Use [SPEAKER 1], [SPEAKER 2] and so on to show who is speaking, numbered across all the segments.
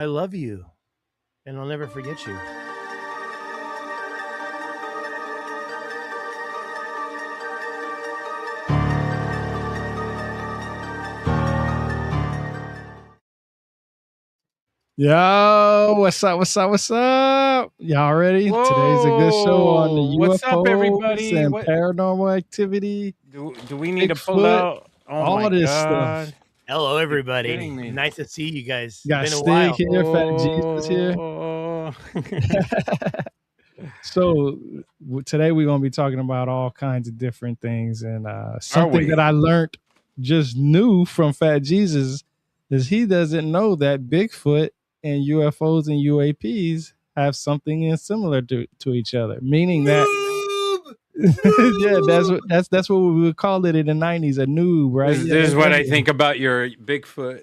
[SPEAKER 1] I love you, and I'll never forget you.
[SPEAKER 2] Yo, what's up? What's up? What's up? Y'all ready? Today's a good show on the
[SPEAKER 3] Whoa! What's up,
[SPEAKER 2] UFOs
[SPEAKER 3] everybody?
[SPEAKER 2] and
[SPEAKER 3] What
[SPEAKER 2] paranormal activity,
[SPEAKER 3] do we need to pull
[SPEAKER 2] Bigfoot,
[SPEAKER 3] out? Oh my
[SPEAKER 2] all this
[SPEAKER 3] God!
[SPEAKER 2] stuff.
[SPEAKER 1] Hello,
[SPEAKER 3] You're
[SPEAKER 1] everybody.
[SPEAKER 3] kidding me.
[SPEAKER 1] Nice to see you guys.
[SPEAKER 2] Got
[SPEAKER 1] Been a
[SPEAKER 2] Stig
[SPEAKER 1] while.
[SPEAKER 2] here, Fat Jesus here.
[SPEAKER 3] Oh.
[SPEAKER 2] So today we're gonna be talking about all kinds of different things, and something
[SPEAKER 3] we?
[SPEAKER 2] that I learned just new from Fat Jesus is he doesn't know that Bigfoot and UFOs and UAPs have something in similar to each other, meaning that yeah, that's what we would call it in the 90s, a noob, right?
[SPEAKER 3] This,
[SPEAKER 2] Yeah,
[SPEAKER 3] this is what I
[SPEAKER 2] exactly.
[SPEAKER 3] think about your Bigfoot.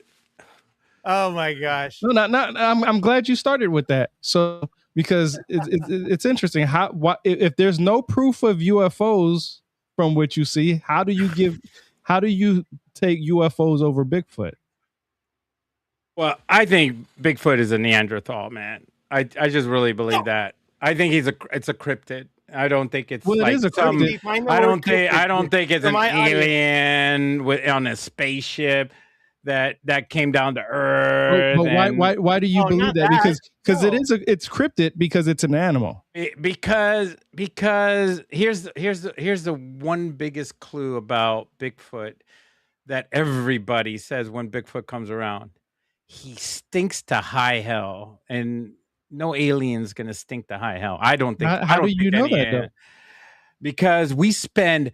[SPEAKER 1] Oh my gosh.
[SPEAKER 2] No, not. I'm glad you started with that. So because it's interesting how if there's no proof of UFOs from what you see, how do you take UFOs over Bigfoot?
[SPEAKER 3] Well, I think Bigfoot is a Neanderthal, man. I just really believe that. I think it's a cryptid. I don't think it's
[SPEAKER 2] Well, it
[SPEAKER 3] like
[SPEAKER 2] is a
[SPEAKER 3] some.
[SPEAKER 2] cryptid.
[SPEAKER 1] Find the
[SPEAKER 3] I
[SPEAKER 1] word
[SPEAKER 3] don't think it's
[SPEAKER 1] for
[SPEAKER 3] an
[SPEAKER 1] my audience.
[SPEAKER 3] alien on a spaceship that came down to
[SPEAKER 2] But,
[SPEAKER 3] Earth.
[SPEAKER 2] but why do you
[SPEAKER 1] Oh,
[SPEAKER 2] believe
[SPEAKER 1] not
[SPEAKER 2] that?
[SPEAKER 1] that.
[SPEAKER 2] Because
[SPEAKER 1] No.
[SPEAKER 2] it's cryptid because it's an animal.
[SPEAKER 3] Because here's the one biggest clue about Bigfoot that everybody says when Bigfoot comes around. He stinks to high hell, and no alien's gonna stink to high hell. I don't think. I
[SPEAKER 2] How do
[SPEAKER 3] don't
[SPEAKER 2] you
[SPEAKER 3] think
[SPEAKER 2] know
[SPEAKER 3] any
[SPEAKER 2] that though?
[SPEAKER 3] because we spend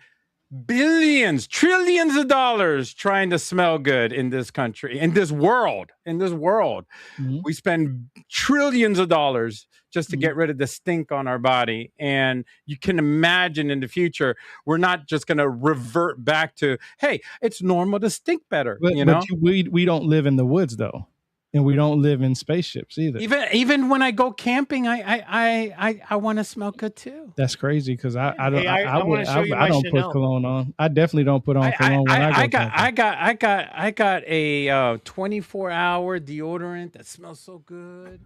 [SPEAKER 3] billions, trillions of dollars trying to smell good in this country, in this world.
[SPEAKER 2] Mhm.
[SPEAKER 3] We spend trillions of dollars just to
[SPEAKER 2] Mhm.
[SPEAKER 3] get rid of the stink on our body. And you can imagine in the future, we're not just going to revert back to, hey, it's normal to stink better, you know?
[SPEAKER 2] We don't live in the woods though, and we don't live in spaceships either.
[SPEAKER 3] Even when I go camping, I want to smell good too.
[SPEAKER 2] That's crazy because I don't
[SPEAKER 1] Hey, I want to show you
[SPEAKER 2] I
[SPEAKER 1] my
[SPEAKER 2] don't put
[SPEAKER 1] Chanel.
[SPEAKER 2] cologne on. I definitely don't put on cologne when I go camping.
[SPEAKER 3] I got a 24-hour deodorant that smells so good.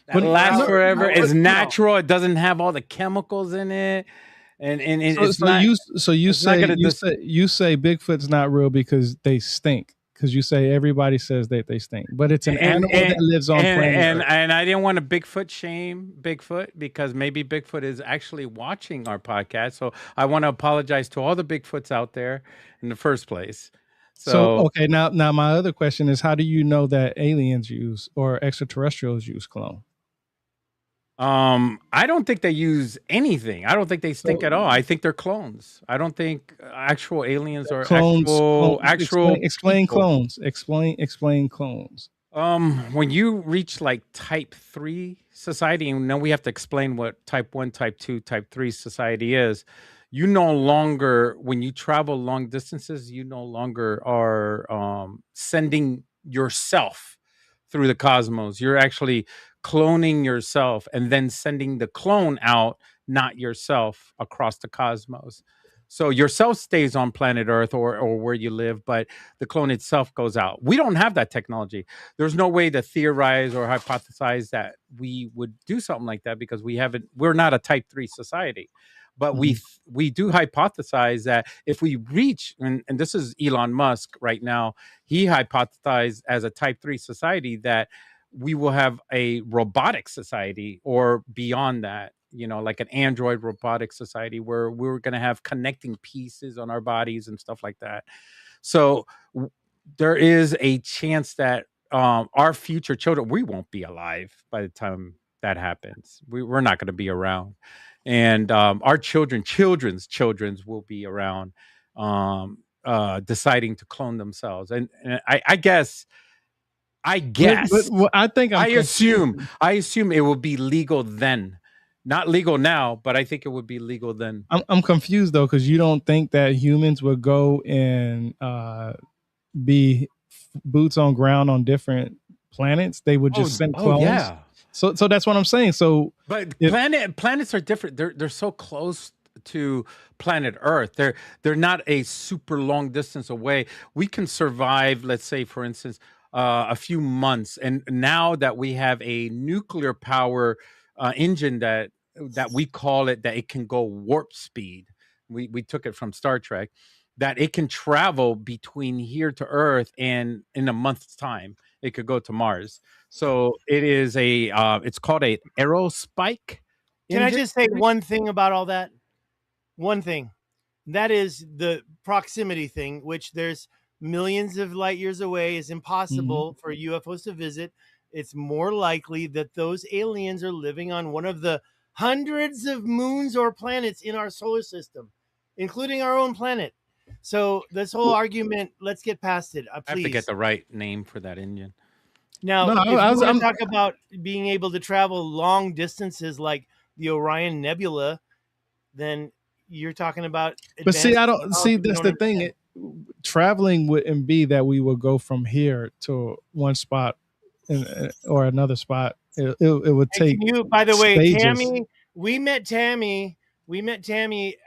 [SPEAKER 3] That
[SPEAKER 2] But
[SPEAKER 3] lasts
[SPEAKER 2] no,
[SPEAKER 3] forever.
[SPEAKER 1] no,
[SPEAKER 3] It's
[SPEAKER 1] no.
[SPEAKER 3] natural. It doesn't have all the chemicals in it, and it's not. It's not gonna
[SPEAKER 2] you say Bigfoot's not real because they stink. Because you say everybody says that they stink, but it's an animal that lives on planet Earth.
[SPEAKER 3] and I didn't want to Bigfoot shame Bigfoot because maybe Bigfoot is actually watching our podcast. So I want to apologize to all the Bigfoots out there in the first place.
[SPEAKER 2] So
[SPEAKER 3] So
[SPEAKER 2] okay, now my other question is, how do you know that aliens use or extraterrestrials use cologne?
[SPEAKER 3] I don't think they use anything. I don't think they stink
[SPEAKER 2] So
[SPEAKER 3] at all. I think they're clones. I don't think actual aliens or
[SPEAKER 2] clones,
[SPEAKER 3] actual
[SPEAKER 2] explain
[SPEAKER 3] people.
[SPEAKER 2] clones. Explain clones.
[SPEAKER 3] When you reach like type 3 society, and now we have to explain what type 1, type 2, type 3 society is. You no longer, when you travel long distances, you no longer are sending yourself through the cosmos. You're actually cloning yourself and then sending the clone out, not yourself, across the cosmos. So yourself stays on planet Earth or where you live, but the clone itself goes out. We don't have that technology. There's no way to theorize or hypothesize that we would do something like that because we're not a type 3 society. But we do hypothesize that if we reach, and this is Elon Musk right now, he hypothesized as a type 3 society that we will have a robotic society or beyond that, like an android robotic society where we're going to have connecting pieces on our bodies and stuff like that. So there is a chance that our future children, we won't be alive by the time that happens. We're not going to be around. And our children's will be around, deciding to clone themselves. And I guess
[SPEAKER 2] But I think
[SPEAKER 3] I assume it will be legal then. Not legal now, but I think it would be legal then.
[SPEAKER 2] I'm confused though, because you don't think that humans would go and be boots on ground on different planets? They would just send clones.
[SPEAKER 3] Yeah.
[SPEAKER 2] So that's what I'm saying. So,
[SPEAKER 3] but planets are different. They're so close to planet Earth. They're not a super long distance away. We can survive. Let's say, for instance, a few months, and now that we have a nuclear power engine that we call it, that it can go warp speed. We took it from Star Trek, that it can travel between here to Earth, and in a month's time it could go to Mars. So it is it's called a aerospike
[SPEAKER 1] Can I
[SPEAKER 3] engine.
[SPEAKER 1] just say one thing about all that? One thing. That is the proximity thing, which there's millions of light years away, is impossible for UFOs to visit. It's more likely that those aliens are living on one of the hundreds of moons or planets in our solar system, including our own planet. So this whole argument, let's get past it,
[SPEAKER 3] I have
[SPEAKER 1] please.
[SPEAKER 3] to get the right name for that engine.
[SPEAKER 1] Now,
[SPEAKER 2] No,
[SPEAKER 1] if you want to talk about being able to travel long distances like the Orion Nebula, then you're talking about.
[SPEAKER 2] But see, I don't see.
[SPEAKER 1] technology we
[SPEAKER 2] That's
[SPEAKER 1] don't
[SPEAKER 2] the thing.
[SPEAKER 1] understand.
[SPEAKER 2] Traveling wouldn't be that we would go from here to one spot or another spot. It would
[SPEAKER 1] Hey,
[SPEAKER 2] take.
[SPEAKER 1] can you, by the way,
[SPEAKER 2] stages.
[SPEAKER 1] Tammy, we met Tammy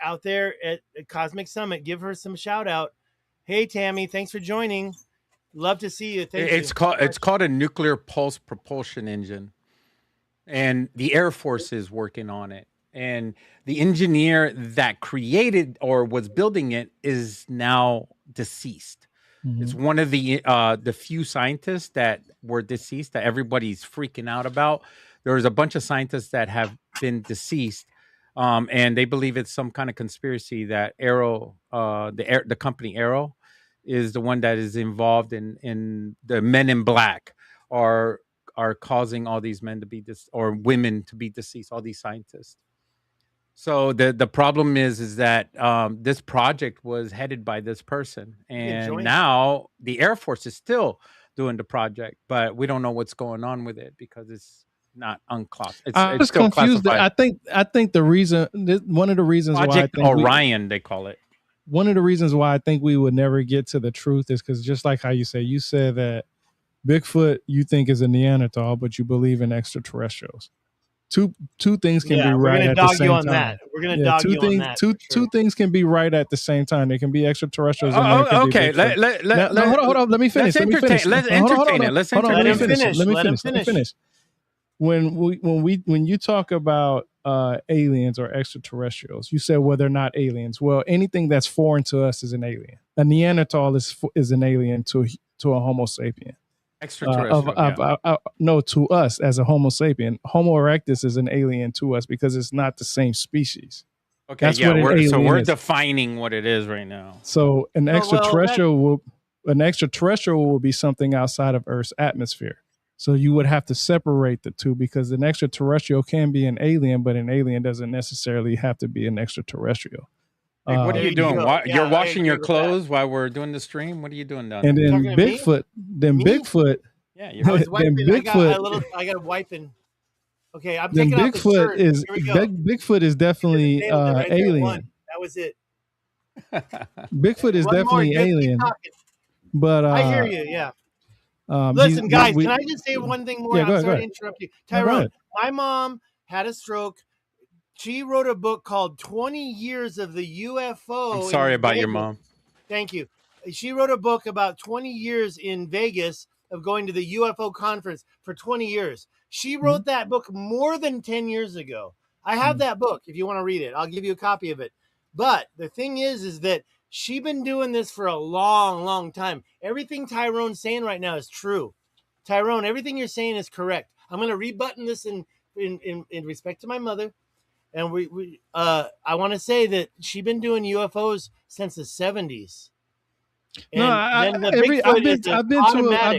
[SPEAKER 1] out there at Cosmic Summit. Give her some shout out. Hey, Tammy, thanks for joining. Love to see you. Thank you.
[SPEAKER 3] It's called a nuclear pulse propulsion engine, and the Air Force is working on it. And the engineer that created or was building it is now deceased. It's one of the few scientists that were deceased that everybody's freaking out about. There's a bunch of scientists that have been deceased, and they believe it's some kind of conspiracy that the company Arrow, is the one that is involved in the Men in Black are causing all these men to be or women to be deceased. All these scientists. So the problem is that this project was headed by this person, and now the Air Force is still doing the project, but we don't know what's going on with it because it's not unclassified.
[SPEAKER 2] I'm just confused. I think the reason, one of the reasons
[SPEAKER 3] Project
[SPEAKER 2] why I think
[SPEAKER 3] Orion, they call it.
[SPEAKER 2] One of the reasons why I think we would never get to the truth is because, just like how you said that Bigfoot you think is a Neanderthal, but you believe in extraterrestrials. Two things can be right at the same time.
[SPEAKER 1] That. We're gonna dog you on that.
[SPEAKER 2] Two things can be right at the same time. They can be extraterrestrials. And
[SPEAKER 3] okay.
[SPEAKER 2] Hold on. Let me finish.
[SPEAKER 3] Let's entertain it.
[SPEAKER 2] Let me finish. When you talk about aliens or extraterrestrials, you said, well, they're not aliens. Well, anything that's foreign to us is an alien. A Neanderthal is an alien to a Homo sapien.
[SPEAKER 3] Extraterrestrial.
[SPEAKER 2] No, to us as a Homo sapien. Homo erectus is an alien to us because it's not the same species.
[SPEAKER 3] Okay, that's what we're defining what it is right now.
[SPEAKER 2] So an extraterrestrial will be something outside of Earth's atmosphere. So you would have to separate the two, because an extraterrestrial can be an alien, but an alien doesn't necessarily have to be an extraterrestrial.
[SPEAKER 3] Hey, what are you doing? You're washing your clothes while we're doing the stream? What are you doing down there?
[SPEAKER 2] And then Bigfoot.
[SPEAKER 3] Yeah,
[SPEAKER 1] I was wiping. I got wiping. Okay, I'm taking off the shirt.
[SPEAKER 2] Bigfoot is definitely alien.
[SPEAKER 1] That was it.
[SPEAKER 2] Bigfoot is definitely alien. But
[SPEAKER 1] I hear you. Yeah. Listen, guys, can I just say one thing more?
[SPEAKER 2] Yeah,
[SPEAKER 1] I'm sorry to interrupt you. Tyrone, my mom had a stroke. She wrote a book called 20 Years of the UFO.
[SPEAKER 3] I'm sorry about your mom.
[SPEAKER 1] Thank you. She wrote a book about 20 years in Vegas of going to the UFO conference for 20 years. She wrote that book more than 10 years ago. I have that book. If you want to read it, I'll give you a copy of it. But the thing is that she's been doing this for a long, long time. Everything Tyrone's saying right now is true. Tyrone, everything you're saying is correct. I'm going to rebutton this in respect to my mother. And I want to say that she's been doing UFOs since the 70s. And
[SPEAKER 2] I've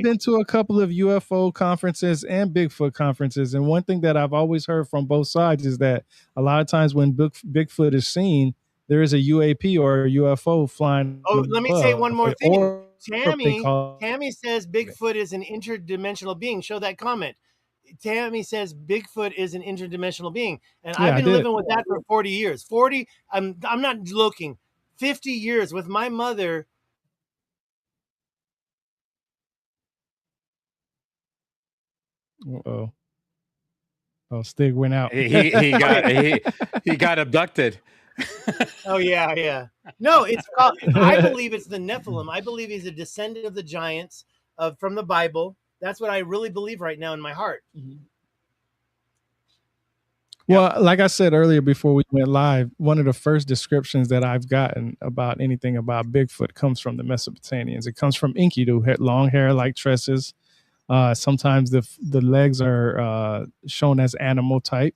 [SPEAKER 2] been to a couple of UFO conferences and Bigfoot conferences, and one thing that I've always heard from both sides is that a lot of times when Bigfoot is seen, there is a UAP or a UFO flying.
[SPEAKER 1] Oh, let me say one more thing. Tammy says Bigfoot is an interdimensional being. Show that comment. Tammy says Bigfoot is an interdimensional being, and I've been living with that for 40 years. 40. I'm not joking. 50 years with my mother.
[SPEAKER 2] Oh, Stig went out.
[SPEAKER 3] He got abducted.
[SPEAKER 1] Oh yeah. No, it's called. I believe it's the Nephilim. I believe he's a descendant of the giants. from the Bible. That's what I really believe right now in my heart.
[SPEAKER 2] Well, like I said earlier before we went live, one of the first descriptions that I've gotten about anything about Bigfoot comes from the Mesopotamians. It comes from Enkidu, had long hair like tresses. Sometimes the legs are shown as animal type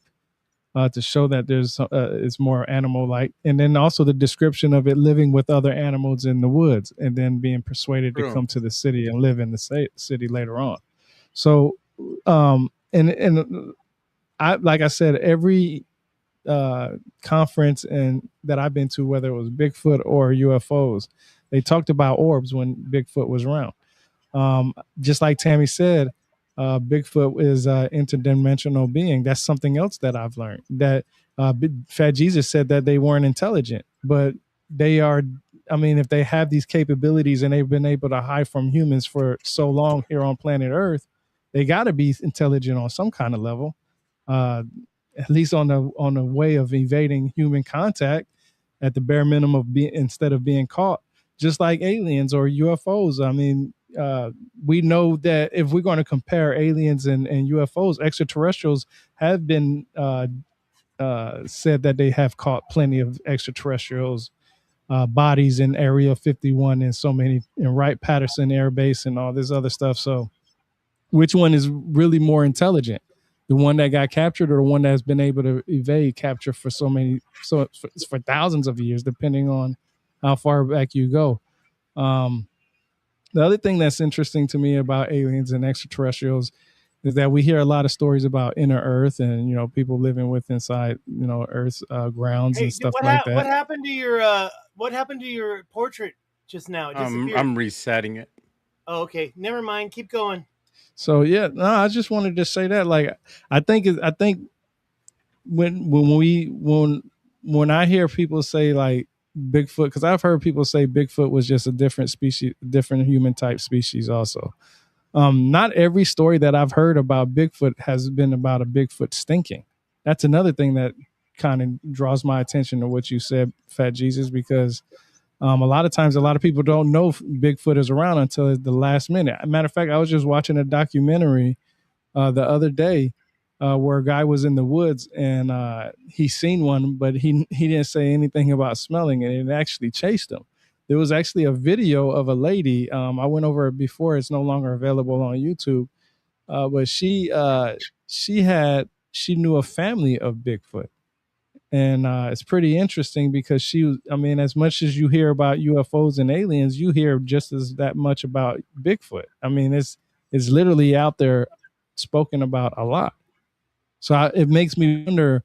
[SPEAKER 2] to show that there's it's more animal like, and then also the description of it living with other animals in the woods and then being persuaded to come to the city and live in the city later on. So, and I, like I said, every conference and that I've been to, whether it was Bigfoot or UFOs, they talked about orbs when Bigfoot was around. Just like Tammy said, Bigfoot is an interdimensional being. That's something else that I've learned. That Fat Jesus said that they weren't intelligent, but they are. I mean, if they have these capabilities and they've been able to hide from humans for so long here on planet Earth, they got to be intelligent on some kind of level. At least on the way of evading human contact at the bare minimum of instead of being caught, just like aliens or UFOs. I mean, we know that if we're going to compare aliens and UFOs, extraterrestrials have been said that they have caught plenty of extraterrestrials bodies in Area 51 and so many in Wright-Patterson Air Base and all this other stuff. So which one is really more intelligent? The one that got captured or the one that's been able to evade capture for for thousands of years, depending on how far back you go. The other thing that's interesting to me about aliens and extraterrestrials is that we hear a lot of stories about inner Earth and, you know, people living with inside, you know, Earth's grounds and stuff like that.
[SPEAKER 1] What happened to your portrait just now? It disappeared.
[SPEAKER 3] I'm resetting it.
[SPEAKER 1] Oh, okay. Never mind. Keep going.
[SPEAKER 2] So yeah, no, I just wanted to say that. Like, I think when I hear people say like Bigfoot, because I've heard people say Bigfoot was just a different species, different human type species. Also, not every story that I've heard about Bigfoot has been about a Bigfoot stinking. That's another thing that kind of draws my attention to what you said, Fat Jesus, because a lot of times, a lot of people don't know Bigfoot is around until the last minute. Matter of fact, I was just watching a documentary the other day where a guy was in the woods and he seen one, but he didn't say anything about smelling it. It actually chased him. There was actually a video of a lady. I went over it before. It's no longer available on YouTube, but she knew a family of Bigfoot. And it's pretty interesting because I mean, as much as you hear about UFOs and aliens, you hear just as that much about Bigfoot. I mean, it's literally out there spoken about a lot. So it makes me wonder,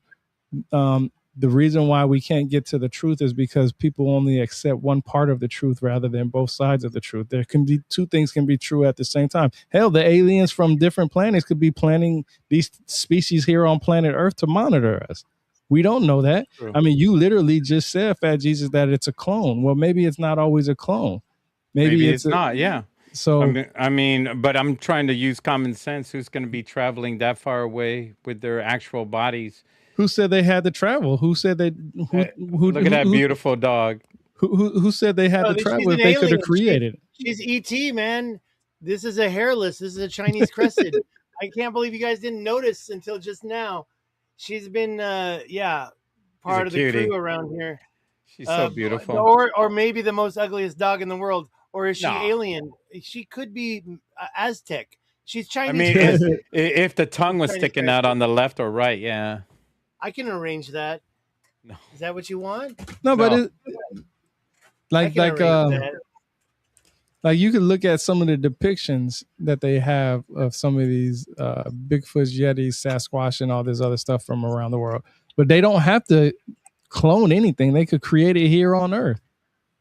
[SPEAKER 2] the reason why we can't get to the truth is because people only accept one part of the truth rather than both sides of the truth. There can be two things can be true at the same time. Hell, the aliens from different planets could be planning these species here on planet Earth to monitor us. We don't know that. True. I mean, you literally just said, Fat Jesus, that it's a clone. Well, maybe it's not always a clone. Maybe it's
[SPEAKER 3] not. Yeah.
[SPEAKER 2] So
[SPEAKER 3] I mean, but I'm trying to use common sense. Who's going to be traveling that far away with their actual bodies?
[SPEAKER 2] Who said they had to travel? Who said they?
[SPEAKER 3] Look at that beautiful dog.
[SPEAKER 2] Who said they had to travel if they could have created?
[SPEAKER 1] She's ET, man. This is a hairless. This is a Chinese crested. I can't believe you guys didn't notice until just now. She's been, part of the crew around here.
[SPEAKER 3] She's so beautiful.
[SPEAKER 1] Or maybe the most ugliest dog in the world. Or is she alien? She could be Aztec. She's Chinese.
[SPEAKER 3] I mean, if the tongue was sticking out on the left or right, yeah.
[SPEAKER 1] I can arrange that.
[SPEAKER 3] No.
[SPEAKER 1] Is that what you want?
[SPEAKER 2] No, but like you could look at some of the depictions that they have of some of these Bigfoots, Yetis, Sasquatch, and all this other stuff from around the world. But they don't have to clone anything. They could create it here on Earth.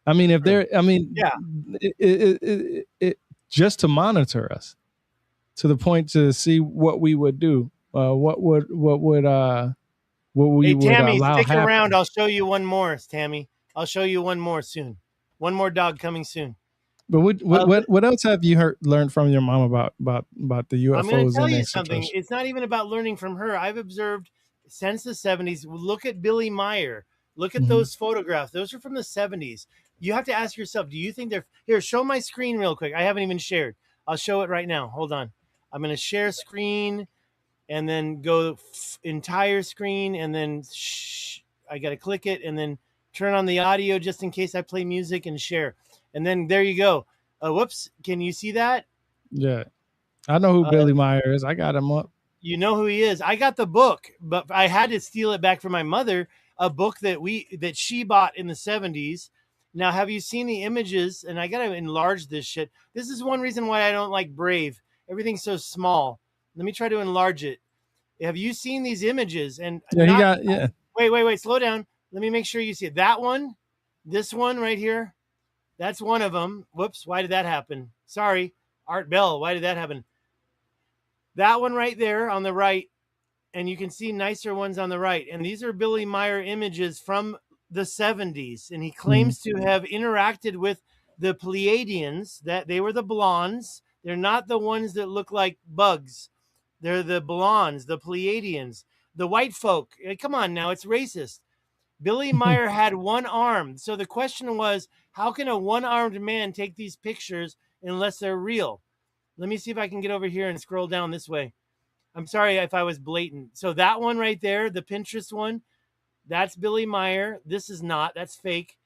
[SPEAKER 2] I mean, if they're, I mean, it just to monitor us to the point to see what we would do. What would
[SPEAKER 1] Tammy,
[SPEAKER 2] allow
[SPEAKER 1] stick
[SPEAKER 2] happen.
[SPEAKER 1] Around. I'll show you one more, Tammy. I'll show you one more soon. One more dog coming soon.
[SPEAKER 2] But what else have you learned from your mom about the UFOs?
[SPEAKER 1] I'm going to tell you something. It's not even about learning from her. I've observed since the 70s. Look at Billy Meyer. Look at those photographs. Those are from the 70s. You have to ask yourself, do you think they're here? Show my screen real quick. I haven't even shared. I'll show it right now. Hold on. I'm going to share screen and then go entire screen, and then I got to click it and then turn on the audio just in case I play music and share. And then there you go. Whoops. Can you see that?
[SPEAKER 2] Yeah. I know who Billy Meyer is. I got him up.
[SPEAKER 1] You know who he is. I got the book, but I had to steal it back from my mother, a book that she bought in the 70s. Now, have you seen the images? And I got to enlarge this shit. This is one reason why I don't like Brave. Everything's so small. Let me try to enlarge it. Have you seen these images? And
[SPEAKER 2] yeah,
[SPEAKER 1] Wait, slow down. Let me make sure you see it. That one, this one right here, that's one of them. Whoops, why did that happen? Sorry, Art Bell, why did that happen? That one right there on the right, and you can see nicer ones on the right. And these are Billy Meyer images from the 70s, and he claims to have interacted with the Pleiadians, that they were the blondes. They're not the ones that look like bugs. They're the blondes, the Pleiadians, the white folk. Come on now, it's racist. Billy Meyer had one arm. So the question was, how can a one-armed man take these pictures unless they're real? Let me see if I can get over here and scroll down this way. I'm sorry if I was blatant. So that one right there, the Pinterest one, that's Billy Meyer. This is not. That's fake.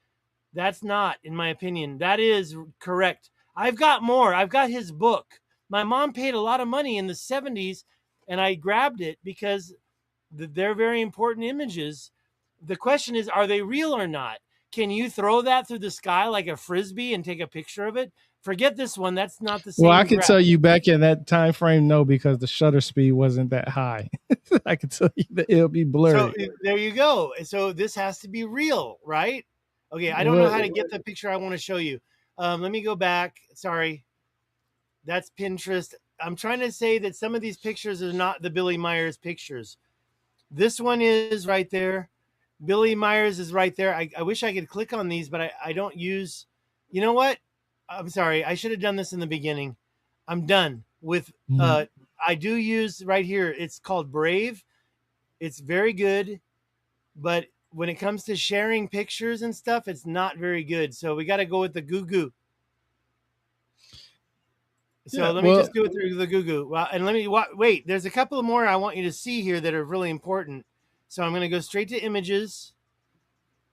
[SPEAKER 1] That's not, in my opinion. That is correct. I've got more. I've got his book. My mom paid a lot of money in the 70s, and I grabbed it because they're very important images. The question is, are they real or not? Can you throw that through the sky like a Frisbee and take a picture of it? Forget this one. That's not the same.
[SPEAKER 2] Well, I can tell you back in that time frame, no, because the shutter speed wasn't that high. I can tell you that it'll be blurry.
[SPEAKER 1] So there you go. So this has to be real, right? Okay, I don't know how to get the picture I want to show you. Let me go back. Sorry. That's Pinterest. I'm trying to say that some of these pictures are not the Billy Myers pictures. This one is right there. Billy Myers is right there. I wish I could click on these, but I don't use. You know what? I'm sorry. I should have done this in the beginning. I'm done with. I do use right here. It's called Brave. It's very good, but when it comes to sharing pictures and stuff, it's not very good. So we got to go with the Goo Goo. So let me just do it through the Goo Goo. Well, and let me wait. There's a couple more I want you to see here that are really important. So I'm going to go straight to images.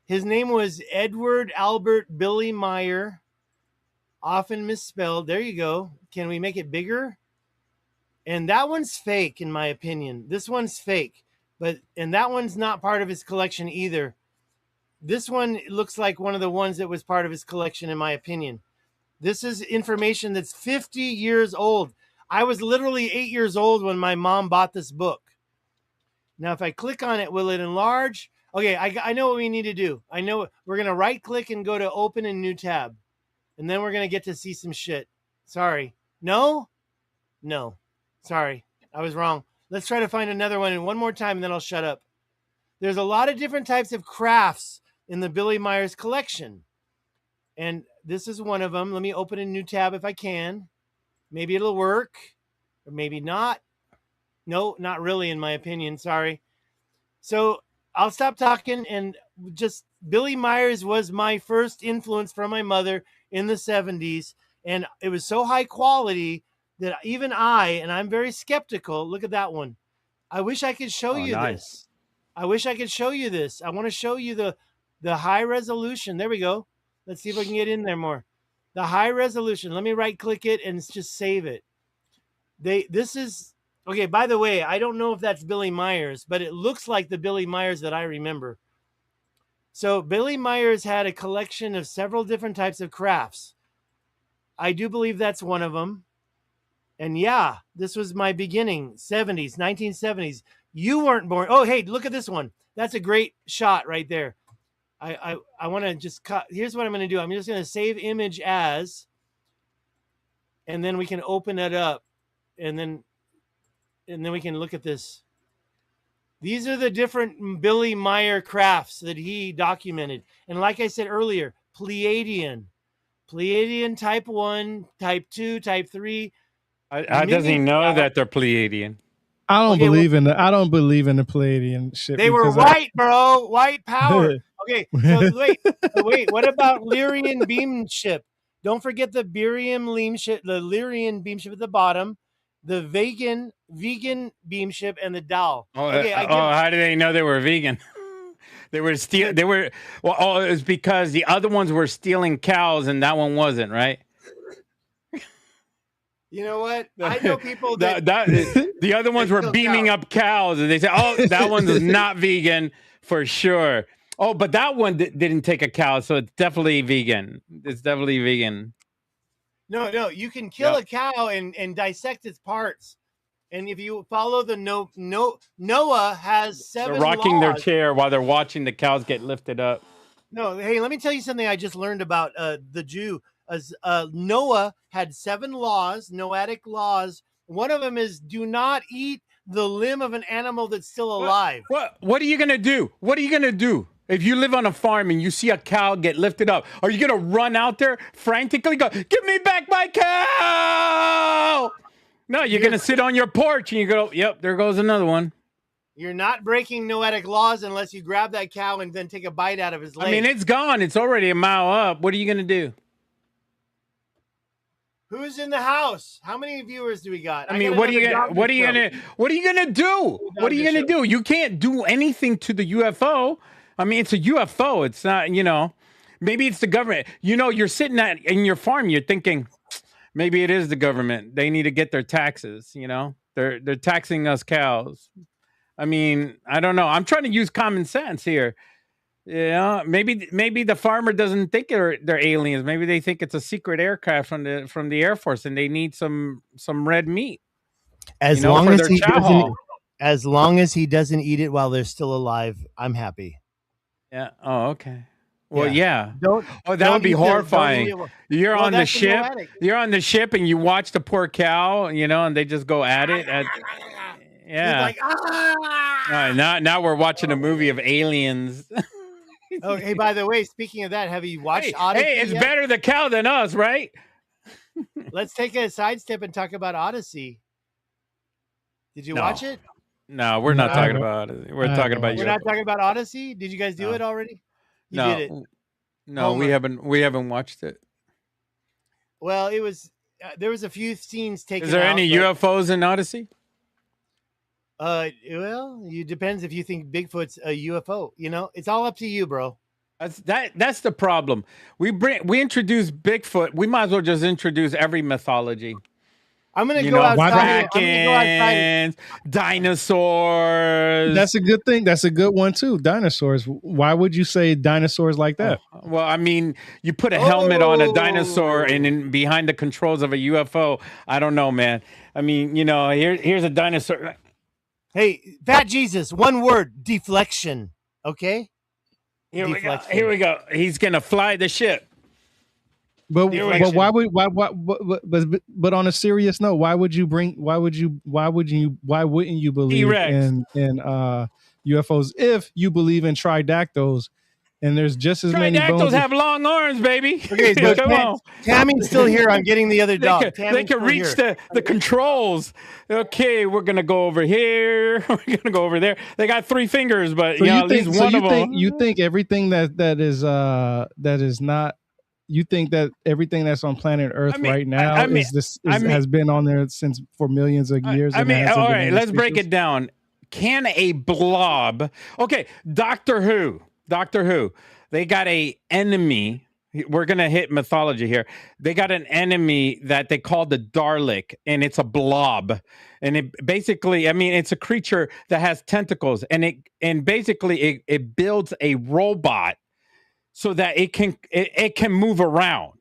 [SPEAKER 1] His name was Edward Albert Billy Meyer, often misspelled. There you go. Can we make it bigger? And that one's fake, in my opinion. This one's fake, and that one's not part of his collection either. This one looks like one of the ones that was part of his collection, in my opinion. This is information that's 50 years old. I was literally 8 years old when my mom bought this book. Now, if I click on it, will it enlarge? Okay, I know what we need to do. I know we're going to right click and go to open a new tab. And then we're going to get to see some shit. Sorry. No. Sorry. I was wrong. Let's try to find another one. And one more time, and then I'll shut up. There's a lot of different types of crafts in the Billy Myers collection. And this is one of them. Let me open a new tab if I can. Maybe it'll work. Or maybe not. No, not really, in my opinion. Sorry. So I'll stop talking, and just Billy Myers was my first influence from my mother in the 70s. And it was so high quality that even and I'm very skeptical. Look at that one. I wish I could show you this. I wish I could show you this. I want to show you the high resolution. There we go. Let's see if I can get in there more. The high resolution. Let me right click it and just save it. This is okay. By the way, I don't know if that's Billy Myers, but it looks like the Billy Myers that I remember. So Billy Myers had a collection of several different types of crafts. I do believe that's one of them. And yeah, this was my beginning, 70s, 1970s. You weren't born. Oh, hey, look at this one. That's a great shot right there. I want to just cut. Here's what I'm going to do. I'm just going to save image as, and then we can open it up, and then we can look at this. These are the different Billy Meyer crafts that he documented. And like I said earlier, Pleiadian type 1, type 2, type 3.
[SPEAKER 3] I doesn't know that they're Pleiadian.
[SPEAKER 2] I don't believe in the Pleiadian shit.
[SPEAKER 1] They were white, bro. White power. Okay, so wait. What about Lyrian beamship? Don't forget the barium beam ship, the Lyrian beam ship at the bottom, the vegan beam ship, and the Dow. Okay,
[SPEAKER 3] how do they know they were vegan? They were They were. Well, it was because the other ones were stealing cows, and that one wasn't, right?
[SPEAKER 1] You know what? I know people that
[SPEAKER 3] the other ones were beaming up cows, and they said, "Oh, that one's not vegan for sure." Oh, but that one didn't take a cow, so it's definitely vegan. It's definitely vegan.
[SPEAKER 1] No, you can kill a cow and dissect its parts. And if you follow the Noah has 7
[SPEAKER 3] They're rocking
[SPEAKER 1] laws.
[SPEAKER 3] their chair while they're watching the cows get lifted up.
[SPEAKER 1] No, hey, let me tell you something I just learned about the Jew. Noah had 7 laws, Noahic laws. One of them is do not eat the limb of an animal that's still alive.
[SPEAKER 3] What are you going to do? What are you going to do? If you live on a farm and you see a cow get lifted up, are you going to run out there frantically go, give me back my cow? No, you're going to sit on your porch and you go, yep, there goes another one.
[SPEAKER 1] You're not breaking Noahic laws unless you grab that cow and then take a bite out of his leg.
[SPEAKER 3] I mean, it's gone. It's already a mile up. What are you going to do?
[SPEAKER 1] Who's in the house? How many viewers do we got?
[SPEAKER 3] I mean, what are you gonna do? What are you gonna do? You can't do anything to the UFO. I mean, it's a UFO. It's not, maybe it's the government. You're sitting in your farm. You're thinking, maybe it is the government. They need to get their taxes. They're taxing us cows. I mean, I don't know. I'm trying to use common sense here. Yeah, maybe the farmer doesn't think they're aliens. Maybe they think it's a secret aircraft from the Air Force, and they need some red meat.
[SPEAKER 1] As long as he doesn't eat it while they're still alive, I'm happy.
[SPEAKER 3] Yeah. Oh, okay. Well, yeah.
[SPEAKER 1] That
[SPEAKER 3] would be horrifying. You're on the ship. You're on the ship, and you watch the poor cow. And they just go at it. Yeah.
[SPEAKER 1] Like,
[SPEAKER 3] now we're watching a movie of aliens.
[SPEAKER 1] Oh, hey, by the way, speaking of that, have you watched Odyssey?
[SPEAKER 3] Hey, it's better the cow than us, right?
[SPEAKER 1] Let's take a sidestep and talk about Odyssey. Did you watch it?
[SPEAKER 3] No, we're not talking about it. We're talking about you.
[SPEAKER 1] We're not talking about Odyssey? Did you guys do it already? You did it.
[SPEAKER 3] No, we haven't watched it.
[SPEAKER 1] Well, it was there was a few scenes taken.
[SPEAKER 3] Is there any UFOs in Odyssey?
[SPEAKER 1] Well, it depends if you think Bigfoot's a UFO. It's all up to you, bro.
[SPEAKER 3] That's the problem. We introduce Bigfoot. We might as well just introduce every mythology.
[SPEAKER 1] I'm gonna go outside.
[SPEAKER 3] Krakens, dinosaurs.
[SPEAKER 2] That's a good thing. That's a good one too. Dinosaurs. Why would you say dinosaurs like that?
[SPEAKER 3] Well, I mean, you put a helmet on a dinosaur and behind the controls of a UFO. I don't know, man. I mean, here's a dinosaur.
[SPEAKER 1] Hey, Fat Jesus, one word, deflection. Okay?
[SPEAKER 3] Here we go. He's gonna fly the ship.
[SPEAKER 2] But on a serious note, why wouldn't you believe in UFOs if you believe in tridactyls? And there's just as many bones.
[SPEAKER 3] Tridactyls have long arms, baby.
[SPEAKER 1] Okay, so come on. Tammy's still here. I'm getting the other dog.
[SPEAKER 3] They can reach the controls. Okay, we're gonna go over here. We're gonna go over there. They got 3 fingers, but at least one of them.
[SPEAKER 2] You think everything that is not. You think that everything that's on planet Earth right now has been on there for millions of years?
[SPEAKER 3] All right, let's break it down. Can a blob? Okay, Doctor Who. They got a enemy. We're gonna hit mythology here. They got an enemy that they call the Dalek, and it's a blob. And it basically, it's a creature that has tentacles, and it builds a robot so that it can move around.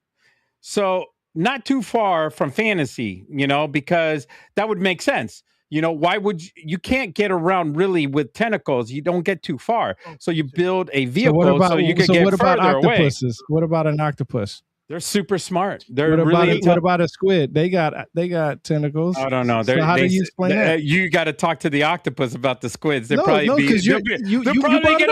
[SPEAKER 3] So not too far from fantasy, because that would make sense. Why would you can't get around really with tentacles? You don't get too far. So you build a vehicle so you can get further away.
[SPEAKER 2] What about an octopus?
[SPEAKER 3] They're super smart. They're
[SPEAKER 2] what about a squid? They got tentacles.
[SPEAKER 3] I don't know.
[SPEAKER 2] So how do you explain that?
[SPEAKER 3] You got to talk to the octopus about the squids. They're
[SPEAKER 2] probably
[SPEAKER 3] going to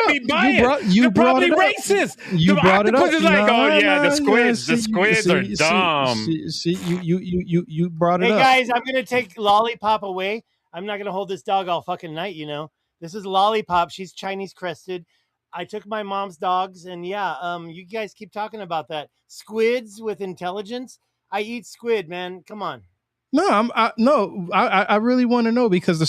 [SPEAKER 3] be biased. They're probably racist.
[SPEAKER 2] You brought it up.
[SPEAKER 3] The octopus is like, the squids are dumb.
[SPEAKER 2] See, you brought it up.
[SPEAKER 1] Hey guys, I'm going to take Lollipop away. I'm not going to hold this dog all fucking night. This is Lollipop. She's Chinese crested. I took my mom's dogs, and yeah, you guys keep talking about that squids with intelligence. I eat squid, man. Come on.
[SPEAKER 2] No, I really want to know because the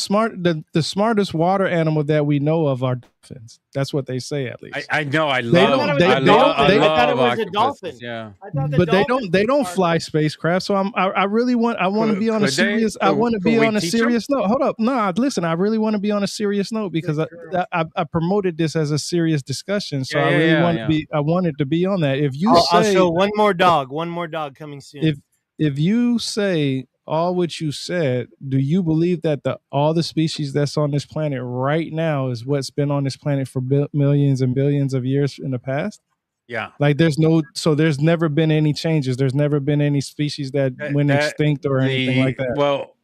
[SPEAKER 2] smartest water animal that we know of are dolphins. That's what they say, at least.
[SPEAKER 3] I know. I
[SPEAKER 2] They
[SPEAKER 1] I thought
[SPEAKER 3] love.
[SPEAKER 1] it
[SPEAKER 2] don't.
[SPEAKER 1] was a
[SPEAKER 3] I love. I
[SPEAKER 1] dolphin. I thought
[SPEAKER 3] love
[SPEAKER 1] it was a
[SPEAKER 3] octopuses.
[SPEAKER 1] dolphin.
[SPEAKER 3] Yeah.
[SPEAKER 1] I thought the
[SPEAKER 2] But they
[SPEAKER 1] dolphins
[SPEAKER 2] don't
[SPEAKER 1] were
[SPEAKER 2] fly spacecraft. So I really want to be on a
[SPEAKER 3] Could they?
[SPEAKER 2] serious. I want to
[SPEAKER 3] Could
[SPEAKER 2] be
[SPEAKER 3] we
[SPEAKER 2] on a
[SPEAKER 3] teach them?
[SPEAKER 2] serious note. Hold up, no, listen. I really want to be on a serious note because
[SPEAKER 1] Good girl.
[SPEAKER 2] I promoted this as a serious discussion. So
[SPEAKER 3] Yeah,
[SPEAKER 2] I
[SPEAKER 3] yeah,
[SPEAKER 2] really
[SPEAKER 3] yeah,
[SPEAKER 2] want to
[SPEAKER 3] yeah.
[SPEAKER 2] be. I wanted to be on that. If you
[SPEAKER 1] I'll
[SPEAKER 2] say
[SPEAKER 1] show one more dog. One more dog coming soon.
[SPEAKER 2] if you say all what you said, do you believe that all the species that's on this planet right now is what's been on this planet for millions and billions of years in the past?
[SPEAKER 3] Yeah.
[SPEAKER 2] Like there's never been any changes. There's never been any species that went
[SPEAKER 3] That
[SPEAKER 2] extinct or anything like that.
[SPEAKER 3] well,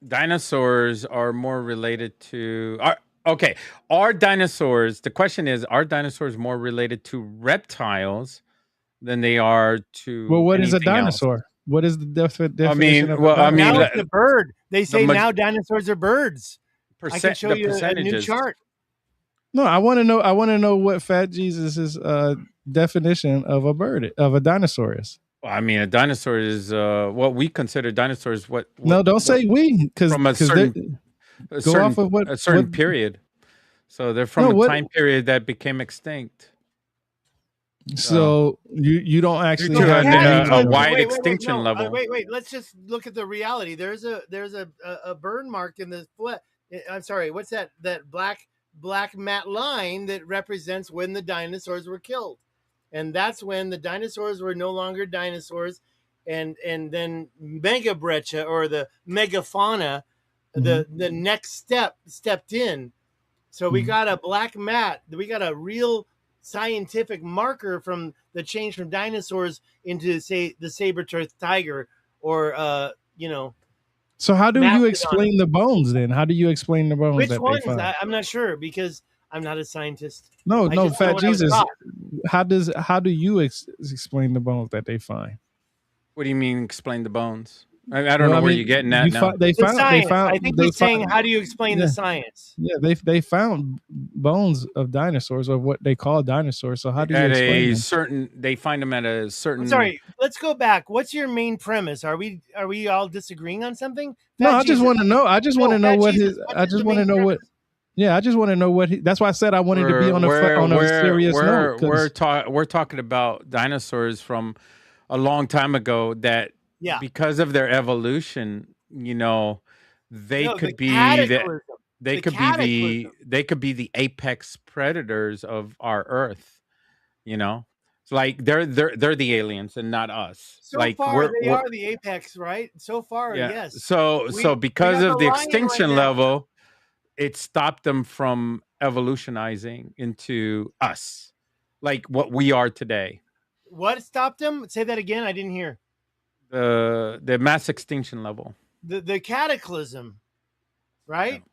[SPEAKER 3] dinosaurs are more related to. Okay, are dinosaurs? The question is, are dinosaurs more related to reptiles than they are
[SPEAKER 2] Well,
[SPEAKER 3] to
[SPEAKER 2] what is a
[SPEAKER 3] anything else?
[SPEAKER 2] dinosaur? What is the
[SPEAKER 3] I
[SPEAKER 2] definition
[SPEAKER 3] mean,
[SPEAKER 2] of a
[SPEAKER 3] well, I
[SPEAKER 2] dinosaur?
[SPEAKER 3] mean,
[SPEAKER 1] Now it's a bird. They
[SPEAKER 3] the
[SPEAKER 1] say now dinosaurs are birds. I can show
[SPEAKER 3] the
[SPEAKER 1] you a new
[SPEAKER 3] percentages.
[SPEAKER 1] chart.
[SPEAKER 2] No, I want to know. I want to know what Fat Jesus's definition of a dinosaur is.
[SPEAKER 3] Well, I mean, a dinosaur is what we consider dinosaurs.
[SPEAKER 2] No, don't say we, because
[SPEAKER 3] from a certain
[SPEAKER 2] go off of what
[SPEAKER 3] a certain
[SPEAKER 2] what,
[SPEAKER 3] period. So they're from
[SPEAKER 2] no,
[SPEAKER 3] a
[SPEAKER 2] what
[SPEAKER 3] time period that became extinct.
[SPEAKER 2] so you don't actually
[SPEAKER 3] Due to
[SPEAKER 2] have
[SPEAKER 3] a
[SPEAKER 2] the
[SPEAKER 3] wide
[SPEAKER 1] Wait,
[SPEAKER 3] extinction
[SPEAKER 1] no,
[SPEAKER 3] level.
[SPEAKER 1] wait. Let's just look at the reality. There's a burn mark in the I'm sorry. What's that? That black matte line that represents when the dinosaurs were killed, and that's when the dinosaurs were no longer dinosaurs, and then megabreccia or the megafauna, the next stepped in. So we got a black mat. We got a real scientific marker from the change from dinosaurs into, say, the saber-toothed tiger or
[SPEAKER 2] So how do you
[SPEAKER 1] mastodon.
[SPEAKER 2] explain the bones then? How do you explain the bones
[SPEAKER 1] Which
[SPEAKER 2] that
[SPEAKER 1] ones?
[SPEAKER 2] they find?
[SPEAKER 1] I'm not sure because I'm not a scientist.
[SPEAKER 2] No,
[SPEAKER 1] I
[SPEAKER 2] no,
[SPEAKER 1] just know
[SPEAKER 2] Fat
[SPEAKER 1] what I was
[SPEAKER 2] Jesus.
[SPEAKER 1] taught.
[SPEAKER 2] How do you explain the bones that they find?
[SPEAKER 3] What do you mean? Explain the bones. I don't know where you're getting at now.
[SPEAKER 2] They
[SPEAKER 1] The
[SPEAKER 2] found.
[SPEAKER 1] science. I think he's saying,
[SPEAKER 2] found,
[SPEAKER 1] how do you explain
[SPEAKER 2] yeah,
[SPEAKER 1] the science?
[SPEAKER 2] yeah. They found bones of dinosaurs, or what they call dinosaurs. So how do you
[SPEAKER 3] At
[SPEAKER 2] explain
[SPEAKER 3] a
[SPEAKER 2] them?
[SPEAKER 3] certain, they find them at a certain.
[SPEAKER 1] I'm sorry. Let's go back. What's your main premise? Are we all disagreeing on something?
[SPEAKER 2] No,
[SPEAKER 1] Fat
[SPEAKER 2] I just
[SPEAKER 1] Jesus.
[SPEAKER 2] want to know. I just want to know
[SPEAKER 1] Fat
[SPEAKER 2] what
[SPEAKER 1] Jesus,
[SPEAKER 2] his.
[SPEAKER 1] what's
[SPEAKER 2] I
[SPEAKER 1] his
[SPEAKER 2] just want to
[SPEAKER 1] main
[SPEAKER 2] know what.
[SPEAKER 1] premise?
[SPEAKER 2] Yeah, I just want to know what he. That's why I said I wanted to be on a serious note.
[SPEAKER 3] We're talking about dinosaurs from a long time ago that
[SPEAKER 1] Yeah.
[SPEAKER 3] because of their evolution, they
[SPEAKER 1] No,
[SPEAKER 3] could
[SPEAKER 1] the
[SPEAKER 3] be
[SPEAKER 1] cataclysm.
[SPEAKER 3] they
[SPEAKER 1] The
[SPEAKER 3] could
[SPEAKER 1] cataclysm.
[SPEAKER 3] they could be the apex predators of our Earth. It's like they're the aliens and not us.
[SPEAKER 1] So
[SPEAKER 3] Like
[SPEAKER 1] far, they are the apex, right? So far,
[SPEAKER 3] yeah.
[SPEAKER 1] yes.
[SPEAKER 3] So
[SPEAKER 1] We
[SPEAKER 3] because
[SPEAKER 1] got
[SPEAKER 3] of
[SPEAKER 1] the
[SPEAKER 3] the
[SPEAKER 1] lion right
[SPEAKER 3] extinction
[SPEAKER 1] now.
[SPEAKER 3] level, it stopped them from evolutionizing into us, like what we are today.
[SPEAKER 1] What stopped them? Say that again. I didn't hear.
[SPEAKER 3] The mass extinction level.
[SPEAKER 1] The cataclysm, right?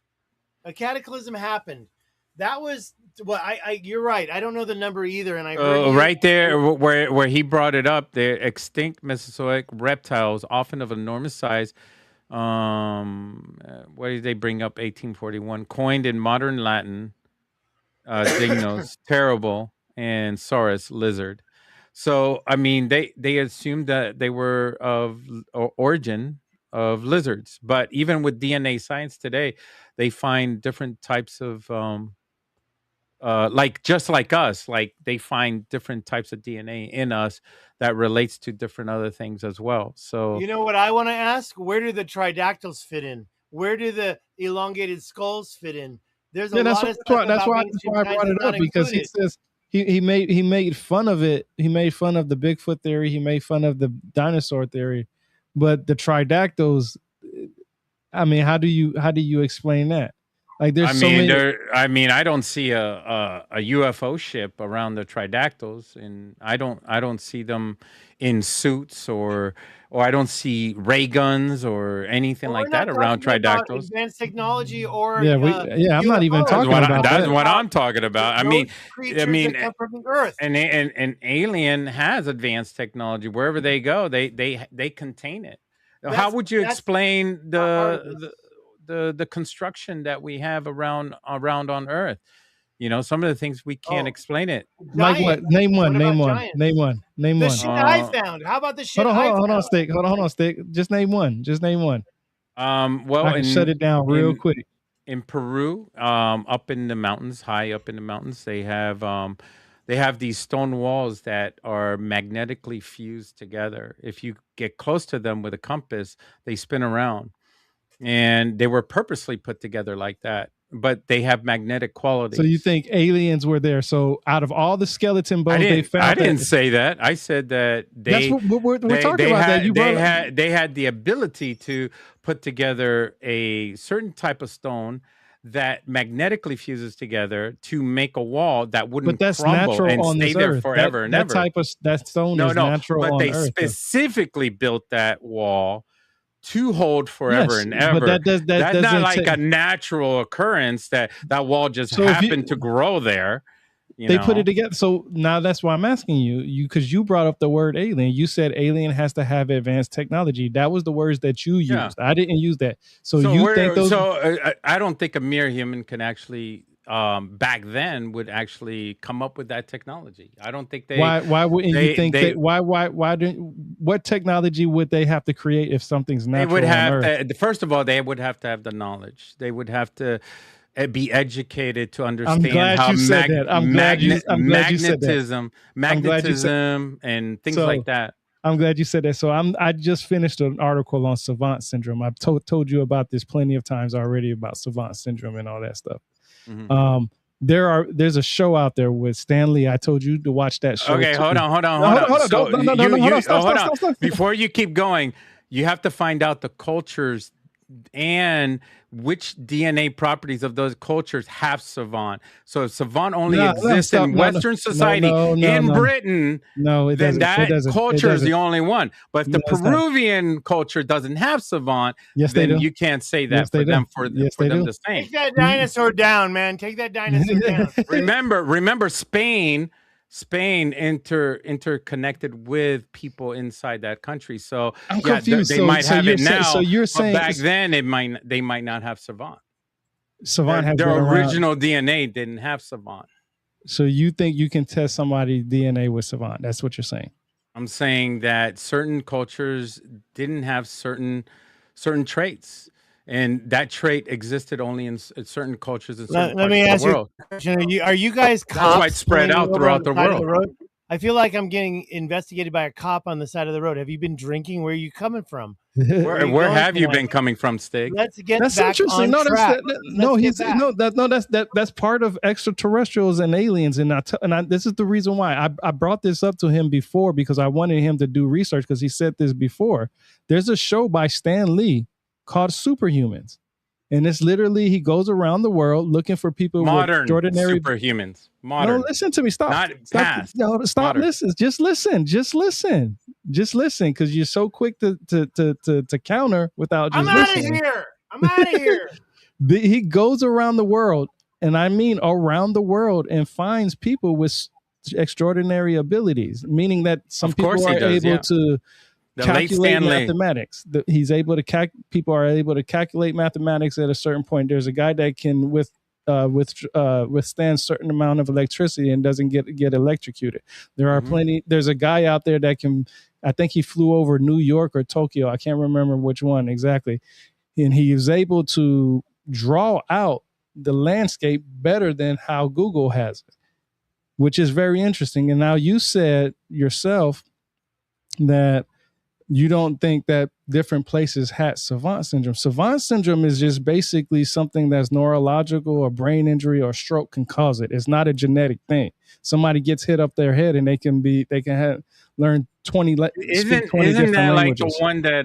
[SPEAKER 3] Yeah.
[SPEAKER 1] A cataclysm happened. That was well. You're right. I don't know the number either, and I
[SPEAKER 3] Right there, where he brought it up, the extinct Mesozoic reptiles, often of enormous size. What did they bring up? 1841, coined in modern Latin, dignos, terrible, and saurus, lizard. So, I mean, they assumed that they were of origin of lizards, but even with DNA science today, they find different types of like just like us, like they find different types of DNA in us that relates to different other things as well. So
[SPEAKER 1] You know what I want to ask? Where do the tridactyls fit in? Where do the elongated skulls fit in? There's a lot of stuff
[SPEAKER 2] that's
[SPEAKER 1] about
[SPEAKER 2] why
[SPEAKER 1] ancient
[SPEAKER 2] I
[SPEAKER 1] times
[SPEAKER 2] brought
[SPEAKER 1] that's
[SPEAKER 2] it up,
[SPEAKER 1] not
[SPEAKER 2] because he
[SPEAKER 1] included.
[SPEAKER 2] says he made fun of it. He made fun of the Bigfoot theory. He made fun of the dinosaur theory, but the tridactyls. I mean, how do you explain that? Like, there's so many.
[SPEAKER 3] I don't see a UFO ship around the tridactyls, and I don't see them in suits, or I don't see ray guns or anything
[SPEAKER 1] Well,
[SPEAKER 3] like that around tridactyls.
[SPEAKER 1] Advanced technology or
[SPEAKER 2] I'm not even
[SPEAKER 1] UFOs.
[SPEAKER 2] talking about
[SPEAKER 3] That's
[SPEAKER 2] that.
[SPEAKER 3] what I'm talking about.
[SPEAKER 1] Those creatures that come from the Earth.
[SPEAKER 3] an alien has advanced technology. Wherever they go, they contain it. How would you explain the construction that we have around on Earth? You know, some of the things we can't
[SPEAKER 1] Oh.
[SPEAKER 3] explain it.
[SPEAKER 2] Like what?
[SPEAKER 1] Giants.
[SPEAKER 2] Name one.
[SPEAKER 1] What
[SPEAKER 2] Name
[SPEAKER 1] about
[SPEAKER 2] one.
[SPEAKER 1] giants?
[SPEAKER 2] Name one. Name
[SPEAKER 1] The
[SPEAKER 2] one.
[SPEAKER 1] shit I found. How about the shit
[SPEAKER 2] Hold on.
[SPEAKER 1] I
[SPEAKER 2] Hold on. Hold on,
[SPEAKER 1] found?
[SPEAKER 2] Stick. Hold on, Stick. Just name one. Just name one.
[SPEAKER 3] Well,
[SPEAKER 2] I can shut it down real quick.
[SPEAKER 3] In Peru, up in the mountains, high up in the mountains, they have these stone walls that are magnetically fused together. If you get close to them with a compass, they spin around, and they were purposely put together like that. But they have magnetic qualities.
[SPEAKER 2] So you think aliens were there? So out of all the skeleton bones they found,
[SPEAKER 3] I didn't say that. I said that
[SPEAKER 2] that's what we're talking about.
[SPEAKER 3] They had the ability to put together a certain type of stone that magnetically fuses together to make a wall that wouldn't crumble and stay there forever and ever.
[SPEAKER 2] That stone is natural
[SPEAKER 3] but
[SPEAKER 2] on
[SPEAKER 3] they
[SPEAKER 2] Earth.
[SPEAKER 3] specifically built that wall to hold forever and ever.
[SPEAKER 2] But
[SPEAKER 3] that's not like a natural occurrence that wall just happened to grow there.
[SPEAKER 2] They put it together. So now that's why I'm asking you because you brought up the word alien. You said alien has to have advanced technology. That was the words that you used. I didn't use that. So you think those?
[SPEAKER 3] I don't think a mere human can actually back then would actually come up with that technology. I don't think they.
[SPEAKER 2] Why wouldn't you think that? Why didn't? What technology would they have to create if something's natural?
[SPEAKER 3] They would have to. First of all, they would have to have the knowledge. They would have to be educated to understand how magnetism and things like that.
[SPEAKER 2] I'm glad you said that. So I just finished an article on savant syndrome. I've told you about this plenty of times already about savant syndrome and all that stuff. Mm-hmm. There's a show out there with Stan Lee. I told you to watch that show.
[SPEAKER 3] Okay, hold on. Stop. Before you keep going, you have to find out the cultures and which DNA properties of those cultures have savant. So if savant only exists in Western society in Britain, then that culture is the only one. But if the Peruvian culture doesn't have savant, then you can't say that for them to say.
[SPEAKER 1] Take that dinosaur down, man. Take that dinosaur down.
[SPEAKER 3] Remember Spain interconnected with people inside that country. So
[SPEAKER 2] I'm confused.
[SPEAKER 3] They might have it now.
[SPEAKER 2] So you're saying
[SPEAKER 3] back then they might not have savant.
[SPEAKER 2] Savant
[SPEAKER 3] their original DNA didn't have savant.
[SPEAKER 2] So you think you can test somebody's DNA with savant? That's what you're saying.
[SPEAKER 3] I'm saying that certain cultures didn't have certain traits. And that trait existed only in certain cultures in certain parts of the world.
[SPEAKER 1] Are you guys cops?
[SPEAKER 3] That's why it's spread out throughout the world.
[SPEAKER 1] I feel like I'm getting investigated by a cop on the side of the road. Have you been drinking? Where are you coming from?
[SPEAKER 3] Where have you been coming from, Stig?
[SPEAKER 1] Let's get
[SPEAKER 2] that's
[SPEAKER 1] back
[SPEAKER 2] interesting.
[SPEAKER 1] on track.
[SPEAKER 2] That's part of extraterrestrials and aliens. And this is the reason why I brought this up to him before because I wanted him to do research because he said this before. There's a show by Stan Lee called Superhumans. And it's literally he goes around the world looking for people with extraordinary
[SPEAKER 3] superhumans. Modern.
[SPEAKER 2] No, listen to me. Stop.
[SPEAKER 3] Not past.
[SPEAKER 2] Stop. Listen. Just listen. Just listen, because you're so quick to counter without just listening.
[SPEAKER 1] I'm out of here.
[SPEAKER 2] He goes around the world, and I mean around the world, and finds people with extraordinary abilities, meaning that some people are able to calculate mathematics. He's able to people are able to calculate mathematics at a certain point. There's a guy that can withstand certain amount of electricity and doesn't get electrocuted. There are plenty. There's a guy out there that can. I think he flew over New York or Tokyo. I can't remember which one exactly, and he was able to draw out the landscape better than how Google has it, which is very interesting. And now you said yourself that you don't think that different places had savant syndrome. Savant syndrome is just basically something that's neurological or brain injury or stroke can cause it. It's not a genetic thing. Somebody gets hit up their head and they can learn 20
[SPEAKER 3] Isn't
[SPEAKER 2] different
[SPEAKER 3] that
[SPEAKER 2] languages.
[SPEAKER 3] Like the one that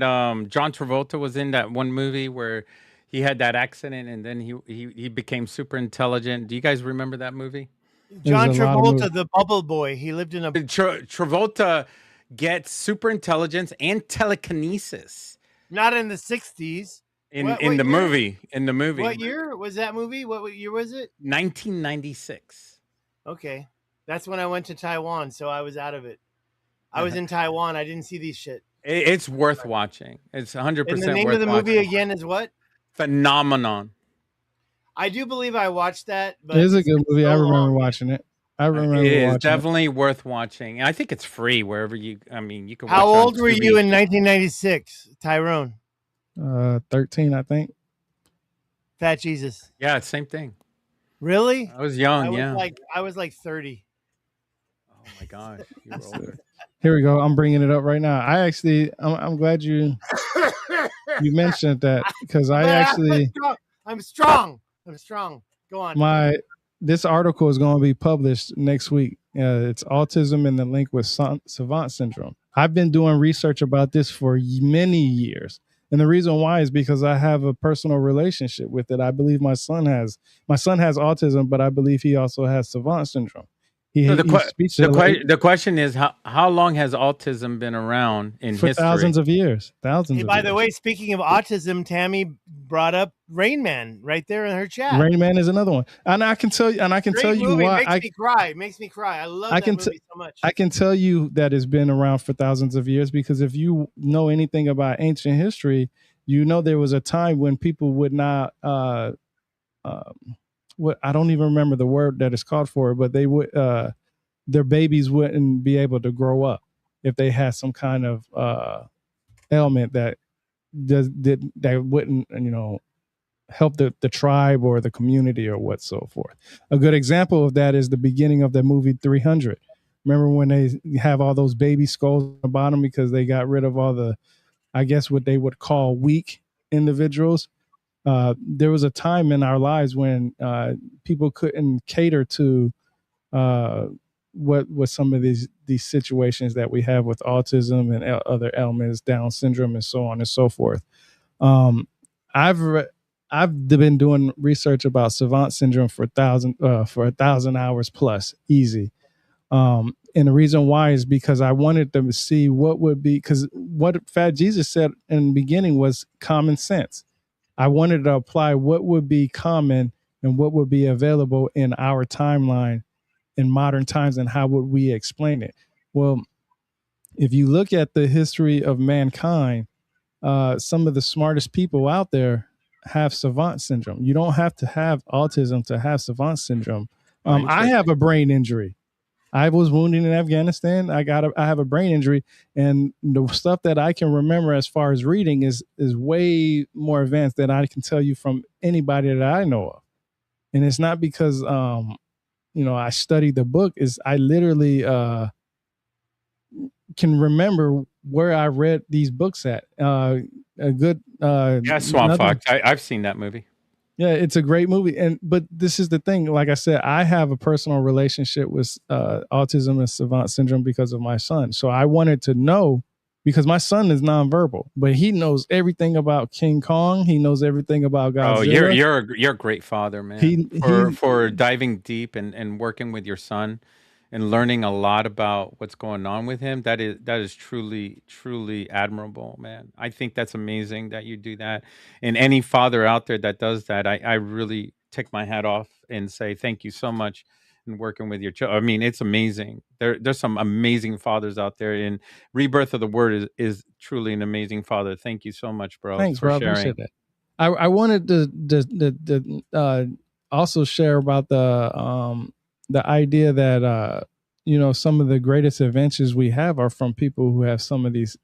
[SPEAKER 3] John Travolta was in, that one movie where he had that accident and then he became super intelligent? Do you guys remember that movie?
[SPEAKER 1] John Travolta, the bubble boy. He lived in a
[SPEAKER 3] Travolta gets super intelligence and telekinesis.
[SPEAKER 1] Not in the 60s.
[SPEAKER 3] In the movie.
[SPEAKER 1] What year was that movie? What year was it?
[SPEAKER 3] 1996.
[SPEAKER 1] Okay. That's when I went to Taiwan, so I was out of it. I was in Taiwan. I didn't see these shit.
[SPEAKER 3] It's worth watching. It's 100% worth watching.
[SPEAKER 1] And the name of the movie again is what?
[SPEAKER 3] Phenomenon.
[SPEAKER 1] I do believe I watched that, but
[SPEAKER 2] It is a
[SPEAKER 1] it's
[SPEAKER 2] good
[SPEAKER 1] been
[SPEAKER 2] movie.
[SPEAKER 1] so
[SPEAKER 2] I remember
[SPEAKER 1] long.
[SPEAKER 2] watching it. I
[SPEAKER 3] It
[SPEAKER 2] remember
[SPEAKER 3] is
[SPEAKER 2] watching it.
[SPEAKER 3] definitely worth watching. I think it's free wherever you. I mean, you can
[SPEAKER 1] How
[SPEAKER 3] watch it on
[SPEAKER 1] old were you
[SPEAKER 3] Tubi.
[SPEAKER 1] in 1996, Tyrone?
[SPEAKER 2] 13, I think.
[SPEAKER 1] Fat Jesus.
[SPEAKER 3] Yeah, same thing.
[SPEAKER 1] Really?
[SPEAKER 3] I was young.
[SPEAKER 1] I was like 30.
[SPEAKER 3] Oh my gosh, you were older.
[SPEAKER 2] Here we go. I'm bringing it up right now. I'm glad you mentioned that, because
[SPEAKER 1] I'm strong. Go on.
[SPEAKER 2] this article is going to be published next week. It's autism and the link with savant syndrome. I've been doing research about this for many years. And the reason why is because I have a personal relationship with it. I believe my son has autism, but I believe he also has savant syndrome.
[SPEAKER 3] So
[SPEAKER 2] He's speech delayed
[SPEAKER 3] the question is how long has autism been around in
[SPEAKER 2] for
[SPEAKER 3] history?
[SPEAKER 2] thousands of years.
[SPEAKER 1] Hey, by the way, speaking of autism, Tammy brought up Rain Man right there in her chat.
[SPEAKER 2] Rain Man is another one, and I can tell you, why.
[SPEAKER 1] Makes me cry. I love that movie so much.
[SPEAKER 2] I can tell you that it's been around for thousands of years, because if you know anything about ancient history, you know there was a time when people would not. What I don't even remember the word that is called for it, but they would. Their babies wouldn't be able to grow up if they had some kind of ailment that wouldn't, help the tribe or the community or what so forth. A good example of that is the beginning of the movie 300. Remember when they have all those baby skulls on the bottom because they got rid of all the, I guess what they would call weak individuals. There was a time in our lives when people couldn't cater to what some of these situations that we have with autism and other ailments, Down syndrome, and so on and so forth. I've been doing research about savant syndrome for 1,000 hours plus, easy. And the reason why is because I wanted them to see what would be, because what Fat Jesus said in the beginning was common sense. I wanted to apply what would be common and what would be available in our timeline in modern times, and how would we explain it? Well, if you look at the history of mankind, some of the smartest people out there have savant syndrome. You don't have to have autism to have savant syndrome. I have a brain injury. I was wounded in Afghanistan. I have a brain injury, and the stuff that I can remember as far as reading is way more advanced than I can tell you from anybody that I know of. And it's not because I studied the book. Is I literally can remember where I read these books at.
[SPEAKER 3] Swamp Fox. I've seen that movie.
[SPEAKER 2] Yeah, it's a great movie. But this is the thing. Like I said, I have a personal relationship with autism and savant syndrome because of my son. So I wanted to know, because my son is nonverbal, but he knows everything about King Kong. He knows everything about Godzilla.
[SPEAKER 3] Oh, you're a great father, man. For diving deep and working with your son and learning a lot about what's going on with him. That is truly admirable, man. I think that's amazing that you do that. And any father out there that does that, I really take my hat off and say thank you so much in working with your children. I mean, it's amazing. There's some amazing fathers out there, and Rebirth of the Word is truly an amazing father. Thank you so much, bro.
[SPEAKER 2] Thanks,
[SPEAKER 3] for
[SPEAKER 2] bro.
[SPEAKER 3] sharing.
[SPEAKER 2] Appreciate that. I wanted to also share about the idea that some of the greatest inventions we have are from people who have some of these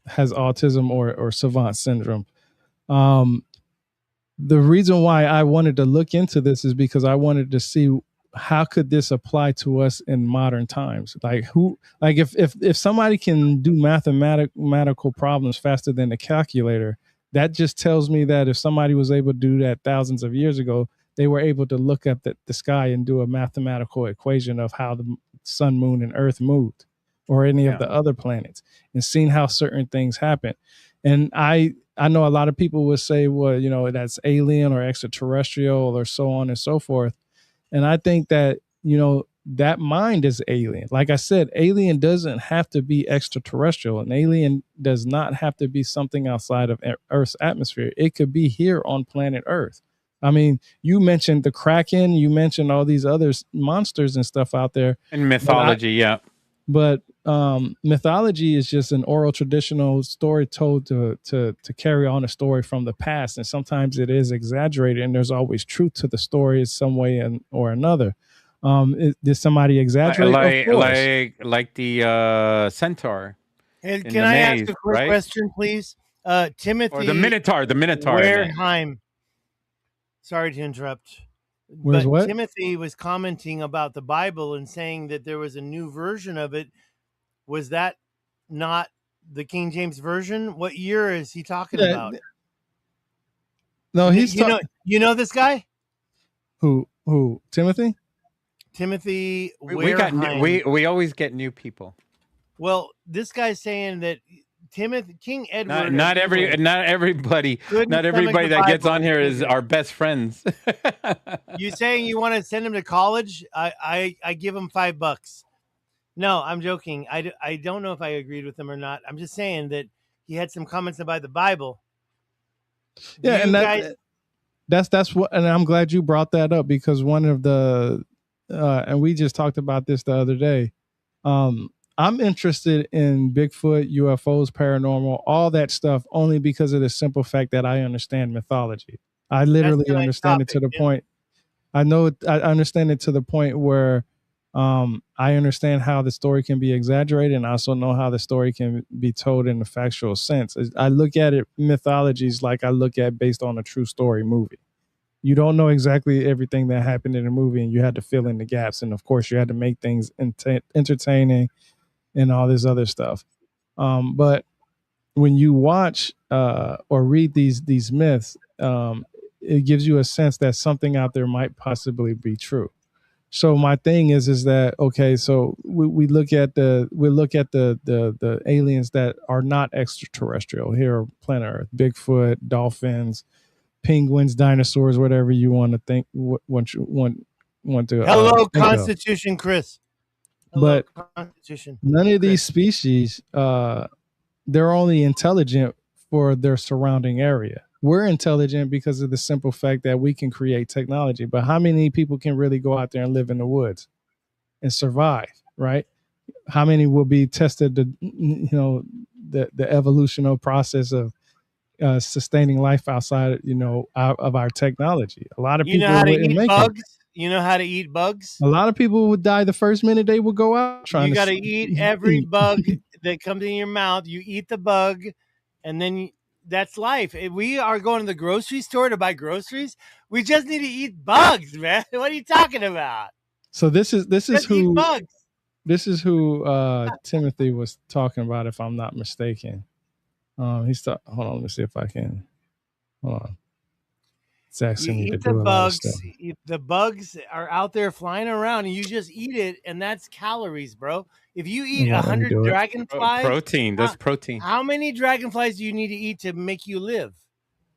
[SPEAKER 2] has autism or savant syndrome. The reason why I wanted to look into this is because I wanted to see how could this apply to us in modern times. If somebody can do mathematical problems faster than a calculator, that just tells me that if somebody was able to do that thousands of years ago, they were able to look at the sky and do a mathematical equation of how the sun, moon, and earth moved, or any of the other planets, and seeing how certain things happen. And I know a lot of people would say, well, that's alien or extraterrestrial or so on and so forth. And I think that, that mind is alien. Like I said, alien doesn't have to be extraterrestrial. An alien does not have to be something outside of Earth's atmosphere. It could be here on planet Earth. I mean, you mentioned the Kraken, you mentioned all these other monsters and stuff out there.
[SPEAKER 3] In mythology, yeah.
[SPEAKER 2] But mythology is just an oral traditional story told to carry on a story from the past, and sometimes it is exaggerated, and there's always truth to the story in some way or another. Did somebody exaggerate? Of course.
[SPEAKER 3] Like the centaur
[SPEAKER 1] And
[SPEAKER 3] in
[SPEAKER 1] can
[SPEAKER 3] the
[SPEAKER 1] I ask
[SPEAKER 3] maze,
[SPEAKER 1] a quick
[SPEAKER 3] right?
[SPEAKER 1] question, please?
[SPEAKER 3] Or
[SPEAKER 1] Timothy
[SPEAKER 3] the Minotaur, I meant.
[SPEAKER 1] Wareheim. Sorry to interrupt,
[SPEAKER 2] Where's
[SPEAKER 1] but
[SPEAKER 2] what?
[SPEAKER 1] Timothy was commenting about the Bible and saying that there was a new version of it. Was that not the King James version? What year is he talking
[SPEAKER 2] Yeah.
[SPEAKER 1] about?
[SPEAKER 2] No, he's
[SPEAKER 1] You know this guy,
[SPEAKER 2] who Timothy.
[SPEAKER 1] Timothy
[SPEAKER 3] We got
[SPEAKER 1] Wareheim.
[SPEAKER 3] we always get new people.
[SPEAKER 1] Well, this guy's saying that King Edward
[SPEAKER 3] Not
[SPEAKER 1] of England
[SPEAKER 3] not everybody
[SPEAKER 1] couldn't stomach the
[SPEAKER 3] that gets
[SPEAKER 1] Bible
[SPEAKER 3] on
[SPEAKER 1] and
[SPEAKER 3] here is
[SPEAKER 1] printed it.
[SPEAKER 3] our best friends.
[SPEAKER 1] You saying you want to send him to college? I give him $5. No, I'm joking. I don't know if I agreed with him or not. I'm just saying that he had some comments about the Bible.
[SPEAKER 2] Yeah, and that's what, and I'm glad you brought that up, because one of the and we just talked about this the other day. I'm interested in Bigfoot, UFOs, paranormal, all that stuff, only because of the simple fact that I understand mythology. I literally
[SPEAKER 1] tonight's
[SPEAKER 2] understand it to
[SPEAKER 1] topic.
[SPEAKER 2] the point. I understand it to the point where I understand how the story can be exaggerated, and I also know how the story can be told in a factual sense. I look at it, mythologies, like I look at based on a true story movie. You don't know exactly everything that happened in the movie, and you had to fill in the gaps. And of course, you had to make things entertaining and all this other stuff. But when you watch or read these myths, it gives you a sense that something out there might possibly be true. So my thing is that, okay, so we look at the aliens that are not extraterrestrial here on planet Earth: Bigfoot, dolphins, penguins, dinosaurs, whatever you want to think, want to
[SPEAKER 1] Hello,
[SPEAKER 2] think of.
[SPEAKER 1] Constitution, Chris. Hello,
[SPEAKER 2] But
[SPEAKER 1] Constitution.
[SPEAKER 2] none of these
[SPEAKER 1] Chris.
[SPEAKER 2] species, they're only intelligent for their surrounding area. We're intelligent because of the simple fact that we can create technology. But how many people can really go out there and live in the woods and survive, right? How many will be tested the evolutionary process of sustaining life outside, of our technology? A lot of
[SPEAKER 1] You know
[SPEAKER 2] people
[SPEAKER 1] how to
[SPEAKER 2] wouldn't
[SPEAKER 1] eat
[SPEAKER 2] make it.
[SPEAKER 1] bugs? You know how to eat bugs?
[SPEAKER 2] A lot of people would die the first minute they would go out trying
[SPEAKER 1] You got to
[SPEAKER 2] to
[SPEAKER 1] eat every bug that comes in your mouth. You eat the bug, and then that's life. If we are going to the grocery store to buy groceries, we just need to eat bugs, man. What are you talking about?
[SPEAKER 2] So this is
[SPEAKER 1] Just eat bugs.
[SPEAKER 2] Timothy was talking about, if I'm not mistaken. Hold on, let me see if I can. Hold on. It's asking me to
[SPEAKER 1] Eat the
[SPEAKER 2] do a lot of stuff.
[SPEAKER 1] bugs. The bugs are out there flying around, and you just eat it, and that's calories, bro. If you eat 100 dragonflies,
[SPEAKER 3] Protein. That's protein.
[SPEAKER 1] how many dragonflies do you need to eat to make you live?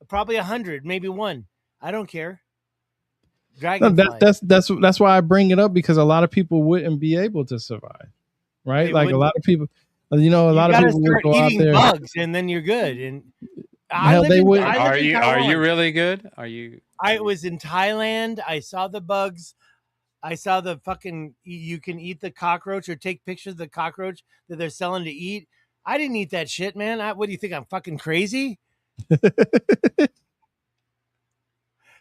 [SPEAKER 1] Probably 100, maybe one. I don't care. Dragonflies.
[SPEAKER 2] That's why I bring it up, because a lot of people wouldn't be able to survive, right?
[SPEAKER 1] They
[SPEAKER 2] like
[SPEAKER 1] wouldn't.
[SPEAKER 2] A lot of people, a lot of people would go out there.
[SPEAKER 1] Bugs, and then you're good. And
[SPEAKER 3] Are you really good? Are you?
[SPEAKER 1] I was in Thailand. I saw the bugs. I saw the fucking. You can eat the cockroach or take pictures of the cockroach that they're selling to eat. I didn't eat that shit, man. What do you think? I'm fucking crazy.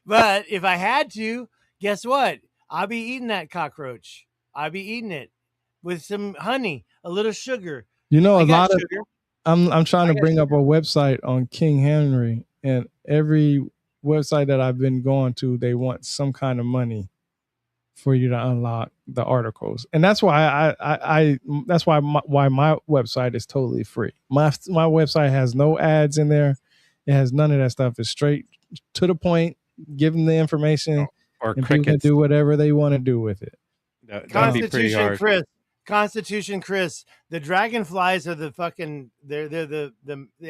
[SPEAKER 1] But if I had to, guess what? I'll be eating that cockroach. I'll be eating it with some honey, a little sugar.
[SPEAKER 2] A lot of sugar. I'm trying to bring up a website on King Henry, and every website that I've been going to, they want some kind of money for you to unlock the articles, and that's why why my website is totally free. My website has no ads in there. It has none of that stuff. It's straight to the point. Give them the information,
[SPEAKER 3] or
[SPEAKER 2] and people can do whatever they want to do with it.
[SPEAKER 3] That'd be pretty hard.
[SPEAKER 1] Constitution Chris, the dragonflies are the fucking they're the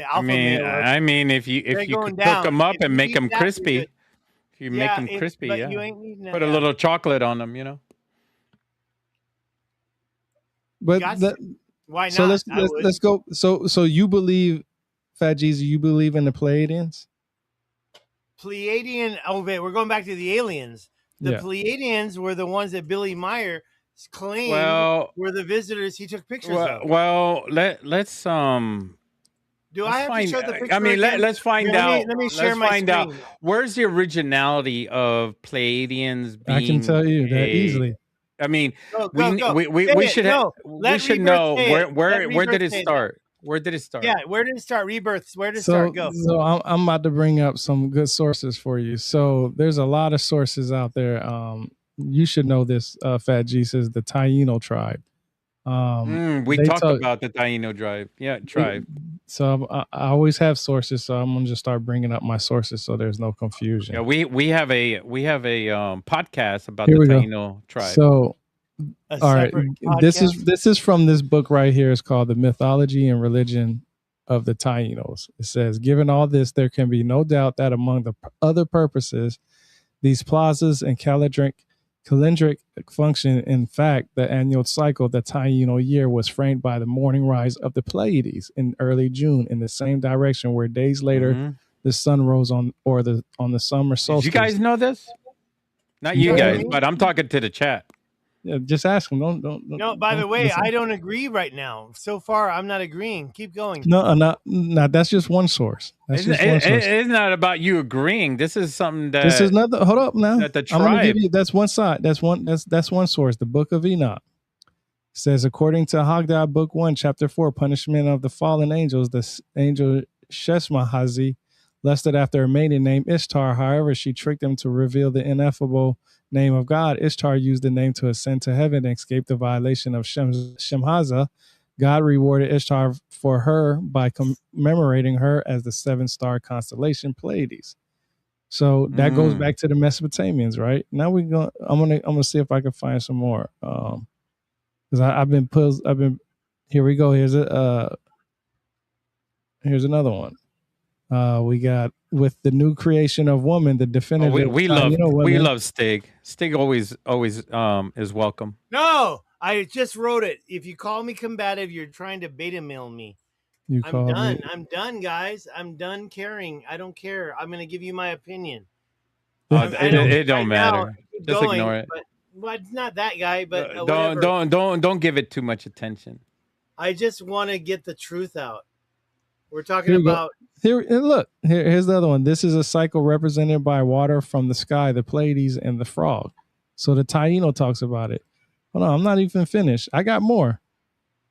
[SPEAKER 1] alpha male.
[SPEAKER 3] I mean, if you could cook them up and make them crispy, if you make them crispy,
[SPEAKER 1] you ain't needing
[SPEAKER 3] put a little chocolate on them,
[SPEAKER 2] But
[SPEAKER 1] why not?
[SPEAKER 2] So let's go. So you believe, Fat Jeezy, you believe in the Pleiadians?
[SPEAKER 1] Pleiadian. Oh, wait, we're going back to the aliens. The Pleiadians were the ones that Billy Meyer claimed
[SPEAKER 3] Well,
[SPEAKER 1] were the visitors he took pictures of.
[SPEAKER 3] let's
[SPEAKER 1] Do I
[SPEAKER 3] let's
[SPEAKER 1] have to
[SPEAKER 3] find.
[SPEAKER 1] show the
[SPEAKER 3] I
[SPEAKER 1] picture
[SPEAKER 3] mean,
[SPEAKER 1] again?
[SPEAKER 3] let's find
[SPEAKER 1] Here,
[SPEAKER 3] out.
[SPEAKER 1] let me share
[SPEAKER 3] Let's
[SPEAKER 1] my
[SPEAKER 3] find out
[SPEAKER 1] screen.
[SPEAKER 3] where's the originality of Pleiadians
[SPEAKER 2] I can tell
[SPEAKER 3] being
[SPEAKER 2] you that
[SPEAKER 3] a.
[SPEAKER 2] easy.
[SPEAKER 3] I mean,
[SPEAKER 1] Go,
[SPEAKER 3] we
[SPEAKER 1] go,
[SPEAKER 3] ne-
[SPEAKER 1] go. Say
[SPEAKER 3] we
[SPEAKER 1] it.
[SPEAKER 3] should
[SPEAKER 1] No,
[SPEAKER 3] we
[SPEAKER 1] let
[SPEAKER 3] should
[SPEAKER 1] Rebirth
[SPEAKER 3] know
[SPEAKER 1] say it. Let
[SPEAKER 3] where did
[SPEAKER 1] Rebirth
[SPEAKER 3] it
[SPEAKER 1] say it.
[SPEAKER 3] start? Where did it start?
[SPEAKER 1] Yeah, where did it start? Rebirth. Where did it
[SPEAKER 2] So,
[SPEAKER 1] start? Go.
[SPEAKER 2] so I'm about to bring up some good sources for you. So there's a lot of sources out there. You should know this, Fat G says the Taino tribe.
[SPEAKER 3] We
[SPEAKER 2] They
[SPEAKER 3] talk
[SPEAKER 2] talk.
[SPEAKER 3] about the Taino tribe.
[SPEAKER 2] So I always have sources. So I'm gonna just start bringing up my sources so there's no confusion.
[SPEAKER 3] Yeah, we have a podcast about
[SPEAKER 2] Here
[SPEAKER 3] the
[SPEAKER 2] we go.
[SPEAKER 3] Taino tribe.
[SPEAKER 2] So
[SPEAKER 1] A
[SPEAKER 2] all right,
[SPEAKER 1] separate
[SPEAKER 2] this
[SPEAKER 1] podcast?
[SPEAKER 2] is from this book right here. It's called The Mythology and Religion of the Tainos. It says, given all this, there can be no doubt that among the other purposes, these plazas and calendric function. In fact, the annual cycle, the Taino year, was framed by the morning rise of the Pleiades in early June in the same direction where days later the sun rose on the summer solstice.
[SPEAKER 3] Did you guys know this? Not you guys, but I'm talking to the chat.
[SPEAKER 2] Yeah, just ask them. Don't.
[SPEAKER 1] No, by the way,
[SPEAKER 2] listen.
[SPEAKER 1] I don't agree right now. So far, I'm not agreeing. Keep going.
[SPEAKER 2] No, not. That's just one source. That's just one source.
[SPEAKER 3] It's not about you agreeing. This is something that.
[SPEAKER 2] This is another. Hold up now.
[SPEAKER 3] That the
[SPEAKER 2] I'm going to
[SPEAKER 3] tribe.
[SPEAKER 2] give you. That's one side. That's one source. The Book of Enoch says, according to Haggai, Book 1, Chapter 4, punishment of the fallen angels, the angel Sheshmahazi lusted after a maiden named Ishtar. However, she tricked him to reveal the ineffable name of God. Ishtar used the name to ascend to heaven and escape the violation of Shemhaza. God rewarded Ishtar for her by commemorating her as the 7-star constellation Pleiades. So that goes back to the Mesopotamians, right? Now I'm gonna see if I can find some more. Because I've been here we go. Here's another one. We got with the new creation of woman, the definitive.
[SPEAKER 3] We love Stig. Stig always is welcome.
[SPEAKER 1] No, I just wrote it. If you call me combative, you're trying to beta mail me. I'm done. I'm done, guys. I'm done caring. I don't care. I'm going to give you my opinion.
[SPEAKER 3] It don't matter. Just ignore it.
[SPEAKER 1] Well, it's not that guy, but
[SPEAKER 3] don't give it too much attention.
[SPEAKER 1] I just want to get the truth out. We're talking about
[SPEAKER 2] here. Look, here's the other one. This is a cycle represented by water from the sky, the Pleiades, and the frog. So the Taino talks about it. Hold on, I'm not even finished. I got more.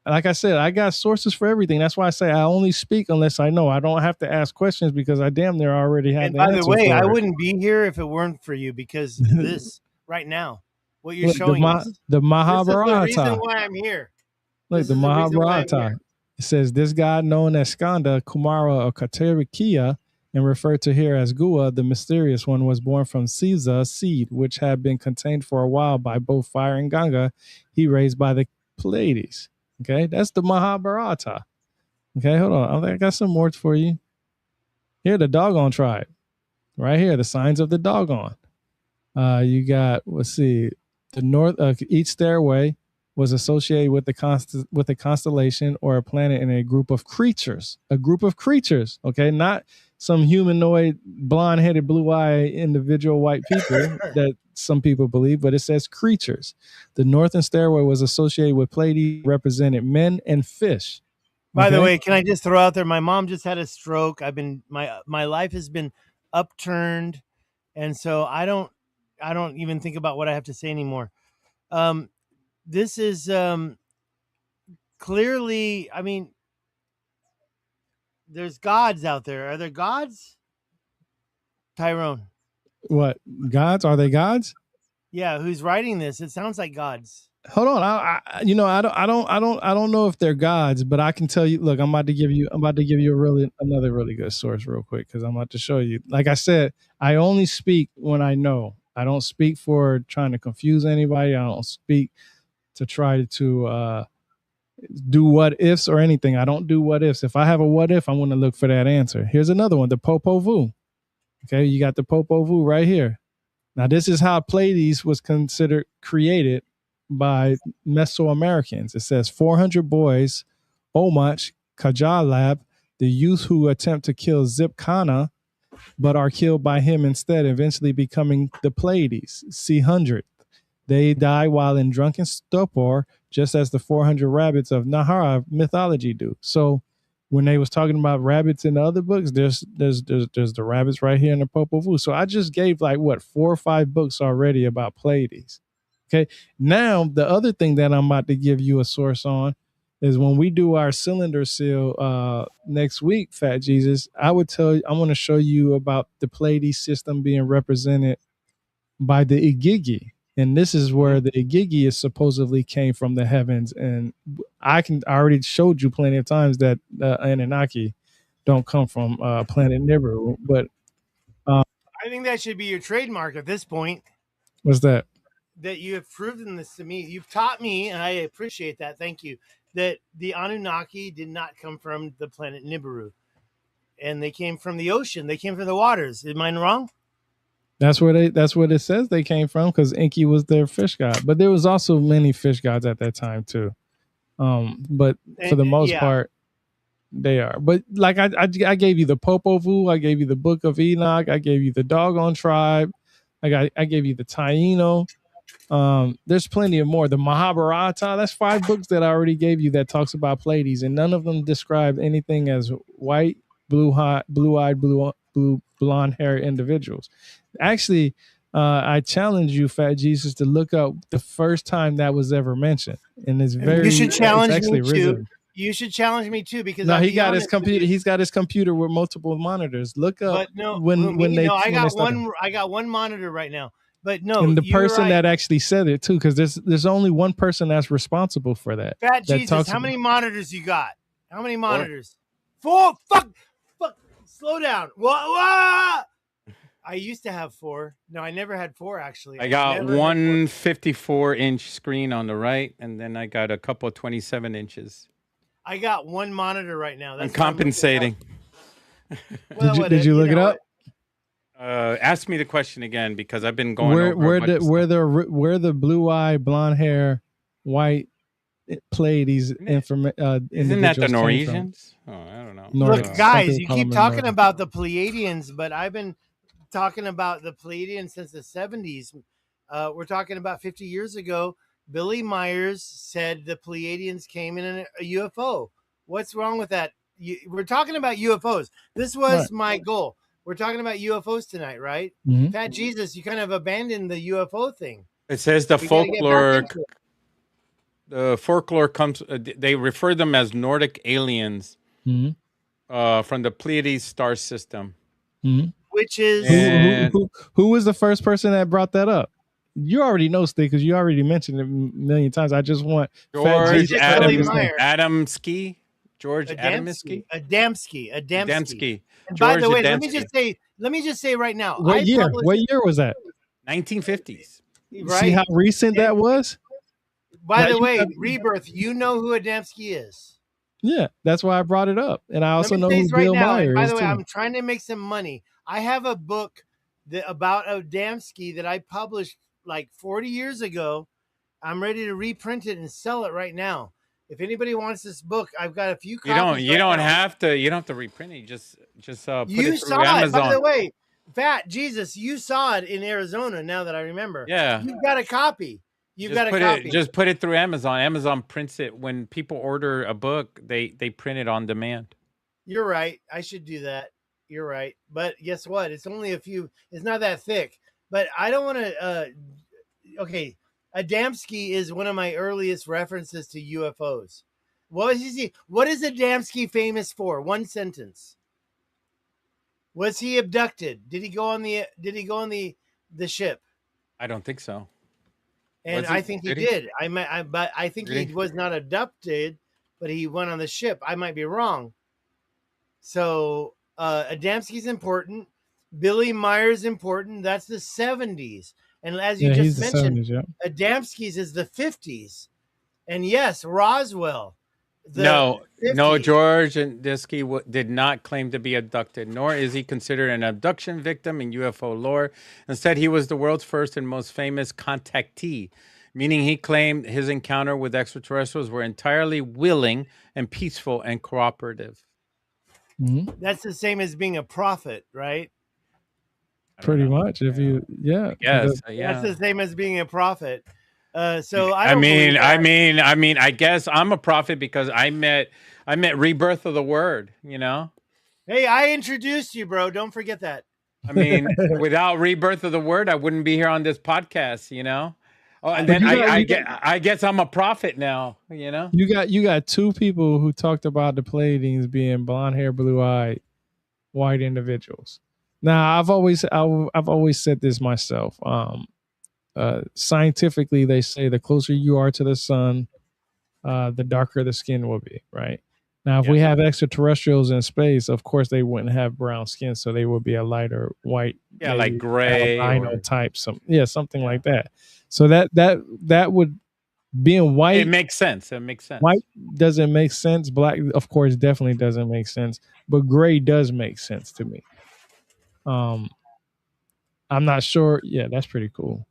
[SPEAKER 2] Like I said, I got sources for everything. That's why I say I only speak unless I know. I don't have to ask questions because I damn near already have the answer.
[SPEAKER 1] By the way, I wouldn't be here if it weren't for you because this right now, what you're showing us.
[SPEAKER 2] The Mahabharata.
[SPEAKER 1] This is the reason why I'm here.
[SPEAKER 2] Look, the Mahabharata. It says this god known as Skanda, Kumara, or Katerikia, and referred to here as Gua, the mysterious one, was born from Siza seed, which had been contained for a while by both fire and Ganga. He raised by the Pleiades. Okay, that's the Mahabharata. Okay, hold on. I got some more for you. Here, the Dogon tribe. Right here, the signs of the Dogon. You got, let's see, the north. Each stairway was associated with a constellation or a planet in a group of creatures. A group of creatures. Okay, not some humanoid, blonde-headed, blue-eyed individual white people that some people believe, but it says creatures. The northern stairway was associated with Pleiades, represented men and fish.
[SPEAKER 1] By the way, can I just throw out there? My mom just had a stroke. My life has been upturned, and so I don't even think about what I have to say anymore. This is clearly. I mean, there's gods out there. Are there gods? Tyrone.
[SPEAKER 2] What gods? Are they gods?
[SPEAKER 1] Yeah, who's writing this? It sounds like gods.
[SPEAKER 2] Hold on, I don't know if they're gods, but I can tell you. Look, I'm about to give you another really good source real quick because I'm about to show you. Like I said, I only speak when I know. I don't speak for trying to confuse anybody. I don't speak to try to do what ifs or anything. I don't do what ifs. If I have a what if, I'm going to look for that answer. Here's another one, the Popol Vuh. Okay, you got the Popol Vuh right here. Now, this is how Pleiades was considered created by Mesoamericans. It says 400 boys, Omach, Kajalab, the youth who attempt to kill Zip Kana, but are killed by him instead, eventually becoming the Pleiades, C100. They die while in drunken stupor, just as the 400 rabbits of Nahara mythology do. So when they was talking about rabbits in the other books, there's the rabbits right here in the Popol Vuh. So I just gave like what 4 or 5 books already about Pleiades. Okay. Now the other thing that I'm about to give you a source on is when we do our cylinder seal next week, Fat Jesus, I want to show you about the Pleiades system being represented by the Igigi. And this is where the Igigi is supposedly came from the heavens. And I already showed you plenty of times that Anunnaki don't come from planet Nibiru. But
[SPEAKER 1] I think that should be your trademark at this point.
[SPEAKER 2] what's that?
[SPEAKER 1] That you have proven this to me. You've taught me, and I appreciate that. Thank you. That the Anunnaki did not come from the planet Nibiru, and they came from the ocean. They came from the waters. Am I wrong?
[SPEAKER 2] That's where it says they came from, because Enki was their fish god. But there was also many fish gods at that time too. But for the most part, they are. But like I gave you the Popol Vuh, I gave you the Book of Enoch, I gave you the Doggone Tribe, I gave you the Taino. There's plenty of more. The Mahabharata, that's 5 books that I already gave you that talks about Pleiades, and none of them describe anything as white, blue-eyed, blonde-haired individuals. Actually, I challenge you, Fat Jesus, to look up the first time that was ever mentioned, and it's very.
[SPEAKER 1] You should challenge me
[SPEAKER 2] too.
[SPEAKER 1] too. You should challenge me too, because
[SPEAKER 2] no, he got his computer. He's got his computer with multiple monitors. Look up
[SPEAKER 1] I got one monitor right now. But no,
[SPEAKER 2] and the person that actually said it too, because there's only one person that's responsible for that.
[SPEAKER 1] Fat Jesus, how many monitors you got? How many monitors? 4. Fuck. Slow down. Whoa. I used to have 4. No, I never had 4 actually.
[SPEAKER 3] I got one 54-inch screen on the right, and then I got a couple of 27 inches.
[SPEAKER 1] I got one monitor right now.
[SPEAKER 3] I'm compensating.
[SPEAKER 2] Well, did you look it up?
[SPEAKER 3] Ask me the question again, because I've been going
[SPEAKER 2] where the blue-eyed, blonde hair, white Pleiades
[SPEAKER 3] isn't that the Norwegians? Oh, I don't know.
[SPEAKER 1] Look, guys, you keep talking about the Pleiadians, but I've been talking about the Pleiadians since the 70s. We're talking about 50 years ago. Billy Myers said the Pleiadians came in a UFO. What's wrong with that? We're talking about UFOs. This was my goal. We're talking about UFOs tonight, right?
[SPEAKER 2] Mm-hmm.
[SPEAKER 1] Fat Jesus, you kind of abandoned the UFO thing.
[SPEAKER 3] It says the folklore. The folklore comes. They refer them as Nordic aliens from the Pleiades star system.
[SPEAKER 2] Mm-hmm.
[SPEAKER 1] Which is
[SPEAKER 2] who was the first person that brought that up? You already know, Stick, because you already mentioned it a million times. I just want
[SPEAKER 3] George Adamski. George Adamski.
[SPEAKER 1] Adamski. And by the way, let me just say right now.
[SPEAKER 2] What year was that?
[SPEAKER 3] 1950s.
[SPEAKER 2] Right. See how recent that was?
[SPEAKER 1] By the way, Rebirth, you know who Adamski is.
[SPEAKER 2] Yeah, that's why I brought it up. And I also know who Bill Meyer is.
[SPEAKER 1] By the way, I'm trying to make some money. I have a book about Adamski that I published like 40 years ago. I'm ready to reprint it and sell it right now. If anybody wants this book, I've got a few copies.
[SPEAKER 3] You don't have to reprint it. Just put it through Amazon.
[SPEAKER 1] By the way, Fat Jesus, you saw it in Arizona. Now that I remember,
[SPEAKER 3] yeah,
[SPEAKER 1] you've got a copy.
[SPEAKER 3] Just put it through Amazon. Amazon prints it. When people order a book, they print it on demand.
[SPEAKER 1] You're right. I should do that. You're right. But guess what? It's only a few. It's not that thick. But I don't want to. Okay, Adamski is one of my earliest references to UFOs. What is Adamski famous for? One sentence. Was he abducted? Did he go on the ship?
[SPEAKER 3] I don't think so.
[SPEAKER 1] And I think he did. But I think he was not abducted, but he went on the ship. I might be wrong. So Adamski's important. Billy Myers important. That's the 70s. And as you just mentioned,
[SPEAKER 2] 70s,
[SPEAKER 1] Adamski's is the 50s. And yes, Roswell.
[SPEAKER 3] No, George Adamski did not claim to be abducted, nor is he considered an abduction victim in UFO lore. Instead, he was the world's first and most famous contactee, meaning he claimed his encounter with extraterrestrials were entirely willing and peaceful and cooperative.
[SPEAKER 2] Mm-hmm.
[SPEAKER 1] That's the same as being a prophet, right?
[SPEAKER 2] Pretty much. If you,
[SPEAKER 3] yes,
[SPEAKER 1] that's the same as being a prophet. So I don't believe that.
[SPEAKER 3] I guess I'm a prophet because I met rebirth of the word, you know?
[SPEAKER 1] Hey, I introduced you, bro. Don't forget that.
[SPEAKER 3] I mean, without rebirth of the word, I wouldn't be here on this podcast, you know? Oh, and
[SPEAKER 2] But
[SPEAKER 3] then I guess I'm a prophet now, you know?
[SPEAKER 2] you got two people who talked about the Pleiadians being blonde hair, blue eyed, white individuals. Now I've always said this myself. Scientifically, they say the closer you are to the sun, the darker the skin will be. Right now, if
[SPEAKER 3] Yeah.
[SPEAKER 2] we have extraterrestrials in space, of course they wouldn't have brown skin, so they would be a lighter white,
[SPEAKER 3] Yeah, like
[SPEAKER 2] maybe
[SPEAKER 3] gray
[SPEAKER 2] albino
[SPEAKER 3] or
[SPEAKER 2] type, something like that. So that would being white.
[SPEAKER 3] it makes sense. It makes sense.
[SPEAKER 2] White doesn't make sense. Black, of course, definitely doesn't make sense. But gray does make sense to me. I'm not sure. Yeah, that's pretty cool.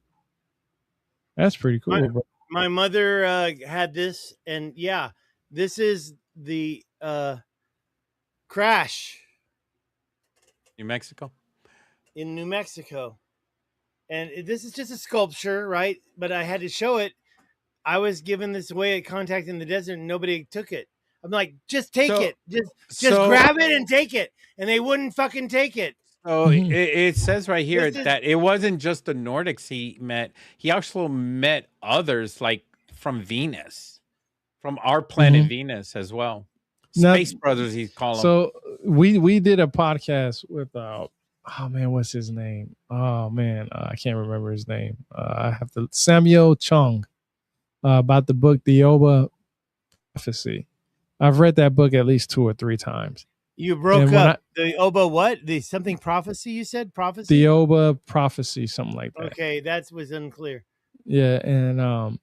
[SPEAKER 2] That's pretty cool, bro.
[SPEAKER 1] My mother had this, and yeah, this is the crash
[SPEAKER 3] New Mexico.
[SPEAKER 1] in New Mexico. And this is just a sculpture, right? But I had to show it. I was given this away at Contact in the Desert, and nobody took it. I'm like, just take it. Just grab it and take it. And they wouldn't fucking take it.
[SPEAKER 3] So it says right here that it wasn't just the Nordics he met. He also met others like from Venus, from our planet Venus as well. Space brothers, he called them.
[SPEAKER 2] So we did a podcast with oh man, what's his name? Oh man, I can't remember his name. I have to Samuel Chung about the book The Oba Prophecy. I've read that book at least 2 or 3 times.
[SPEAKER 1] You broke up the Oba what? The something prophecy you said? Prophecy?
[SPEAKER 2] The Oba Prophecy, something like that.
[SPEAKER 1] Okay, that was unclear.
[SPEAKER 2] Yeah, and I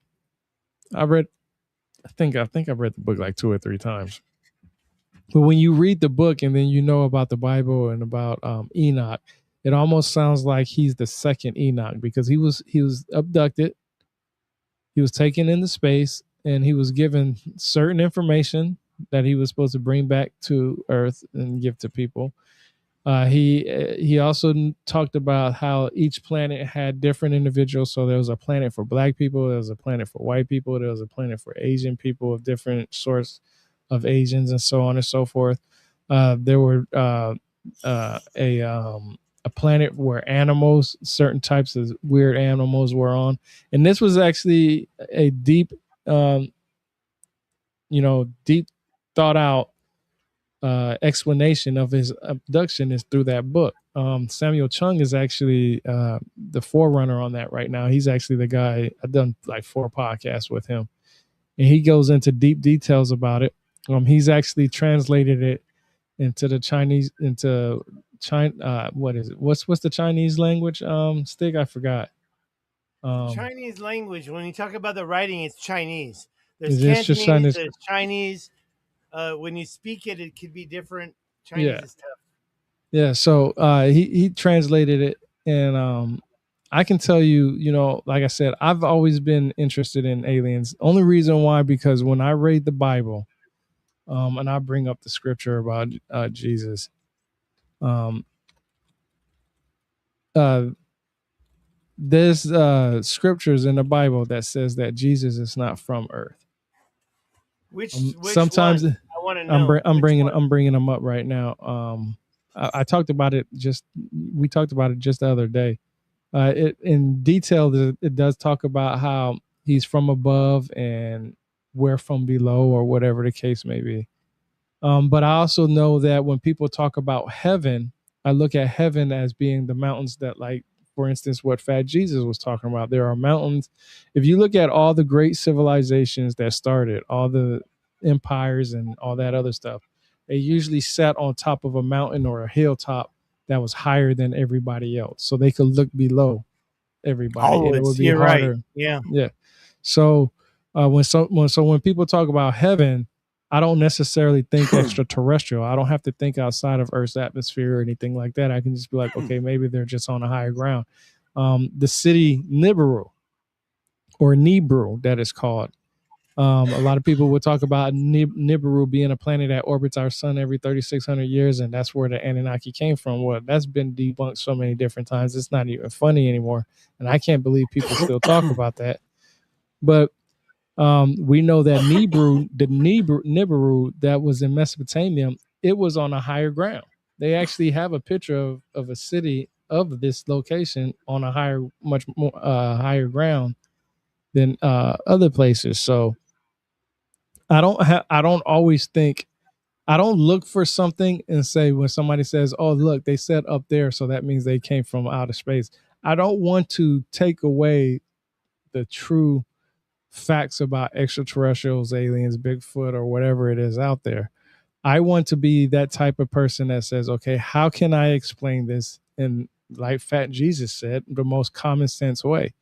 [SPEAKER 2] think I've read the book like 2 or 3 times. But when you read the book and then you know about the Bible and about Enoch, it almost sounds like he's the second Enoch because he was abducted, he was taken into space, and he was given certain information that he was supposed to bring back to Earth and give to people. He also talked about how each planet had different individuals. So there was a planet for Black people, there was a planet for white people, there was a planet for Asian people of different sorts of Asians, and so on and so forth. There were a planet where animals, certain types of weird animals, were on, and this was actually a deep, deep thought out explanation of his abduction is through that book. Samuel Chung is actually the forerunner on that right now. He's actually the guy. I've done like 4 podcasts with him, and he goes into deep details about it. He's actually translated it into the Chinese, into China. What is it? What's the Chinese language? Stig, I forgot.
[SPEAKER 1] Chinese language. When you talk about the writing, it's Chinese. There's
[SPEAKER 2] It's just
[SPEAKER 1] Cantonese. There's Chinese. When you speak it, it could be different. Chinese is tough.
[SPEAKER 2] Yeah. So he translated it, and I can tell you, like I said, I've always been interested in aliens. Only reason why, because when I read the Bible, and I bring up the scripture about Jesus, there's scriptures in the Bible that says that Jesus is not from Earth.
[SPEAKER 1] Which
[SPEAKER 2] sometimes
[SPEAKER 1] one? I want to know.
[SPEAKER 2] I'm bringing them up right now. I talked about it we talked about it just the other day. It in detail, it does talk about how he's from above and we're from below, or whatever the case may be. But I also know that when people talk about heaven, I look at heaven as being the mountains that, like, for instance, what Fat Jesus was talking about. There are mountains. If you look at all the great civilizations that started, all the empires and all that other stuff, they usually sat on top of a mountain or a hilltop that was higher than everybody else, so they could look below everybody, and it would be harder.
[SPEAKER 1] Right. Yeah.
[SPEAKER 2] So when people talk about heaven, I don't necessarily think extraterrestrial. I don't have to think outside of Earth's atmosphere or anything like that. I can just be like, okay, maybe they're just on a higher ground. The city Nibiru, or Nibiru, that is called. A lot of people would talk about Nibiru being a planet that orbits our sun every 3,600 years, and that's where the Anunnaki came from. Well, that's been debunked so many different times. It's not even funny anymore, and I can't believe people still talk about that. But we know that Nibiru that was in Mesopotamia, it was on a higher ground. They actually have a picture of a city of this location on a much more higher ground than other places. So I don't always think, I don't look for something and say when somebody says, "Oh, look, they said up there, so that means they came from outer space." I don't want to take away the true facts about extraterrestrials, aliens, Bigfoot, or whatever it is out there. I want to be that type of person that says, okay, how can I explain this in, like Fat Jesus said, the most common sense way?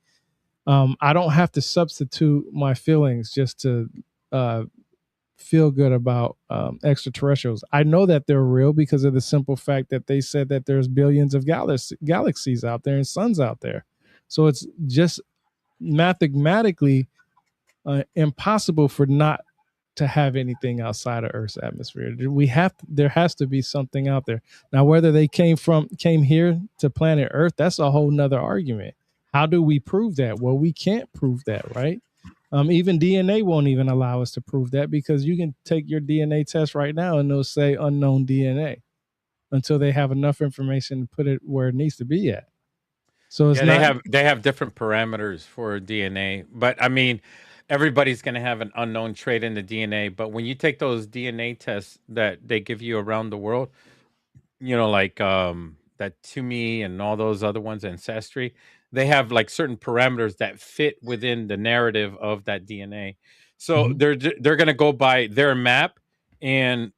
[SPEAKER 2] I don't have to substitute my feelings just to uh, feel good about extraterrestrials. I know that they're real because of the simple fact that they said that there's billions of galaxies out there and suns out there. So it's just mathematically impossible for not to have anything outside of Earth's atmosphere. There has to be something out there. Now, whether they came here to planet Earth, that's a whole nother argument. How do we prove that? Well, we can't prove that, right? Even DNA won't even allow us to prove that, because you can take your DNA test right now and it'll say unknown DNA until they have enough information to put it where it needs to be at. So it's
[SPEAKER 3] Yeah,
[SPEAKER 2] not.
[SPEAKER 3] they have different parameters for DNA, but I mean, everybody's going to have an unknown trait in the DNA. But when you take those DNA tests that they give you around the world, like that To Me and all those other ones, Ancestry, they have like certain parameters that fit within the narrative of that DNA. So
[SPEAKER 2] Mhm.
[SPEAKER 3] they're going to go by their map and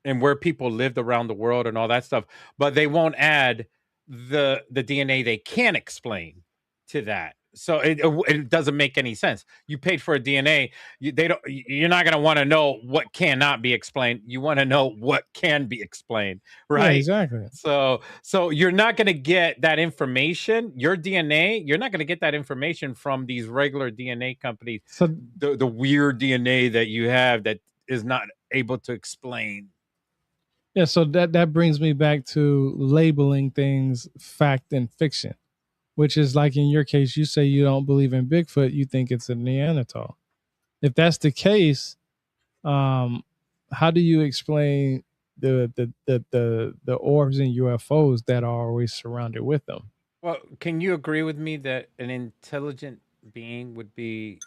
[SPEAKER 3] where people lived around the world and all that stuff, but they won't add the DNA they can explain to that. So it doesn't make any sense. You paid for a DNA, you're not going to want to know what cannot be explained. You want to know what can be explained,
[SPEAKER 2] Yeah,
[SPEAKER 3] right?
[SPEAKER 2] exactly.
[SPEAKER 3] So you're not going to get that information, your DNA, you're not going to get that information from these regular DNA companies.
[SPEAKER 2] So
[SPEAKER 3] The weird DNA that you have that is not able to explain.
[SPEAKER 2] yeah, so that brings me back to labeling things fact and fiction, which is like in your case, you say you don't believe in Bigfoot, you think it's a Neanderthal. If that's the case, um, how do you explain the orbs and UFOs that are always surrounded with them?
[SPEAKER 3] Well, can you agree with me that an intelligent being would be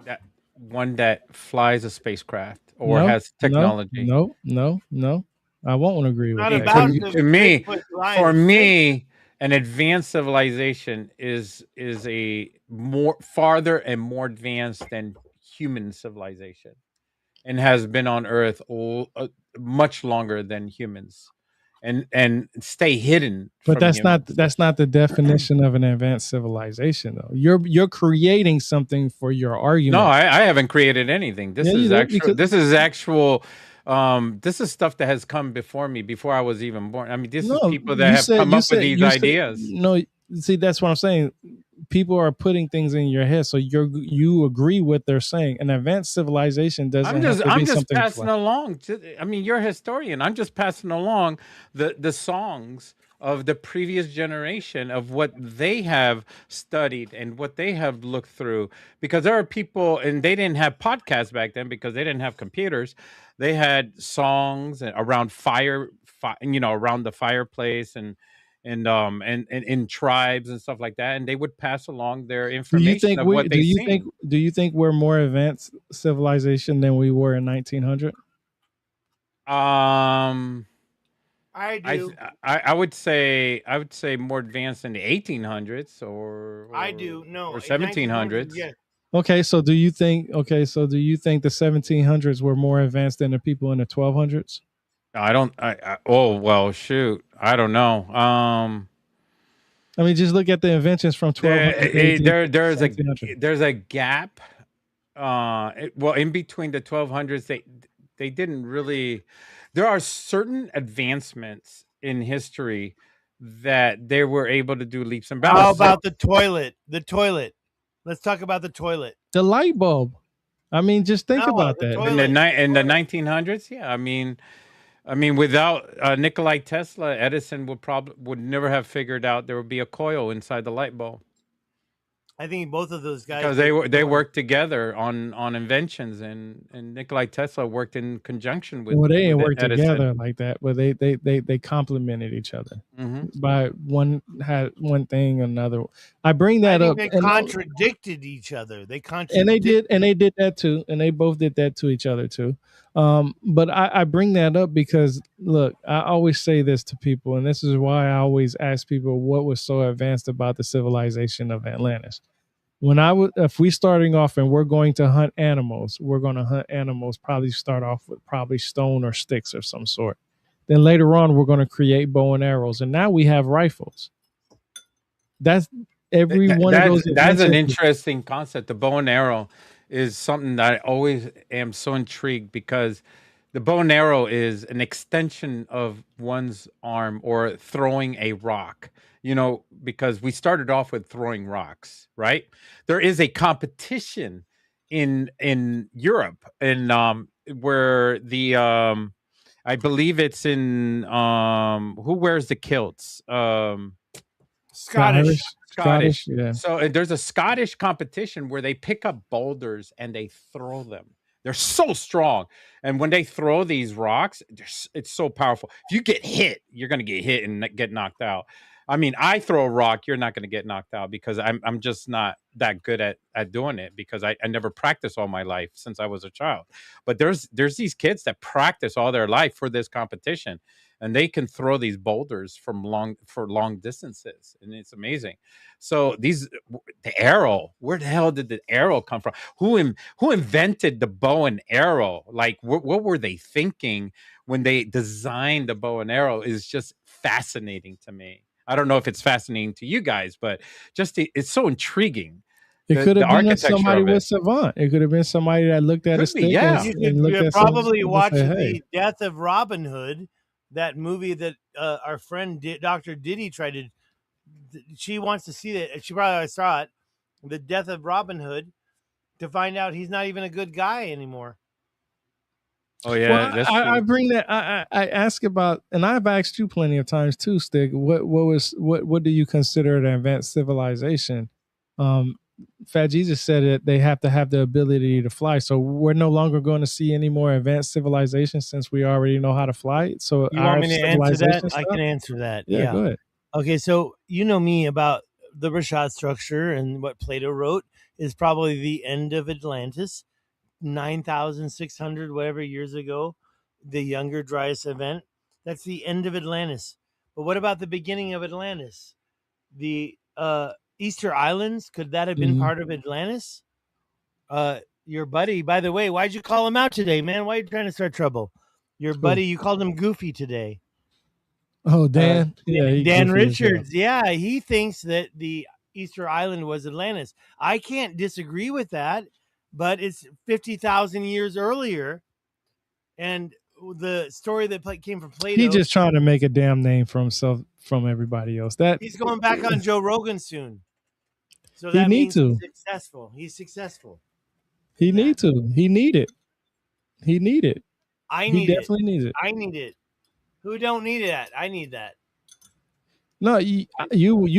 [SPEAKER 3] that one that flies a spacecraft or
[SPEAKER 2] No,
[SPEAKER 3] has
[SPEAKER 2] no,
[SPEAKER 3] technology?
[SPEAKER 2] no, no, no. I won't agree with
[SPEAKER 1] Not
[SPEAKER 2] that.
[SPEAKER 1] about
[SPEAKER 3] To
[SPEAKER 1] the
[SPEAKER 3] me,
[SPEAKER 1] Bigfoot flying
[SPEAKER 3] for
[SPEAKER 1] a space.
[SPEAKER 3] me, an advanced civilization is a more farther and more advanced than human civilization, and has been on Earth much longer than humans, and stay hidden
[SPEAKER 2] But
[SPEAKER 3] from humans.
[SPEAKER 2] that's not the definition of an advanced civilization, though. You're creating something for your
[SPEAKER 3] No,
[SPEAKER 2] argument.
[SPEAKER 3] I haven't created anything.
[SPEAKER 2] Yeah,
[SPEAKER 3] This
[SPEAKER 2] you
[SPEAKER 3] is
[SPEAKER 2] did,
[SPEAKER 3] actual.
[SPEAKER 2] because
[SPEAKER 3] This is actual. This is stuff that has come before me, before I was even born. I mean, this is
[SPEAKER 2] no,
[SPEAKER 3] people that have come up with these
[SPEAKER 2] you said
[SPEAKER 3] ideas.
[SPEAKER 2] no. See, that's what I'm saying. People are putting things in your head, so you agree what they're saying. An advanced civilization doesn't have to be
[SPEAKER 3] I'm just
[SPEAKER 2] something.
[SPEAKER 3] passing along. I mean, you're a historian. I'm just passing along the songs of the previous generation of what they have studied and what they have looked through. Because there are people, and they didn't have podcasts back then because they didn't have computers. They had songs around around the fireplace and in tribes and stuff like that, and they would pass along their information of what they seen.
[SPEAKER 2] Do you think we're more advanced civilization than we were in 1900?
[SPEAKER 3] Um,
[SPEAKER 1] I
[SPEAKER 3] I,
[SPEAKER 1] do.
[SPEAKER 3] th- I would say more advanced in the 1800s
[SPEAKER 1] I do.
[SPEAKER 3] or
[SPEAKER 1] No, in 1900,
[SPEAKER 3] 1700s.
[SPEAKER 1] yes.
[SPEAKER 2] So do you think the 1700s were more advanced than the people in the 1200s?
[SPEAKER 3] I don't. Oh well, shoot. I don't know.
[SPEAKER 2] I mean, just look at the inventions from 1200 to 1800 to 1700.
[SPEAKER 3] There's a gap. Well, in between the 1200s, they didn't really. There are certain advancements in history that they were able to do leaps and
[SPEAKER 1] How
[SPEAKER 3] bounds.
[SPEAKER 1] about the toilet? The toilet. Let's talk about the toilet.
[SPEAKER 2] The light bulb. I mean, just think
[SPEAKER 1] No,
[SPEAKER 2] about
[SPEAKER 1] the
[SPEAKER 2] that.
[SPEAKER 1] toilet.
[SPEAKER 3] In the 1900s, yeah. I mean, without Nikolai Tesla, Edison would never have figured out there would be a coil inside the light bulb.
[SPEAKER 1] I think both of those guys
[SPEAKER 3] because they worked together on inventions, and Nikolai Tesla worked in conjunction
[SPEAKER 2] Well, they didn't
[SPEAKER 3] with
[SPEAKER 2] work
[SPEAKER 3] Edison.
[SPEAKER 2] together like that, but they complemented each other.
[SPEAKER 3] Hmm.
[SPEAKER 2] By one had one thing, another. I bring
[SPEAKER 1] I
[SPEAKER 2] that
[SPEAKER 1] think
[SPEAKER 2] up,
[SPEAKER 1] they
[SPEAKER 2] and
[SPEAKER 1] contradicted each other. They
[SPEAKER 2] they did that too, and they both did that to each other too. But I bring that up because look, I always say this to people, and this is why I always ask people what was so advanced about the civilization of Atlantis. When if we starting off and we're going to hunt animals, we're going to hunt animals. Probably start off with probably stone or sticks of some sort. Then later on, we're going to create bow and arrows, and now we have rifles. That's every one of those
[SPEAKER 3] That's an
[SPEAKER 2] inventions.
[SPEAKER 3] interesting concept. The bow and arrow is something that I always am so intrigued, because the bow and arrow is an extension of one's arm, or throwing a rock. Because we started off with throwing rocks, right? There is a competition in Europe, and where the I believe it's in who wears the kilts?
[SPEAKER 2] The
[SPEAKER 1] Scottish.
[SPEAKER 2] Scottish, yeah.
[SPEAKER 3] So there's a Scottish competition where they pick up boulders and they throw them. They're so strong, and when they throw these rocks, it's so powerful. If you get hit, you're going to get hit and get knocked out. I mean, I throw a rock, you're not going to get knocked out, because I'm just not that good at doing it, because I never practiced all my life since I was a child. But there's these kids that practice all their life for this competition, and they can throw these boulders for long distances, and it's amazing. So the arrow, where the hell did the arrow come from? Who invented the bow and arrow? Like, what were they thinking when they designed the bow and arrow? Is just fascinating to me. I don't know if it's fascinating to you guys, but it's so intriguing.
[SPEAKER 2] It could have
[SPEAKER 3] the
[SPEAKER 2] been
[SPEAKER 3] architecture
[SPEAKER 2] somebody
[SPEAKER 3] of it.
[SPEAKER 2] with savant. It could have been somebody that looked at a
[SPEAKER 3] Could be,
[SPEAKER 2] stick
[SPEAKER 3] yeah.
[SPEAKER 1] You
[SPEAKER 2] and looked
[SPEAKER 1] could
[SPEAKER 2] at
[SPEAKER 1] probably
[SPEAKER 2] something
[SPEAKER 1] watch
[SPEAKER 2] and say, hey.
[SPEAKER 1] the Death of Robin Hood, that movie that our friend Dr. Diddy tried to. She wants to see that. She probably saw it, the Death of Robin Hood, to find out he's not even a good guy anymore.
[SPEAKER 3] Oh yeah,
[SPEAKER 2] Well,
[SPEAKER 3] that's true.
[SPEAKER 2] I bring that. I ask about, and I've asked you plenty of times too, Stick. What do you consider an advanced civilization? Fat Jesus said that they have to have the ability to fly. So we're no longer going to see any more advanced civilization since we already know how to fly. So
[SPEAKER 1] You want me to answer that?
[SPEAKER 2] stuff,
[SPEAKER 1] I can answer that.
[SPEAKER 2] Yeah, go ahead.
[SPEAKER 1] Okay, so you know me about the Rashad structure, and what Plato wrote is probably the end of Atlantis, 9,600 whatever years ago, the Younger Dryas event. That's the end of Atlantis. But what about the beginning of Atlantis? The Easter Islands, could that have been part of Atlantis? Your buddy, by the way, why'd you call him out today, man? Why are you trying to start trouble? Your buddy, you called him Goofy today.
[SPEAKER 2] Oh, Dan.
[SPEAKER 1] Dan Richards. Yeah, he thinks that the Easter Island was Atlantis. I can't disagree with that, but it's 50,000 years earlier. And the story that came from Plato.
[SPEAKER 2] He's just trying to make a damn name for himself from everybody else.
[SPEAKER 1] He's going back on Joe Rogan soon. So
[SPEAKER 2] that
[SPEAKER 1] means
[SPEAKER 2] he's
[SPEAKER 1] successful. He's successful.
[SPEAKER 2] He need to. He need it. He need it.
[SPEAKER 1] He
[SPEAKER 2] definitely needs it.
[SPEAKER 1] I need it. Who don't need that? I need that.
[SPEAKER 2] No, you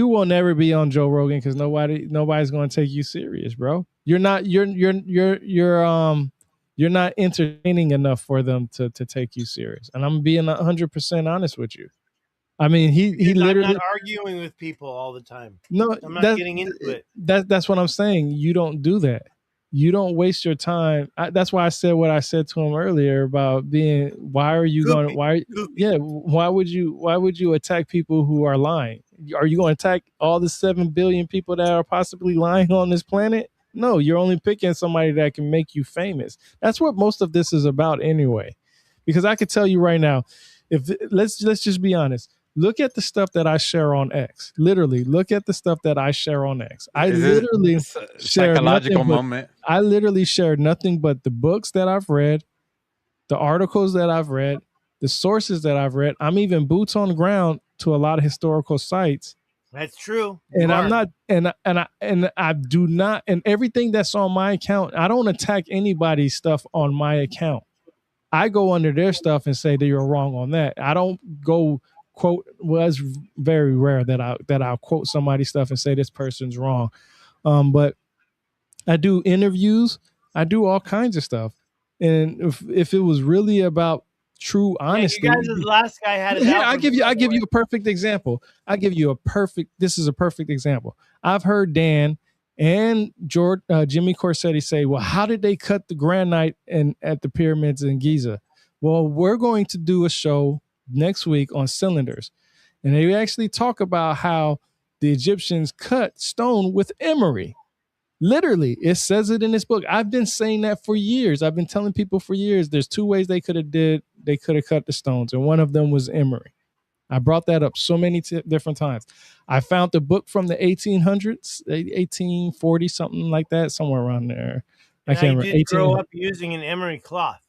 [SPEAKER 2] will never be on Joe Rogan because nobody's going to take you serious, bro. You're not entertaining enough for them to take you serious. And I'm being 100% honest with you. I mean, he literally,
[SPEAKER 1] I'm not arguing with people all the time.
[SPEAKER 2] No,
[SPEAKER 1] I'm not getting into it.
[SPEAKER 2] That's what I'm saying. You don't do that. You don't waste your time. That's why I said what I said to him earlier about being. Why would you attack people who are lying? Are you going to attack all the 7 billion people that are possibly lying on this planet? No, you're only picking somebody that can make you famous. That's what most of this is about anyway. Because I could tell you right now, let's just be honest. Look at the stuff that I share on X. Literally, look at the stuff that I share on X. I literally share I literally share nothing but the books that I've read, the articles that I've read, the sources that I've read. I'm even boots on the ground to a lot of historical sites.
[SPEAKER 1] That's true.
[SPEAKER 2] And I'm not, and I do not, and everything that's on my account, I don't attack anybody's stuff on my account. I go under their stuff and say that you're wrong on that. I don't go quote. Well, it's very rare that I'll quote somebody's stuff and say this person's wrong But I do interviews. I do all kinds of stuff. And if it was really about true honesty,
[SPEAKER 1] Yeah, you guys' last guy had his
[SPEAKER 2] here
[SPEAKER 1] album.
[SPEAKER 2] I give you a perfect example. This is a perfect example. I've heard Dan and George Jimmy Corsetti say, well, how did they cut the granite at the pyramids in Giza? Well, we're going to do a show next week on cylinders. And they actually talk about how the Egyptians cut stone with emery. Literally, it says it in this book. I've been saying that for years. I've been telling people for years. There's two ways they could have cut the stones, and one of them was emery. I brought that up so many different times. I found the book from the 1800s, 1840, something like that, somewhere around there. I can't remember.
[SPEAKER 1] I did grow up using an emery cloth.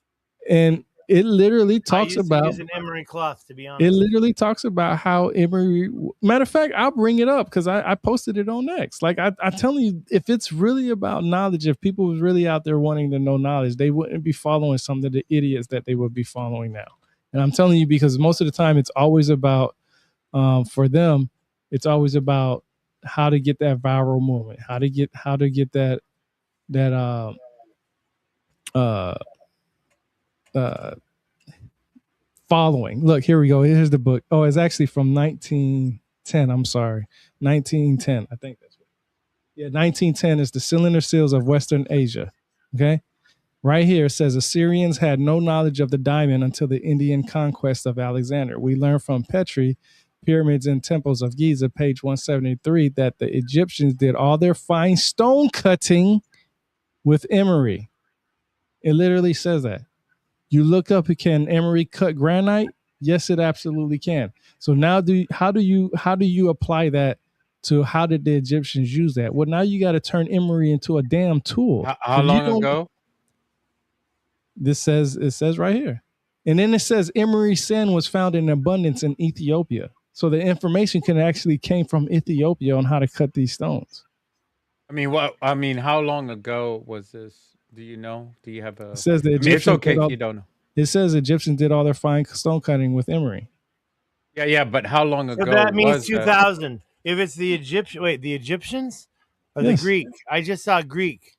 [SPEAKER 2] And it literally talks about
[SPEAKER 1] using emery cloth, to be honest.
[SPEAKER 2] It literally talks about how emery. Matter of fact, I'll bring it up because I posted it on X. Like I'm telling you, if it's really about knowledge, if people was really out there wanting to know knowledge, they wouldn't be following some of the idiots that they would be following now. And I'm telling you because most of the time it's always about, for them, it's always about how to get that viral moment, how to get that following. Look, here we go. Here's the book. Oh, it's actually from 1910. I'm sorry. 1910. I think that's what. Yeah, 1910 is the cylinder seals of Western Asia. Okay. Right here it says Assyrians had no knowledge of the diamond until the Indian conquest of Alexander. We learn from Petri, Pyramids and Temples of Giza, page 173, that the Egyptians did all their fine stone cutting with emery. It literally says that. You look up, can emery cut granite? Yes, it absolutely can. So now how do you apply that to how did the Egyptians use that? Well, now you got to turn emery into a damn tool.
[SPEAKER 3] How long ago?
[SPEAKER 2] It says right here. And then it says emery sand was found in abundance in Ethiopia. So the information came from Ethiopia on how to cut these stones.
[SPEAKER 3] How long ago was this? Do you know? Do you have a?
[SPEAKER 2] It says the Egyptians.
[SPEAKER 3] It's okay if you don't know.
[SPEAKER 2] It says Egyptians did all their fine stone cutting with emery.
[SPEAKER 3] Yeah, but how long ago?
[SPEAKER 1] So that means 2000. If it's the Egyptian, the Egyptians or the Greek? I just saw Greek.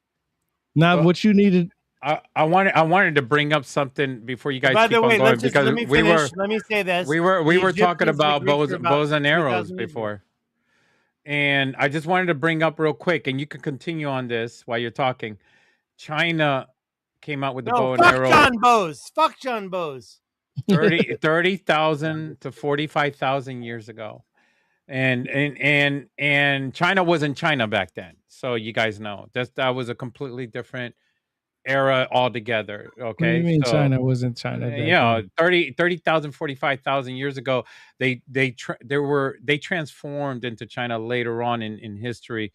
[SPEAKER 2] Now, what you needed.
[SPEAKER 3] I wanted to bring up something before you guys keep on going because
[SPEAKER 1] let me say this.
[SPEAKER 3] We were talking about bows and arrows before. And I just wanted to bring up real quick, and you can continue on this while you're talking. China came out with the bow and arrow.
[SPEAKER 1] Fuck John Bows.
[SPEAKER 3] 30,000 to 45,000 years ago. And China wasn't China back then. So you guys know that was a completely different era altogether. Okay.
[SPEAKER 2] What do you mean China wasn't China?
[SPEAKER 3] 30,000, 45,000 years ago, they transformed into China later on in history.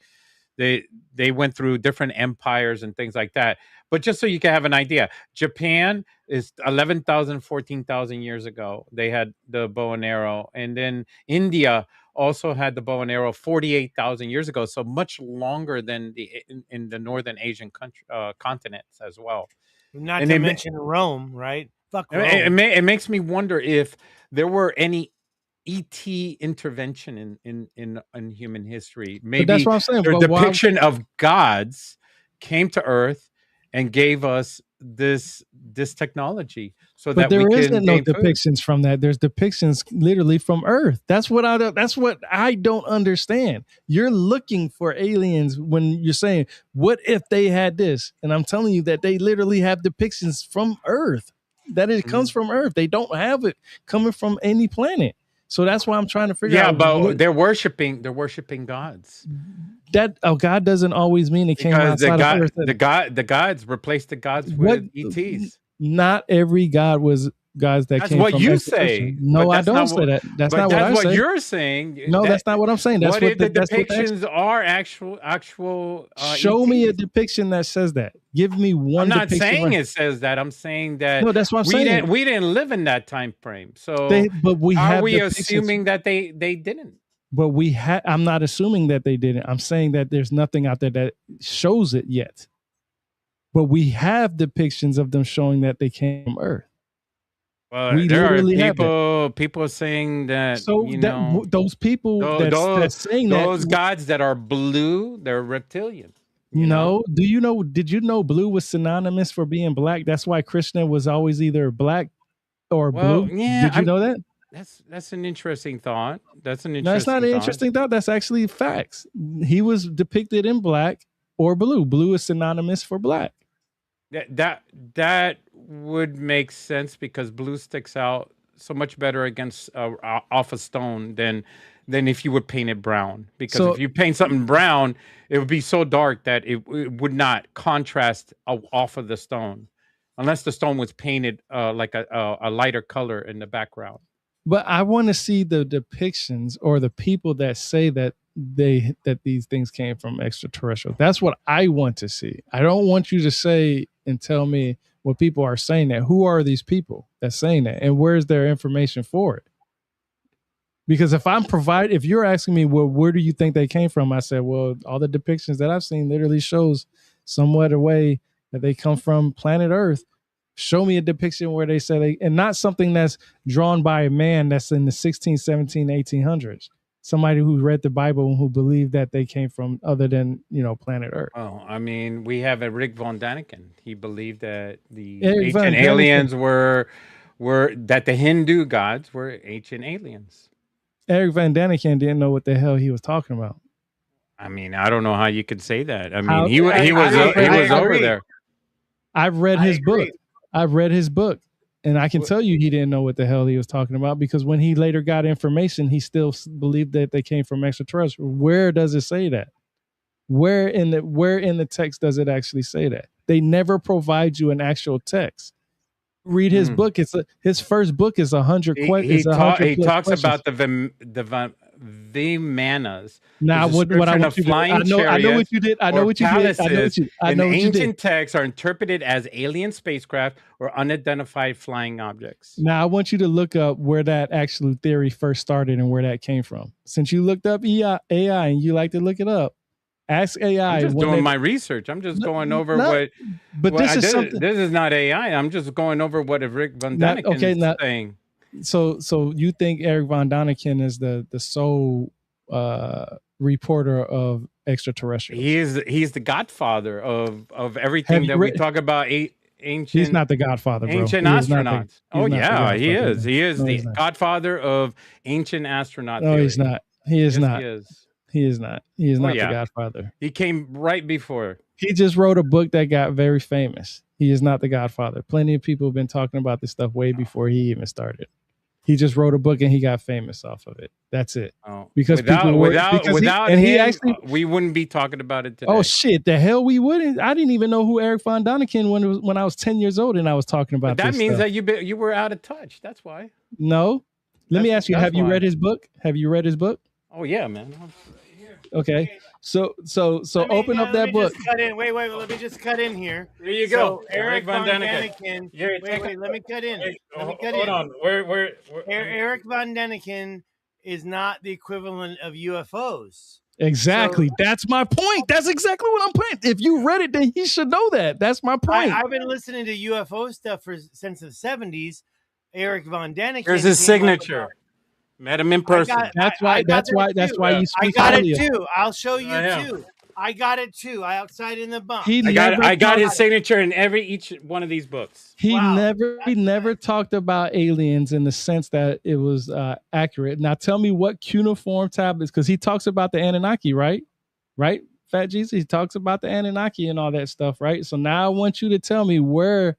[SPEAKER 3] They went through different empires and things like that. But just so you can have an idea, Japan is 11,000, 14,000 years ago. They had the bow and arrow. And then India also had the bow and arrow 48,000 years ago. So much longer than in the northern Asian continents as well.
[SPEAKER 1] Not to mention Rome, right? Fuck Rome.
[SPEAKER 3] It makes me wonder if there were any ET intervention in human history. Maybe
[SPEAKER 2] that's what I'm saying.
[SPEAKER 3] Their depiction of gods came to Earth and gave us this technology so that we can. But there isn't no
[SPEAKER 2] depictions from that. There's depictions literally from Earth. That's what I don't understand. You're looking for aliens when you're saying, "What if they had this?" And I'm telling you that they literally have depictions from Earth. That it comes from Earth. They don't have it coming from any planet. So that's why I'm trying to figure out.
[SPEAKER 3] Yeah, but they're worshiping gods.
[SPEAKER 2] God doesn't always mean it came outside of Earth.
[SPEAKER 3] The gods replaced the gods with ETs.
[SPEAKER 2] Not every god was gods that came from.
[SPEAKER 3] That's what you say.
[SPEAKER 2] No, I don't say that. That's not what I say.
[SPEAKER 3] That's what you're saying.
[SPEAKER 2] No, that's not what I'm saying. That's what
[SPEAKER 3] the depictions are actual.
[SPEAKER 2] Show me a depiction that says that. Give me one.
[SPEAKER 3] I'm not saying it says that. I'm saying that.
[SPEAKER 2] No, that's what I'm saying.
[SPEAKER 3] We didn't live in that time frame. So,
[SPEAKER 2] but are
[SPEAKER 3] we assuming that they didn't?
[SPEAKER 2] But I'm not assuming that they didn't. I'm saying that there's nothing out there that shows it yet. But we have depictions of them showing that they came from Earth.
[SPEAKER 3] Well,
[SPEAKER 2] We
[SPEAKER 3] there are
[SPEAKER 2] literally have that.
[SPEAKER 3] people saying that,
[SPEAKER 2] So those people that's saying
[SPEAKER 3] those
[SPEAKER 2] that.
[SPEAKER 3] gods that are blue, they're reptilian.
[SPEAKER 2] No, do you know? Did you know blue was synonymous for being black? That's why Krishna was always either black or
[SPEAKER 3] Well,
[SPEAKER 2] blue.
[SPEAKER 3] yeah,
[SPEAKER 2] Did you know that?
[SPEAKER 3] that's an interesting thought. That's an
[SPEAKER 2] No, it's not
[SPEAKER 3] interesting
[SPEAKER 2] an
[SPEAKER 3] thought.
[SPEAKER 2] interesting thought. That's actually facts. He was depicted in black or blue. Blue is synonymous for black.
[SPEAKER 3] That would make sense because blue sticks out so much better against off a stone than if you would paint it brown. Because
[SPEAKER 2] So,
[SPEAKER 3] if you paint something brown, it would be so dark that it would not contrast off of the stone, unless the stone was painted like a lighter color in the background.
[SPEAKER 2] but I want to see the depictions or the people that say that these things came from extraterrestrial. That's what I want to see. I don't want you to say and tell me what people are saying that. Who are these people that's saying that, and where's their information for it? Because if you're asking me, well, where do you think they came from? I said, well, all the depictions that I've seen literally shows somewhat a way that they come from planet Earth. Show me a depiction where they say and not something that's drawn by a man that's in the 16, 17, 1800s. Somebody who read the Bible and who believed that they came from other than, planet Earth.
[SPEAKER 3] Oh, I mean, we have a Rick von Daniken. He believed that the
[SPEAKER 2] Eric Von
[SPEAKER 3] ancient
[SPEAKER 2] Daniken.
[SPEAKER 3] aliens were that the Hindu gods were ancient aliens.
[SPEAKER 2] Eric Van Daniken didn't know what the hell he was talking about.
[SPEAKER 3] I mean, I don't know how you could say that. I mean, he was over there.
[SPEAKER 2] I've read his book. I've read his book, and I can tell you he didn't know what the hell he was talking about because when he later got information, he still believed that they came from extraterrestrial. Where does it say that? Where in the text does it actually say that? They never provide you an actual text. Read his book. His first book is 100 questions.
[SPEAKER 3] He talks about the Vimanas.
[SPEAKER 2] Now, what I want you to I know what you did. I know what you did. I know what you did.
[SPEAKER 3] Ancient texts are interpreted as alien spacecraft or unidentified flying objects.
[SPEAKER 2] Now, I want you to look up where that actual theory first started and where that came from. Since you looked up AI and you like to look it up, ask AI.
[SPEAKER 3] I'm just doing my research. I'm just going over what.
[SPEAKER 2] But this is something.
[SPEAKER 3] This is not AI. I'm just going over what Rick Von Daniken is saying.
[SPEAKER 2] So you think Eric Von Daniken is the sole reporter of extraterrestrials?
[SPEAKER 3] He's the godfather of everything that we talk about. Ancient.
[SPEAKER 2] He's not the godfather, bro.
[SPEAKER 3] Ancient astronauts. Oh yeah, he is. He is the godfather of ancient astronaut.
[SPEAKER 2] No, he's not. He is not.
[SPEAKER 3] He is.
[SPEAKER 2] He is not. He is not the godfather.
[SPEAKER 3] He came right before.
[SPEAKER 2] He just wrote a book that got very famous. He is not the godfather. Plenty of people have been talking about this stuff way before he even started. He just wrote a book and he got famous off of it. That's it.
[SPEAKER 3] Oh,
[SPEAKER 2] because
[SPEAKER 3] without him, we wouldn't be talking about it today.
[SPEAKER 2] Oh shit, the hell we wouldn't. I didn't even know who Eric Von Daniken when I was 10 years old and I was talking about
[SPEAKER 3] that
[SPEAKER 2] this
[SPEAKER 3] means
[SPEAKER 2] stuff.
[SPEAKER 3] that you were out of touch. That's why.
[SPEAKER 2] No. Let me ask you, have you read his book? Have you read his book?
[SPEAKER 3] Oh yeah, man.
[SPEAKER 2] Okay. So open up that book.
[SPEAKER 1] Wait, let me just cut in here.
[SPEAKER 3] There you go.
[SPEAKER 1] So Eric Von Daniken. Wait, let me cut in.
[SPEAKER 3] Hold on. Where
[SPEAKER 1] Eric Von Daniken is not the equivalent of UFOs.
[SPEAKER 2] Exactly. So, that's my point. That's exactly what I'm playing. If you read it, then he should know that. That's my point.
[SPEAKER 1] I've been listening to UFO stuff since the 70s. Eric Von Daniken.
[SPEAKER 3] Here's his signature. Met him in person.
[SPEAKER 2] That's why you speak.
[SPEAKER 1] I got it too. I'll show you too. I got it too. outside in the bunk.
[SPEAKER 3] I got his signature in each one of these books.
[SPEAKER 2] He never talked about aliens in the sense that it was accurate. Now tell me what cuneiform tablets, because he talks about the Anunnaki, right? Right, Fat Jesus? He talks about the Anunnaki and all that stuff, right? So now I want you to tell me where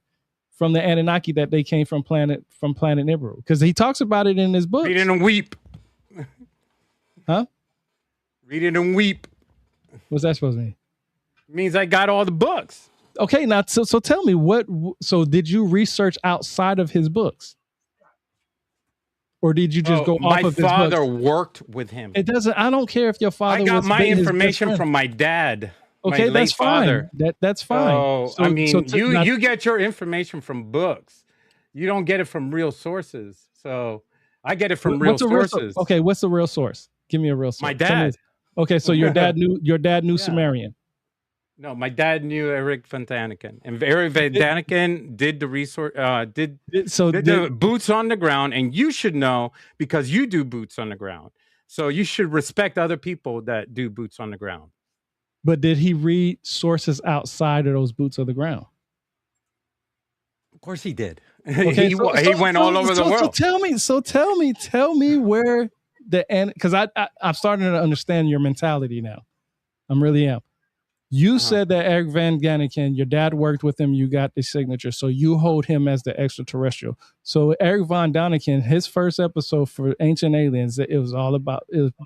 [SPEAKER 2] from the Anunnaki that they came from planet Nibiru, because he talks about it in his book.
[SPEAKER 3] Read it and weep.
[SPEAKER 2] Huh?
[SPEAKER 3] Read it and weep.
[SPEAKER 2] What's that supposed to mean?
[SPEAKER 3] It means I got all the books.
[SPEAKER 2] Okay, now so tell me what. So did you research outside of his books, or did you just go off of his books?
[SPEAKER 3] My father worked with him.
[SPEAKER 2] It doesn't. I don't care if your father.
[SPEAKER 3] I got my information from my dad.
[SPEAKER 2] Okay, that's fine. That's fine.
[SPEAKER 3] So, I mean, you get your information from books. You don't get it from real sources. So I get it from real sources.
[SPEAKER 2] Okay, what's the real source? Give me a real source.
[SPEAKER 3] My dad.
[SPEAKER 2] Okay, so your dad knew Sumerian.
[SPEAKER 3] No, my dad knew Eric Van Daniken, and Eric Van Daniken did the resource, did the boots on the ground, and you should know because you do boots on the ground. So you should respect other people that do boots on the ground.
[SPEAKER 2] But did he read sources outside of those boots on the ground?
[SPEAKER 3] Of course he did.
[SPEAKER 2] Okay,
[SPEAKER 3] he went all over the world.
[SPEAKER 2] So tell me where the end, because I'm starting to understand your mentality now. I really am. You said that Eric Van Daniken, your dad worked with him, you got the signature, so you hold him as the extraterrestrial. So Eric Van Daniken, his first episode for Ancient Aliens, it was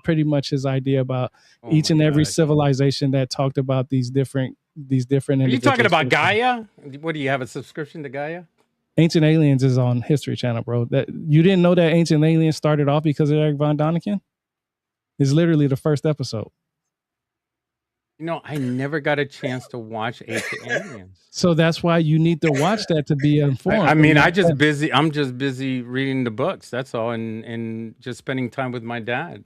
[SPEAKER 2] pretty much his idea about each and every civilization that talked about these different. Are
[SPEAKER 3] you talking about Gaia? What do you have, a subscription to Gaia?
[SPEAKER 2] Ancient Aliens is on History Channel, bro. That you didn't know that Ancient Aliens started off because of Eric Von Daniken? It's literally the first episode.
[SPEAKER 3] You know, I never got a chance to watch Ancient Aliens.
[SPEAKER 2] So that's why you need to watch that to be informed.
[SPEAKER 3] I'm just busy reading the books. That's all, and just spending time with my dad.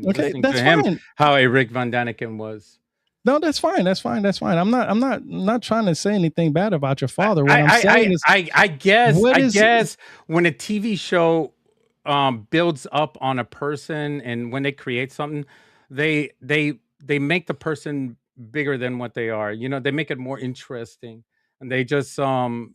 [SPEAKER 2] Okay, that's fine.
[SPEAKER 3] How Eric Von Daniken was.
[SPEAKER 2] No, that's fine. I'm not trying to say anything bad about your father. What I'm saying is,
[SPEAKER 3] I guess when a TV show builds up on a person, and when they create something, they make the person bigger than what they are. You know, they make it more interesting, and they just you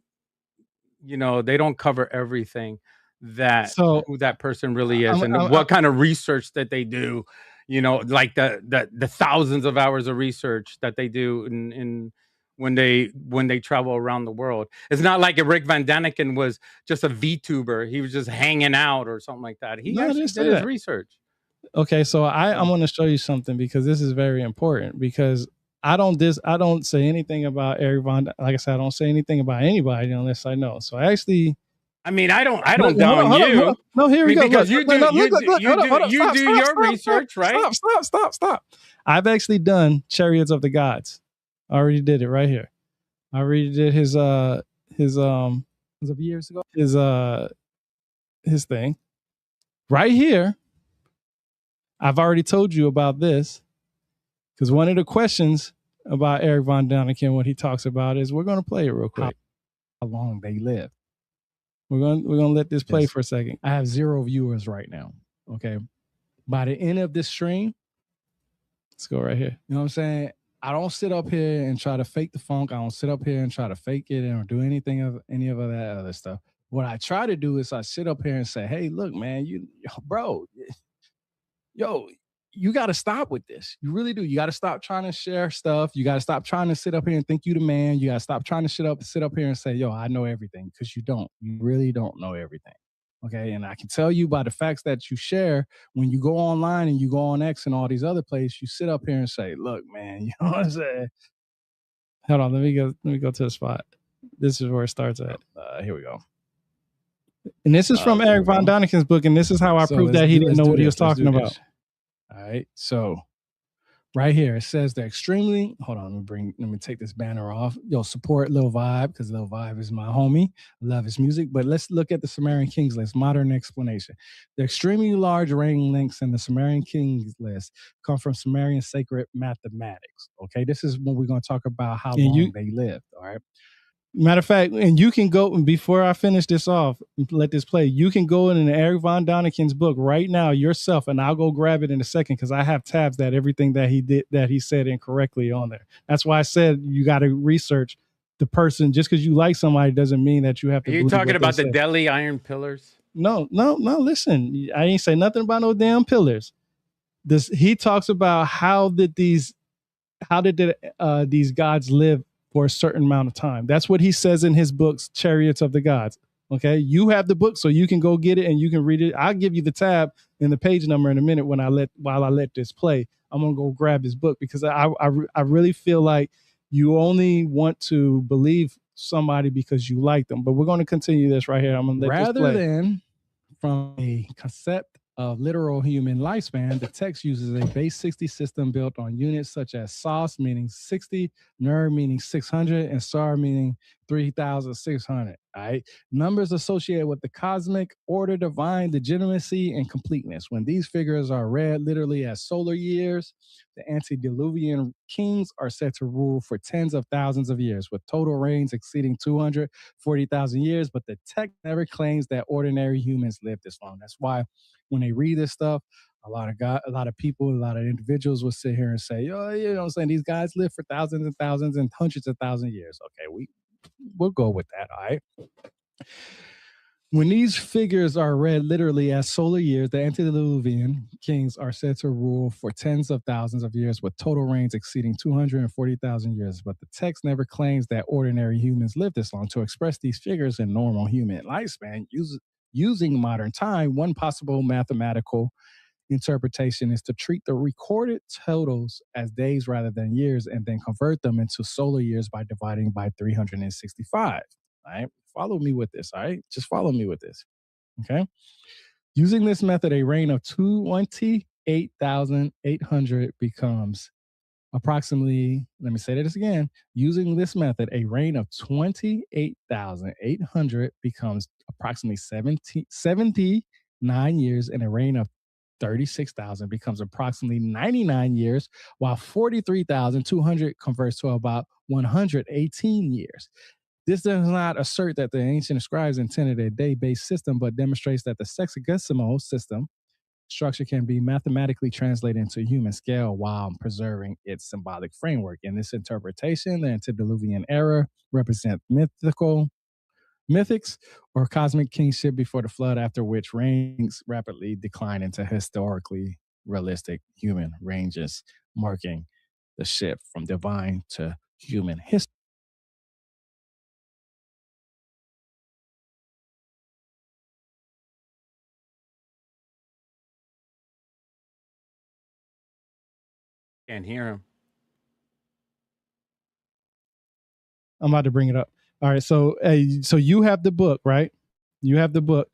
[SPEAKER 3] know, they don't cover everything who that person really is, and what kind of research that they do. You know, like the thousands of hours of research that they do in when they travel around the world. It's not like Rick Van Daniken was just a VTuber. He was just hanging out or something like that. He actually did his research.
[SPEAKER 2] Okay, so I'm going to show you something, because this is very important, because I don't say anything about Eric Von. Like I said, I don't say anything about anybody unless I know. So I actually.
[SPEAKER 3] I mean, I don't down you.
[SPEAKER 2] No, here we go.
[SPEAKER 3] Because you do your research, right?
[SPEAKER 2] Stop. I've actually done Chariots of the Gods. I already did it right here. I already did his was it years ago? His thing. Right here. I've already told you about this, because one of the questions about Eric Von Daniken, what he talks about, is, we're going to play it real quick. How long they live. We're going to let this play for a second. I have 0 viewers right now. Okay. By the end of this stream, let's go right here. You know what I'm saying? I don't sit up here and try to fake the funk. I don't sit up here and try to fake it or do any of that other stuff. What I try to do is I sit up here and say, hey, look, man, you got to stop with this. You really do. You got to stop trying to share stuff. You got to stop trying to sit up here and think you the man. You got to stop trying to sit up here and say, yo, I know everything, because you don't. You really don't know everything. Okay. And I can tell you by the facts that you share, when you go online and you go on X and all these other places, you sit up here and say, look, man, you know what I'm saying? Hold on. Let me go to the spot. This is where it starts at. Here we go. And this is from Eric Von Daniken's book. And this is how I proved that he didn't know what he was talking about. All right, so right here it says they're extremely. Hold on, let me take this banner off. Yo, support Lil Vibe, because Lil Vibe is my homie. I love his music. But let's look at the Sumerian Kings list. Modern explanation: the extremely large ring links in the Sumerian Kings list come from Sumerian sacred mathematics. Okay, this is when we're going to talk about how long they lived. All right. Matter of fact, and you can go, before I finish this off, let this play, you can go in Eric Von Daniken's book right now yourself, and I'll go grab it in a second, because I have tabs that everything that he did, that he said incorrectly on there. That's why I said you got to research the person. Just because you like somebody doesn't mean that you have to.
[SPEAKER 3] Are you talking about the Delhi iron pillars? No.
[SPEAKER 2] Listen, I ain't say nothing about no damn pillars. He talks about how did these gods live for a certain amount of time. That's what he says in his books, Chariots of the Gods. Okay, you have the book, so you can go get it and you can read it. I'll give you the tab and the page number in a minute while I let this play. I'm gonna go grab his book, because I really feel like you only want to believe somebody because you like them. But we're going to continue this right here. I'm gonna let this play. Rather than from a concept of literal human lifespan, the text uses a base 60 system built on units such as SOS, meaning 60, NER, meaning 600, and SAR, meaning 3,600. All right. Numbers associated with the cosmic order, divine legitimacy, and completeness. When these figures are read literally as solar years, the antediluvian kings are said to rule for tens of thousands of years, with total reigns exceeding 240,000 years. But the text never claims that ordinary humans live this long. That's why when they read this stuff, a lot of people, a lot of individuals will sit here and say, "Oh, you know what I'm saying? These guys live for thousands and thousands and hundreds of thousands of years." Okay, we'll go with that. All right. When these figures are read literally as solar years, the antediluvian kings are said to rule for tens of thousands of years, with total reigns exceeding 240,000 years. But the text never claims that ordinary humans live this long. To express these figures in normal human lifespan, using modern time, one possible mathematical interpretation is to treat the recorded totals as days rather than years, and then convert them into solar years by dividing by 365. All right. Follow me with this. All right. Just follow me with this. Okay. Using this method, a reign of 28,800 becomes approximately, let me say this again. Using this method, a reign of 28,800 becomes approximately 79 years, and a reign of 36,000 becomes approximately 99 years, while 43,200 converts to about 118 years. This does not assert that the ancient scribes intended a day-based system, but demonstrates that the sexagesimal system structure can be mathematically translated into human scale while preserving its symbolic framework. In this interpretation, the antediluvian era represents mythics or cosmic kingship before the flood, after which reigns rapidly decline into historically realistic human ranges, marking the shift from divine to human history.
[SPEAKER 3] Can't hear him.
[SPEAKER 2] I'm about to bring it up. All right, so so you have the book, right? You have the book.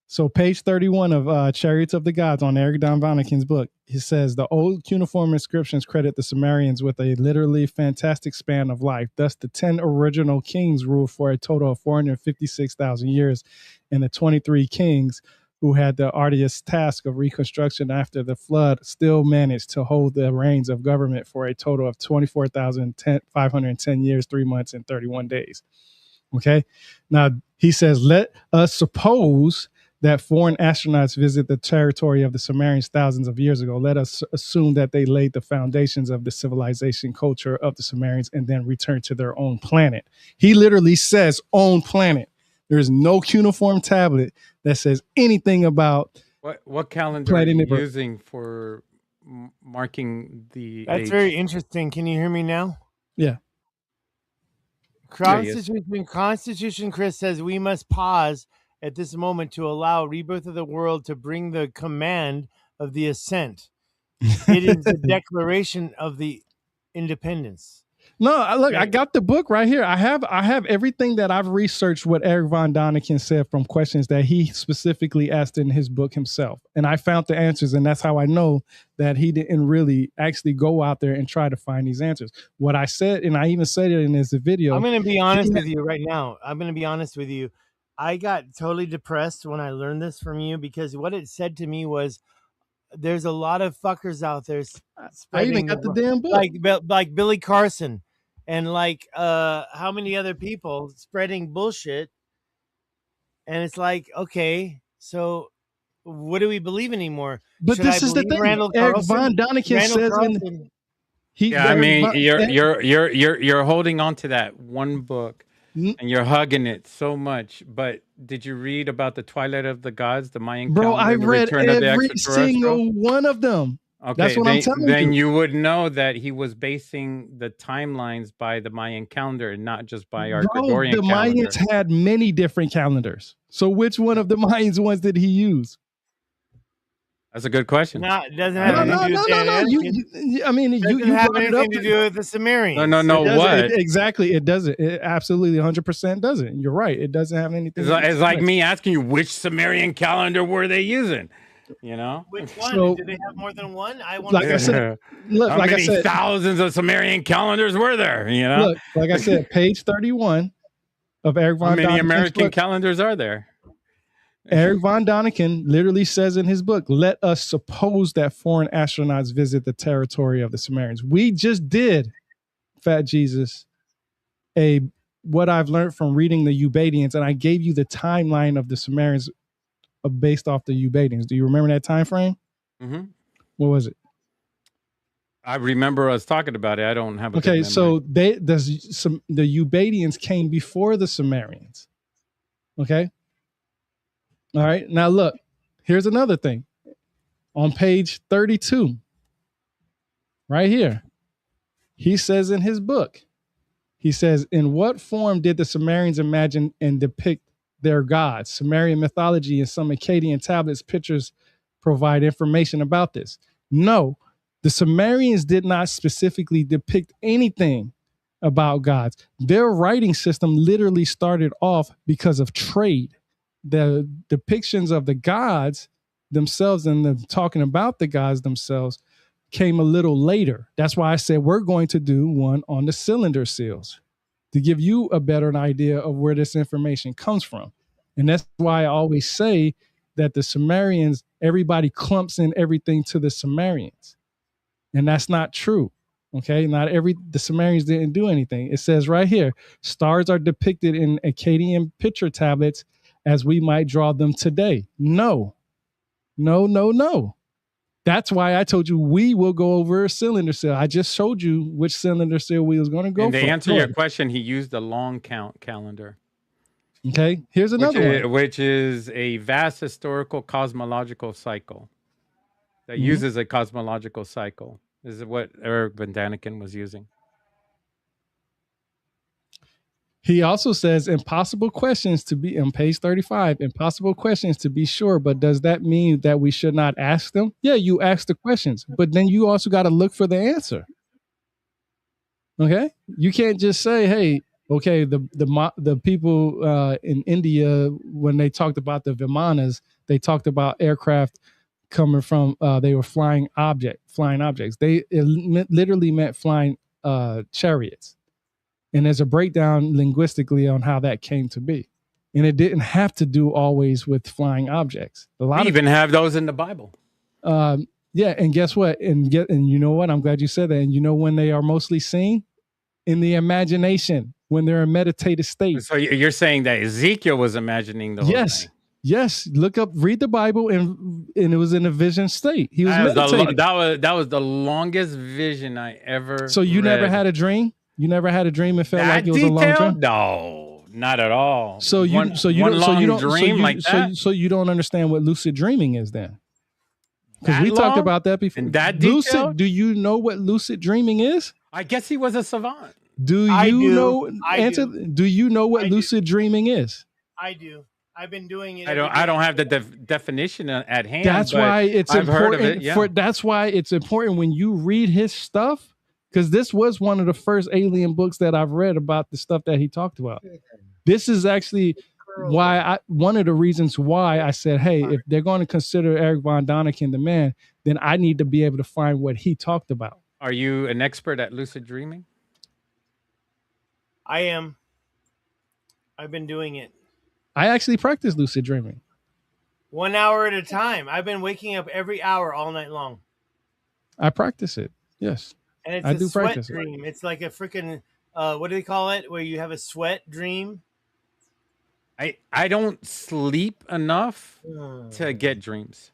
[SPEAKER 2] So page 31 of Chariots of the Gods on Eric Von Daniken's book, he says the old cuneiform inscriptions credit the Sumerians with a literally fantastic span of life. Thus, the 10 original kings ruled for a total of 456,000 years, and the 23 kings who had the arduous task of reconstruction after the flood still managed to hold the reins of government for a total of 24,510 years, 3 months, and 31 days. Okay. Now, he says, let us suppose that foreign astronauts visit the territory of the Sumerians thousands of years ago. Let us assume that they laid the foundations of the civilization culture of the Sumerians and then return to their own planet. He literally says own planet. There is no cuneiform tablet that says anything about
[SPEAKER 3] what calendar are you using for marking the
[SPEAKER 1] That's
[SPEAKER 3] age?
[SPEAKER 1] very interesting. Can you hear me now?
[SPEAKER 2] Yeah.
[SPEAKER 1] Constitution, Chris says we must pause at this moment to allow rebirth of the world to bring the command of the ascent. It is the declaration of the independence.
[SPEAKER 2] No, look, I got the book right here. I have everything that I've researched what Eric Von Daniken said from questions that he specifically asked in his book himself. And I found the answers, and that's how I know that he didn't really actually go out there and try to find these answers. What I said, and I even said it in this video.
[SPEAKER 1] I'm going to be honest with you right now. I'm going to be honest with you. I got totally depressed when I learned this from you, because what it said to me was, there's a lot of fuckers out there
[SPEAKER 2] I even got the damn book,
[SPEAKER 1] like Billy Carson, and like how many other people spreading bullshit. And it's like, okay, so what do we believe anymore?
[SPEAKER 2] But
[SPEAKER 1] Should
[SPEAKER 2] this is the thing. Eric Von Daniken says
[SPEAKER 3] I mean, you're holding on to that one book and you're hugging it so much. But did you read about the Twilight of the Gods, the Mayan calendar?
[SPEAKER 2] I've read every single one of them.
[SPEAKER 3] Okay,
[SPEAKER 2] that's what I'm telling you.
[SPEAKER 3] Then you would know that he was basing the timelines by the Mayan calendar and not just by our Gregorian calendar.
[SPEAKER 2] The Mayans had many different calendars. So which one of the Mayans ones did he use?
[SPEAKER 3] That's a good question.
[SPEAKER 1] No, it doesn't have anything to do with the Sumerians.
[SPEAKER 3] No. What?
[SPEAKER 2] Exactly. It doesn't. It absolutely 100% doesn't. You're right. It doesn't have anything.
[SPEAKER 3] It's like me asking you, which Sumerian calendar were they using? You know.
[SPEAKER 1] Which one?
[SPEAKER 2] So,
[SPEAKER 1] Do they have more than one? I want
[SPEAKER 2] like I
[SPEAKER 1] to.
[SPEAKER 2] said, look,
[SPEAKER 3] How
[SPEAKER 2] like I
[SPEAKER 3] many
[SPEAKER 2] said,
[SPEAKER 3] thousands of Sumerian calendars were there? You know.
[SPEAKER 2] look, like I said, page 31 of Eric
[SPEAKER 3] How
[SPEAKER 2] von
[SPEAKER 3] many
[SPEAKER 2] Daniken's
[SPEAKER 3] American
[SPEAKER 2] book.
[SPEAKER 3] calendars are there?
[SPEAKER 2] Eric von Daniken literally says in his book, let us suppose that foreign astronauts visit the territory of the Sumerians. We just did, Fat Jesus, what I've learned from reading the Ubadians, and I gave you the timeline of the Sumerians based off the Ubadians. Do you remember that time frame?
[SPEAKER 3] Mm-hmm.
[SPEAKER 2] What was it?
[SPEAKER 3] I remember us talking about it. I don't have a good
[SPEAKER 2] Okay,
[SPEAKER 3] memory.
[SPEAKER 2] so the Ubadians came before the Sumerians. Okay. All right. Now look, here's another thing. On page 32, right here, he says in his book, he says, in what form did the Sumerians imagine and depict their gods? Sumerian mythology and some Akkadian tablets pictures provide information about this. No, the Sumerians did not specifically depict anything about gods. Their writing system literally started off because of trade. The depictions of the gods themselves and the talking about the gods themselves came a little later. That's why I said we're going to do one on the cylinder seals to give you a better idea of where this information comes from. And that's why I always say that the Sumerians, everybody clumps in everything to the Sumerians. And that's not true. Okay, the Sumerians didn't do anything. It says right here, stars are depicted in Akkadian picture tablets as we might draw them today. No. That's why I told you we will go over a cylinder seal. I just showed you which cylinder seal we was going to go
[SPEAKER 3] and
[SPEAKER 2] for.
[SPEAKER 3] to answer your question, he used a long count calendar.
[SPEAKER 2] Okay, here's another one.
[SPEAKER 3] Which is a vast historical cosmological cycle that uses a cosmological cycle. This is what Eric von Daniken was using.
[SPEAKER 2] He also says impossible questions to be on page 35, impossible questions to be sure, but does that mean that we should not ask them? Yeah, you ask the questions, but then you also got to look for the answer. Okay? You can't just say, hey, okay, the people in India, when they talked about the Vimanas, they talked about aircraft coming from, they were flying objects. It literally meant flying chariots. And there's a breakdown linguistically on how that came to be. And it didn't have to do always with flying objects.
[SPEAKER 3] We even have those in the Bible.
[SPEAKER 2] Yeah, and guess what? And you know what? I'm glad you said that. And you know when they are mostly seen? In the imagination, when they're in meditative state.
[SPEAKER 3] So you're saying that Ezekiel was imagining the whole thing?
[SPEAKER 2] Yes. Look up, read the Bible, and it was in a vision state. He was meditating.
[SPEAKER 3] That was the longest vision I ever.
[SPEAKER 2] So you never had a dream? You never had a dream and felt like it was a long dream?
[SPEAKER 3] No, not at all.
[SPEAKER 2] So you don't understand what lucid dreaming is then? Because we talked about that before.
[SPEAKER 3] That detailed?
[SPEAKER 2] Do you know what lucid dreaming is?
[SPEAKER 3] I guess he was a savant.
[SPEAKER 2] Do you know what lucid dreaming is?
[SPEAKER 1] I do. I've been doing it.
[SPEAKER 3] I don't have the definition at hand.
[SPEAKER 2] That's why it's important.
[SPEAKER 3] Heard of it, yeah.
[SPEAKER 2] That's why it's important when you read his stuff. Because this was one of the first alien books that I've read about the stuff that he talked about. This is actually one of the reasons why I said, hey, if they're going to consider Eric von Daniken the man, then I need to be able to find what he talked about.
[SPEAKER 3] Are you an expert at lucid dreaming?
[SPEAKER 1] I am. I've been doing it.
[SPEAKER 2] I actually practice lucid dreaming.
[SPEAKER 1] 1 hour at a time. I've been waking up every hour all night long.
[SPEAKER 2] I practice it. Yes.
[SPEAKER 1] And it's a sweat dream. It's like a freaking, what do they call it? Where you have a sweat dream.
[SPEAKER 3] I don't sleep enough to get dreams.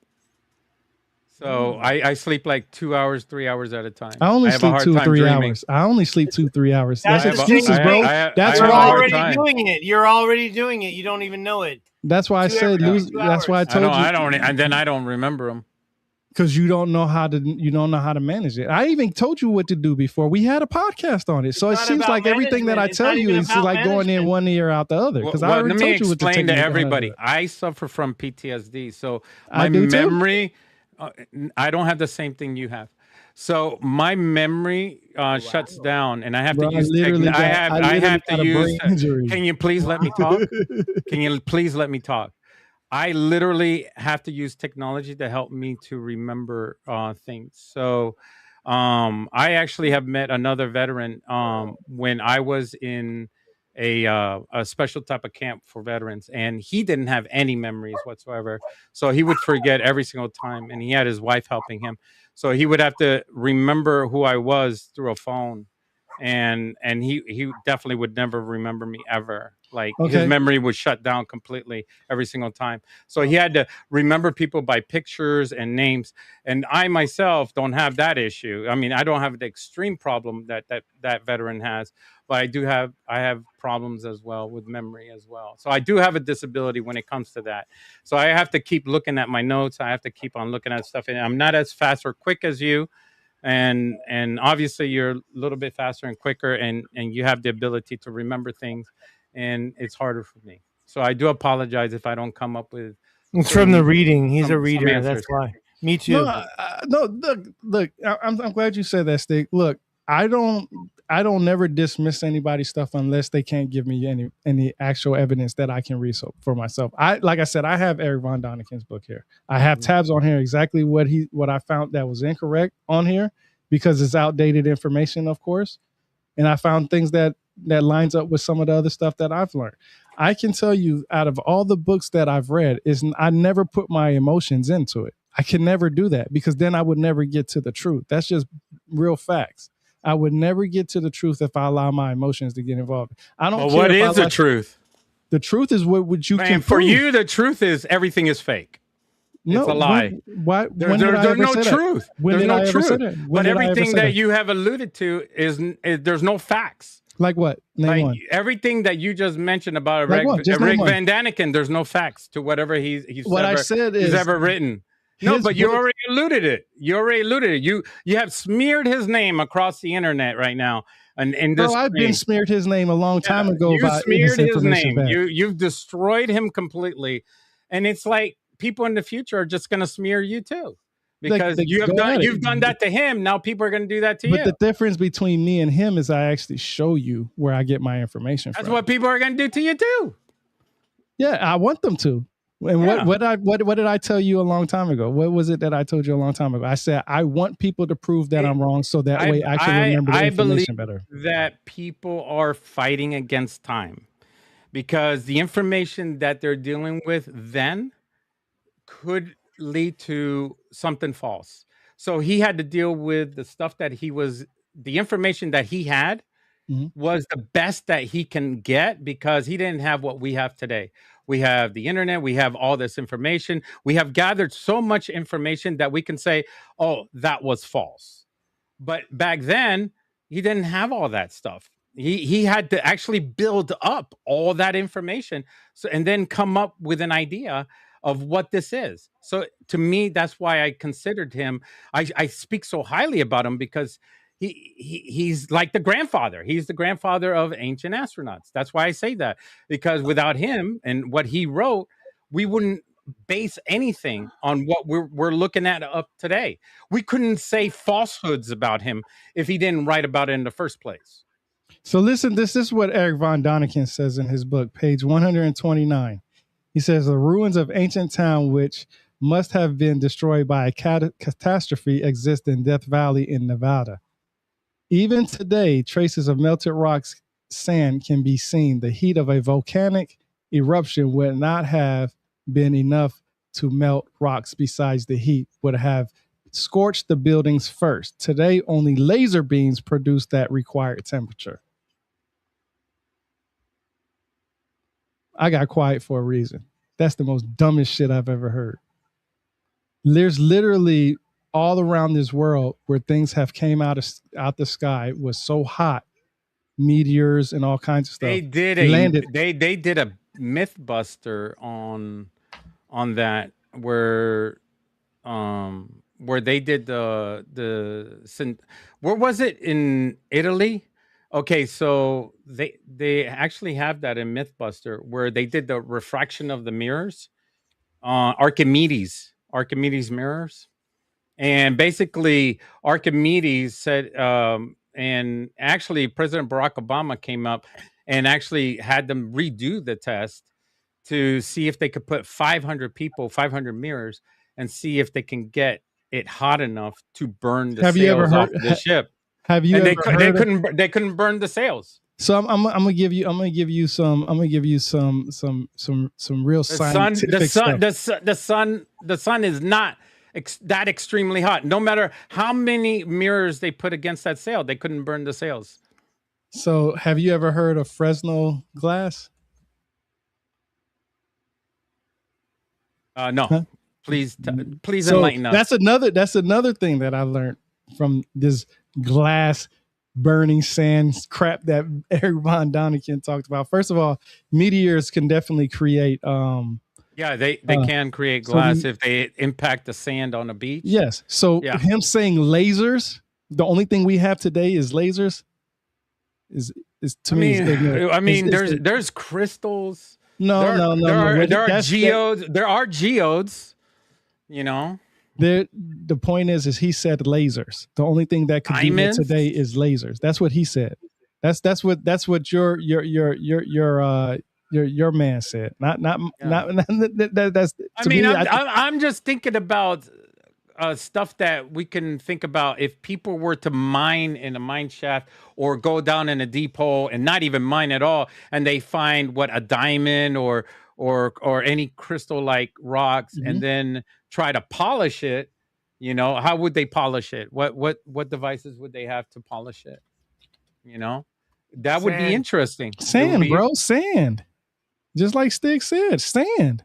[SPEAKER 3] So I sleep like 2 hours, 3 hours at a time.
[SPEAKER 2] I only sleep 2 or 3 hours. I only sleep 2 or 3 hours. That's excuses, bro.
[SPEAKER 1] You're already doing it. You're already doing it. You don't even know it.
[SPEAKER 2] That's why I said. That's why I told you.
[SPEAKER 3] And then I don't remember them.
[SPEAKER 2] Because you don't know how to manage it. I even told you what to do before. We had a podcast on it. So it seems like everything that I tell you is like going in one ear out the other. Because I already told you what to
[SPEAKER 3] explain to everybody. I suffer from PTSD. So my memory, I don't have the same thing you have. So my memory shuts down, and I have to use. I have to use. Can you please let me talk? Can you please let me talk? I literally have to use technology to help me to remember things. So I actually have met another veteran when I was in a special type of camp for veterans, and he didn't have any memories whatsoever. So he would forget every single time, and he had his wife helping him. So he would have to remember who I was through a phone, and he definitely would never remember me ever. Like his
[SPEAKER 2] Okay.
[SPEAKER 3] memory was shut down completely every single time. So he had to remember people by pictures and names. And I myself don't have that issue. I mean, I don't have the extreme problem that veteran has, but I have problems as well with memory as well. So I do have a disability when it comes to that. So I have to keep looking at my notes. I have to keep on looking at stuff, and I'm not as fast or quick as you. And obviously you're a little bit faster and quicker, and you have the ability to remember things, and it's harder for me. So I do apologize if I don't come up with
[SPEAKER 1] It's from the
[SPEAKER 3] certain
[SPEAKER 1] reading. He's a
[SPEAKER 3] some
[SPEAKER 1] reader. That's
[SPEAKER 3] answers.
[SPEAKER 1] why. Me
[SPEAKER 2] No,
[SPEAKER 1] too.
[SPEAKER 2] no. Look. I'm glad you said that, Stick. Look, I don't never dismiss anybody's stuff unless they can't give me any actual evidence that I can read for myself. Like I said, I have Eric Von Daniken's book here. I have tabs on here exactly what I found that was incorrect on here because it's outdated information, of course, and I found things that lines up with some of the other stuff that I've learned. I can tell you, out of all the books that I've read, I never put my emotions into it. I can never do that because then I would never get to the truth. That's just real facts. I would never get to the truth if I allow my emotions to get involved. I don't
[SPEAKER 3] Well,
[SPEAKER 2] care.
[SPEAKER 3] what
[SPEAKER 2] if
[SPEAKER 3] is the truth?
[SPEAKER 2] The truth is what you can
[SPEAKER 3] Man, for
[SPEAKER 2] prove.
[SPEAKER 3] you, the truth is everything is fake.
[SPEAKER 2] No,
[SPEAKER 3] it's a lie.
[SPEAKER 2] When
[SPEAKER 3] There's no truth. There's no truth. But everything that you have alluded to is there's no facts.
[SPEAKER 2] Like what? Name one.
[SPEAKER 3] Everything that you just mentioned about
[SPEAKER 2] Like
[SPEAKER 3] Rick Van Daniken, there's no facts to whatever he's ever written. No, but you already alluded it. You have smeared his name across the internet right now. And in this,
[SPEAKER 2] I've been smeared his name a long time ago.
[SPEAKER 3] You smeared his name. You've destroyed him completely, and it's like people in the future are just going to smear you too, because you've done that to him. Now people are going to do that to you.
[SPEAKER 2] But the difference between me and him is I actually show you where I get my information from.
[SPEAKER 3] That's what people are going to do to you too.
[SPEAKER 2] Yeah, I want them to. And what did I tell you a long time ago? What was it that I told you a long time ago? I said I want people to prove that I'm wrong, so that way I can remember the information better.
[SPEAKER 3] That people are fighting against time, because the information that they're dealing with then could lead to something false. So he had to deal with the stuff that the information that he had was the best that he can get, because he didn't have what we have today. We have the internet. We have all this information. We have gathered so much information that we can say, oh, that was false. But back then, he didn't have all that stuff. He had to actually build up all that information, and then come up with an idea of what this is. So to me, that's why I considered him. I speak so highly about him, because he's like the grandfather. He's the grandfather of ancient astronauts. That's why I say that, because without him and what he wrote, we wouldn't base anything on what we're looking at up today. We couldn't say falsehoods about him if he didn't write about it in the first place.
[SPEAKER 2] So listen, this is what Eric Von Daniken says in his book, page 129. He says, the ruins of ancient town, which must have been destroyed by a catastrophe, exist in Death Valley in Nevada. Even today, traces of melted rocks, sand can be seen. The heat of a volcanic eruption would not have been enough to melt rocks. Besides, the heat would have scorched the buildings first. Today, only laser beams produce that required temperature. I got quiet for a reason. That's the most dumbest shit I've ever heard. There's literally all around this world where things have came out the sky, was so hot, meteors and all kinds of stuff.
[SPEAKER 3] They did a Mythbuster on that, where they did where was it, in Italy? Okay, so they actually have that in Mythbuster, where they did the refraction of the mirrors, Archimedes mirrors. And basically, Archimedes said, and actually President Barack Obama came up and actually had them redo the test to see if they could put 500 people, 500 mirrors, and see if they can get it hot enough to burn the
[SPEAKER 2] Have you ever
[SPEAKER 3] sails off
[SPEAKER 2] heard?
[SPEAKER 3] the ship.
[SPEAKER 2] Have you
[SPEAKER 3] And
[SPEAKER 2] ever heard?
[SPEAKER 3] they couldn't burn the sails.
[SPEAKER 2] So I'm gonna give you some real scientific stuff.
[SPEAKER 3] The sun is not that extremely hot. No matter how many mirrors they put against that sail, they couldn't burn the sails.
[SPEAKER 2] So have you ever heard of Fresno glass?
[SPEAKER 3] No.
[SPEAKER 2] Huh?
[SPEAKER 3] Please
[SPEAKER 2] So
[SPEAKER 3] enlighten us.
[SPEAKER 2] that's another thing that I learned from this glass burning sand crap that Eric Von Daniken talked about. First of all, meteors can definitely create
[SPEAKER 3] yeah, they can create glass if they impact the sand on a beach.
[SPEAKER 2] Yes. So him saying lasers, the only thing we have today is lasers is to me.
[SPEAKER 3] There's crystals.
[SPEAKER 2] No.
[SPEAKER 3] There are geodes. There are geodes. You know.
[SPEAKER 2] The point is he said lasers. The only thing that could do it today is lasers. That's what he said. That's what your man said. That's.
[SPEAKER 3] I'm just thinking about stuff that we can think about if people were to mine in a mine shaft or go down in a deep hole and not even mine at all, and they find a diamond or any crystal-like rocks, and then try to polish it. You know, how would they polish it? What devices would they have to polish it? You know, that would be interesting.
[SPEAKER 2] Sand, bro, sand. Just like Stig said, sand.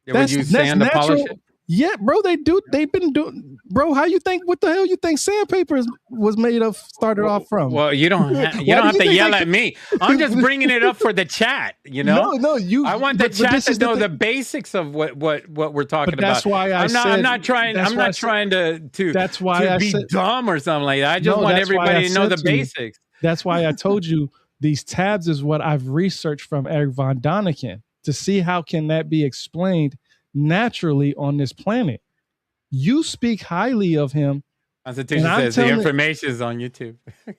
[SPEAKER 3] They would use sand to polish it?
[SPEAKER 2] Yeah, bro, they do. They've been doing, bro. How you think? What the hell you think sandpaper was made of? Started off from?
[SPEAKER 3] Well, you don't have to yell at me. I'm just bringing it up for the chat. You know,
[SPEAKER 2] no.
[SPEAKER 3] I want the chat to know the basics of what we're talking about.
[SPEAKER 2] That's why
[SPEAKER 3] I'm not trying to be dumb or something like that. I just want everybody to know the basics.
[SPEAKER 2] That's why I told you these tabs is what I've researched from Eric Von Daniken to see how can that be explained naturally on this planet. You speak highly of him.
[SPEAKER 3] Constitution says the information is on YouTube.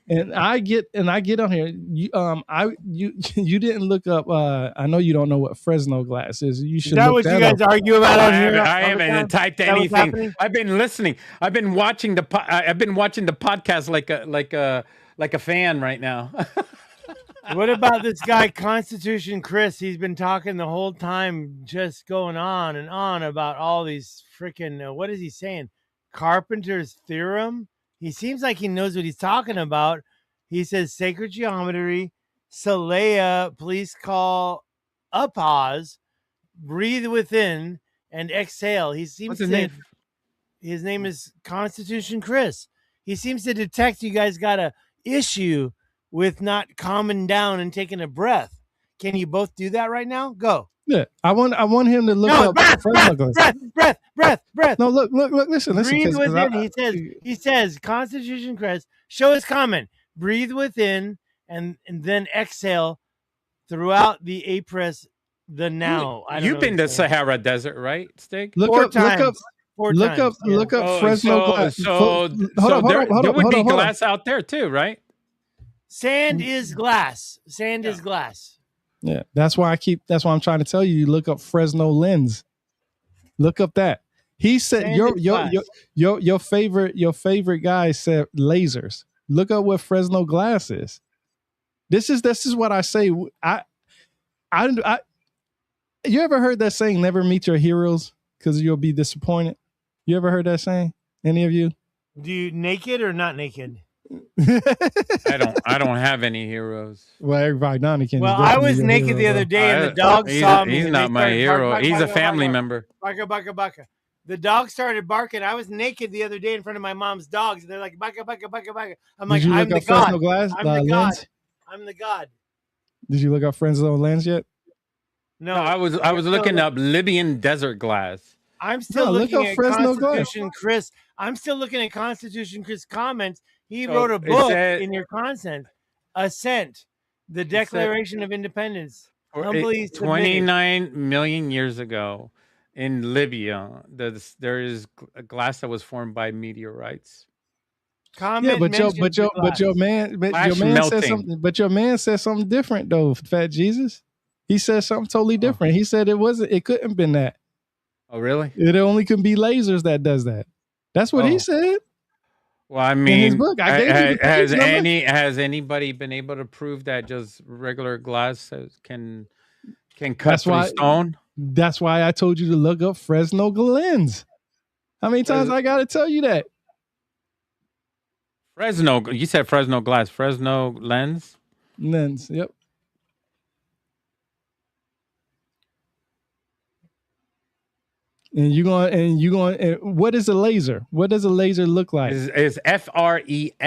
[SPEAKER 2] and I get on here. You didn't look up. I know you don't know what Fresno glass is. You should.
[SPEAKER 1] Is that what you guys argue about on here?
[SPEAKER 3] I haven't typed anything. I've been listening. I've been watching the podcast like a fan right now.
[SPEAKER 1] What about this guy, Constitution Chris? He's been talking the whole time, just going on and on about all these freaking, what is he saying? Carpenter's theorem? He seems like he knows what he's talking about. He says sacred geometry, Salea, please call upause, breathe within, and exhale. He seems his name is Constitution Chris. He seems to detect you guys got a issue with not calming down and taking a breath. Can you both do that right now? Go.
[SPEAKER 2] Yeah, I want him to look up
[SPEAKER 1] breath.
[SPEAKER 2] No, look, listen.
[SPEAKER 1] Breathe within. He says, Constitution Chris, show his comment. Breathe within and then exhale throughout the apres, the now.
[SPEAKER 3] You've been to Sahara Desert, right, Stig?
[SPEAKER 2] Look up Fresno glass.
[SPEAKER 3] There would be glass out there too, right?
[SPEAKER 1] Sand is glass. Sand is glass.
[SPEAKER 2] Yeah, that's why I'm trying to tell you. You look up Fresno lens. Look up that. He said your favorite guy said lasers. Look up what Fresno glass is. This is what I say. I you ever heard that saying, never meet your heroes because you'll be disappointed? You ever heard that saying? Any of you?
[SPEAKER 1] Do you naked or not naked?
[SPEAKER 3] I don't have any heroes.
[SPEAKER 2] Well, everybody
[SPEAKER 1] I was naked the other day, and the dog saw me.
[SPEAKER 3] He's not my hero. He's a family member.
[SPEAKER 1] Baka. The dog started barking. I was naked the other day in front of my mom's dogs, and they're like baka. I'm like, I'm the god. I'm the god.
[SPEAKER 2] Did you look up Fresno lens yet?
[SPEAKER 3] No, I was looking up Libyan desert glass.
[SPEAKER 1] I'm still looking at Constitution Chris. I'm still looking at Constitution Chris comments. He wrote a book in your content, Ascent, the Declaration of Independence.
[SPEAKER 3] 29 million years ago in Libya, there is a glass that was formed by meteorites.
[SPEAKER 2] But your man said something different though, Fat Jesus. He said something totally different. He said it couldn't have been that.
[SPEAKER 3] Oh, really?
[SPEAKER 2] It only can be lasers that does that. That's what he said.
[SPEAKER 3] Well, I
[SPEAKER 2] In his
[SPEAKER 3] mean,
[SPEAKER 2] book. I gave you the page number.
[SPEAKER 3] has anybody been able to prove that just regular glass can cut
[SPEAKER 2] That's
[SPEAKER 3] through
[SPEAKER 2] why
[SPEAKER 3] stone?
[SPEAKER 2] That's why I told you to look up Fresno lens. How many times I got to tell you that?
[SPEAKER 3] Fresno, you said Fresno glass, Fresno lens?
[SPEAKER 2] Lens, yep. And what is a laser? What does a laser look like?
[SPEAKER 3] Is FRESNEL.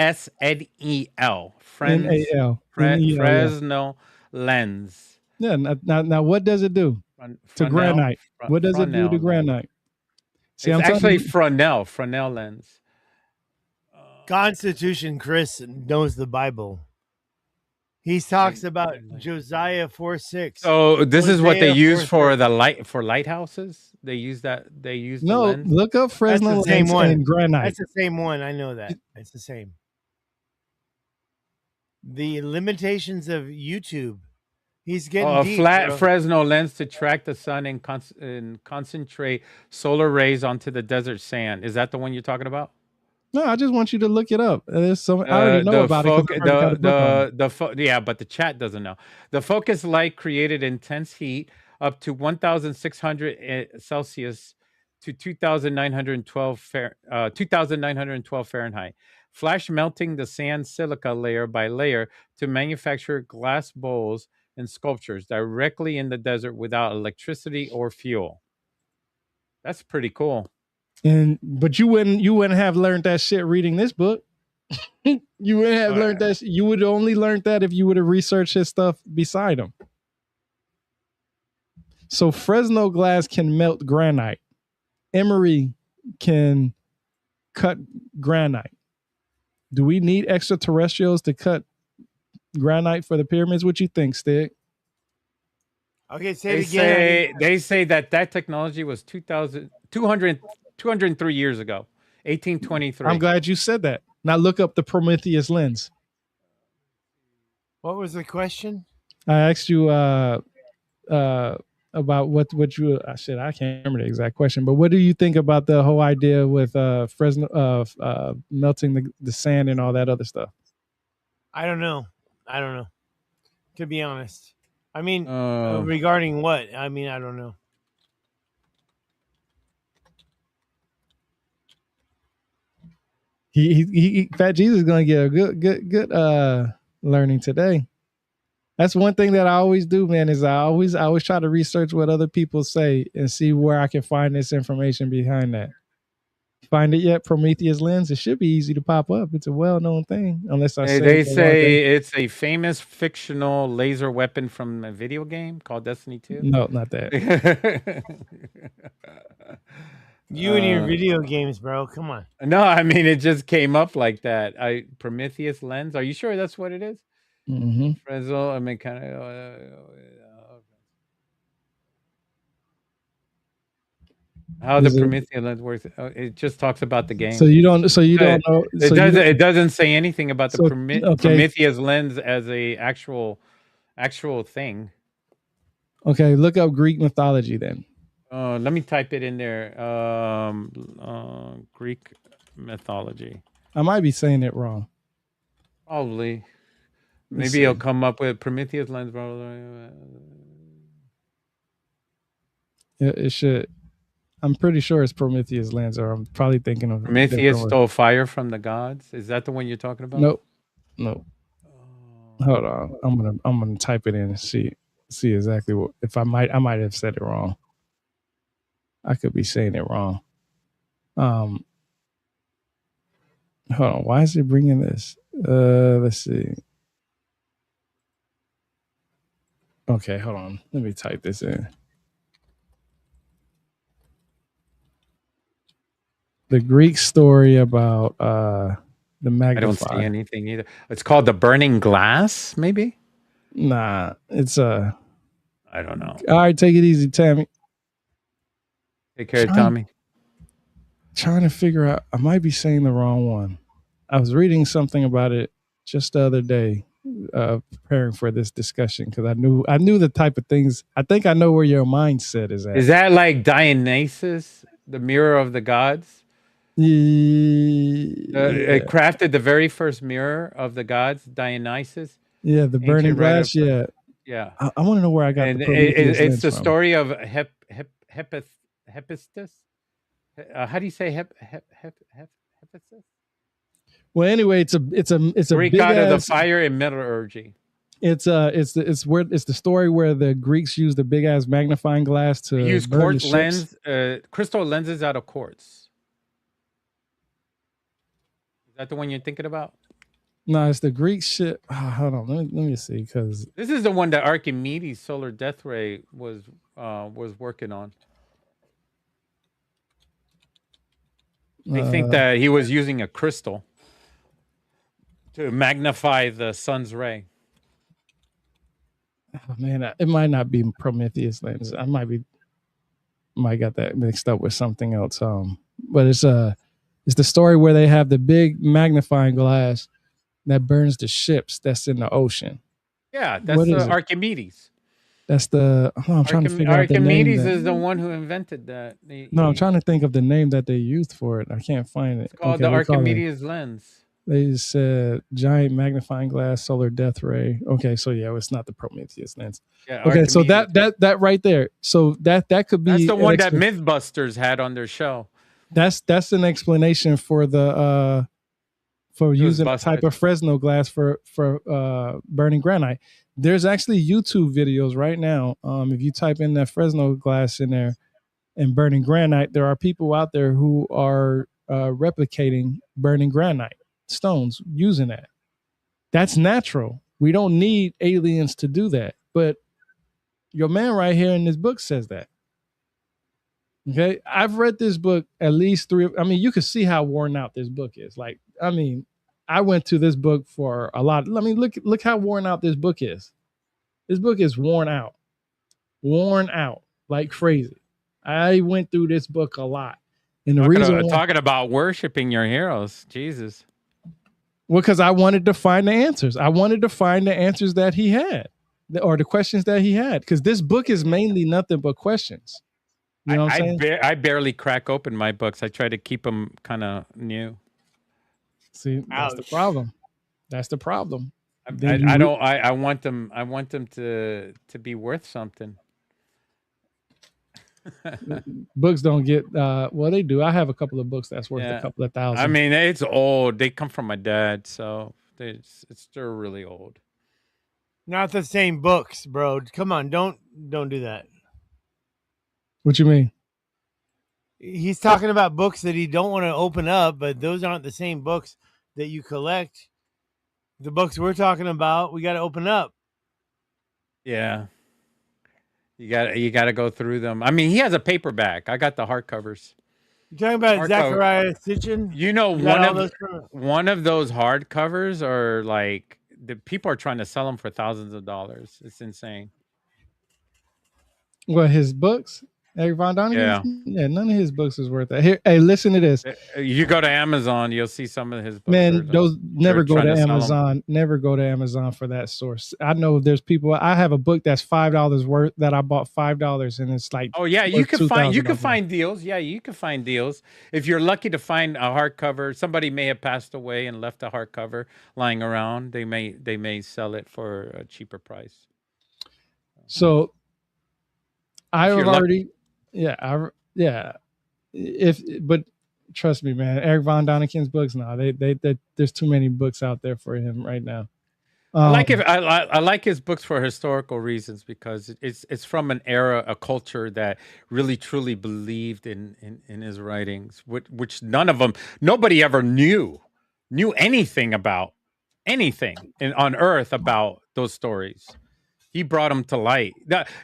[SPEAKER 2] NAL. NEL,
[SPEAKER 3] Fresno lens.
[SPEAKER 2] yeah. Now, what does it do to granite? What does it do to granite?
[SPEAKER 3] See, it's actually Fresnel lens.
[SPEAKER 1] Constitution Chris knows the Bible. He talks about Josiah 4:6.
[SPEAKER 3] So this is what they
[SPEAKER 1] Hosea
[SPEAKER 3] use
[SPEAKER 1] 4:6.
[SPEAKER 3] for lighthouses. They use that. They use the
[SPEAKER 2] No,
[SPEAKER 3] lens.
[SPEAKER 2] look up Fresno
[SPEAKER 1] That's the same
[SPEAKER 2] lens
[SPEAKER 1] one.
[SPEAKER 2] and granite.
[SPEAKER 1] That's the same one. I know that. It's the same. The limitations of YouTube. He's getting
[SPEAKER 3] A
[SPEAKER 1] deep,
[SPEAKER 3] flat
[SPEAKER 1] bro.
[SPEAKER 3] Fresno lens to track the sun and concentrate solar rays onto the desert sand. Is that the one you're talking about?
[SPEAKER 2] No, I just want you to look it up. There's some I already know about it.
[SPEAKER 3] Yeah, but the chat doesn't know. The focus light created intense heat up to 1,600 Celsius to 2,912 Fahrenheit. Flash melting the sand silica layer by layer to manufacture glass bowls and sculptures directly in the desert without electricity or fuel. That's pretty cool.
[SPEAKER 2] But you wouldn't have learned that shit reading this book. You wouldn't have learned that. You would only learned that if you would have researched his stuff beside him. So Fresno glass can melt granite. Emery can cut granite. Do we need extraterrestrials to cut granite for the pyramids? What you think, Stig?
[SPEAKER 1] Okay, say it again.
[SPEAKER 3] They say that technology was 203 years ago, 1823.
[SPEAKER 2] I'm glad you said that. Now look up the Prometheus lens.
[SPEAKER 1] What was the question?
[SPEAKER 2] I asked you about what you I can't remember the exact question, but what do you think about the whole idea with Fresno melting the sand and all that other stuff?
[SPEAKER 1] I don't know. To be honest. I mean, regarding what? I mean, I don't know.
[SPEAKER 2] He Fat Jesus is gonna get a good learning today. That's one thing that I always do, man, is I always try to research what other people say and see where I can find this information behind that. Find it yet? Prometheus lens. It should be easy to pop up. It's a well-known thing, unless I say
[SPEAKER 3] they say it's a famous fictional laser weapon from a video game called Destiny 2.
[SPEAKER 2] No, not that.
[SPEAKER 1] You and your video games, bro. Come on.
[SPEAKER 3] No, I mean it just came up like that. Prometheus lens. Are you sure that's what it is?
[SPEAKER 2] Mm-hmm.
[SPEAKER 3] Fresno. I mean, kind of. How the Prometheus lens works? It just talks about the game.
[SPEAKER 2] So you don't know.
[SPEAKER 3] It doesn't say anything about the Prometheus lens as a actual thing.
[SPEAKER 2] Okay, look up Greek mythology then.
[SPEAKER 3] Let me type it in there. Greek mythology.
[SPEAKER 2] I might be saying it wrong.
[SPEAKER 3] Probably. Maybe it'll come up with Prometheus lens.
[SPEAKER 2] It should. I'm pretty sure it's Prometheus lens, or I'm probably thinking of
[SPEAKER 3] Prometheus stole fire from the gods. Is that the one you're talking about?
[SPEAKER 2] Nope. Hold on. I'm gonna type it in and see exactly what. If I might have said it wrong. I could be saying it wrong. Hold on. Why is it bringing this? Let's see. Okay, hold on. Let me type this in. The Greek story about the magnifier.
[SPEAKER 3] I don't see anything either. It's called the Burning Glass, maybe?
[SPEAKER 2] Nah, it's
[SPEAKER 3] I don't know.
[SPEAKER 2] All right, take it easy, Tammy.
[SPEAKER 3] Take care, Tommy.
[SPEAKER 2] Trying to figure out. I might be saying the wrong one. I was reading something about it just the other day, preparing for this discussion because I knew the type of things. I think I know where your mindset is at.
[SPEAKER 3] Is that like Dionysus, the mirror of the gods? It crafted the very first mirror of the gods, Dionysus.
[SPEAKER 2] Yeah, the burning
[SPEAKER 3] Ancient writer
[SPEAKER 2] glass. Yeah,
[SPEAKER 3] Yeah.
[SPEAKER 2] I want to know where I got
[SPEAKER 3] And
[SPEAKER 2] the Prometheus
[SPEAKER 3] it's
[SPEAKER 2] lens
[SPEAKER 3] the
[SPEAKER 2] from.
[SPEAKER 3] story of Hephaestus. How do you say Hephaestus?
[SPEAKER 2] Well, anyway, it's a
[SPEAKER 3] Greek
[SPEAKER 2] big
[SPEAKER 3] god of the
[SPEAKER 2] ass.
[SPEAKER 3] fire and metallurgy.
[SPEAKER 2] It's the story where the Greeks used a big ass magnifying glass to
[SPEAKER 3] Use
[SPEAKER 2] burn the
[SPEAKER 3] quartz
[SPEAKER 2] ships.
[SPEAKER 3] lens, crystal lenses out of quartz. Is that the one you're thinking about?
[SPEAKER 2] No, it's the Greek shit. Oh, hold on, let me see because
[SPEAKER 3] This is the one that Archimedes' solar death ray was working on. They think that he was using a crystal to magnify the sun's ray.
[SPEAKER 2] oh man, it might not be Prometheus lens. I might got that mixed up with something else. But it's the story where they have the big magnifying glass that burns the ships that's in the ocean.
[SPEAKER 3] Yeah, that's Archimedes.
[SPEAKER 2] That's the. Oh, I'm trying to figure out the name.
[SPEAKER 3] Archimedes is the one who invented that.
[SPEAKER 2] I'm trying to think of the name that they used for it. I can't find it.
[SPEAKER 3] It's called the Archimedes lens.
[SPEAKER 2] They just said giant magnifying glass, solar death ray. Okay, so yeah, it's not the Prometheus lens. Yeah, okay, Archimedes. So that right there. So that could be.
[SPEAKER 3] That's the one that MythBusters had on their show.
[SPEAKER 2] That's an explanation for the for using a type of Fresno glass for burning granite. There's actually YouTube videos right now. If you type in that Fresno glass in there and burning granite, there are people out there who are replicating burning granite stones using that. That's natural. We don't need aliens to do that. But your man right here in this book says that. Okay, I've read this book at least 3. I mean, you can see how worn out this book is. Like, I mean, I went to this book for a lot. I mean, look how worn out this book is. This book is worn out like crazy. I went through this book a lot, and the
[SPEAKER 3] talking about worshiping your heroes, Jesus.
[SPEAKER 2] Well, because I wanted to find the answers. I wanted to find the answers that he had, or the questions that he had, because this book is mainly nothing but questions. You know what I'm saying?
[SPEAKER 3] I barely crack open my books. I try to keep them kind of new.
[SPEAKER 2] See, that's the problem. That's the problem.
[SPEAKER 3] I want them. I want them to be worth something.
[SPEAKER 2] Books don't get. Well, they do. I have a couple of books that's worth a couple of thousand.
[SPEAKER 3] I mean, it's old. They come from my dad, so it's still really old.
[SPEAKER 1] Not the same books, bro. Come on, don't do that.
[SPEAKER 2] What you mean?
[SPEAKER 1] He's talking about books that he don't want to open up, but those aren't the same books that you collect. The books we're talking about, we got to open up.
[SPEAKER 3] Yeah, you got to go through them. I mean, he has a paperback. I got the hardcovers.
[SPEAKER 1] You're talking about Zachariah Sitchin?
[SPEAKER 3] You know, one of those hardcovers are like the people are trying to sell them for thousands of dollars. It's insane.
[SPEAKER 2] What, his books? Eric Von Däniken? Yeah, none of his books is worth that. Here, hey, listen to this.
[SPEAKER 3] You go to Amazon, you'll see some of his books.
[SPEAKER 2] Man, those never go to Amazon. Never go to Amazon for that source. I know there's people. I have a book that's $5 worth that I bought $5, and it's like,
[SPEAKER 3] oh yeah, you can find deals. Yeah, you can find deals if you're lucky to find a hardcover. Somebody may have passed away and left a hardcover lying around. They may sell it for a cheaper price.
[SPEAKER 2] So I have already. But trust me, man, Eric Von Däniken's books, they there's too many books out there for him right now.
[SPEAKER 3] I like his books for historical reasons because it's from an era, a culture that really truly believed in his writings, which nobody ever knew anything about anything on Earth about those stories. He brought them to light.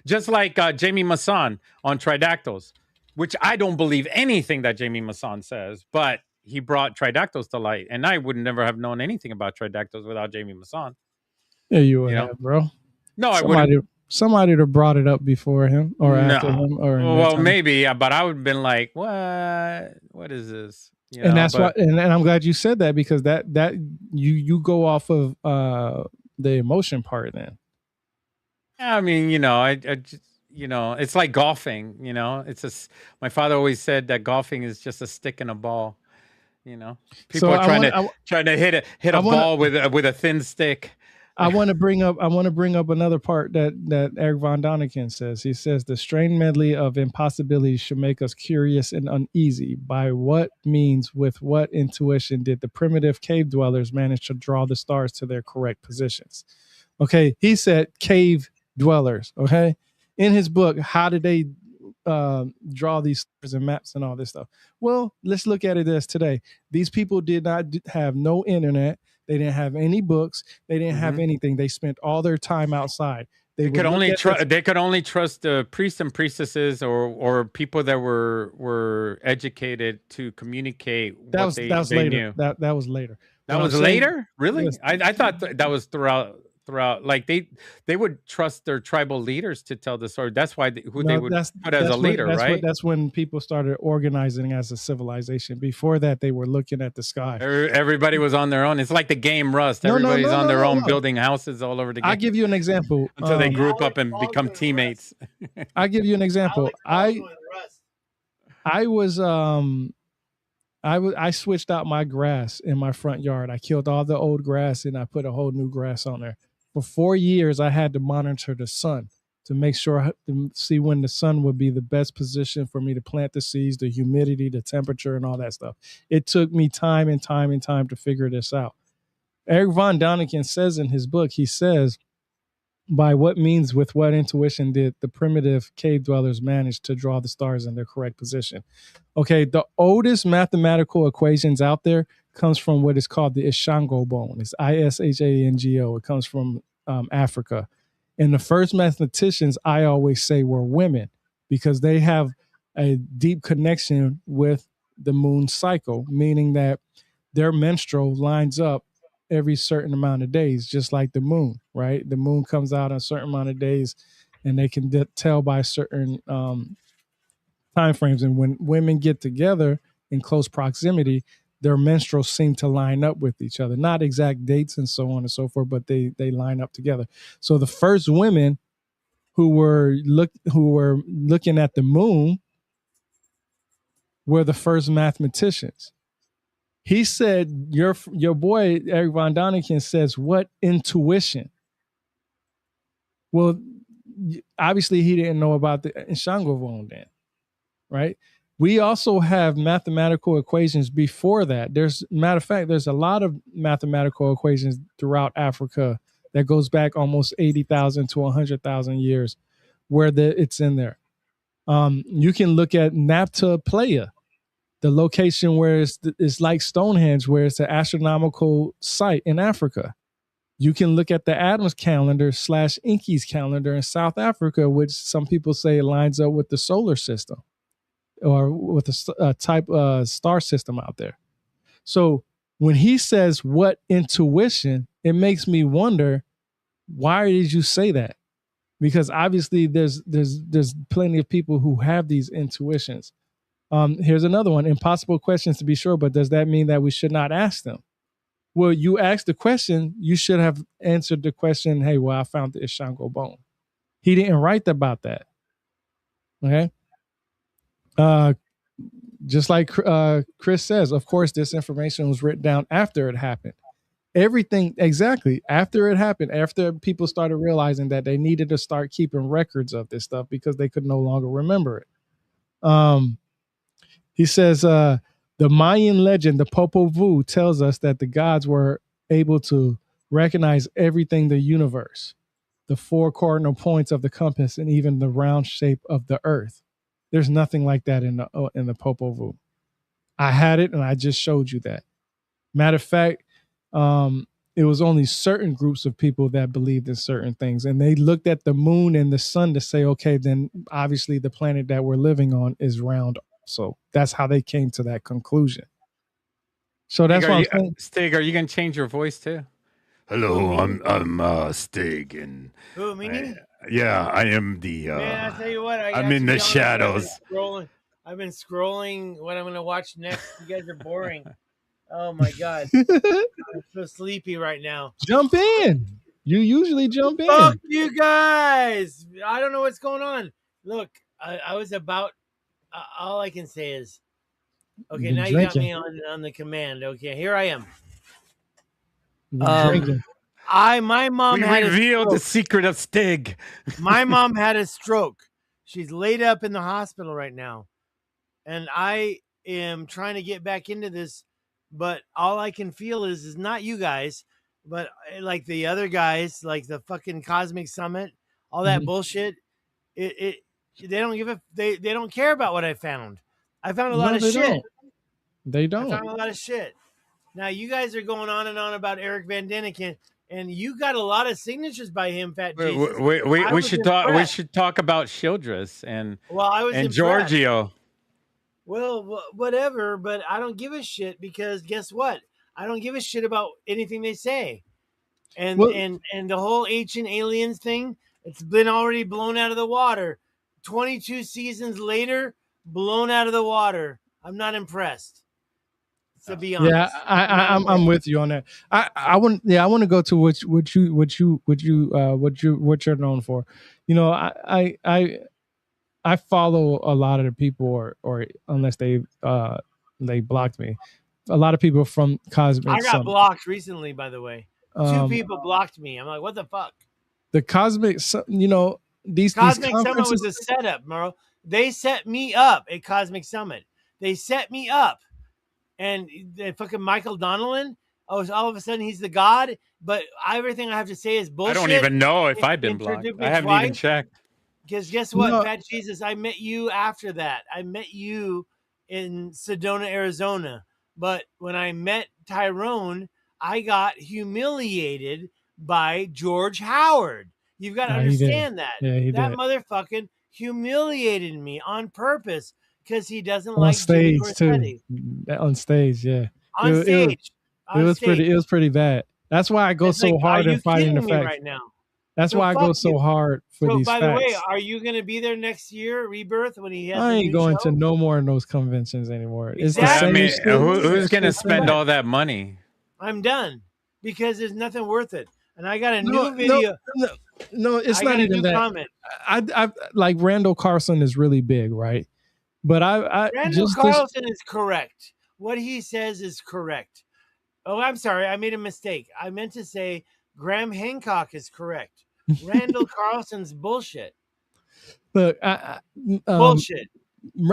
[SPEAKER 3] Just like Jamie Masson on Tridactyls, which I don't believe anything that Jamie Masson says, but he brought Tridactyls to light. And I would never have known anything about Tridactyls without Jamie Masson.
[SPEAKER 2] Yeah, you would have, bro.
[SPEAKER 3] No, I wouldn't.
[SPEAKER 2] Somebody would have brought it up before him or after him. Or
[SPEAKER 3] maybe, but I would have been like, what is this?
[SPEAKER 2] And that's why, and I'm glad you said that, because that you go off of emotion part then.
[SPEAKER 3] Yeah, I mean, I just, it's like golfing. My father always said that golfing is just a stick and a ball. People
[SPEAKER 2] So
[SPEAKER 3] are trying to hit
[SPEAKER 2] I
[SPEAKER 3] a
[SPEAKER 2] want
[SPEAKER 3] ball with a thin stick.
[SPEAKER 2] I want to bring up another part that Eric von Daniken says. He says the strange medley of impossibilities should make us curious and uneasy. By what means, with what intuition did the primitive cave dwellers manage to draw the stars to their correct positions? Okay, he said cave dwellers. Okay, in his book, how did they draw these stars and maps and all this stuff? Well, let's look at it as today. These people did not have no internet. They didn't have any books. They didn't have anything. They spent all their time outside.
[SPEAKER 3] They could only trust the priests and priestesses or people that were educated to communicate
[SPEAKER 2] that was later.
[SPEAKER 3] knew.
[SPEAKER 2] That was later.
[SPEAKER 3] That was later? Really? Yes. I thought that was throughout. Like they would trust their tribal leaders to tell the story. That's why they would put as a leader, right?
[SPEAKER 2] That's when people started organizing as a civilization. Before that, they were looking at the sky.
[SPEAKER 3] Everybody was on their own. It's like the game Rust. Everybody's on their own, building houses all over the game.
[SPEAKER 2] I'll give you an example.
[SPEAKER 3] Until they group up and become teammates.
[SPEAKER 2] I'll give you an example. I switched out my grass in my front yard. I killed all the old grass and I put a whole new grass on there. For 4 years, I had to monitor the sun to make sure to see when the sun would be the best position for me to plant the seeds, the humidity, the temperature, and all that stuff. It took me time and time and time to figure this out. Eric von Daniken says in his book, he says, by what means, with what intuition did the primitive cave dwellers manage to draw the stars in their correct position? Okay, the oldest mathematical equations out there comes from what is called the Ishango bone. It's Ishango. It comes from Africa. And the first mathematicians, I always say, were women because they have a deep connection with the moon cycle, meaning that their menstrual lines up every certain amount of days, just like the moon, right? The moon comes out on a certain amount of days, and they can tell by certain time frames. And when women get together in close proximity, their menstruals seem to line up with each other. Not exact dates and so on and so forth, but they line up together. So the first women who were looking at the moon were the first mathematicians. He said, your boy, Eric von Daniken, says, what intuition? Well, obviously he didn't know about the Ishango bone then, right? We also have mathematical equations before that. Matter of fact, there's a lot of mathematical equations throughout Africa that goes back almost 80,000 to 100,000 years where it's in there. You can look at Napta Playa, the location where it's like Stonehenge, where it's an astronomical site in Africa. You can look at the Adams calendar / Inky's calendar in South Africa, which some people say lines up with the solar system or with a type star system out there. So when he says what intuition, it makes me wonder, why did you say that? Because obviously there's plenty of people who have these intuitions. Here's another one. Impossible questions to be sure, but does that mean that we should not ask them? Well, you asked the question, you should have answered the question, hey, well, I found the Ishango bone. He didn't write about that. Okay? Just like Chris says, of course, this information was written down after it happened. Everything, exactly, after it happened, after people started realizing that they needed to start keeping records of this stuff because they could no longer remember it. He says, the Mayan legend, the Popol Vuh, tells us that the gods were able to recognize everything in the universe, the 4 cardinal points of the compass, and even the round shape of the earth. There's nothing like that in the Popol Vuh. I had it, and I just showed you that. Matter of fact, it was only certain groups of people that believed in certain things, and they looked at the moon and the sun to say, okay, then obviously the planet that we're living on is round. So that's how they came to that conclusion. So that's why I'm saying,
[SPEAKER 3] Stig, are you going to change your voice too?
[SPEAKER 4] Hello, I'm Stig, and
[SPEAKER 1] who, me?
[SPEAKER 4] Yeah, I am the.
[SPEAKER 1] Man, I tell you what,
[SPEAKER 4] I'm in the shadows.
[SPEAKER 1] I've been scrolling what I'm going to watch next. You guys are boring. Oh my god, I'm so sleepy right now.
[SPEAKER 2] Jump in. You usually jump
[SPEAKER 1] Fuck
[SPEAKER 2] in.
[SPEAKER 1] you guys. I don't know what's going on. Look, I was about. All I can say is, okay,
[SPEAKER 2] Been
[SPEAKER 1] now you got
[SPEAKER 2] drinking.
[SPEAKER 1] me on the command. Okay, here I am.
[SPEAKER 2] Been drinking.
[SPEAKER 1] My mom
[SPEAKER 4] We
[SPEAKER 1] had a
[SPEAKER 4] revealed the
[SPEAKER 1] stroke.
[SPEAKER 4] secret of Stig.
[SPEAKER 1] My mom had a stroke. She's laid up in the hospital right now. And I am trying to get back into this, but all I can feel is not you guys, but like the other guys, like the fucking Cosmic Summit, all that
[SPEAKER 2] Mhm.
[SPEAKER 1] bullshit. It they don't give a they don't care about what I found. I found a lot
[SPEAKER 2] No,
[SPEAKER 1] of
[SPEAKER 2] they
[SPEAKER 1] shit.
[SPEAKER 2] don't. They
[SPEAKER 1] I
[SPEAKER 2] don't.
[SPEAKER 1] found a lot of shit. Now you guys are going on and on about Eric Van Deniken, and you got a lot of signatures by him, Fat Jesus. I
[SPEAKER 3] We
[SPEAKER 1] was
[SPEAKER 3] should talk. We
[SPEAKER 1] impressed.
[SPEAKER 3] should talk about Childress and
[SPEAKER 1] Well, I was impressed.
[SPEAKER 3] Giorgio.
[SPEAKER 1] Well, whatever, but I don't give a shit because guess what? I don't give a shit about anything they say. And
[SPEAKER 2] Well-
[SPEAKER 1] and the whole ancient aliens thing, it's been already blown out of the water. 22 seasons later, blown out of the water. I'm not impressed. To be honest.
[SPEAKER 2] Yeah, I'm with you on that. I want to go to what you're known for. You know, I follow a lot of the people or unless they blocked me. A lot of people from Cosmic
[SPEAKER 1] I got
[SPEAKER 2] Summit.
[SPEAKER 1] blocked recently, by the way. 2
[SPEAKER 2] Um,
[SPEAKER 1] people blocked me. I'm like, what the fuck?
[SPEAKER 2] The Cosmic, you know, these
[SPEAKER 1] Cosmic Summit
[SPEAKER 2] conferences.
[SPEAKER 1] was a setup, Merle. They set me up at Cosmic Summit. They set me up. And the fucking Michael Donnellan, all of a sudden he's the god, but everything I have to say is bullshit.
[SPEAKER 3] I don't even know if I've been blocked. I haven't even checked.
[SPEAKER 1] Because guess what,
[SPEAKER 2] No.
[SPEAKER 1] Fat Jesus, I met you after that. I met you in Sedona, Arizona. But when I met Tyrone, I got humiliated by George Howard. You've got to
[SPEAKER 2] No, he didn't.
[SPEAKER 1] understand that.
[SPEAKER 2] Yeah, he
[SPEAKER 1] that
[SPEAKER 2] did.
[SPEAKER 1] motherfucking humiliated me on purpose because he doesn't
[SPEAKER 2] On
[SPEAKER 1] like Jimmy
[SPEAKER 2] stage too.
[SPEAKER 1] Corsetti.
[SPEAKER 2] On stage, yeah.
[SPEAKER 1] On
[SPEAKER 2] It-
[SPEAKER 1] stage.
[SPEAKER 2] It was pretty bad. That's why I go
[SPEAKER 1] It's
[SPEAKER 2] so
[SPEAKER 1] like,
[SPEAKER 2] hard
[SPEAKER 1] are
[SPEAKER 2] in
[SPEAKER 1] you
[SPEAKER 2] fighting the
[SPEAKER 1] kidding me
[SPEAKER 2] facts.
[SPEAKER 1] right now?
[SPEAKER 2] That's
[SPEAKER 1] So
[SPEAKER 2] why I go
[SPEAKER 1] fuck
[SPEAKER 2] so
[SPEAKER 1] you.
[SPEAKER 2] hard for
[SPEAKER 1] So
[SPEAKER 2] these
[SPEAKER 1] by
[SPEAKER 2] facts.
[SPEAKER 1] the way, are you going to be there next year, Rebirth, when he has
[SPEAKER 2] I
[SPEAKER 1] a
[SPEAKER 2] ain't
[SPEAKER 1] new
[SPEAKER 2] going
[SPEAKER 1] show?
[SPEAKER 2] to no more of those conventions anymore. It's the
[SPEAKER 1] Exactly.
[SPEAKER 3] I
[SPEAKER 2] same
[SPEAKER 3] mean,
[SPEAKER 2] shit.
[SPEAKER 3] who's going to
[SPEAKER 2] It's
[SPEAKER 3] spend
[SPEAKER 2] done.
[SPEAKER 3] all that money?
[SPEAKER 1] I'm done because there's nothing worth it. And I got a
[SPEAKER 2] No,
[SPEAKER 1] new video.
[SPEAKER 2] No, it's
[SPEAKER 1] I
[SPEAKER 2] not
[SPEAKER 1] got a
[SPEAKER 2] even
[SPEAKER 1] new
[SPEAKER 2] that.
[SPEAKER 1] comment.
[SPEAKER 2] I like Randall Carlson is really big, right? But I
[SPEAKER 1] Randall
[SPEAKER 2] just
[SPEAKER 1] Carlson is correct. What he says is correct. Oh, I'm sorry. I made a mistake. I meant to say Graham Hancock is correct. Randall Carlson's bullshit.
[SPEAKER 2] Look,
[SPEAKER 1] Bullshit.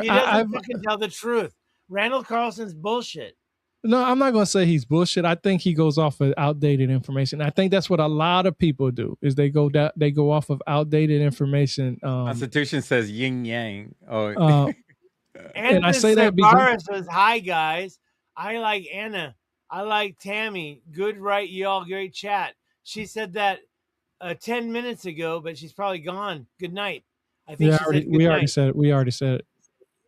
[SPEAKER 1] He
[SPEAKER 2] I,
[SPEAKER 1] doesn't fucking tell the truth. Randall Carlson's bullshit.
[SPEAKER 2] no, I'm not going to say he's bullshit. I think he goes off of outdated information. I think that's what a lot of people do is they go off of outdated information.
[SPEAKER 3] Constitution says yin yang. Oh,
[SPEAKER 2] and I say that because
[SPEAKER 1] says, hi, guys. I like Anna. I like Tammy. Good, right, y'all. Great chat. She said that 10 minutes ago, but she's probably gone. Good night. I think she said good
[SPEAKER 2] we
[SPEAKER 1] night.
[SPEAKER 2] already said it. We already said it.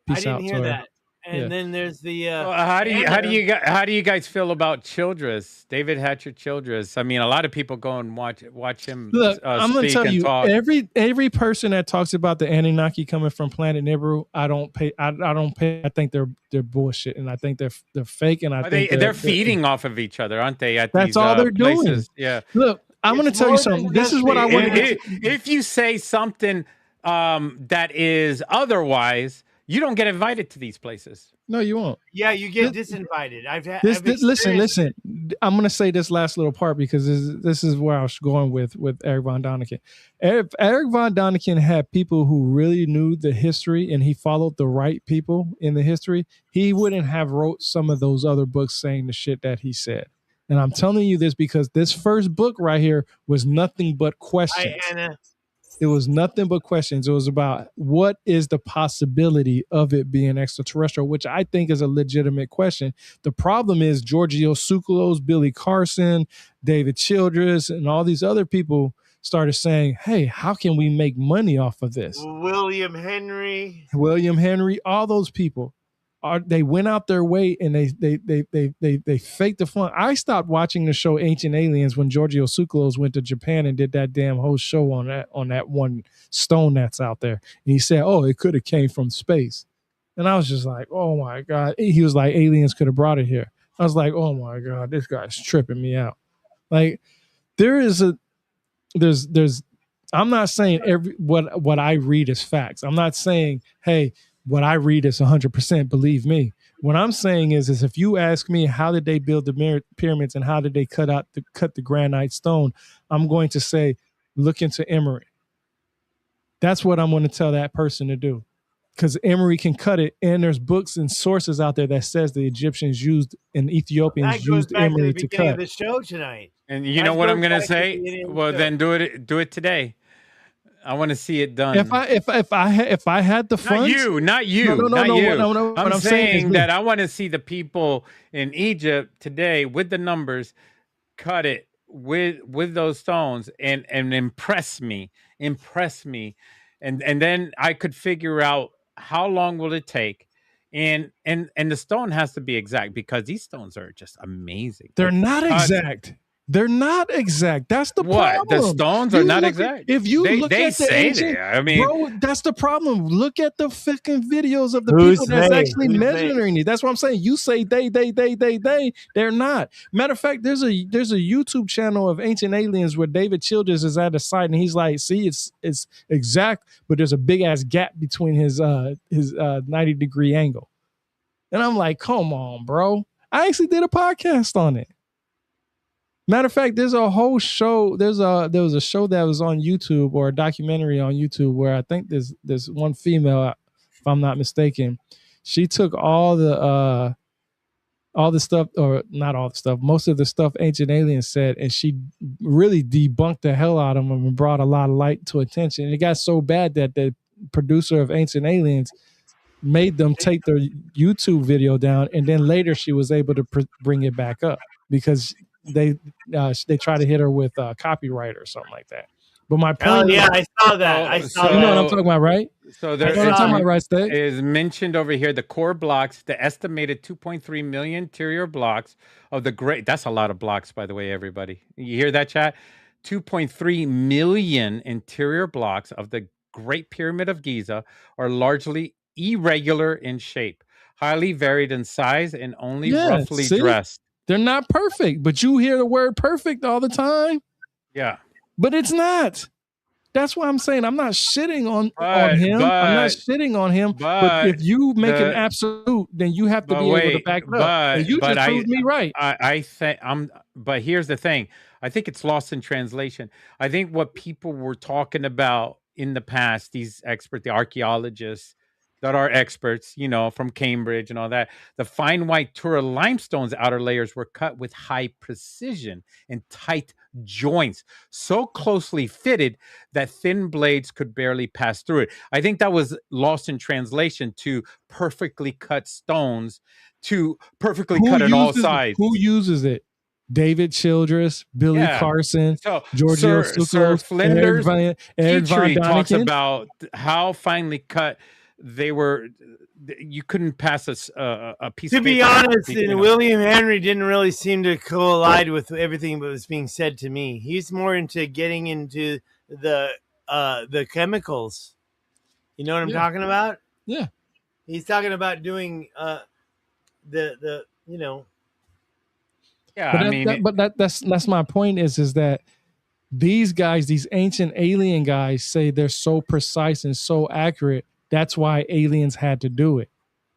[SPEAKER 1] I
[SPEAKER 2] Peace
[SPEAKER 1] didn't
[SPEAKER 2] out
[SPEAKER 1] hear
[SPEAKER 2] to her.
[SPEAKER 1] that. And
[SPEAKER 2] Yeah.
[SPEAKER 1] then there's the
[SPEAKER 3] Well, how do you guys feel about Childress, David Hatcher Childress? I mean, a lot of people go and watch him.
[SPEAKER 2] Look, I'm going to
[SPEAKER 3] speak
[SPEAKER 2] tell
[SPEAKER 3] and
[SPEAKER 2] you,
[SPEAKER 3] talk.
[SPEAKER 2] every person that talks about the Anunnaki coming from planet Nibiru, I don't pay. I think they're bullshit, and I think they're fake, and I think
[SPEAKER 3] They're feeding off of each other, aren't they? At
[SPEAKER 2] That's
[SPEAKER 3] these,
[SPEAKER 2] all they're
[SPEAKER 3] places?
[SPEAKER 2] doing.
[SPEAKER 3] Yeah.
[SPEAKER 2] Look, I'm going to
[SPEAKER 1] It's
[SPEAKER 2] tell you
[SPEAKER 1] more
[SPEAKER 2] something.
[SPEAKER 1] than
[SPEAKER 2] This
[SPEAKER 1] just
[SPEAKER 2] is what I want to.
[SPEAKER 3] If you say something that is otherwise, you don't get invited to these places.
[SPEAKER 2] No, you won't.
[SPEAKER 1] Yeah, you get disinvited. I've
[SPEAKER 2] Listen. I'm going to say this last little part because this is where I was going with Eric von Däniken. If Eric von Däniken had people who really knew the history and he followed the right people in the history, he wouldn't have wrote some of those other books saying the shit that he said. And I'm telling you this because this first book right here was nothing but questions.
[SPEAKER 1] Hi, Anna.
[SPEAKER 2] It was nothing but questions. It was about what is the possibility of it being extraterrestrial, which I think is a legitimate question. The problem is Giorgio Tsoukalos, Billy Carson, David Childress, and all these other people started saying, hey, how can we make money off of this?
[SPEAKER 1] William Henry,
[SPEAKER 2] all those people. They went out their way and they faked the fun. I stopped watching the show Ancient Aliens when Giorgio Tsoukalos went to Japan and did that damn whole show on that one stone that's out there. And he said, oh, it could have came from space. And I was just like, oh my God. He was like, aliens could have brought it here. I was like, oh my God, this guy's tripping me out. Like there is there's I'm not saying what I read is facts. I'm not saying, hey, what I read is 100%, believe me. What I'm saying is if you ask me how did they build the pyramids and how did they cut the granite stone, I'm going to say look into Emory. That's what I'm going to tell that person to do, because Emory can cut it, and there's books and sources out there that says the Egyptians used and Ethiopians
[SPEAKER 1] That goes
[SPEAKER 2] used
[SPEAKER 1] back to the
[SPEAKER 2] Emory to
[SPEAKER 1] beginning of
[SPEAKER 2] cut.
[SPEAKER 1] the show tonight.
[SPEAKER 3] And you know
[SPEAKER 1] That
[SPEAKER 3] what I'm
[SPEAKER 1] goes
[SPEAKER 3] gonna
[SPEAKER 1] back to the
[SPEAKER 3] say?
[SPEAKER 1] beginning of the
[SPEAKER 3] Well,
[SPEAKER 1] show.
[SPEAKER 3] then do it today. I want to see it done.
[SPEAKER 2] If I had the funds,
[SPEAKER 3] not you.
[SPEAKER 2] What
[SPEAKER 3] I'm
[SPEAKER 2] I'm saying is
[SPEAKER 3] saying that I want to see the people in Egypt today with the numbers cut it with those stones and impress me, and then I could figure out how long will it take, and the stone has to be exact because these stones are just amazing.
[SPEAKER 2] they're
[SPEAKER 3] Like the
[SPEAKER 2] not
[SPEAKER 3] cuts.
[SPEAKER 2] exact. They're not exact. That's the
[SPEAKER 3] What? The
[SPEAKER 2] problem.
[SPEAKER 3] stones are not exact.
[SPEAKER 2] If you look
[SPEAKER 3] They
[SPEAKER 2] at the
[SPEAKER 3] say they
[SPEAKER 2] ancient,
[SPEAKER 3] are. I mean,
[SPEAKER 2] bro, that's the problem. Look at the fucking videos of the
[SPEAKER 1] Who's
[SPEAKER 2] people that's
[SPEAKER 1] they?
[SPEAKER 2] actually
[SPEAKER 1] Who's
[SPEAKER 2] measuring it. That's what I'm saying. You say they. They're not. Matter of fact, there's a YouTube channel of ancient aliens where David Childers is at a site and he's like, see, it's exact, but there's a big ass gap between his 90-degree angle. And I'm like, come on, bro. I actually did a podcast on it. Matter of fact, there's a whole show. There was a show that was on YouTube, or a documentary on YouTube, where I think there's one female, if I'm not mistaken, she took all the stuff, or not all the stuff, most of the stuff Ancient Aliens said, and she really debunked the hell out of them and brought a lot of light to attention. And it got so bad that the producer of Ancient Aliens made them take their YouTube video down, and then later she was able to bring it back up because they try to hit her with copyright or something like that. But my point
[SPEAKER 1] yeah, I saw that. I saw
[SPEAKER 2] you know what I'm
[SPEAKER 1] that.
[SPEAKER 2] talking about, right?
[SPEAKER 3] So
[SPEAKER 2] You
[SPEAKER 3] there
[SPEAKER 2] know what I'm talking about, right, Steve?
[SPEAKER 3] is mentioned over here the core blocks, the estimated 2.3 million interior blocks of the great. That's a lot of blocks, by the way, everybody. You hear that, chat? 2.3 million interior blocks of the Great Pyramid of Giza are largely irregular in shape, highly varied in size, and only roughly dressed.
[SPEAKER 2] They're not perfect, but you hear the word perfect all the time.
[SPEAKER 3] Yeah.
[SPEAKER 2] But it's not. That's why I'm saying I'm not shitting on him. I'm not shitting on him. But if you make an absolute, then you have to be able to back it up. And you just proved me right.
[SPEAKER 3] I think but here's the thing. I think it's lost in translation. I think what people were talking about in the past, these experts, the archaeologists that are experts, you know, from Cambridge and all that, the fine white Tura limestone's outer layers were cut with high precision and tight joints, so closely fitted that thin blades could barely pass through it. I think that was lost in translation to perfectly cut stones, to perfectly cut on all sides.
[SPEAKER 2] Who uses it? David Childress, Billy Carson, Giorgio
[SPEAKER 3] Sir Flinders,
[SPEAKER 2] Eric Von
[SPEAKER 3] talks about how finely cut they were. You couldn't pass a piece.
[SPEAKER 1] To be honest, William Henry didn't really seem to collide with everything that was being said to me. He's more into getting into the chemicals. You know what I'm talking about?
[SPEAKER 2] Yeah.
[SPEAKER 1] He's talking about doing the you know.
[SPEAKER 3] Yeah,
[SPEAKER 2] but that's my point is that these guys, these ancient alien guys, say they're so precise and so accurate. That's why aliens had to do it.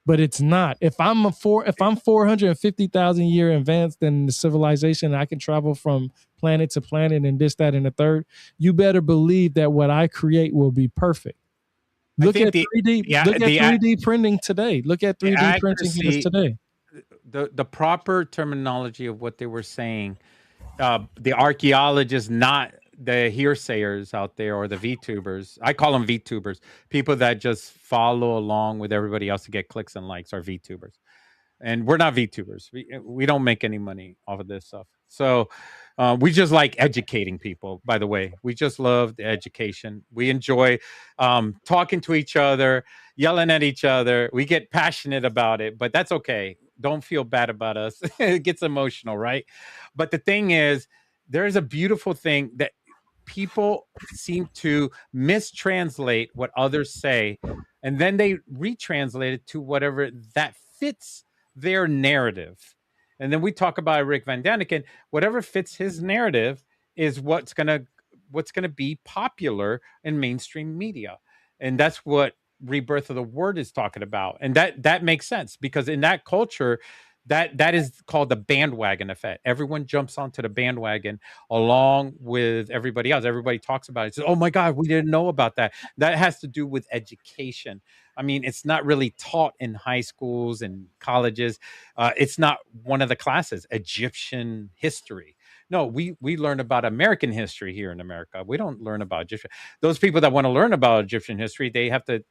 [SPEAKER 2] But it's not. If I'm 450,000 year advanced in the civilization, I can travel from planet to planet and this, that, and the third. You better believe that what I create will be perfect. Look at 3D. Look at 3D printing today. Look at 3D printing today.
[SPEAKER 3] The proper terminology of what they were saying, the archaeologists, not the hearsayers out there or the VTubers. I call them VTubers. People that just follow along with everybody else to get clicks and likes are VTubers. And we're not VTubers. We don't make any money off of this stuff. So we just like educating people, by the way. We just love the education. We enjoy talking to each other, yelling at each other. We get passionate about it, but that's okay. Don't feel bad about us. It gets emotional, right? But the thing is, there's a beautiful thing that people seem to mistranslate what others say, and then they retranslate it to whatever that fits their narrative. And then we talk about Rick Van Daniken. Whatever fits his narrative is what's going to what's going to be popular in mainstream media. And that's what Rebirth of the Word is talking about. And that makes sense, because in that culture, that is called the bandwagon effect. Everyone jumps onto the bandwagon along with everybody else. Everybody talks about it. Says, "Oh my God, we didn't know about that." That has to do with education. I mean, it's not really taught in high schools and colleges. It's not one of the classes. Egyptian history. No, we learn about American history here in America. We don't learn about Egyptian. Those people that want to learn about Egyptian history, they have to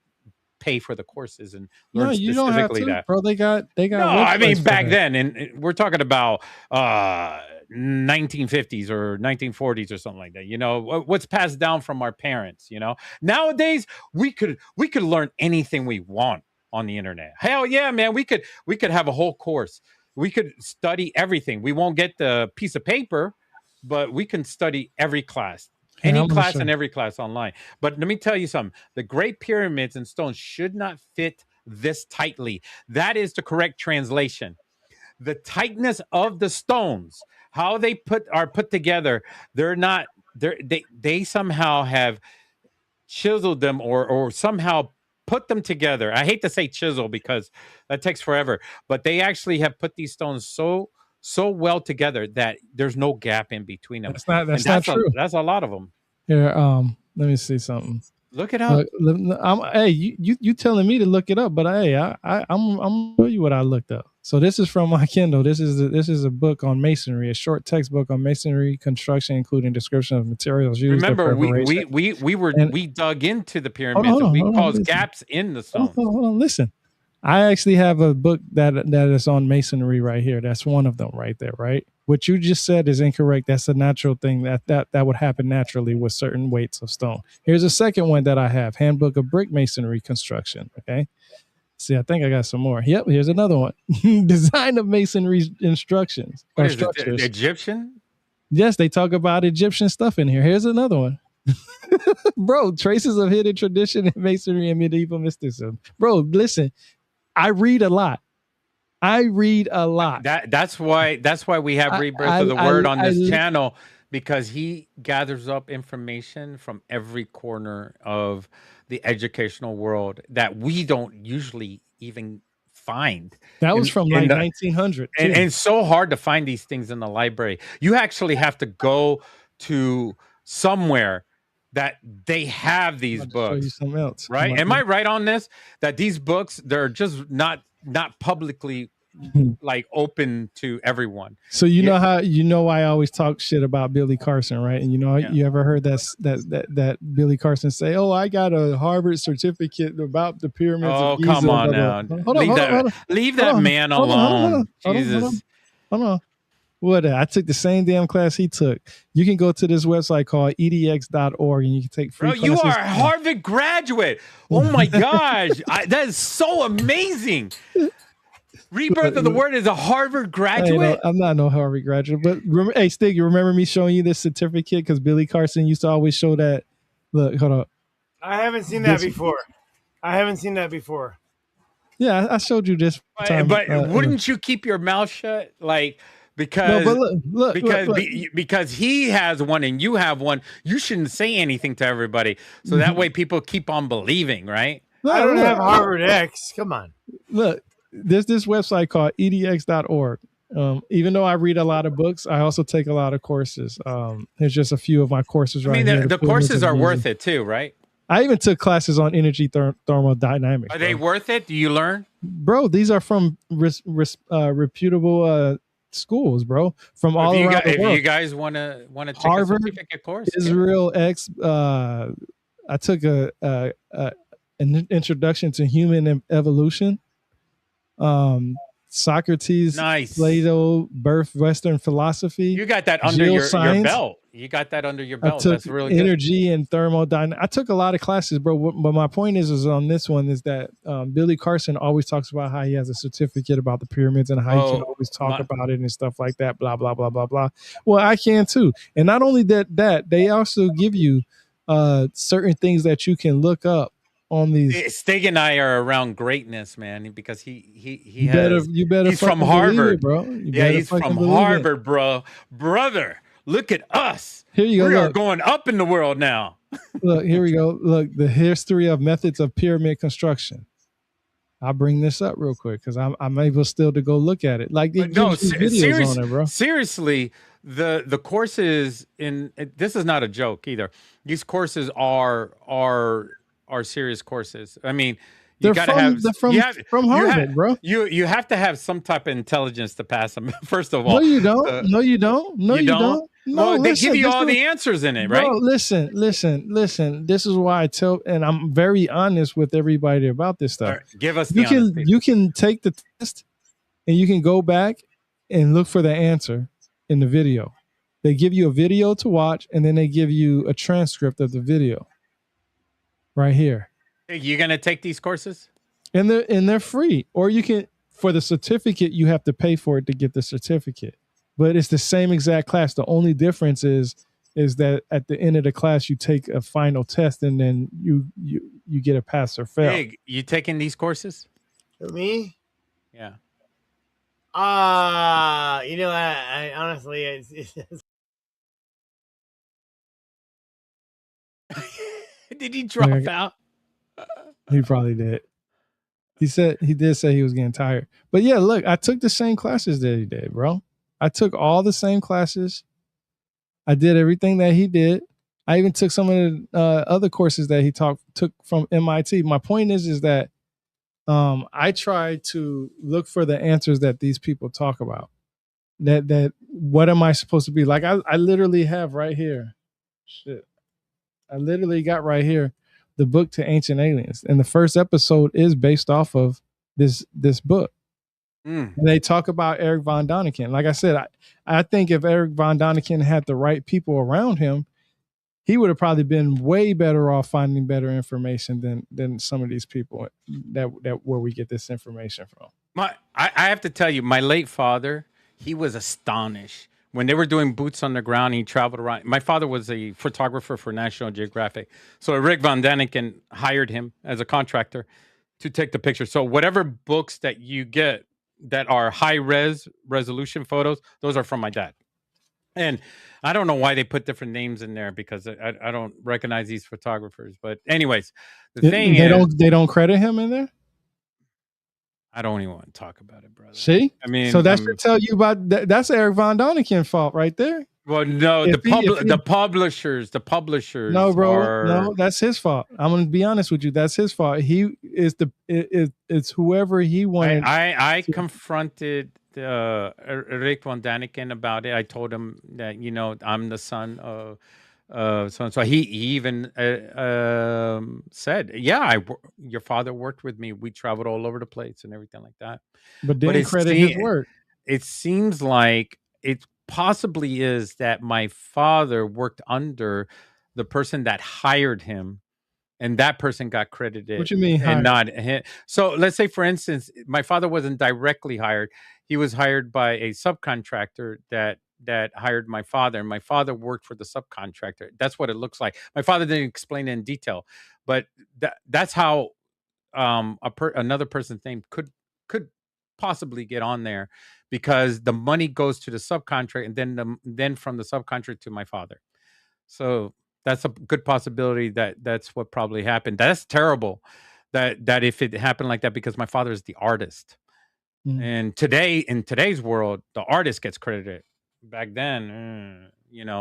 [SPEAKER 3] pay for the courses and learn
[SPEAKER 2] No, you don't have
[SPEAKER 3] specifically
[SPEAKER 2] to,
[SPEAKER 3] that.
[SPEAKER 2] bro. They got
[SPEAKER 3] No, I
[SPEAKER 2] websites
[SPEAKER 3] mean
[SPEAKER 2] for
[SPEAKER 3] back
[SPEAKER 2] that.
[SPEAKER 3] then, and we're talking about 1950s or 1940s or something like that. You know, what's passed down from our parents. You know, nowadays we could learn anything we want on the internet. Hell yeah, man, we could have a whole course. We could study everything. We won't get the piece of paper, but we can study every class.
[SPEAKER 2] Here,
[SPEAKER 3] Any
[SPEAKER 2] I'm gonna
[SPEAKER 3] class
[SPEAKER 2] show
[SPEAKER 3] and
[SPEAKER 2] you.
[SPEAKER 3] every class online. But let me tell you something. The Great Pyramids and stones should not fit this tightly. That is the correct translation. The tightness of the stones, how they are put together, they somehow have chiseled them or somehow put them together. I hate to say chisel because that takes forever, but they actually have put these stones so well together that there's no gap in between them.
[SPEAKER 2] That's not true.
[SPEAKER 3] That's a lot of them.
[SPEAKER 2] Here, let me see something.
[SPEAKER 3] Look it up.
[SPEAKER 2] Hey, you telling me to look it up, but hey, I'm gonna show you what I looked up. So this is from my Kindle. This is a book on masonry, a short textbook on masonry construction, including description of materials used.
[SPEAKER 3] Remember, we dug into the pyramids and we caused gaps in the stones.
[SPEAKER 2] Hold on, listen. I actually have a book that is on masonry right here. That's one of them right there, right? What you just said is incorrect. That's a natural thing that would happen naturally with certain weights of stone. Here's a second one that I have, Handbook of Brick Masonry Construction. Okay. See, I think I got some more. Yep, here's another one. Design of masonry instructions.
[SPEAKER 3] What is it, Egyptian?
[SPEAKER 2] Yes, they talk about Egyptian stuff in here. Here's another one. Bro, traces of hidden tradition in masonry and medieval mysticism. Bro, listen, I read a lot.
[SPEAKER 3] That's why we have Rebirth of the Word on this channel, because he gathers up information from every corner of the educational world that we don't usually even find.
[SPEAKER 2] That was from like 1900.
[SPEAKER 3] And it's so hard to find these things in the library. You actually have to go to somewhere that they have these books. Show you
[SPEAKER 2] something else,
[SPEAKER 3] right? Am I right on this? That these books, they're just not publicly like open to everyone.
[SPEAKER 2] So you know why I always talk shit about Billy Carson, right? And you ever heard that Billy Carson say, "Oh, I got a Harvard certificate about the pyramids of Giza."
[SPEAKER 3] Oh, come on now. Leave that man alone. Jesus.
[SPEAKER 2] Hold on. What? I took the same damn class he took. You can go to this website called edx.org and you can take free classes.
[SPEAKER 3] You are a Harvard graduate. Oh my gosh. That is so amazing. Rebirth of the Word is a Harvard graduate?
[SPEAKER 2] I'm not no Harvard graduate, but hey, Stig, you remember me showing you this certificate? Because Billy Carson used to always show that. Look, hold up.
[SPEAKER 1] I haven't seen that before.
[SPEAKER 2] Yeah, I showed you this time.
[SPEAKER 3] But wouldn't you keep your mouth shut? Like, because because he has one and you have one, you shouldn't say anything to everybody. So that way people keep on believing, right?
[SPEAKER 1] I don't have Harvard X. Come on.
[SPEAKER 2] Look. There's this website called edx.org. Even though I read a lot of books, I also take a lot of courses. There's just a few of my courses right here.
[SPEAKER 3] The courses are worth it too, right?
[SPEAKER 2] I even took classes on energy thermodynamics.
[SPEAKER 3] Are they worth it? Do you learn?
[SPEAKER 2] Bro, these are from reputable schools, bro, from all around the world.
[SPEAKER 3] If you guys want to take
[SPEAKER 2] Harvard,
[SPEAKER 3] a certificate course,
[SPEAKER 2] Israel X. I took an introduction to human evolution. Socrates,
[SPEAKER 3] nice.
[SPEAKER 2] Plato, birth, Western philosophy.
[SPEAKER 3] You got that under your belt. That's really
[SPEAKER 2] energy
[SPEAKER 3] good.
[SPEAKER 2] And thermodynamics. I took a lot of classes, bro. But my point is on this one is that Billy Carson always talks about how he has a certificate about the pyramids and how he can always talk about it and stuff like that. Blah blah blah blah blah. Well, I can too. And not only that they also give you certain things that you can look up on these.
[SPEAKER 3] Stig and I are around greatness, man, because he's
[SPEAKER 2] from Harvard,
[SPEAKER 3] bro. He's from Harvard, brother. Look at us.
[SPEAKER 2] Here you go.
[SPEAKER 3] We are
[SPEAKER 2] Look,
[SPEAKER 3] going up in the world now.
[SPEAKER 2] look, here we go. Look, the history of methods of pyramid construction. I'll bring this up real quick because I'm able still to go look at it. Like it
[SPEAKER 3] But no,
[SPEAKER 2] gives you videos on it, bro.
[SPEAKER 3] seriously, the courses in this is not a joke either. These courses are serious courses. I mean, you got to have
[SPEAKER 2] from Harvard, bro.
[SPEAKER 3] You have to have some type of intelligence to pass them. First of
[SPEAKER 2] No,
[SPEAKER 3] all,
[SPEAKER 2] you don't. No, you don't. No, you don't. No,
[SPEAKER 3] well, they
[SPEAKER 2] listen,
[SPEAKER 3] give you all the answers in it, right?
[SPEAKER 2] Bro, listen. This is why I tell, and I'm very honest with everybody about this stuff.
[SPEAKER 3] Right, give us the honesty.
[SPEAKER 2] You can take the test, and you can go back and look for the answer in the video. They give you a video to watch, and then they give you a transcript of the video. Right here.
[SPEAKER 3] You're gonna take these courses,
[SPEAKER 2] and they're free, or you can for the certificate. You have to pay for it to get the certificate. But it's the same exact class. The only difference is that at the end of the class, you take a final test and then you get a pass or fail.
[SPEAKER 3] Big, you taking these courses?
[SPEAKER 1] For me?
[SPEAKER 3] Yeah.
[SPEAKER 1] You know, I honestly, it's
[SPEAKER 3] did he drop out?
[SPEAKER 2] He probably did. He did say he was getting tired. But yeah, look, I took the same classes that he did, bro. I took all the same classes. I did everything that he did. I even took some of the other courses that he took from MIT. My point is that I try to look for the answers that these people talk about. That what am I supposed to be? Like I literally have right here. Shit. I literally got right here the book to Ancient Aliens. And the first episode is based off of this book. And they talk about Eric von Däniken. Like I said, I think if Eric von Däniken had the right people around him, he would have probably been way better off finding better information than some of these people that where we get this information from.
[SPEAKER 3] I have to tell you, my late father, he was astonished. When they were doing boots on the ground, he traveled around. My father was a photographer for National Geographic. So Rick Von Däniken hired him as a contractor to take the picture. So whatever books that you get that are high resolution photos, those are from my dad. And I don't know why they put different names in there because I don't recognize these photographers. But anyways, the thing is,
[SPEAKER 2] they don't credit him in there.
[SPEAKER 3] I don't even want to talk about it, brother.
[SPEAKER 2] See, I mean, so that should tell you about that's Eric Von Däniken's fault right there.
[SPEAKER 3] Well, no, the publishers.
[SPEAKER 2] No, bro, no, that's his fault. I'm gonna be honest with you. That's his fault. He is it's whoever he wanted.
[SPEAKER 3] I confronted Rick Von Däniken about it. I told him that I'm the son of so and so. He even said, "Yeah, your father worked with me. We traveled all over the place and everything like that."
[SPEAKER 2] But didn't credit his work.
[SPEAKER 3] It seems like it possibly is that my father worked under the person that hired him, and that person got credited.
[SPEAKER 2] What you mean?
[SPEAKER 3] And not him. So let's say, for instance, my father wasn't directly hired. He was hired by a subcontractor that hired my father, and my father worked for the subcontractor. That's what it looks like. My father didn't explain it in detail, but that's how another person's name could possibly get on there, because the money goes to the subcontract and then from the subcontract to my father. So that's a good possibility that's what probably happened. That's terrible that if it happened like that, because my father is the artist. And in today's world, the artist gets credited. Back then,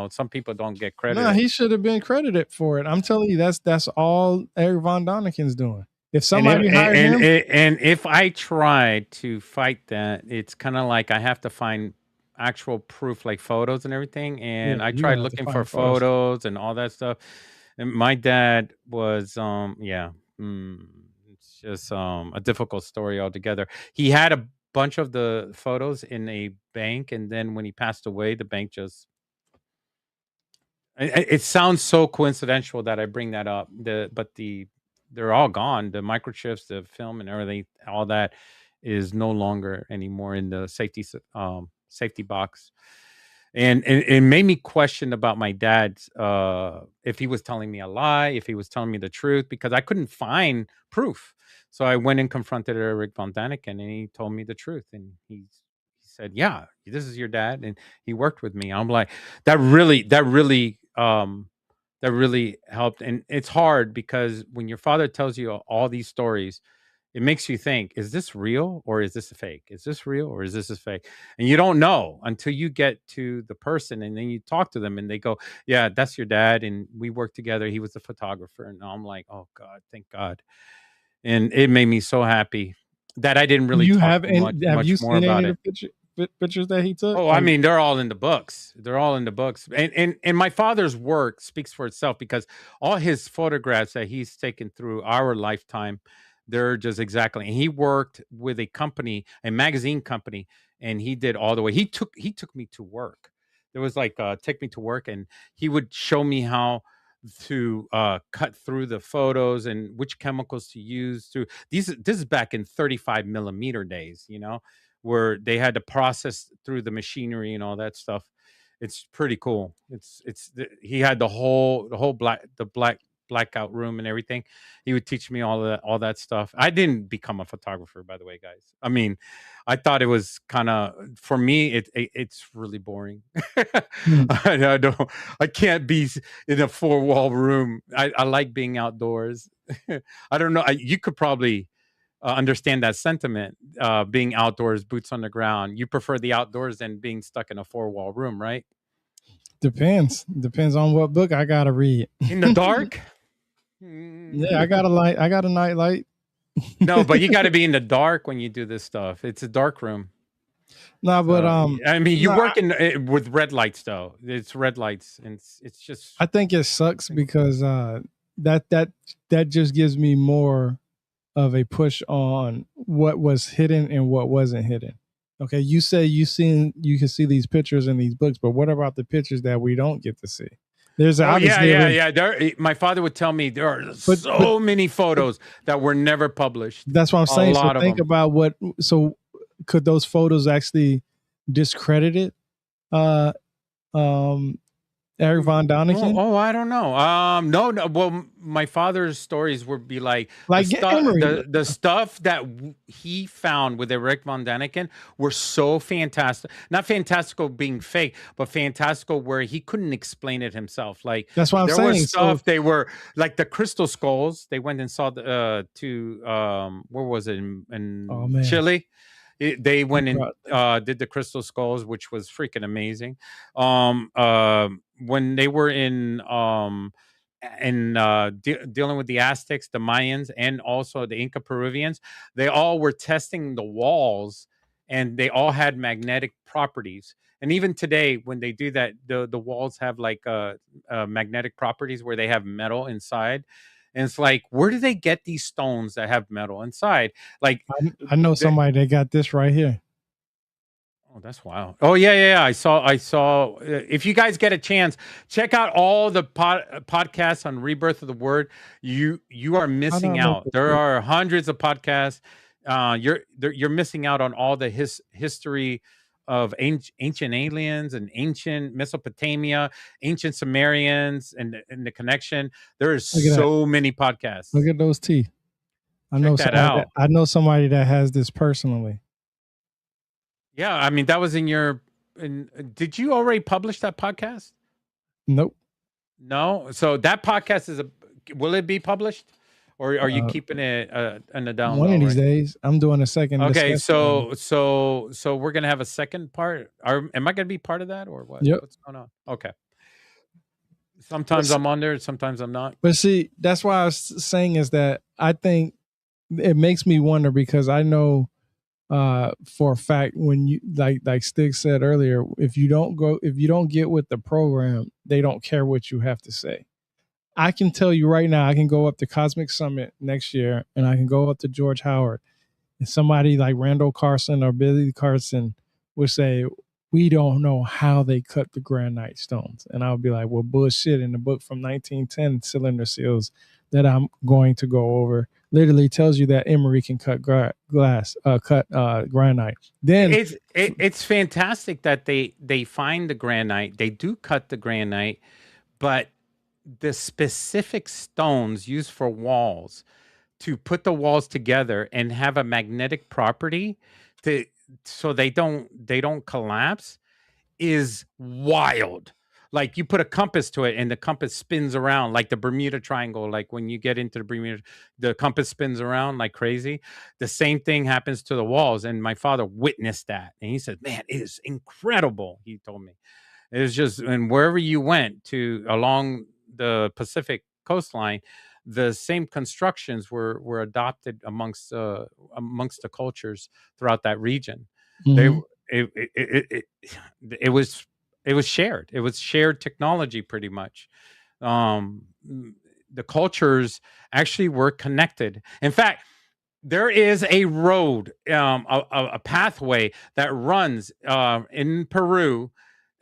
[SPEAKER 3] some people don't get credit.
[SPEAKER 2] No, he should have been credited for it. I'm telling you, that's all Eric Von Däniken's doing. If somebody hired him,
[SPEAKER 3] and if I try to fight that, it's kind of like I have to find actual proof, like photos and everything. And I tried looking for photos and all that stuff. And my dad was, it's just a difficult story altogether. He had a bunch of the photos in a bank, and then when he passed away, the bank just. It sounds so coincidental that I bring that up. They're all gone. The microchips, the film, and everything, all that is no longer anymore in the safety box. And it made me question about my dad's if he was telling me a lie, if he was telling me the truth, because I couldn't find proof. So I went and confronted Eric Von Däniken, and he told me the truth. And he said, "Yeah, this is your dad, and he worked with me." I'm like, that really helped. And it's hard because when your father tells you all these stories, it makes you think, is this real or is this a fake? Is this real or is this a fake? And you don't know until you get to the person and then you talk to them and they go, yeah, that's your dad. And we worked together. He was a photographer. And I'm like, oh God, thank God. And it made me so happy that I didn't really
[SPEAKER 2] You
[SPEAKER 3] talk
[SPEAKER 2] have
[SPEAKER 3] too
[SPEAKER 2] any? Have
[SPEAKER 3] much
[SPEAKER 2] you
[SPEAKER 3] more
[SPEAKER 2] seen any
[SPEAKER 3] about
[SPEAKER 2] of
[SPEAKER 3] it.
[SPEAKER 2] the pictures that he took?
[SPEAKER 3] Oh, I mean, they're all in the books. They're all in the books. And my father's work speaks for itself because all his photographs that he's taken through our lifetime, they're just exactly. And he worked with a company, a magazine company, and he did all the way. He took me to work. There was like take me to work, and he would show me how to cut through the photos and which chemicals to use through these. This is back in 35 millimeter days, where they had to process through the machinery and all that stuff. It's pretty cool. He had the whole blackout room and everything. He would teach me all that stuff. I didn't become a photographer, by the way, guys. I mean, I thought it was kind of, for me, it's really boring. I can't be in a four-wall room. I like being outdoors. I don't know. You could probably understand that sentiment, being outdoors, boots on the ground. You prefer the outdoors than being stuck in a four-wall room, right?
[SPEAKER 2] Depends on what book I gotta read.
[SPEAKER 3] In the dark?
[SPEAKER 2] Yeah, I got a light. I got a night light.
[SPEAKER 3] No, but you got to be in the dark when you do this stuff. It's a dark room.
[SPEAKER 2] No, but
[SPEAKER 3] I mean, you work with red lights though. It's red lights, and it's just.
[SPEAKER 2] I think it sucks because that just gives me more of a push on what was hidden and what wasn't hidden. Okay, you say you can see these pictures in these books, but what about the pictures that we don't get to see? There's
[SPEAKER 3] yeah. My father would tell me there are so many photos that were never published.
[SPEAKER 2] That's what I'm saying. So think about what. So could those photos actually discredit it? Eric Von Däniken?
[SPEAKER 3] Oh, I don't know. No. Well, my father's stories would be like the stuff that he found with Eric Von Däniken were so fantastic. Not fantastical being fake, but fantastical where he couldn't explain it himself. Like
[SPEAKER 2] that's what I'm saying.
[SPEAKER 3] There was stuff they were like the crystal skulls. They went and saw where was it in Chile? They went and did the crystal skulls, which was freaking amazing. When they were dealing with the Aztecs, the Mayans, and also the Inca Peruvians, they all were testing the walls, and they all had magnetic properties. And even today, when they do that, the walls have like magnetic properties where they have metal inside. And it's like, where do they get these stones that have metal inside? Like,
[SPEAKER 2] I know somebody that got this right here.
[SPEAKER 3] Oh, that's wild. Oh, yeah. I saw. If you guys get a chance, check out all the podcasts on Rebirth of the Word. You are missing out. There are hundreds of podcasts. You're missing out on all the history of ancient aliens and ancient Mesopotamia, ancient Sumerians, and the connection. There is so many podcasts.
[SPEAKER 2] Look at those teeth. I know somebody that has this personally.
[SPEAKER 3] Yeah, I mean, that was in your. Did you already publish that podcast?
[SPEAKER 2] Nope.
[SPEAKER 3] No. So that podcast will it be published, or are you keeping it in the download?
[SPEAKER 2] One of these days, I'm doing a second.
[SPEAKER 3] Okay, so we're gonna have a second part. Am I gonna be part of that, or what?
[SPEAKER 2] Yep.
[SPEAKER 3] What's going on? Okay. Sometimes I'm on there, sometimes I'm not.
[SPEAKER 2] But see, that's why I was saying is that I think it makes me wonder because I know. For a fact, when you like Stig said earlier, if you don't get with the program, they don't care what you have to say. I can tell you right now, I can go up to Cosmic Summit next year, and I can go up to George Howard, and somebody like Randall Carson or Billy Carson would say, "We don't know how they cut the granite stones," and I would be like, "Well, bullshit." In the book from 1910, Cylinder Seals, that I'm going to go over, literally tells you that emery can cut granite. Then
[SPEAKER 3] it's fantastic that they find the granite. They do cut the granite, but the specific stones used for walls to put the walls together and have a magnetic property, so they don't collapse is wild. Like you put a compass to it and the compass spins around like the Bermuda Triangle. Like when you get into the Bermuda, the compass spins around like crazy. The same thing happens to the walls. And my father witnessed that. And he said, man, it is incredible. He told me it was just, and wherever you went to along the Pacific coastline, the same constructions were adopted amongst the cultures throughout that region. They
[SPEAKER 2] Mhm.
[SPEAKER 3] it was it was shared. It was shared technology pretty much. Um, the cultures actually were connected. In fact, there is a road, a pathway that runs in Peru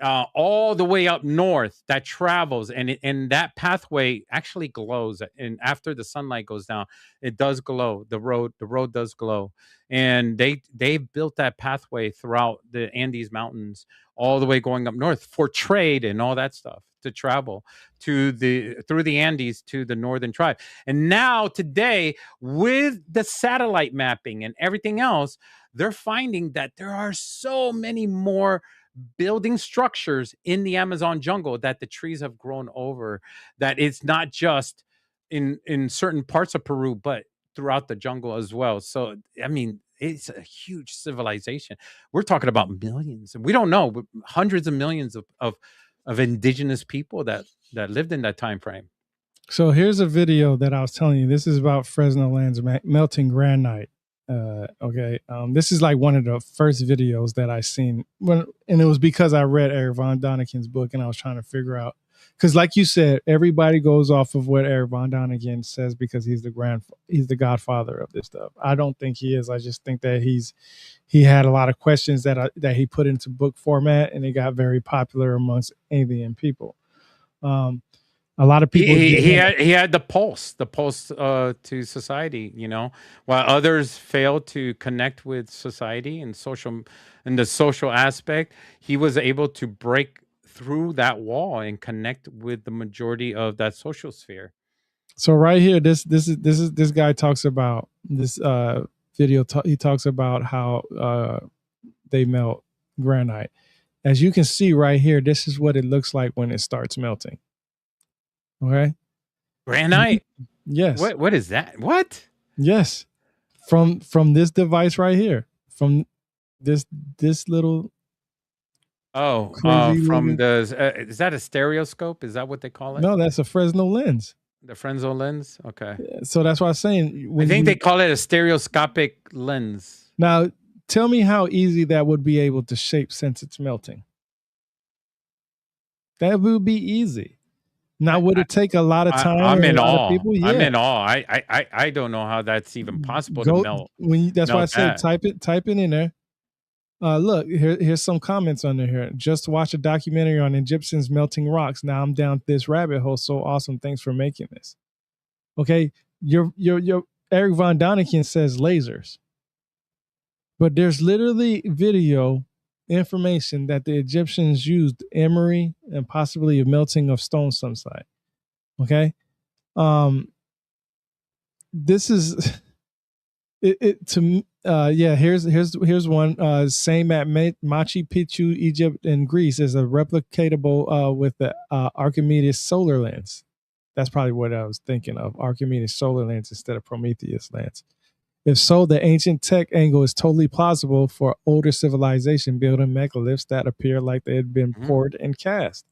[SPEAKER 3] all the way up north that travels, and that pathway actually glows. And after the sunlight goes down, it does glow. The road does glow, and they built that pathway throughout the Andes Mountains, all the way going up north for trade and all that stuff to travel to the through the Andes to the northern tribe. And now today, with the satellite mapping and everything else, they're finding that there are so many more building structures in the Amazon jungle that the trees have grown over, that it's not just in certain parts of Peru, but throughout the jungle as well. So I mean, it's a huge civilization. We're talking about millions, and we don't know, but hundreds of millions of indigenous people that lived in that time frame.
[SPEAKER 2] So here's a video that I was telling you. This is about Fresno lands melting granite. Okay, this is like one of the first videos that I seen and it was because I read Eric Von Daniken's book and I was trying to figure out, because like you said, everybody goes off of what Eric Von Daniken says because he's the godfather of this stuff. I don't think he is. I just think that he had a lot of questions that he put into book format, and it got very popular amongst alien people. A lot of people
[SPEAKER 3] he had the pulse to society, while others failed to connect with society and the social aspect. He was able to break through that wall and connect with the majority of that social sphere.
[SPEAKER 2] So right here, this guy talks about this video. He talks about how they melt granite. As you can see right here, this is what it looks like when it starts melting. Okay.
[SPEAKER 3] Granite.
[SPEAKER 2] Yes.
[SPEAKER 3] What is that? What?
[SPEAKER 2] Yes. From this device right here, from this little.
[SPEAKER 3] Oh, from the is that a stereoscope? Is that what they call it?
[SPEAKER 2] No, that's a Fresno lens.
[SPEAKER 3] The Fresno lens. Okay.
[SPEAKER 2] So that's why I'm saying.
[SPEAKER 3] I think they call it a stereoscopic lens.
[SPEAKER 2] Now, tell me how easy that would be able to shape since it's melting. That would be easy. Now, would it take a lot of time?
[SPEAKER 3] I'm in awe.
[SPEAKER 2] Yeah.
[SPEAKER 3] I'm in awe. I don't know how that's even possible to melt.
[SPEAKER 2] That's why I said type it in there. Look, here's some comments under here. Just watch a documentary on Egyptians melting rocks. Now I'm down this rabbit hole. So awesome. Thanks for making this. Okay. Your Eric Von Daniken says lasers. But there's literally video information that the Egyptians used emery and possibly a melting of stone some side. Okay. This is it to yeah, here's one. Same at Machu Picchu, Egypt, and Greece is a replicatable with the Archimedes solar lens. That's probably what I was thinking of, Archimedes solar lens instead of Prometheus lens. If so, the ancient tech angle is totally plausible for older civilization building megaliths that appear like they had been poured and cast.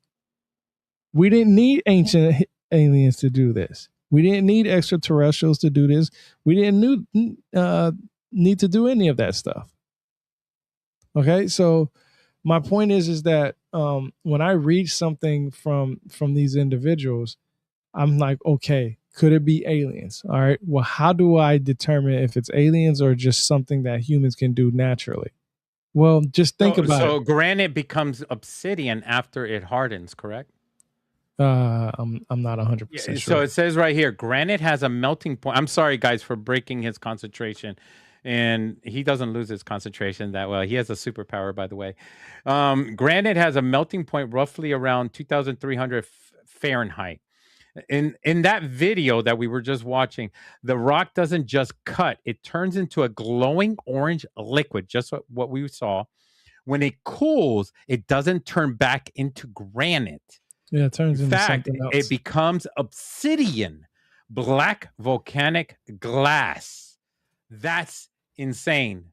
[SPEAKER 2] We didn't need ancient aliens to do this. We didn't need extraterrestrials to do this. We didn't need to do any of that stuff. Okay, so my point is that when I read something from these individuals, I'm like, okay, could it be aliens? All right, well, how do I determine if it's aliens or just something that humans can do naturally? Well, just think about it.
[SPEAKER 3] So granite becomes obsidian after it hardens, correct?
[SPEAKER 2] I'm not 100% sure.
[SPEAKER 3] So it says right here, granite has a melting point. I'm sorry, guys, for breaking his concentration. And he doesn't lose his concentration that well. He has a superpower, by the way. Granite has a melting point roughly around 2,300 Fahrenheit. In that video that we were just watching, the rock doesn't just cut; it turns into a glowing orange liquid, just what we saw. When it cools, it doesn't turn back into granite.
[SPEAKER 2] Yeah, it turns
[SPEAKER 3] In
[SPEAKER 2] into
[SPEAKER 3] fact,
[SPEAKER 2] something else.
[SPEAKER 3] it becomes obsidian, black volcanic glass. That's insane.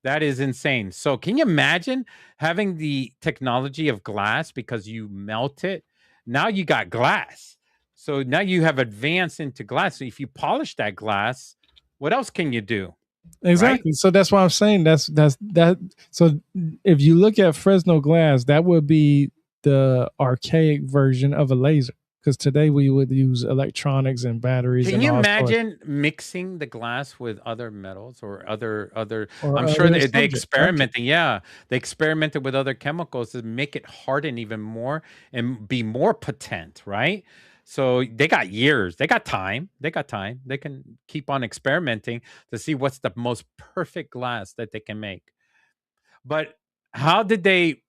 [SPEAKER 3] That is insane. So, can you imagine having the technology of glass because you melt it? Now you got glass. So now you have advanced into glass. So if you polish that glass, what else can you do?
[SPEAKER 2] Exactly.
[SPEAKER 3] Right?
[SPEAKER 2] So that's why I'm saying that's that. So if you look at Fresno glass, that would be the archaic version of a laser. Because today we would use electronics and batteries.
[SPEAKER 3] Can
[SPEAKER 2] and
[SPEAKER 3] you
[SPEAKER 2] all
[SPEAKER 3] imagine mixing the glass with other metals or other?
[SPEAKER 2] or
[SPEAKER 3] I'm sure
[SPEAKER 2] other
[SPEAKER 3] they
[SPEAKER 2] subjects,
[SPEAKER 3] experimented. Yeah, they experimented with other chemicals to make it harden even more and be more potent. Right. So they got years. They got time. They got time. They can keep on experimenting to see what's the most perfect glass that they can make. But how did they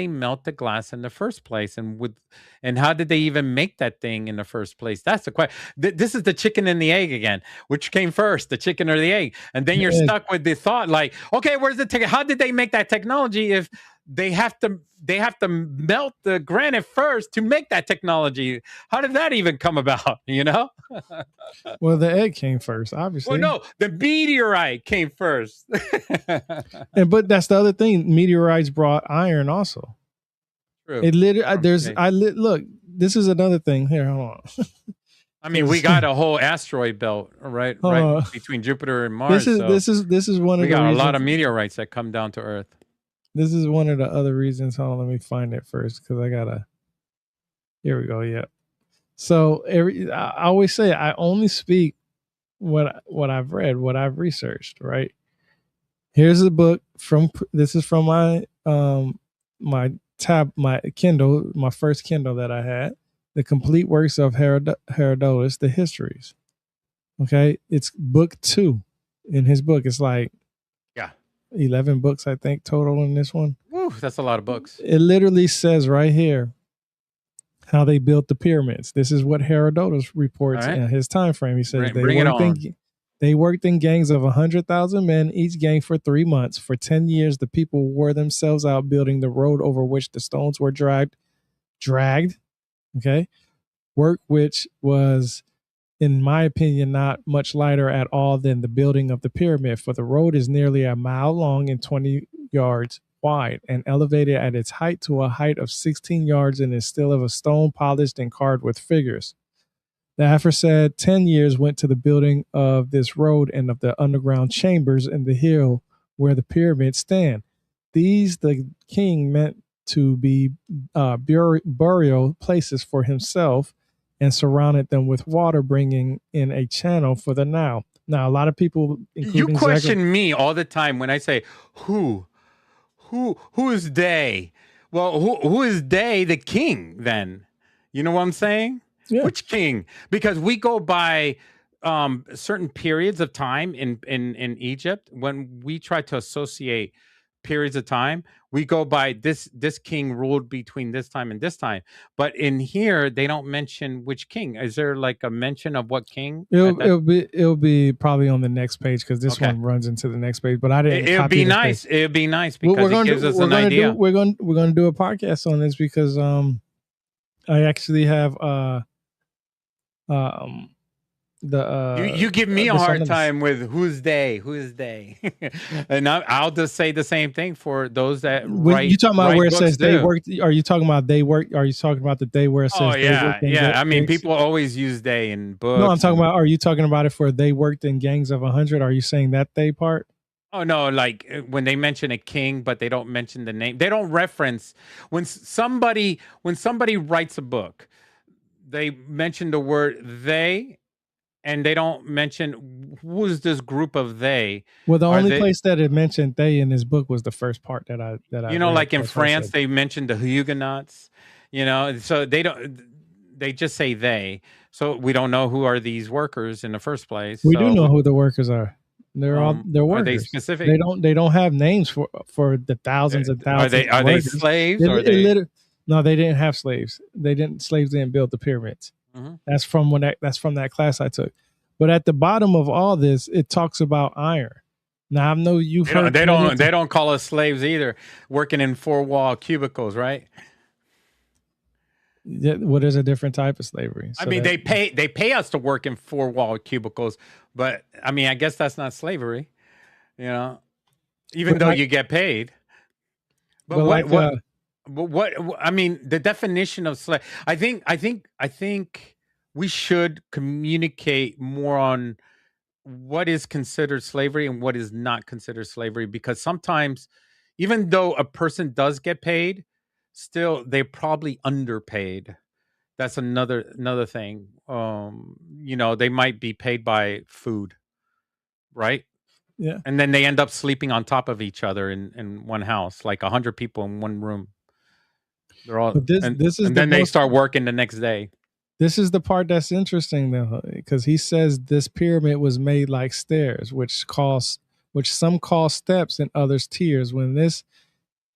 [SPEAKER 3] melt the glass in the first place, and how did they even make that thing in the first place? That's the question. This is the chicken and the egg again. Which came first, the chicken or the egg? And then you're
[SPEAKER 2] Yeah.
[SPEAKER 3] stuck with the thought like, okay, where's the tech? How did they make that technology if they have to melt the granite first to make that technology? How did that even come about? You know?
[SPEAKER 2] Well, the egg came first, obviously.
[SPEAKER 3] Well, no, the meteorite came first.
[SPEAKER 2] But that's the other thing. Meteorites brought iron also.
[SPEAKER 3] True.
[SPEAKER 2] It literally
[SPEAKER 3] Okay.
[SPEAKER 2] look. This is another thing. Here, hold on.
[SPEAKER 3] I mean, we got a whole asteroid belt, right between Jupiter and Mars.
[SPEAKER 2] This is one of
[SPEAKER 3] we
[SPEAKER 2] the
[SPEAKER 3] got
[SPEAKER 2] reasons,
[SPEAKER 3] a lot of meteorites that come down to Earth.
[SPEAKER 2] This is one of the other reasons. Hold on, let me find it first because I gotta. Here we go. Yeah. So I always say I only speak what I've read, what I've researched. Right. Here's a book from. This is from my my Kindle, my first Kindle that I had. The complete works of Herodotus, the histories. Okay, it's book 2 in his book. It's like 11 books, I think, total in this one.
[SPEAKER 3] Woo, that's a lot of books.
[SPEAKER 2] It literally says right here how they built the pyramids. This is what Herodotus reports in his time frame. He says they worked in gangs of 100,000 men, each gang for 3 months. For 10 years, the people wore themselves out building the road over which the stones were dragged. Okay, work which was, in my opinion, not much lighter at all than the building of the pyramid, for the road is nearly a mile long and 20 yards wide, and elevated at its height to a height of 16 yards, and is still of a stone polished and carved with figures. The aforesaid 10 years went to the building of this road and of the underground chambers in the hill where the pyramids stand. These the king meant to be burial places for himself, and surrounded them with water, bringing in a channel for the Nile. Now, a lot of people,
[SPEAKER 3] you question me all the time when I say, who is they? Well, who is they? The king, then? You know what I'm saying? Yeah. Which king? Because we go by certain periods of time in Egypt. When we try to associate periods of time, we go by this king ruled between this time and this time. But in here, they don't mention which king. Is there like a mention of what king?
[SPEAKER 2] It'll be probably on the next page because this one runs into the next page. But I didn't.
[SPEAKER 3] It'd be nice. It'd be nice because it gives us an idea.
[SPEAKER 2] We're going to do a podcast on this because I actually have
[SPEAKER 3] you give me a hard time with who's they, and I'll just say the same thing for those that
[SPEAKER 2] when you talking about where it says they worked. Are you talking about they worked? Are you talking about the day where it says
[SPEAKER 3] they worked I mean, people always use they in books.
[SPEAKER 2] No, I'm talking about. Are you talking about it for they worked in gangs of 100? Are you saying that they part?
[SPEAKER 3] Oh no, like when they mention a king, but they don't mention the name. They don't reference when somebody writes a book, they mention the word they. And they don't mention who's this group of they.
[SPEAKER 2] Well, the only place that it mentioned they in this book was the first part that I
[SPEAKER 3] like in France, they mentioned the Huguenots, so they just say they. So we don't know who are these workers in the first place.
[SPEAKER 2] We do know who the workers are. They're workers.
[SPEAKER 3] Are they specific?
[SPEAKER 2] They don't have names for the thousands and thousands.
[SPEAKER 3] Are they slaves?
[SPEAKER 2] No, they didn't have slaves. Slaves didn't build the pyramids.
[SPEAKER 3] Mm-hmm.
[SPEAKER 2] That's from that class I took. But at the bottom of all this, it talks about iron. Now I know you've heard
[SPEAKER 3] They don't call us slaves either, working in 4-wall cubicles, right?
[SPEAKER 2] Yeah, well, there's a different type of slavery.
[SPEAKER 3] I mean, they pay us to work in 4-wall cubicles, but I mean, I guess that's not slavery, you know, even though you get paid. But what I mean, the definition of slave. I think we should communicate more on what is considered slavery and what is not considered slavery, because sometimes, even though a person does get paid, still they're probably underpaid. That's another thing. They might be paid by food, right?
[SPEAKER 2] Yeah.
[SPEAKER 3] And then they end up sleeping on top of each other in one house, like 100 people in one room. They're all, then they start working the next day.
[SPEAKER 2] This is the part that's interesting, though, because he says this pyramid was made like stairs, which some call steps and others tiers. When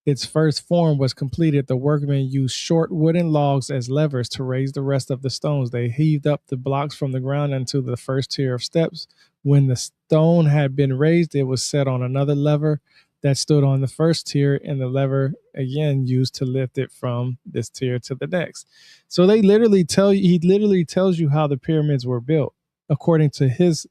[SPEAKER 2] its first form was completed, the workmen used short wooden logs as levers to raise the rest of the stones. They heaved up the blocks from the ground into the first tier of steps. When the stone had been raised, it was set on another lever that stood on the first tier, and the lever again used to lift it from this tier to the next. So he literally tells you how the pyramids were built according to his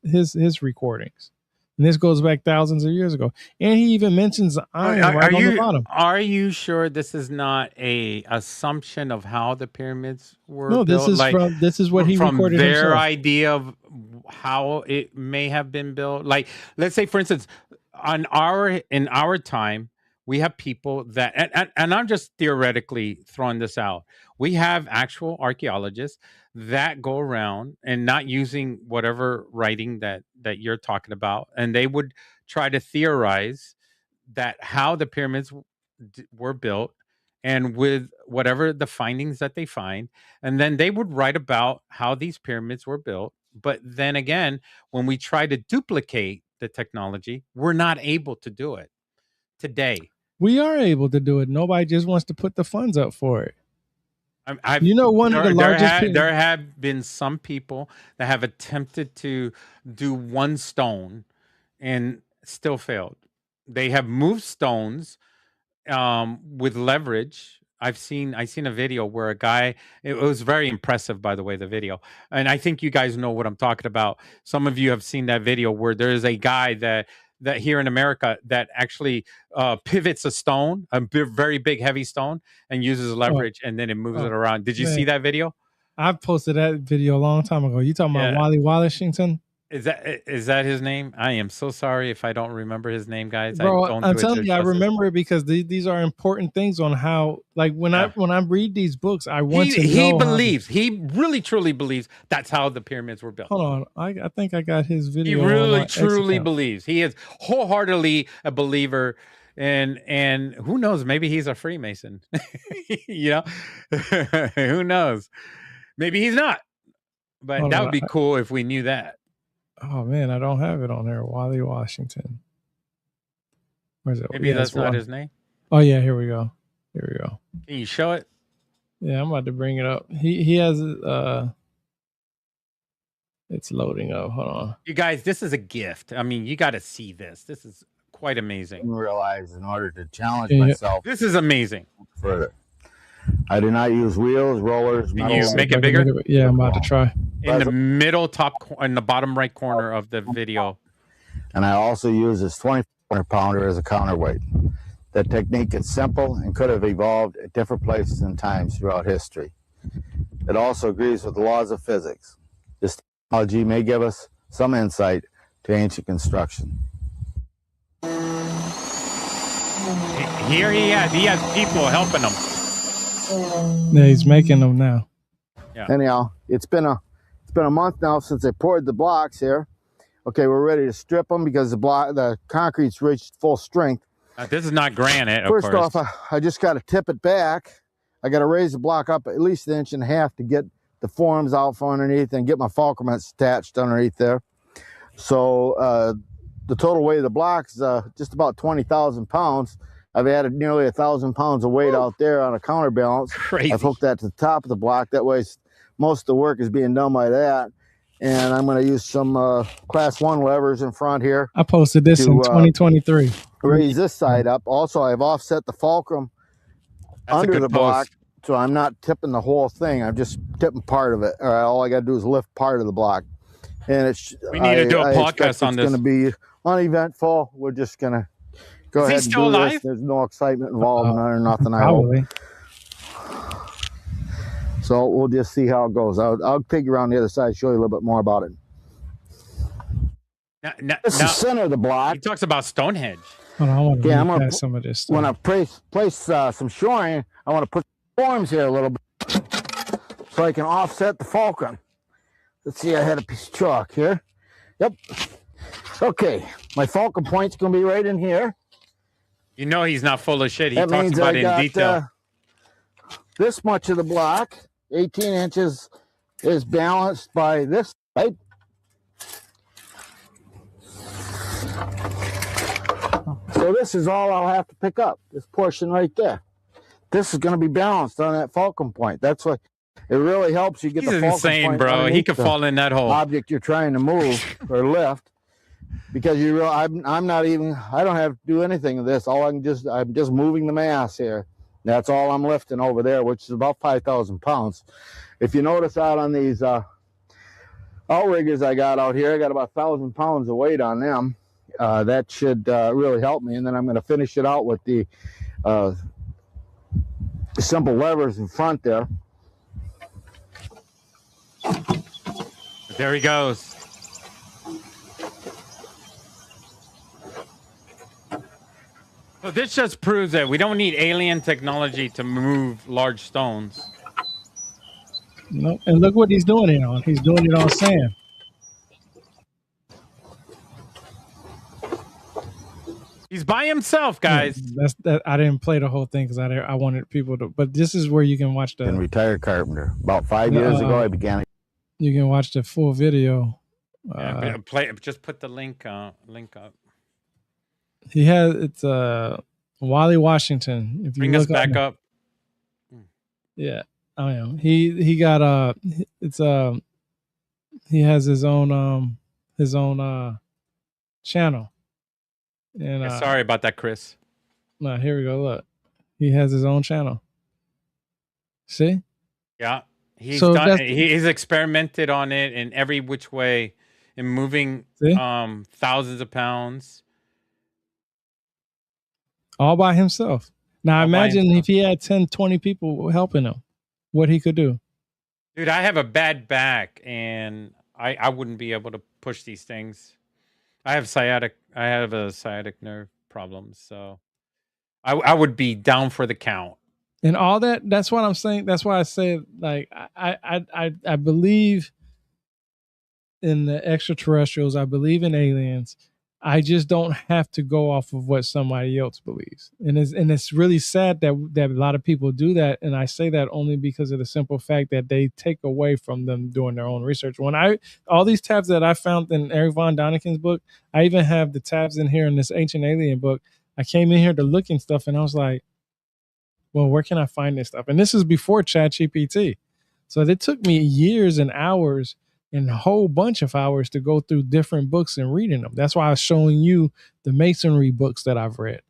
[SPEAKER 2] recordings. And this goes back thousands of years ago. And he even mentions iron on the bottom.
[SPEAKER 3] Are you sure this is not a assumption of how the pyramids were
[SPEAKER 2] built? No, this is what he recorded
[SPEAKER 3] from their
[SPEAKER 2] himself.
[SPEAKER 3] idea of how it may have been built. Like, let's say, for instance, in our time, we have people that, and I'm just theoretically throwing this out. We have actual archaeologists that go around and not using whatever writing that you're talking about, and they would try to theorize that how the pyramids were built, and with whatever the findings that they find, and then they would write about how these pyramids were built. But then again, when we try to duplicate the technology, we're not able to do it today.
[SPEAKER 2] We are able to do it. Nobody just wants to put the funds up for it.
[SPEAKER 3] One of the largest. There have been some people that have attempted to do one stone and still failed. They have moved stones with leverage. I've seen a video where a guy. It was very impressive, by the way, the video, and I think you guys know what I'm talking about. Some of you have seen that video where there is a guy that here in America that actually pivots a stone, a very big, heavy stone, and uses leverage, and then it moves it around. Did you see that video?
[SPEAKER 2] I posted that video a long time ago. You talking about Wally Washington?
[SPEAKER 3] Is that his name? I am so sorry if I don't remember his name, guys.
[SPEAKER 2] Bro, I'm telling you, I remember it because these are important things on how, like, when I read these books, I want to know.
[SPEAKER 3] He really truly believes that's how the pyramids were built.
[SPEAKER 2] Hold on, I think I got his video.
[SPEAKER 3] He really truly believes. He is wholeheartedly a believer, and who knows? Maybe he's a Freemason. Who knows? Maybe he's not. But that would be cool if we knew that.
[SPEAKER 2] Oh man, I don't have it on there. Wally Washington. Where's it?
[SPEAKER 3] Maybe that's not his name.
[SPEAKER 2] Oh yeah, here we go.
[SPEAKER 3] Can you show it?
[SPEAKER 2] Yeah, I'm about to bring it up. He has it's loading up. Hold on.
[SPEAKER 3] You guys, this is a gift. I mean, you got to see this. This is quite amazing.
[SPEAKER 5] I realize in order to challenge myself.
[SPEAKER 3] This is amazing.
[SPEAKER 5] Further. I do not use wheels, rollers.
[SPEAKER 3] Can you make it bigger?
[SPEAKER 2] Yeah, I'm about to try.
[SPEAKER 3] In the middle in the bottom right corner of the video.
[SPEAKER 5] And I also use this 20-pounder as a counterweight. The technique is simple and could have evolved at different places and times throughout history. It also agrees with the laws of physics. This technology may give us some insight to ancient construction.
[SPEAKER 3] Here he has people helping him.
[SPEAKER 2] Yeah, he's making them now.
[SPEAKER 5] Yeah. Anyhow, it's been a month now since I poured the blocks here. Okay, we're ready to strip them because the concrete's reached full strength.
[SPEAKER 3] This is not granite,
[SPEAKER 5] First off, I just got to tip it back. I got to raise the block up at least 1.5 inches to get the forms out from underneath and get my fulcruments attached underneath there. So the total weight of the block is just about 20,000 pounds. I've added nearly 1,000 pounds of weight out there on a counterbalance.
[SPEAKER 3] Crazy.
[SPEAKER 5] I've hooked that to the top of the block. That way it's most of the work is being done by that. And I'm going to use some class 1 levers in front here.
[SPEAKER 2] I posted this in 2023.
[SPEAKER 5] Raise this side up. Also, I've offset the fulcrum under the block, so I'm not tipping the whole thing. I'm just tipping part of it. All I got to do is lift part of the block. And we
[SPEAKER 3] need to do a podcast on this.
[SPEAKER 5] It's going to be uneventful. We're just going to go ahead and do this. There's no excitement involved or nothing.
[SPEAKER 2] Probably.
[SPEAKER 5] So we'll just see how it goes. I'll take you around the other side, show you a little bit more about it. This is the center of the block.
[SPEAKER 3] He talks about Stonehenge.
[SPEAKER 2] Hold on, I want to read past some of this stuff.
[SPEAKER 5] When I place some shoring, I want to put forms here a little bit so I can offset the fulcrum. Let's see, I had a piece of chalk here. Yep. Okay, my fulcrum point's going to be right in here.
[SPEAKER 3] You know he's not full of shit. He talks about it in detail.
[SPEAKER 5] This much of the block, 18 inches, is balanced by this pipe. So this is all I'll have to pick up, this portion right there. This is going to be balanced on that fulcrum point. That's what it really helps you get the fulcrum
[SPEAKER 3] insane,
[SPEAKER 5] point.
[SPEAKER 3] Bro. He could fall in that hole.
[SPEAKER 5] Object you're trying to move or lift, because I'm not even. I don't have to do anything of this. I'm just moving the mass here. That's all I'm lifting over there, which is about 5,000 pounds. If you notice out on these outriggers I got out here, I got about 1,000 pounds of weight on them. That should really help me. And then I'm going to finish it out with the simple levers in front there.
[SPEAKER 3] There he goes. So this just proves that we don't need alien technology to move large stones.
[SPEAKER 2] No, and look what he's doing it on. He's doing it on sand.
[SPEAKER 3] He's by himself, guys.
[SPEAKER 2] I didn't play the whole thing because I wanted people to. But this is where you can watch the.
[SPEAKER 5] And retired carpenter. About 5 years ago, I began.
[SPEAKER 2] You can watch the full video.
[SPEAKER 3] Just put the link up.
[SPEAKER 2] He has Wally Washington. If you
[SPEAKER 3] bring us back up.
[SPEAKER 2] Yeah, I am. He got he has his own channel. And
[SPEAKER 3] sorry about that, Chris.
[SPEAKER 2] No, here we go. Look, he has his own channel. See?
[SPEAKER 3] Yeah, he's experimented on it in every which way, in moving thousands of pounds.
[SPEAKER 2] All by himself. Now imagine if he had 10, 20 people helping him, what he could do.
[SPEAKER 3] Dude, I have a bad back and I wouldn't be able to push these things. I have a sciatic nerve problem, so I would be down for the count.
[SPEAKER 2] And all that's what I'm saying. That's why I say, like, I believe in the extraterrestrials. I believe in aliens. I just don't have to go off of what somebody else believes. And it's really sad that a lot of people do that. And I say that only because of the simple fact that they take away from them doing their own research. All these tabs that I found in Eric Von Daniken's book, I even have the tabs in here in this Ancient Alien book. I came in here to look and stuff, and I was like, well, where can I find this stuff? And this is before ChatGPT. So it took me years and hours and a whole bunch of hours to go through different books and reading them. That's why I was showing you the masonry books that I've read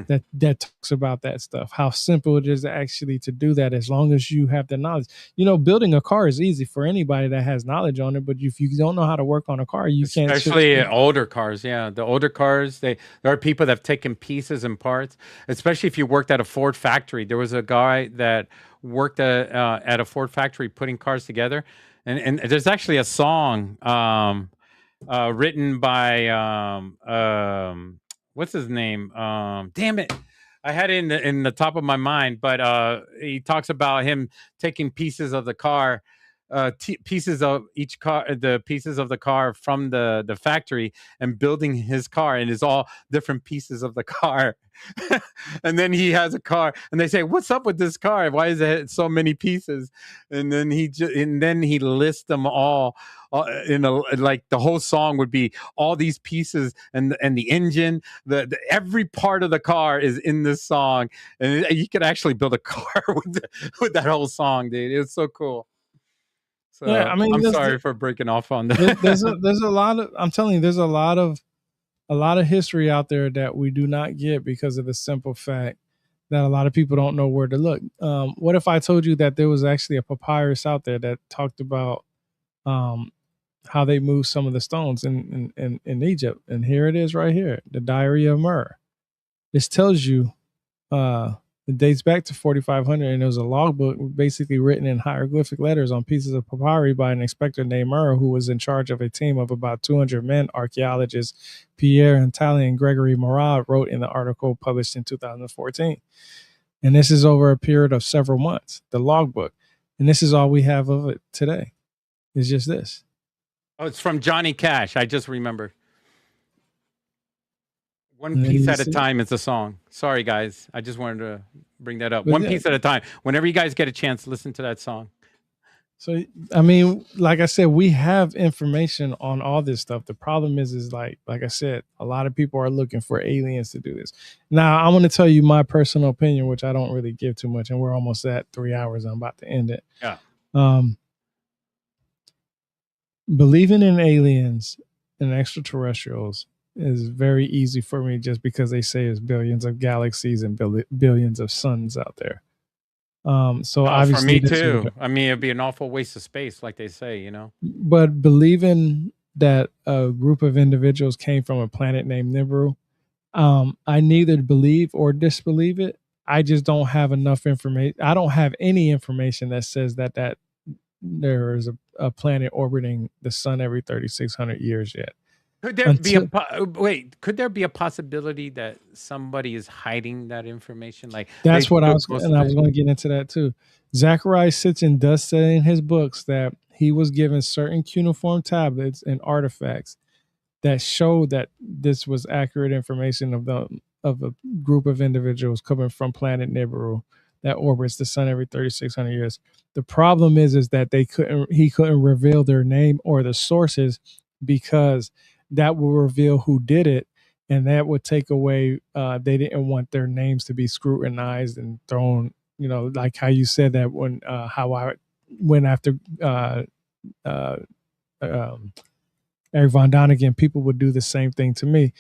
[SPEAKER 2] that talks about that stuff, how simple it is actually to do that as long as you have the knowledge. You know, building a car is easy for anybody that has knowledge on it, but if you don't know how to work on a car, you can't.
[SPEAKER 3] Especially older cars, yeah. The older cars, there are people that have taken pieces and parts, especially if you worked at a Ford factory. There was a guy that worked at a Ford factory putting cars together. And there's actually a song written by what's his name? Damn it, I had it in the top of my mind. But he talks about him taking pieces of the car, pieces of each car, the pieces of the car from the factory, and building his car, and it's all different pieces of the car. And then he has a car, and they say, "What's up with this car? Why is it so many pieces?" And then he lists them all. Like the whole song would be all these pieces, and the engine, the every part of the car is in this song, and you could actually build a car with that whole song, dude. It was so cool. So
[SPEAKER 2] Yeah, I mean,
[SPEAKER 3] I'm sorry for breaking off on that.
[SPEAKER 2] there's a lot of, I'm telling you, there's a lot of history out there that we do not get because of the simple fact that a lot of people don't know where to look. What if I told you that there was actually a papyrus out there that talked about um, how they moved some of the stones in Egypt? And here it is right here, the Diary of Myrrh. This tells you it dates back to 4500, and it was a logbook basically written in hieroglyphic letters on pieces of papyri by an inspector named Murrah, who was in charge of a team of about 200 men. Archaeologists Pierre Antali and Gregory Morad wrote in the article published in 2014. And this is over a period of several months, the logbook. And this is all we have of it today. It's just this.
[SPEAKER 3] Oh, it's from Johnny Cash. I just remembered. One
[SPEAKER 2] And then
[SPEAKER 3] Piece
[SPEAKER 2] you
[SPEAKER 3] at a
[SPEAKER 2] see-
[SPEAKER 3] Time is the song. Sorry, guys. I just wanted to bring that up.
[SPEAKER 2] But
[SPEAKER 3] One
[SPEAKER 2] yeah.
[SPEAKER 3] Piece at a Time. Whenever you guys get a chance, listen to that song.
[SPEAKER 2] So, I mean, like I said, we have information on all this stuff. The problem is like I said, a lot of people are looking for aliens to do this. Now, I want to tell you my personal opinion, which I don't really give too much, and we're almost at 3 hours. I'm about to end it.
[SPEAKER 3] Yeah.
[SPEAKER 2] Believing in aliens and extraterrestrials is very easy for me just because they say there's billions of galaxies and billions of suns out there. So obviously
[SPEAKER 3] for me
[SPEAKER 2] this
[SPEAKER 3] too.
[SPEAKER 2] would-
[SPEAKER 3] I mean, it'd be an awful waste of space, like they say, you know.
[SPEAKER 2] But believing that a group of individuals came from a planet named Nibiru, I neither believe or disbelieve it. I just don't have enough information. I don't have any information that says that there is a planet orbiting the sun every 3,600 years yet.
[SPEAKER 3] Could there be could there be a possibility that somebody is hiding that information? Like
[SPEAKER 2] That's
[SPEAKER 3] they
[SPEAKER 2] what I
[SPEAKER 3] took
[SPEAKER 2] was,
[SPEAKER 3] most
[SPEAKER 2] and
[SPEAKER 3] of
[SPEAKER 2] I was
[SPEAKER 3] it?
[SPEAKER 2] going to get into that too. Zachariah Sitchin does say in his books that he was given certain cuneiform tablets and artifacts that show that this was accurate information of a group of individuals coming from planet Nibiru that orbits the sun every 3,600 years. The problem is that he couldn't reveal their name or the sources because that will reveal who did it, and that would take away. They didn't want their names to be scrutinized and thrown. You know, like how you said that when how I went after Eric Von Donigan, people would do the same thing to me.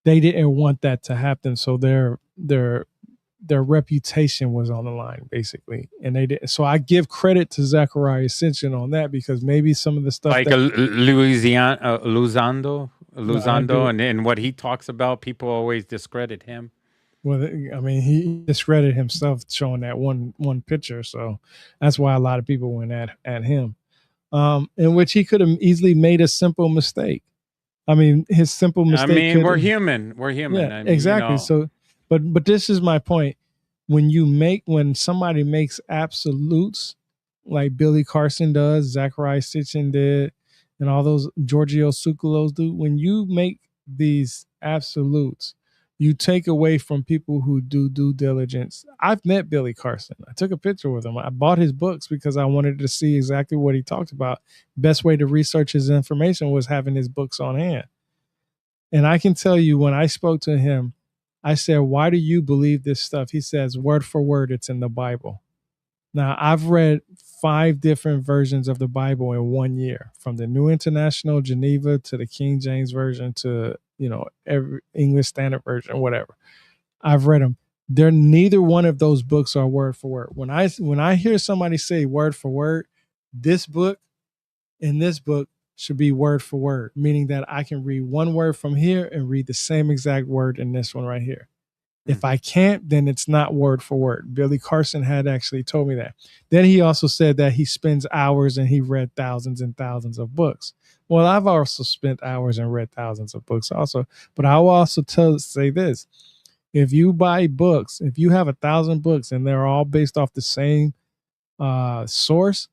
[SPEAKER 2] They didn't want that to happen, so their reputation was on the line, basically, and they didn't. So I give credit to Zachariah Ascension on that because maybe some of the stuff
[SPEAKER 3] Like Luzando,
[SPEAKER 2] do.
[SPEAKER 3] and what he talks about, people always discredit him.
[SPEAKER 2] Well, I mean, he discredited himself showing that one picture, so that's why a lot of people went at him. In which he could have easily made a simple mistake. I mean, his simple mistake.
[SPEAKER 3] I mean, we're human. We're human.
[SPEAKER 2] Yeah,
[SPEAKER 3] I mean,
[SPEAKER 2] exactly.
[SPEAKER 3] You know.
[SPEAKER 2] So, but this is my point. When somebody makes absolutes, like Billy Carson does, Zachariah Sitchin did, and all those Giorgio Tsoukalos do, when you make these absolutes, you take away from people who do due diligence. I've met Billy Carson. I took a picture with him. I bought his books because I wanted to see exactly what he talked about. Best way to research his information was having his books on hand. And I can tell you, when I spoke to him, I said, "Why do you believe this stuff?" He says, "Word for word, it's in the Bible." Now, I've read 5 different versions of the Bible in 1 year, from the New International, Geneva, to the King James Version, to, every English Standard Version, whatever. I've read them. Neither one of those books are word for word. When I hear somebody say word for word, this book and this book should be word for word, meaning that I can read one word from here and read the same exact word in this one right here. If I can't, then it's not word for word. Billy Carson had actually told me that. Then he also said that he spends hours and he read thousands and thousands of books. Well, I've also spent hours and read thousands of books also. But I will also say this. If you buy books, if you have 1,000 books and they're all based off the same source,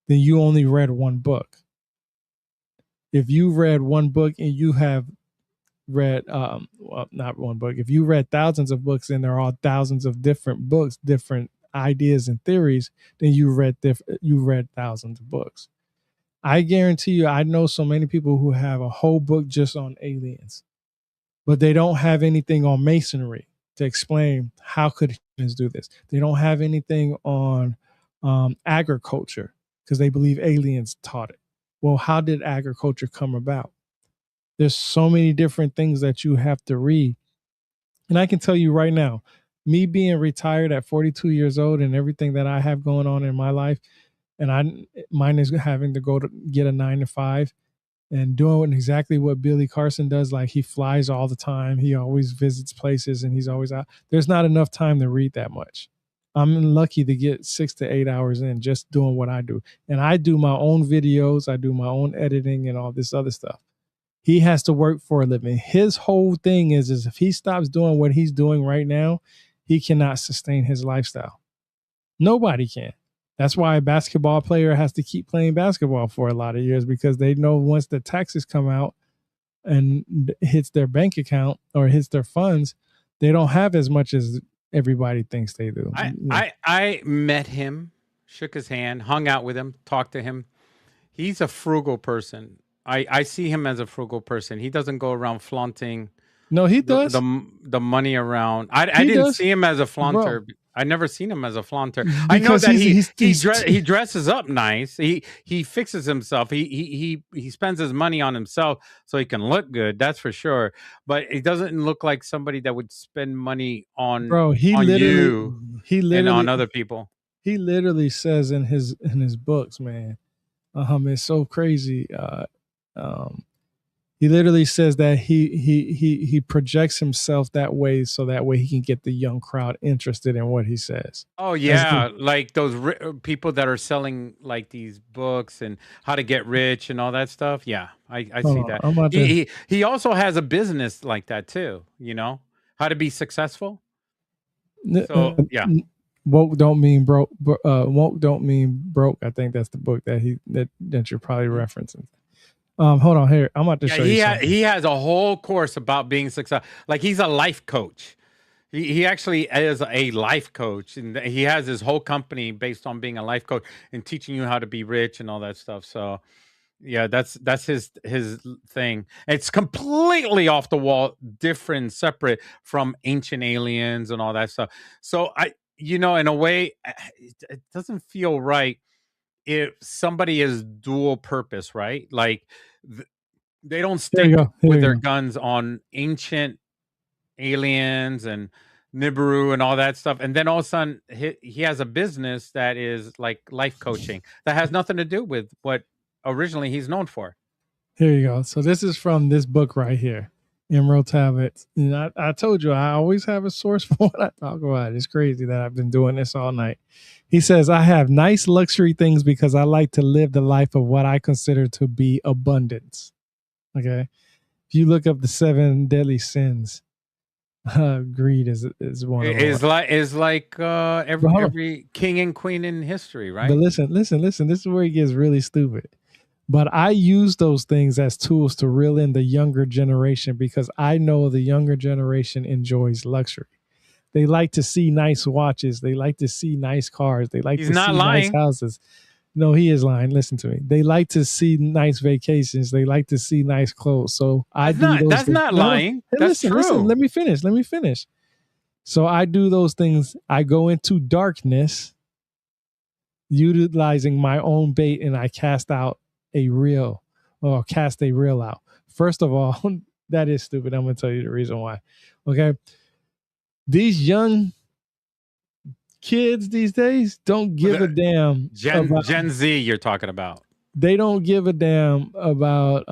[SPEAKER 2] then you only read one book. If you read one book and you have read not one book, if you read thousands of books and there are thousands of different books, different ideas and theories, then you read thousands of books. I guarantee you, I know so many people who have a whole book just on aliens, but they don't have anything on masonry to explain how could humans do this. They don't have anything on agriculture, because they believe aliens taught it. Well, how did agriculture come about? There's so many different things that you have to read. And I can tell you right now, me being retired at 42 years old and everything that I have going on in my life, and mine is having to go to get a 9 to 5 and doing exactly what Billy Carson does. Like, he flies all the time. He always visits places and he's always out. There's not enough time to read that much. I'm lucky to get 6 to 8 hours in just doing what I do. And I do my own videos. I do my own editing and all this other stuff. He has to work for a living. His whole thing is if he stops doing what he's doing right now, he cannot sustain his lifestyle. Nobody can. That's why a basketball player has to keep playing basketball for a lot of years, because they know once the taxes come out and hits their bank account or hits their funds, they don't have as much as everybody thinks they do.
[SPEAKER 3] I met him, shook his hand, hung out with him, talked to him. He's a frugal person. I see him as a frugal person. He doesn't go around flaunting.
[SPEAKER 2] No, he does.
[SPEAKER 3] The money around. I didn't see him as a flaunter.
[SPEAKER 2] Bro.
[SPEAKER 3] I never seen him as a flaunter. I know that he dresses up nice. He fixes himself. He spends his money on himself so he can look good. That's for sure. But it doesn't look like somebody that would spend money on
[SPEAKER 2] he literally
[SPEAKER 3] and on other people.
[SPEAKER 2] He literally says in his books, man. It's so crazy. He literally says that he projects himself that way so that way he can get the young crowd interested in what he says.
[SPEAKER 3] Oh yeah, like those people that are selling like these books and how to get rich and all that stuff. Yeah, I see that. He also has a business like that too. You know, how to be successful. So yeah.
[SPEAKER 2] Woke don't mean broke. Woke don't mean broke. I think that's the book that you're probably referencing. Hold on here. I'm about to show you something.
[SPEAKER 3] He has a whole course about being successful. Like, he's a life coach. He actually is a life coach, and he has his whole company based on being a life coach and teaching you how to be rich and all that stuff. So yeah, that's his thing. It's completely off the wall, different, separate from ancient aliens and all that stuff. So in a way, it doesn't feel right if somebody is dual purpose, right? Like they don't stick with their guns on ancient aliens and Nibiru and all that stuff. And then all of a sudden he has a business that is like life coaching that has nothing to do with what originally he's known for.
[SPEAKER 2] Here you go. So this is from this book right here, Emerald Tablets. And I told you, I always have a source for what I talk about. It's crazy that I've been doing this all night. He says, I have nice luxury things because I like to live the life of what I consider to be abundance. Okay. If you look up the 7 deadly sins, greed is one of them.
[SPEAKER 3] Is like every king and queen in history, right?
[SPEAKER 2] But listen. This is where it gets really stupid. But I use those things as tools to reel in the younger generation because I know the younger generation enjoys luxury. They like to see nice watches. They like to see nice cars. They like to see nice houses. No, he is lying. Listen to me. They like to see nice vacations. They like to see nice clothes. So
[SPEAKER 3] that's not lying. That's true.
[SPEAKER 2] Listen, let me finish. So I do those things. I go into darkness, utilizing my own bait, and I cast a reel out. First of all, that is stupid. I'm going to tell you the reason why. Okay. These young kids these days don't give a damn.
[SPEAKER 3] Gen Z you're talking about.
[SPEAKER 2] They don't give a damn about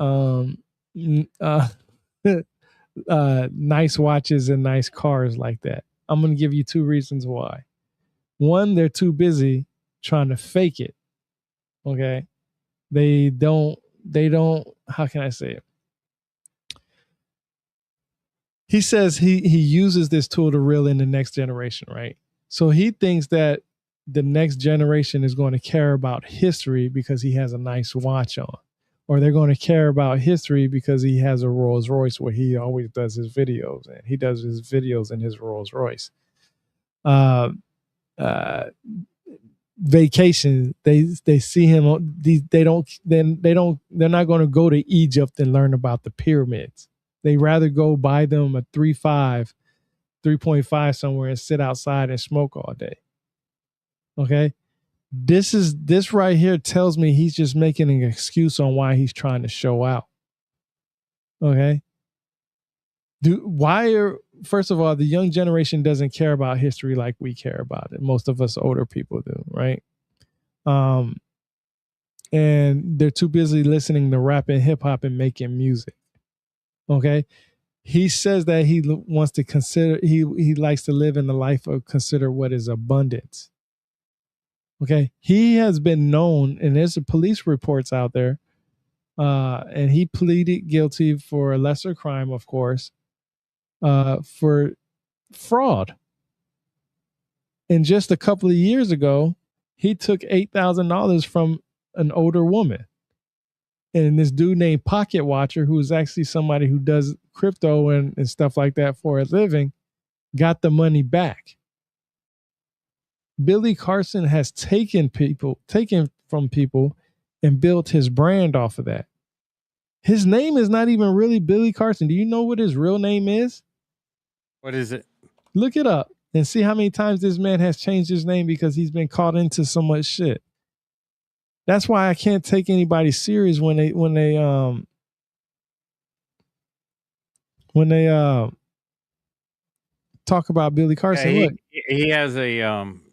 [SPEAKER 2] nice watches and nice cars like that. I'm going to give you 2 reasons why. One, they're too busy trying to fake it. Okay. They don't, how can I say it? He says he uses this tool to reel in the next generation, right? So he thinks that the next generation is going to care about history because he has a nice watch on, or they're going to care about history because he has a Rolls Royce where he always does his videos, and he does his videos in his Rolls Royce. Vacation, they see him. They're not going to go to Egypt and learn about the pyramids. They rather go buy them a 3.5 somewhere and sit outside and smoke all day. Okay. This right here tells me he's just making an excuse on why he's trying to show out. Okay. First of all, the young generation doesn't care about history like we care about it. Most of us older people do, right? And they're too busy listening to rap and hip hop and making music. Okay. He says that he wants to consider, he likes to live in the life of consider what is abundance. Okay. He has been known, and there's police reports out there, and he pleaded guilty for a lesser crime, of course, for fraud. And just a couple of years ago, he took $8,000 from an older woman. And this dude named Pocket Watcher, who is actually somebody who does crypto and stuff like that for a living, got the money back. Billy Carson has taken from people and built his brand off of that. His name is not even really Billy Carson. Do you know what his real name is?
[SPEAKER 3] What is it?
[SPEAKER 2] Look it up and see how many times this man has changed his name because he's been caught into so much shit. That's why I can't take anybody serious when they talk about Billy Carson.
[SPEAKER 3] Yeah,
[SPEAKER 2] Look,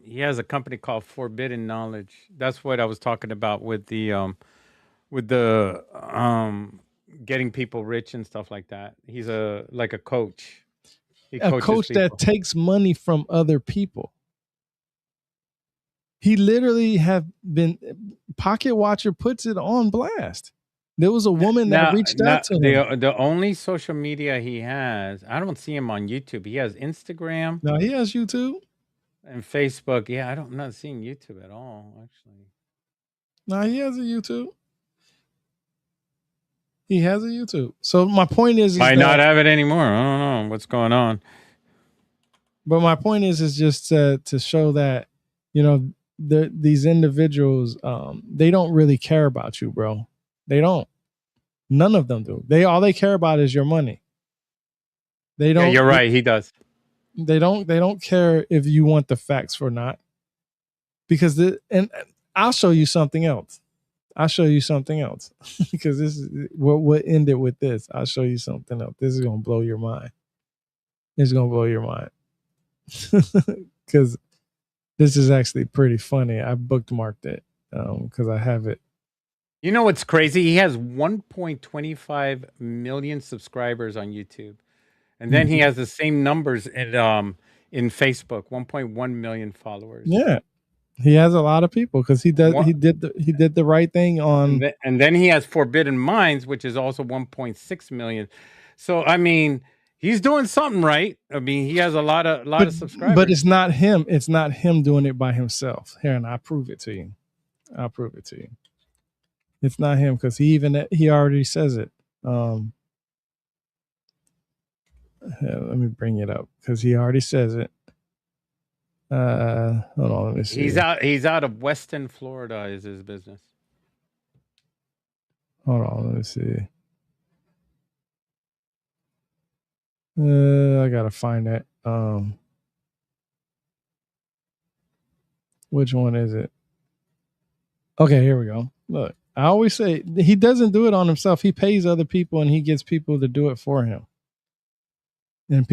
[SPEAKER 3] he has a company called Forbidden Knowledge. That's what I was talking about with the getting people rich and stuff like that. He's like a coach. He
[SPEAKER 2] a
[SPEAKER 3] coaches
[SPEAKER 2] coach
[SPEAKER 3] people.
[SPEAKER 2] that takes money from other people. He literally have been, Pocket Watcher puts it on blast. There was a woman that reached out to him.
[SPEAKER 3] The only social media he has, I don't see him on YouTube. He has Instagram.
[SPEAKER 2] No, he has YouTube
[SPEAKER 3] and Facebook. Yeah, I'm not seeing YouTube at all, actually.
[SPEAKER 2] No, he has a YouTube. He has a YouTube. So my point is
[SPEAKER 3] might not have it anymore. I don't know what's going on.
[SPEAKER 2] But my point is just to show that, you know, these individuals, they don't really care about you, bro. They don't. None of them do. All they care about is your money. They don't.
[SPEAKER 3] Yeah, you're right. He does.
[SPEAKER 2] They don't care if you want the facts or not. Because and I'll show you something else. Because this is what ended with this. I'll show you something else. This is gonna blow your mind. It's gonna blow your mind. Because this is actually pretty funny. I bookmarked it because I have it.
[SPEAKER 3] You know what's crazy? He has 1.25 million subscribers on YouTube, and then he has the same numbers in Facebook, 1.1 million followers.
[SPEAKER 2] Yeah, he has a lot of people because he did the right thing on.
[SPEAKER 3] And then he has Forbidden Minds, which is also 1.6 million. So I mean, he's doing something right. I mean, he has a lot of subscribers.
[SPEAKER 2] But it's not him. It's not him doing it by himself. Here, and I'll prove it to you. It's not him because he already says it. Let me bring it up because he already says it. Hold on, let me see.
[SPEAKER 3] He's out of Weston, Florida is his business.
[SPEAKER 2] Hold on, let me see. I gotta find that. Which one is it? Okay, here we go. Look, I always say he doesn't do it on himself. He pays other people and he gets people to do it for him. And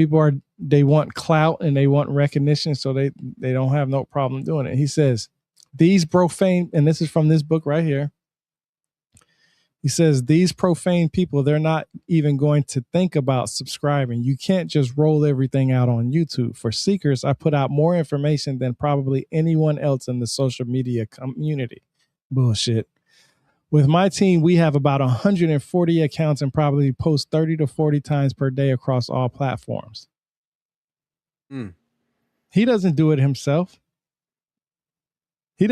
[SPEAKER 2] they want clout and they want recognition, so they don't have no problem doing it. He says, these profane, and this is from this book right here. He says, these profane people, they're not even going to think about subscribing. You can't just roll everything out on YouTube. For seekers, I put out more information than probably anyone else in the social media community. Bullshit. With my team, we have about 140 accounts and probably post 30 to 40 times per day across all platforms. He doesn't do it himself. He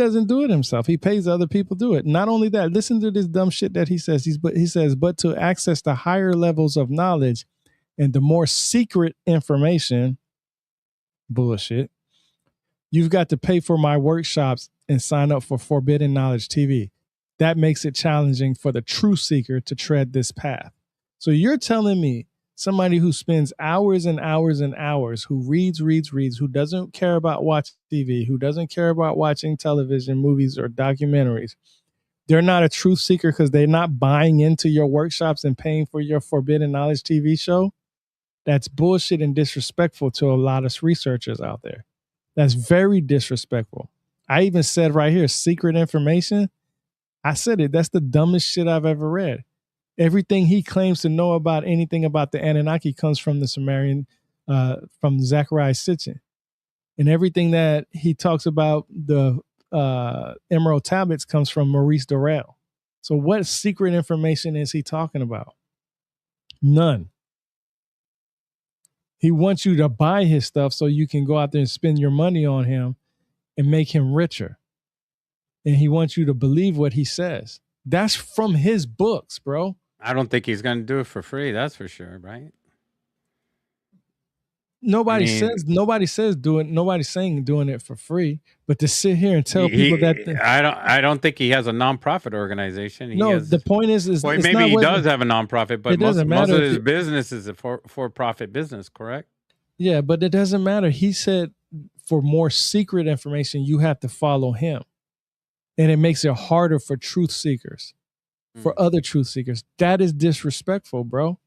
[SPEAKER 2] pays other people to do it. Not only that, listen to this dumb shit that he says. He says, but to access the higher levels of knowledge and the more secret information, bullshit, you've got to pay for my workshops and sign up for Forbidden Knowledge TV. That makes it challenging for the true seeker to tread this path. So you're telling me Somebody who spends hours and hours and hours, who reads, who doesn't care about watching TV, who doesn't care about watching television, movies, or documentaries. They're not a truth seeker because they're not buying into your workshops and paying for your Forbidden Knowledge TV show. That's bullshit and disrespectful to a lot of researchers out there. That's very disrespectful. I even said right here, secret information. I said it. That's the dumbest shit I've ever read. Everything he claims to know about anything about the Anunnaki comes from the Sumerian, from Zechariah Sitchin. And everything that he talks about the Emerald Tablets comes from Maurice Dorrell. So what secret information is he talking about? None. He wants you to buy his stuff so you can go out there and spend your money on him and make him richer. And he wants you to believe what he says. That's from his books, bro.
[SPEAKER 3] I don't think he's going to do it for free. That's for sure, right?
[SPEAKER 2] Nobody's saying doing it for free, but to sit here and tell people that
[SPEAKER 3] I don't think he has a nonprofit organization.
[SPEAKER 2] The point is
[SPEAKER 3] well, maybe he does have a nonprofit, but most of his business is a for-profit business, correct?
[SPEAKER 2] Yeah, but it doesn't matter. He said for more secret information, you have to follow him. And it makes it harder for truth seekers, for other truth seekers. That is disrespectful, bro.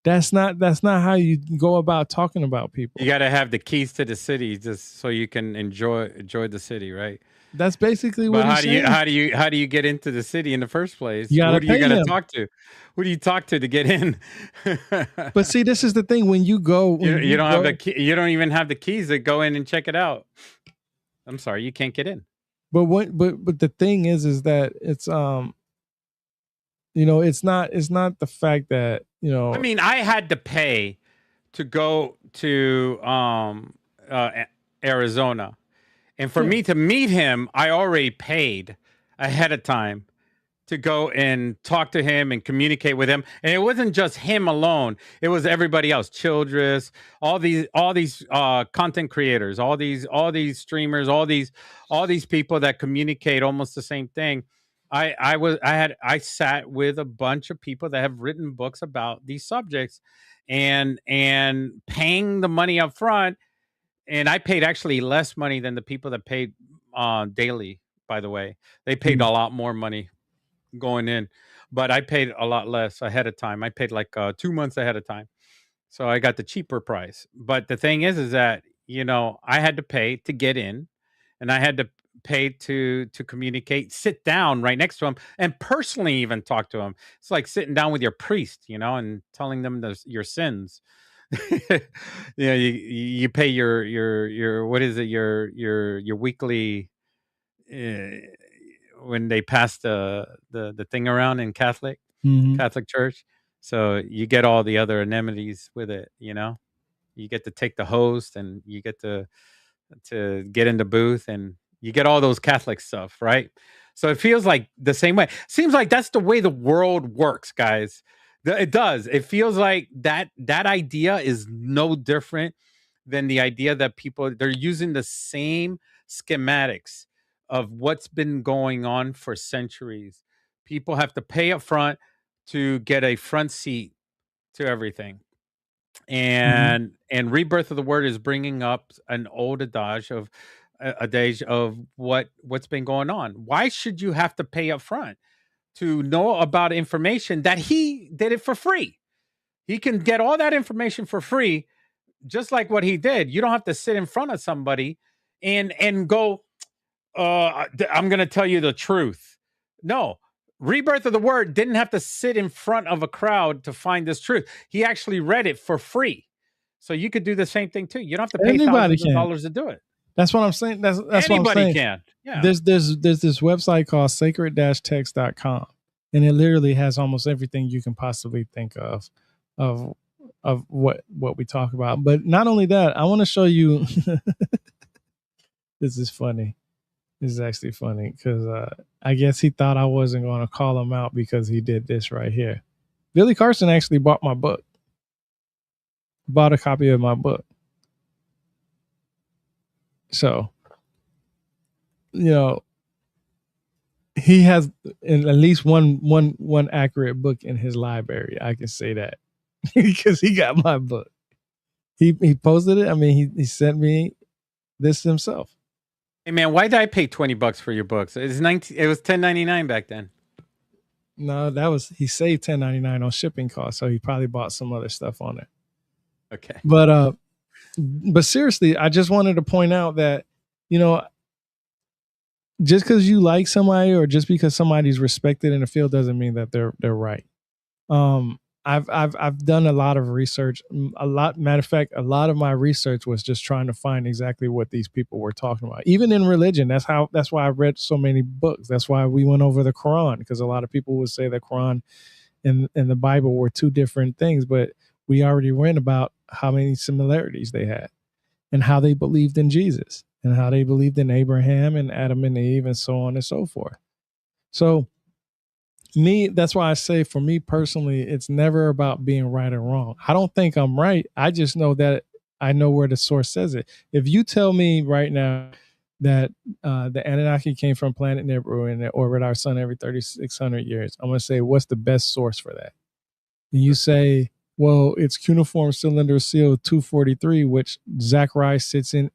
[SPEAKER 2] That's not how you go about talking about people.
[SPEAKER 3] You got to have the keys to the city just so you can enjoy the city, right?
[SPEAKER 2] That's basically what he's saying.
[SPEAKER 3] How do you get into the city in the first place?
[SPEAKER 2] Who are you going to
[SPEAKER 3] talk to? Who do you talk to get in?
[SPEAKER 2] But see, this is the thing. When you go,
[SPEAKER 3] you don't have the key, you don't even have the keys to go in and check it out. I'm sorry, you can't get in.
[SPEAKER 2] But the thing is that it's it's not the fact that
[SPEAKER 3] I mean, I had to pay to go to Arizona, and for me to meet him, I already paid ahead of time to go and talk to him and communicate with him. And it wasn't just him alone; it was everybody else, Childress, all these content creators, all these streamers, all these people that communicate almost the same thing. I sat with a bunch of people that have written books about these subjects, and paying the money up front. And I paid actually less money than the people that paid daily. By the way, they paid a lot more money going in, but I paid a lot less ahead of time. I paid like 2 months ahead of time, so I got the cheaper price. But the thing is that I had to pay to get in, and I had to pay to communicate, sit down right next to him, and personally even talk to him. It's like sitting down with your priest, and telling them your sins. You pay your what is it, your weekly when they pass the thing around in Catholic Church. So you get all the other amenities with it. You get to take the host, and you get to get in the booth, and you get all those Catholic stuff, right? So it feels like the same way. Seems like that's the way the world works, guys. It does. It feels like that idea is no different than the idea that they're using the same schematics of what's been going on for centuries. People have to pay up front to get a front seat to everything. And Rebirth of the Word is bringing up an old adage of what's been going on. Why should you have to pay up front to know about information that he did it for free? He can get all that information for free, just like what he did. You don't have to sit in front of somebody and go, I'm going to tell you the truth. No. Rebirth of the Word didn't have to sit in front of a crowd to find this truth. He actually read it for free. So you could do the same thing too. You don't have to pay thousands of dollars to do it.
[SPEAKER 2] That's what I'm saying. That's
[SPEAKER 3] anybody
[SPEAKER 2] what I'm saying.
[SPEAKER 3] Can. Yeah.
[SPEAKER 2] There's this website called sacred-text.com, and it literally has almost everything you can possibly think of what we talk about. But not only that, I want to show you. This is funny. This is actually funny because I guess he thought I wasn't going to call him out because he did this right here. Billy Carson actually bought my book. Bought a copy of my book. So, he has at least one accurate book in his library. I can say that. because he got my book. He posted it. I mean, he sent me this himself.
[SPEAKER 3] Hey man, why did I pay $20 for your books? It was $10.99 back then.
[SPEAKER 2] No, he saved $10.99 on shipping costs, so he probably bought some other stuff on it.
[SPEAKER 3] Okay.
[SPEAKER 2] But seriously, I just wanted to point out that, you know, just because you like somebody or just because somebody's respected in the field doesn't mean that they're right. I've done a lot of research. Matter of fact, a lot of my research was just trying to find exactly what these people were talking about. Even in religion, that's why I read so many books. That's why we went over the Quran, because a lot of people would say the Quran and the Bible were two different things, but we already read about how many similarities they had and how they believed in Jesus and how they believed in Abraham and Adam and Eve and so on and so forth. So that's why I say, for me personally, it's never about being right or wrong. I don't think I'm right. I just know that I know where the source says it. If you tell me right now that the Anunnaki came from planet Nibiru and they orbit our sun every 3,600 years, I'm going to say, what's the best source for that? And you say, well, it's cuneiform cylinder seal 243, which Zach Rice sits in.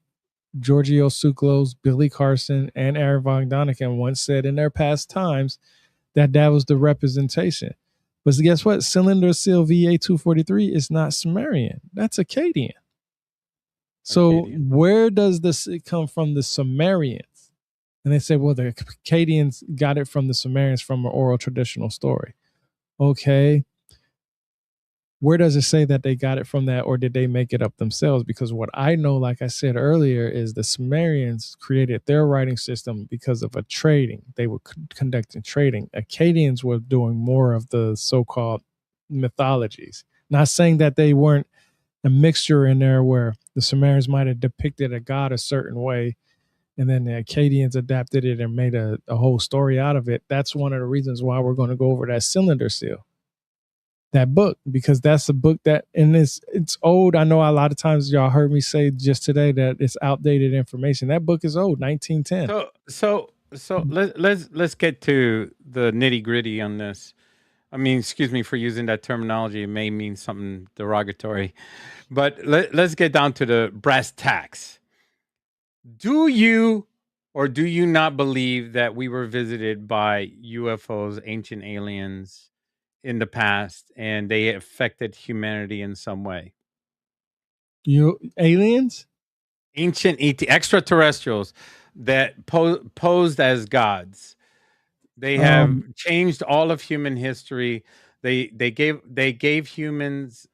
[SPEAKER 2] Giorgio Tsoukalos, Billy Carson, and Eric von Daniken once said in their past times that was the representation. But guess what? Cylinder seal VA 243 is not Sumerian. That's Akkadian. So where does this come from? The Sumerians. And they say, well, the Akkadians got it from the Sumerians from an oral traditional story. Okay. Where does it say that they got it from that, or did they make it up themselves? Because what I know, like I said earlier, is the Sumerians created their writing system because of a trading. They were conducting trading. Akkadians were doing more of the so-called mythologies. Not saying that they weren't a mixture in there where the Sumerians might have depicted a god a certain way, and then the Akkadians adapted it and made a whole story out of it. That's one of the reasons why we're going to go over that cylinder seal. That book, because that's a book that, and it's old. I know a lot of times y'all heard me say just today that it's outdated information. That book is old, 1910.
[SPEAKER 3] So let's get to the nitty gritty on this. I mean, excuse me for using that terminology. It may mean something derogatory, but let's get down to the brass tacks. Do you or do you not believe that we were visited by UFOs, ancient aliens, in the past, and they affected humanity in some way?
[SPEAKER 2] Aliens?
[SPEAKER 3] Ancient extraterrestrials that posed as gods. They have changed all of human history. They gave humans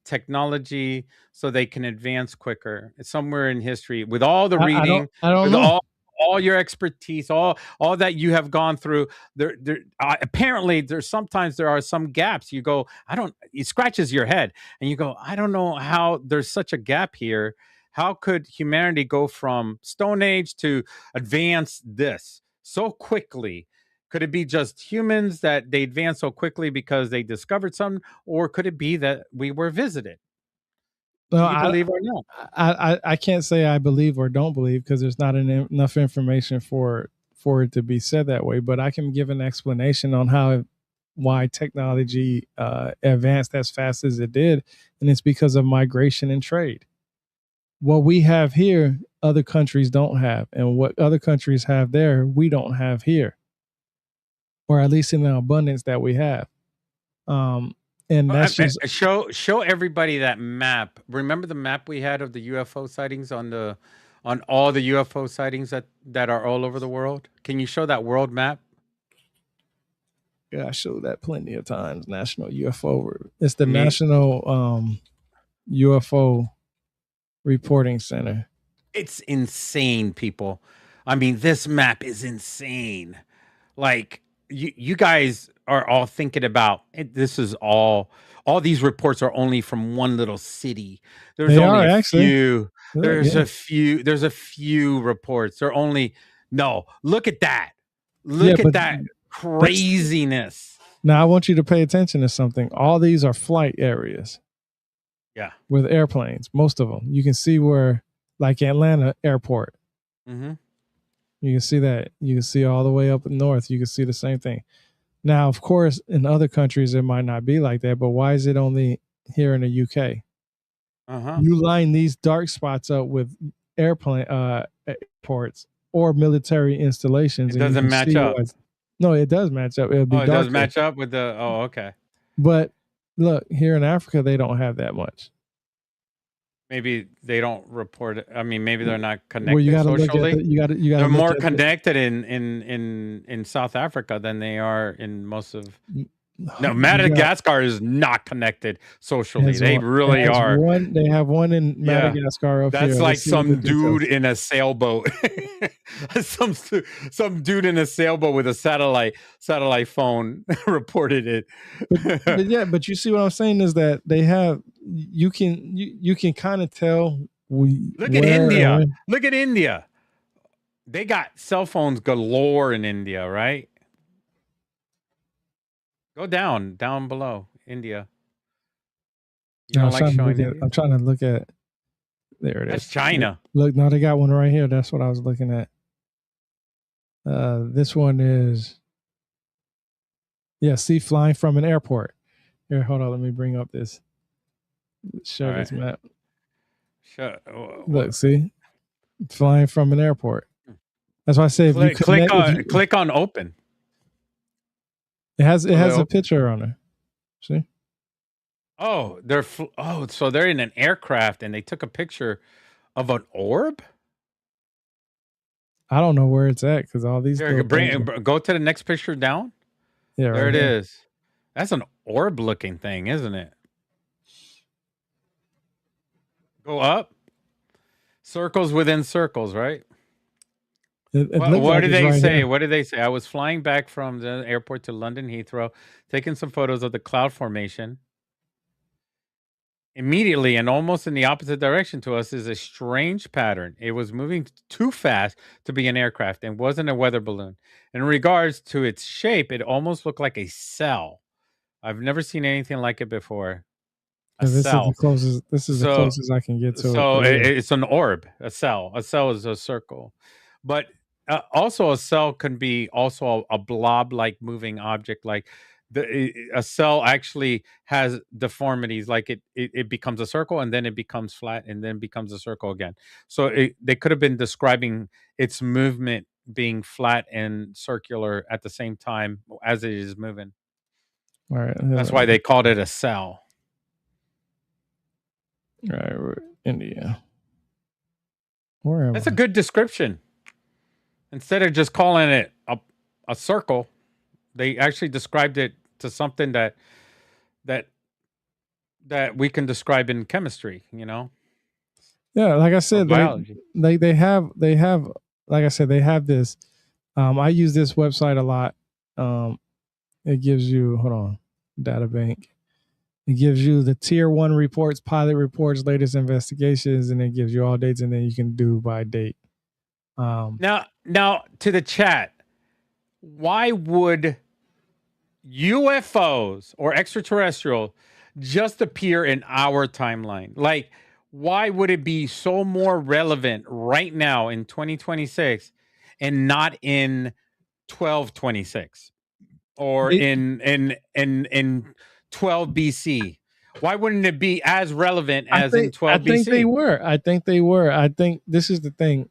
[SPEAKER 3] technology so they can advance quicker. It's somewhere in history, with all the reading,
[SPEAKER 2] I don't
[SPEAKER 3] with
[SPEAKER 2] know.
[SPEAKER 3] all your expertise, all that you have gone through. Apparently there are some gaps. You go, it scratches your head and you go, I don't know how there's such a gap here. How could humanity go from Stone Age to advance this so quickly? Could it be just humans that they advanced so quickly because they discovered something, or could it be that we were visited?
[SPEAKER 2] No,
[SPEAKER 3] do you believe or not?
[SPEAKER 2] I can't say I believe or don't believe, because there's not enough information for it to be said that way. But I can give an explanation on why technology advanced as fast as it did, and it's because of migration and trade. What we have here, other countries don't have, and what other countries have there, we don't have here, or at least in the abundance that we have. And that's just
[SPEAKER 3] show everybody that map. Remember the map we had of the UFO sightings on all the UFO sightings that are all over the world? Can you show that world map?
[SPEAKER 2] Yeah, I showed that plenty of times. National UFO. It's the National UFO Reporting Center.
[SPEAKER 3] It's insane, people. I mean, this map is insane. Like, you guys are all thinking about it. This is all these reports are only from one little city. There's only a few. There's a few reports. Look at that. Look at that craziness.
[SPEAKER 2] Now I want you to pay attention to something. All these are flight areas.
[SPEAKER 3] Yeah.
[SPEAKER 2] With airplanes, most of them. You can see where, like Atlanta airport.
[SPEAKER 3] Mm-hmm.
[SPEAKER 2] You can see that. You can see all the way up north. You can see the same thing. Now, of course, in other countries, it might not be like that. But why is it only here in the UK. You line these dark spots up with airports or military installations.
[SPEAKER 3] It doesn't match up.
[SPEAKER 2] No, it does match up. It'll be darker.
[SPEAKER 3] It does match up with the. Oh, okay.
[SPEAKER 2] But look, here in Africa, they don't have that much.
[SPEAKER 3] Maybe they don't report it. I mean, maybe they're not connected
[SPEAKER 2] Well, you got to
[SPEAKER 3] socially.
[SPEAKER 2] look at you got to.
[SPEAKER 3] They're more connected in South Africa than they are in most of. No, Madagascar is not connected socially. They really are.
[SPEAKER 2] They have one in Madagascar.
[SPEAKER 3] That's like some dude in a sailboat. some dude in a sailboat with a satellite phone reported it.
[SPEAKER 2] but you see what I'm saying is that they have. You can kind of tell.
[SPEAKER 3] Look at India. Look at India. They got cell phones galore in India, right? Go down below India.
[SPEAKER 2] I'm trying to look at. There it is.
[SPEAKER 3] That's China.
[SPEAKER 2] Look, no, they got one right here. That's what I was looking at. This one is. Yeah, see, flying from an airport. Here, hold on. Let me bring up this. Show this map. Look, see, flying from an airport. That's why I say
[SPEAKER 3] click on open.
[SPEAKER 2] It has a picture on there. See?
[SPEAKER 3] Oh, so they're in an aircraft and they took a picture of an orb?
[SPEAKER 2] I don't know where it's at because all these
[SPEAKER 3] go to the next picture down.
[SPEAKER 2] Yeah,
[SPEAKER 3] there it is. That's an orb looking thing, isn't it? Go up. Circles within circles, right? What did they say? Here. What did they say? I was flying back from the airport to London Heathrow, taking some photos of the cloud formation. Immediately and almost in the opposite direction to us is a strange pattern. It was moving too fast to be an aircraft and wasn't a weather balloon. In regards to its shape, it almost looked like a cell. I've never seen anything like it before.
[SPEAKER 2] This is the closest I can get to it.
[SPEAKER 3] So it's an orb, a cell. A cell is a circle. But also a cell can be also a blob-like moving object. Like a cell actually has deformities. Like it becomes a circle and then it becomes flat and then becomes a circle again. So they could have been describing its movement being flat and circular at the same time as it is moving.
[SPEAKER 2] All right.
[SPEAKER 3] That's why they called it a cell.
[SPEAKER 2] All right, we're India.
[SPEAKER 3] That's a good description. Instead of just calling it a circle, they actually described it to something that we can describe in chemistry, you know?
[SPEAKER 2] Yeah, like I said, biology. They have like I said, they have this. I use this website a lot. It gives you data bank. It gives you the tier 1 reports, pilot reports, latest investigations, and it gives you all dates, and then you can do by date.
[SPEAKER 3] Now to the chat, why would UFOs or extraterrestrial just appear in our timeline? Like, why would it be so more relevant right now in 2026 and not in 1226 or in 12 BC? Why wouldn't it be as relevant as in 12 BC?
[SPEAKER 2] I think they were. I think this is the thing.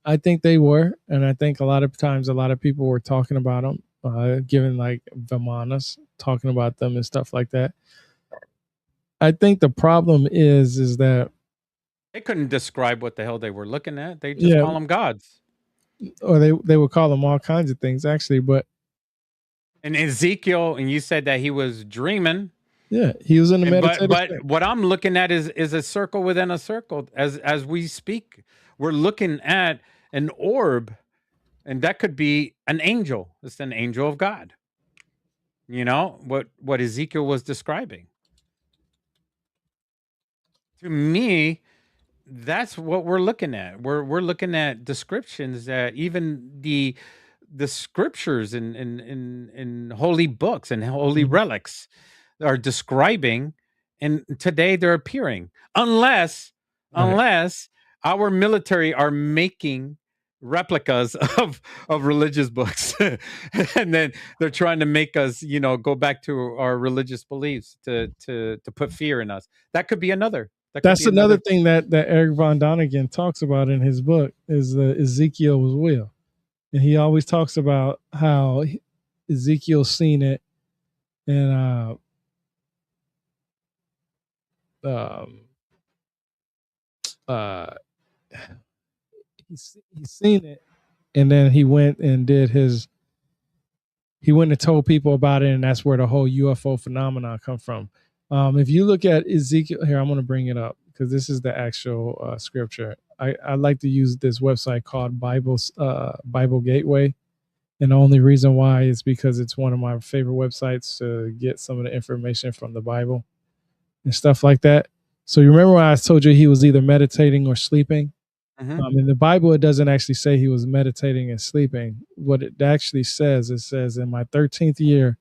[SPEAKER 2] I think they were, and I think a lot of times a lot of people were talking about them, giving like Vimanas, talking about them and stuff like that. I think the problem is that
[SPEAKER 3] they couldn't describe what the hell they were looking at. They just call them gods,
[SPEAKER 2] or they would call them all kinds of things actually. But
[SPEAKER 3] and Ezekiel, and you said that he was dreaming.
[SPEAKER 2] Yeah, he was in the meditative.
[SPEAKER 3] But what I'm looking at is a circle within a circle. As we speak, we're looking at an orb, and that could be an angel. It's an angel of God. You know what Ezekiel was describing. To me, that's what we're looking at. We're looking at descriptions that even the scriptures in holy books and holy relics are describing, and today they're appearing. Unless our military are making replicas of religious books, and then they're trying to make us, go back to our religious beliefs to put fear in us. That could be another. That could
[SPEAKER 2] That's
[SPEAKER 3] be
[SPEAKER 2] another
[SPEAKER 3] another.
[SPEAKER 2] thing that Eric von Daniken talks about in his book is the Ezekiel's will, and he always talks about how Ezekiel seen it, and um, uh, he's seen it, and then he went and did his. He went and told people about it, and that's where the whole UFO phenomenon come from. If you look at Ezekiel, here I'm going to bring it up because this is the actual scripture. I like to use this website called Bible Gateway, and the only reason why is because it's one of my favorite websites to get some of the information from the Bible and stuff like that. So you remember when I told you he was either meditating or sleeping? In the Bible, it doesn't actually say he was meditating and sleeping. What it actually says, it says, in my 13th year,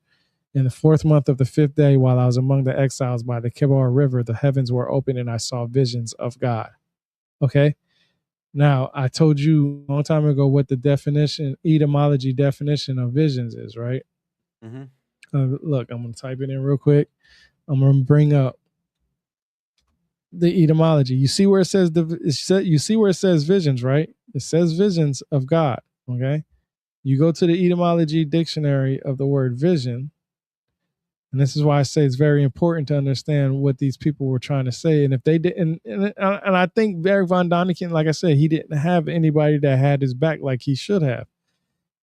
[SPEAKER 2] in the 4th month of the 5th day, while I was among the exiles by the Kibar River, the heavens were open and I saw visions of God. Okay. Now, I told you a long time ago what the etymology definition of visions is, right? Look, I'm going to type it in real quick. I'm going to bring up the etymology. You see where it says you see where it says visions, right? It says visions of God. Okay. You go to the etymology dictionary of the word vision, and this is why I say it's very important to understand what these people were trying to say. And if they didn't, and I think Eric von Daniken, like I said, he didn't have anybody that had his back like he should have.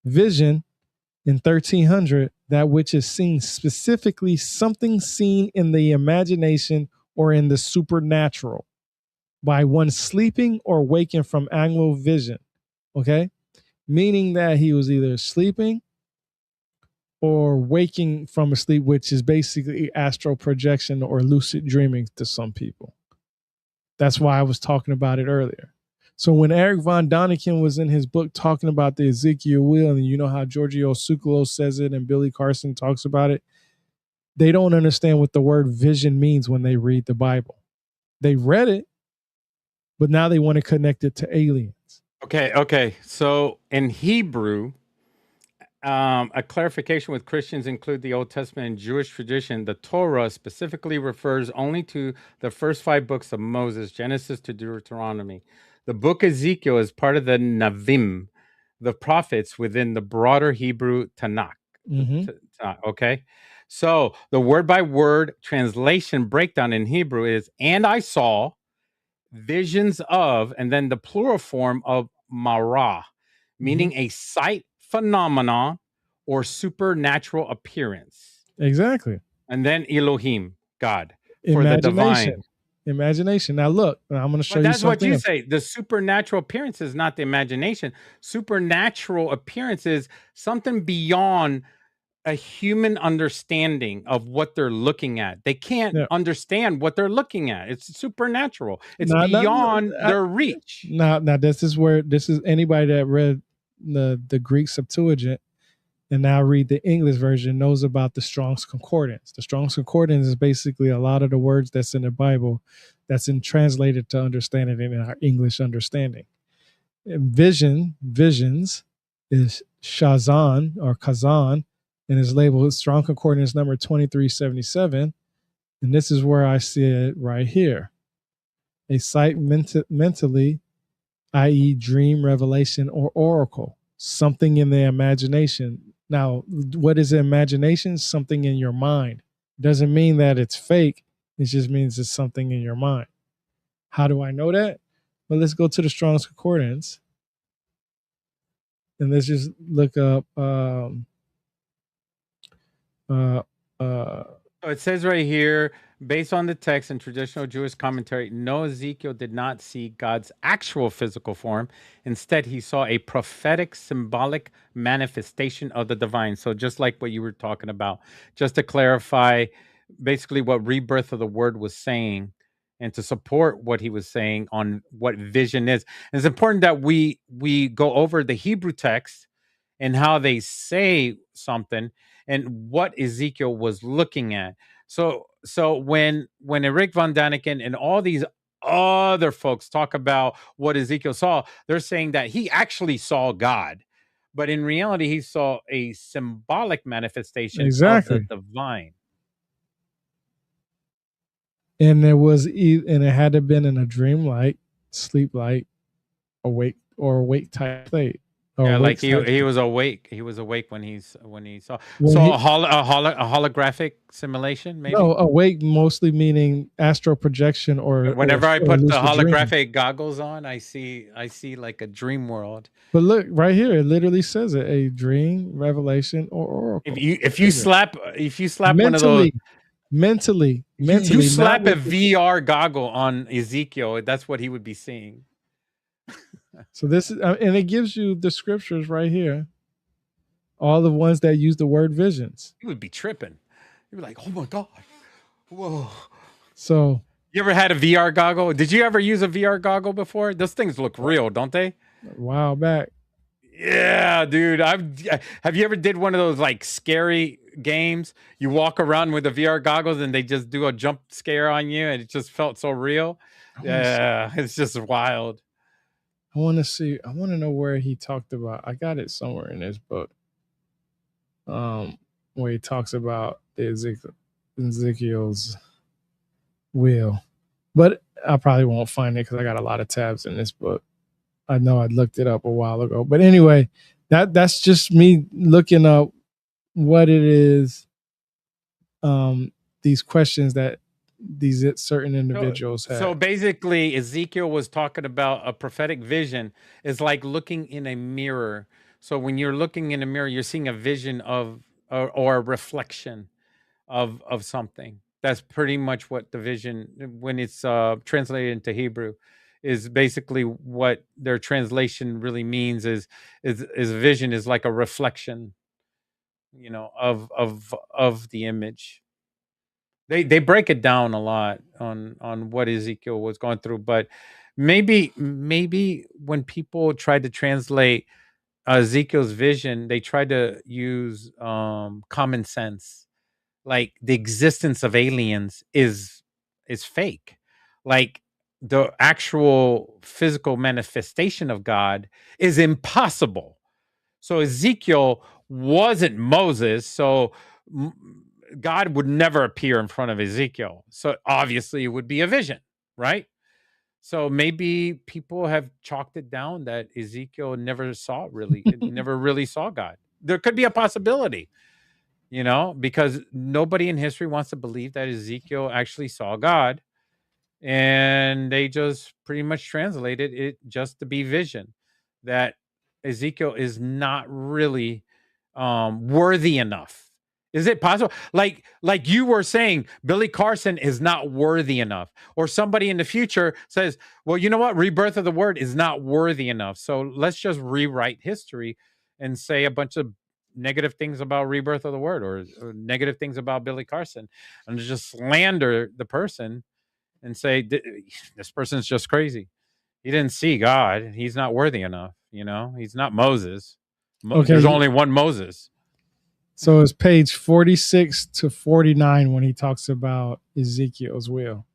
[SPEAKER 2] Vision in 1300, that which is seen, specifically something seen in the imagination or in the supernatural by one sleeping or waking from annual vision. Okay. Meaning that he was either sleeping or waking from a sleep, which is basically astral projection or lucid dreaming to some people. That's why I was talking about it earlier. So when Eric von Daniken was in his book talking about the Ezekiel wheel, and you know how Giorgio Tsoukalos says it and Billy Carson talks about it, they don't understand what the word vision means when they read the Bible. They read it, but now they want to connect it to aliens.
[SPEAKER 3] Okay. So in Hebrew, a clarification with Christians include the Old Testament and Jewish tradition. The Torah specifically refers only to the first 5 books of Moses, Genesis to Deuteronomy. The book Ezekiel is part of the Navim, the prophets within the broader Hebrew Tanakh. Okay. So the word by word translation breakdown in Hebrew is, and I saw visions of, and then the plural form of marah, meaning a sight phenomenon or supernatural appearance.
[SPEAKER 2] Exactly.
[SPEAKER 3] And then Elohim, God, for
[SPEAKER 2] Imagination.
[SPEAKER 3] the divine.
[SPEAKER 2] Imagination. Now look, I'm going to show you
[SPEAKER 3] that's
[SPEAKER 2] something.
[SPEAKER 3] That's what you say. The supernatural appearance is not the imagination. Supernatural appearance is something beyond a human understanding of what they're looking at. They can't understand what they're looking at. It's supernatural. It's beyond their reach.
[SPEAKER 2] Now this is anybody that read the Greek Septuagint and now read the English version knows about the Strong's Concordance. The Strong's Concordance is basically a lot of the words that's in the Bible that's translated to understand it in our English understanding. And visions is Shazan or Kazan, and is labeled Strong Concordance number 2377. And this is where I see it right here. A sight mentally, i.e. dream, revelation, or oracle, something in the imagination. Now, what is imagination? Something in your mind. Doesn't mean that it's fake. It just means it's something in your mind. How do I know that? Well, let's go to the Strong's Concordance. And let's just look up
[SPEAKER 3] so it says right here, based on the text and traditional Jewish commentary, no, Ezekiel did not see God's actual physical form. Instead, he saw a prophetic, symbolic manifestation of the divine. So just like what you were talking about, just to clarify basically what Rebirth of the Word was saying and to support what he was saying on what vision is. And it's important that we go over the Hebrew text and how they say something and what Ezekiel was looking at. So when Eric von Daniken and all these other folks talk about what Ezekiel saw, they're saying that he actually saw God, but in reality, he saw a symbolic manifestation of the
[SPEAKER 2] Exactly.
[SPEAKER 3] divine.
[SPEAKER 2] And and it had to have been in a dream light, sleep light, awake type state. Or
[SPEAKER 3] Yeah, like
[SPEAKER 2] awake
[SPEAKER 3] he
[SPEAKER 2] type
[SPEAKER 3] he
[SPEAKER 2] state.
[SPEAKER 3] was awake. He was awake when he saw
[SPEAKER 2] When he,
[SPEAKER 3] a holographic simulation, maybe.
[SPEAKER 2] no, awake mostly meaning astral projection
[SPEAKER 3] Whenever I
[SPEAKER 2] or
[SPEAKER 3] put the
[SPEAKER 2] lucid dreaming.
[SPEAKER 3] holographic goggles on, I see like a dream world.
[SPEAKER 2] But look right here, it literally says it: a dream, revelation, or oracle.
[SPEAKER 3] If you slap one of those,
[SPEAKER 2] mentally,
[SPEAKER 3] you
[SPEAKER 2] not
[SPEAKER 3] slap a
[SPEAKER 2] with the,
[SPEAKER 3] VR goggle on Ezekiel, that's what he would be seeing.
[SPEAKER 2] so this is, and it gives you the scriptures right here, all the ones that use the word visions.
[SPEAKER 3] He would be tripping. He'd be like, "Oh my god, whoa!"
[SPEAKER 2] So
[SPEAKER 3] You ever had a VR goggle? Did you ever use a VR goggle before? Those things look real, don't they?
[SPEAKER 2] a while back,
[SPEAKER 3] Yeah, dude. Have you ever did one of those like scary games? You walk around with the VR goggles and they just do a jump scare on you, and it just felt so real. Yeah, it's just wild.
[SPEAKER 2] I want to know where he talked about. I got it somewhere in his book. Where he talks about Ezekiel's will, but I probably won't find it because I got a lot of tabs in this book. I know I looked it up a while ago, but anyway, that's just me looking up what it is. These questions that these certain individuals have.
[SPEAKER 3] So basically, Ezekiel was talking about a prophetic vision is like looking in a mirror. So when you're looking in a mirror, you're seeing a vision of or a reflection of something. That's pretty much what the vision, when it's translated into Hebrew, is basically what their translation really means is vision is like a reflection, of the image. They break it down a lot on what Ezekiel was going through, but maybe when people tried to translate Ezekiel's vision, they tried to use common sense, like the existence of aliens is fake, like the actual physical manifestation of God is impossible. So Ezekiel wasn't Moses, so God would never appear in front of Ezekiel. So obviously it would be a vision, right? So maybe people have chalked it down that Ezekiel never really saw God. There could be a possibility, because nobody in history wants to believe that Ezekiel actually saw God. And they just pretty much translated it just to be vision, that Ezekiel is not really worthy enough. Is it possible? Like you were saying, Billy Carson is not worthy enough, or somebody in the future says, "Well, you know what? Rebirth of the Word is not worthy enough. So let's just rewrite history and say a bunch of negative things about Rebirth of the Word, or negative things about Billy Carson, and just slander the person and say this person's just crazy. He didn't see God. He's not worthy enough. He's not Moses.
[SPEAKER 2] Okay.
[SPEAKER 3] There's only one Moses."
[SPEAKER 2] So it's page 46 to 49 when he talks about Ezekiel's will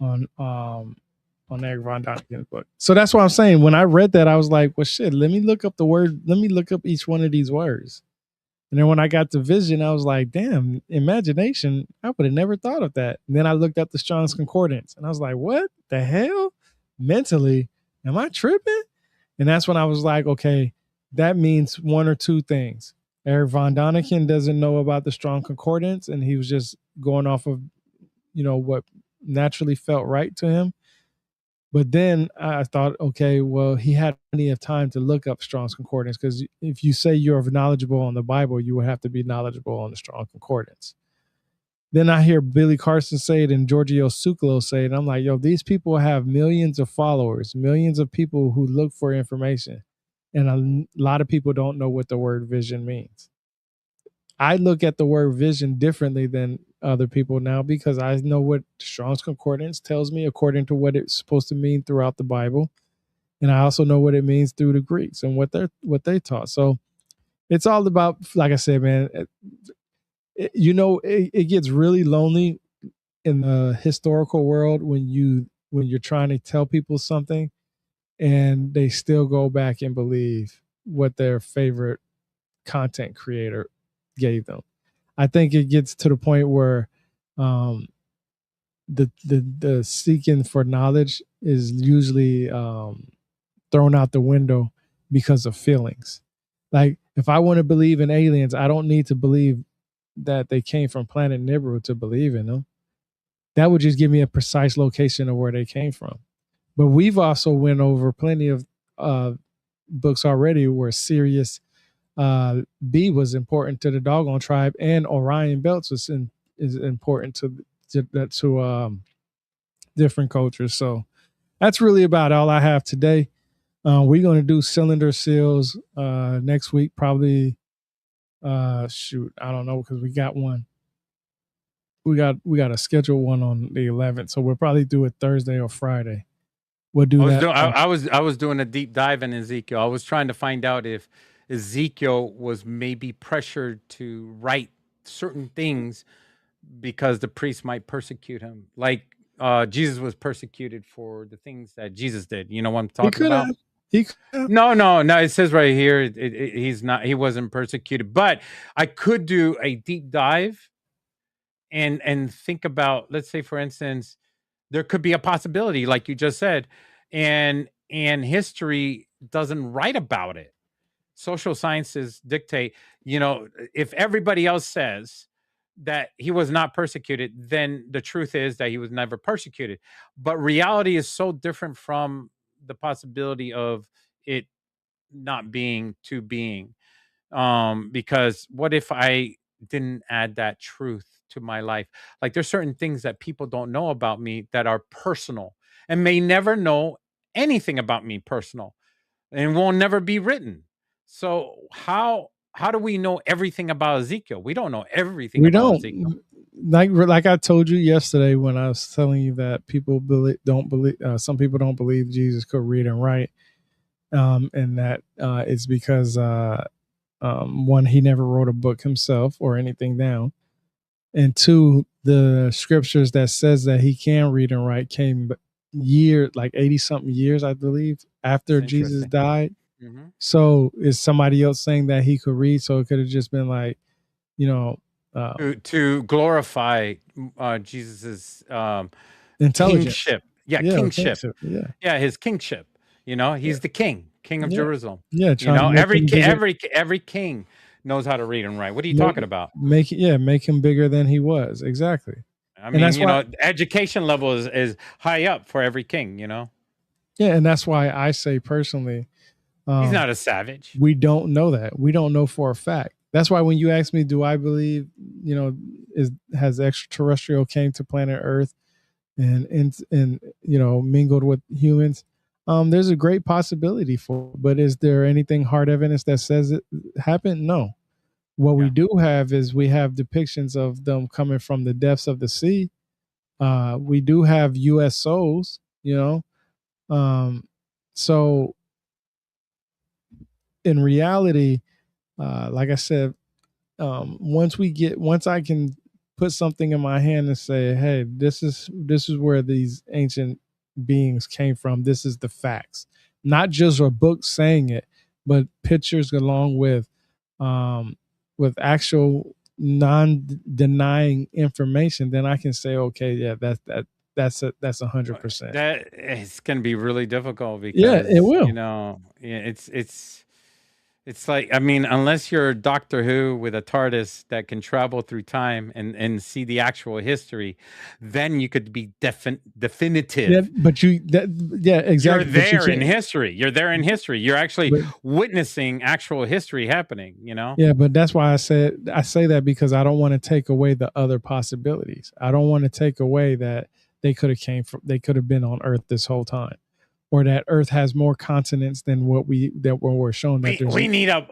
[SPEAKER 2] on Eric Von Daniken's book. So that's what I'm saying. When I read that, I was like, well, shit, let me look up the word. Let me look up each one of these words. And then when I got the vision, I was like, damn, imagination. I would have never thought of that. And then I looked up the Strong's Concordance and I was like, what the hell? Mentally, am I tripping? And that's when I was like, okay, that means one or two things. Eric Von Daniken doesn't know about the Strong Concordance, and he was just going off of, what naturally felt right to him. But then I thought, okay, well, he had plenty of time to look up Strong's Concordance, because if you say you're knowledgeable on the Bible, you would have to be knowledgeable on the Strong Concordance. Then I hear Billy Carson say it and Giorgio Tsoukalos say it. And I'm like, yo, these people have millions of followers, millions of people who look for information. And a lot of people don't know what the word vision means. I look at the word vision differently than other people now, because I know what Strong's Concordance tells me according to what it's supposed to mean throughout the Bible. And I also know what it means through the Greeks and what they taught. So it's all about, like I said, man, it gets really lonely in the historical world when you're trying to tell people something and they still go back and believe what their favorite content creator gave them. I think it gets to the point where um, the seeking for knowledge is usually thrown out the window because of feelings. Like if I want to believe in aliens, I don't need to believe that they came from planet Nibiru to believe in them. That would just give me a precise location of where they came from. But we've also went over plenty of books already where Sirius B was important to the doggone tribe, and Orion Belts is important to different cultures. So that's really about all I have today. We're going to do cylinder seals next week, probably. Shoot, I don't know because we got one. We got a scheduled one on the 11th, so we'll probably do it Thursday or Friday. We'll do that.
[SPEAKER 3] I was doing a deep dive in Ezekiel. I was trying to find out if Ezekiel was maybe pressured to write certain things because the priest might persecute him, like Jesus was persecuted for the things that Jesus did. You know what I'm talking about?
[SPEAKER 2] He could have.
[SPEAKER 3] No. It says right here he's not. He wasn't persecuted, but I could do a deep dive and think about. Let's say, for instance, there could be a possibility, like you just said, and history doesn't write about it. Social sciences dictate. If everybody else says that he was not persecuted, then the truth is that he was never persecuted. But reality is so different from the possibility of it not being to being. Because what if I didn't add that truth to my life? Like there's certain things that people don't know about me that are personal and may never know anything about me personal and will never be written. So how do we know everything about Ezekiel? We don't know everything about Ezekiel.
[SPEAKER 2] Like I told you yesterday when I was telling you that people don't believe some people don't believe Jesus could read and write, and that it's because one, he never wrote a book himself or anything down, and two, the scriptures that says that he can read and write came like 80 something years, I believe, after Jesus died. Mm-hmm. So is somebody else saying that he could read? So it could have just been like,
[SPEAKER 3] to glorify Jesus's
[SPEAKER 2] kingship.
[SPEAKER 3] Kingship. His kingship. He's the king of Jerusalem.
[SPEAKER 2] Yeah,
[SPEAKER 3] every king knows how to read and write. What are you talking about?
[SPEAKER 2] Make him bigger than he was. Exactly.
[SPEAKER 3] I mean, education level is high up for every king. Yeah,
[SPEAKER 2] and that's why I say personally,
[SPEAKER 3] he's not a savage.
[SPEAKER 2] We don't know that. We don't know for a fact. That's why when you ask me, do I believe, has extraterrestrial came to planet Earth and mingled with humans? There's a great possibility for it, but is there anything hard evidence that says it happened? No. What we do have is we have depictions of them coming from the depths of the sea. We do have USOs, so in reality, like I said, once I can put something in my hand and say, hey, this is where these ancient beings came from. This is the facts, not just a book saying it, but pictures along with actual non-denying information. Then I can say, okay, yeah, that's 100%.
[SPEAKER 3] That it's going to be really difficult because
[SPEAKER 2] it will.
[SPEAKER 3] It's like, I mean, unless you're Doctor Who with a TARDIS that can travel through time and see the actual history, then you could be definitive.
[SPEAKER 2] Yeah, but exactly.
[SPEAKER 3] You're there in history. You're there in history. You're actually witnessing actual history happening,
[SPEAKER 2] Yeah, but that's why I say that because I don't want to take away the other possibilities. I don't want to take away that they could have been on Earth this whole time. Or that Earth has more continents than what we're shown. That
[SPEAKER 3] we need a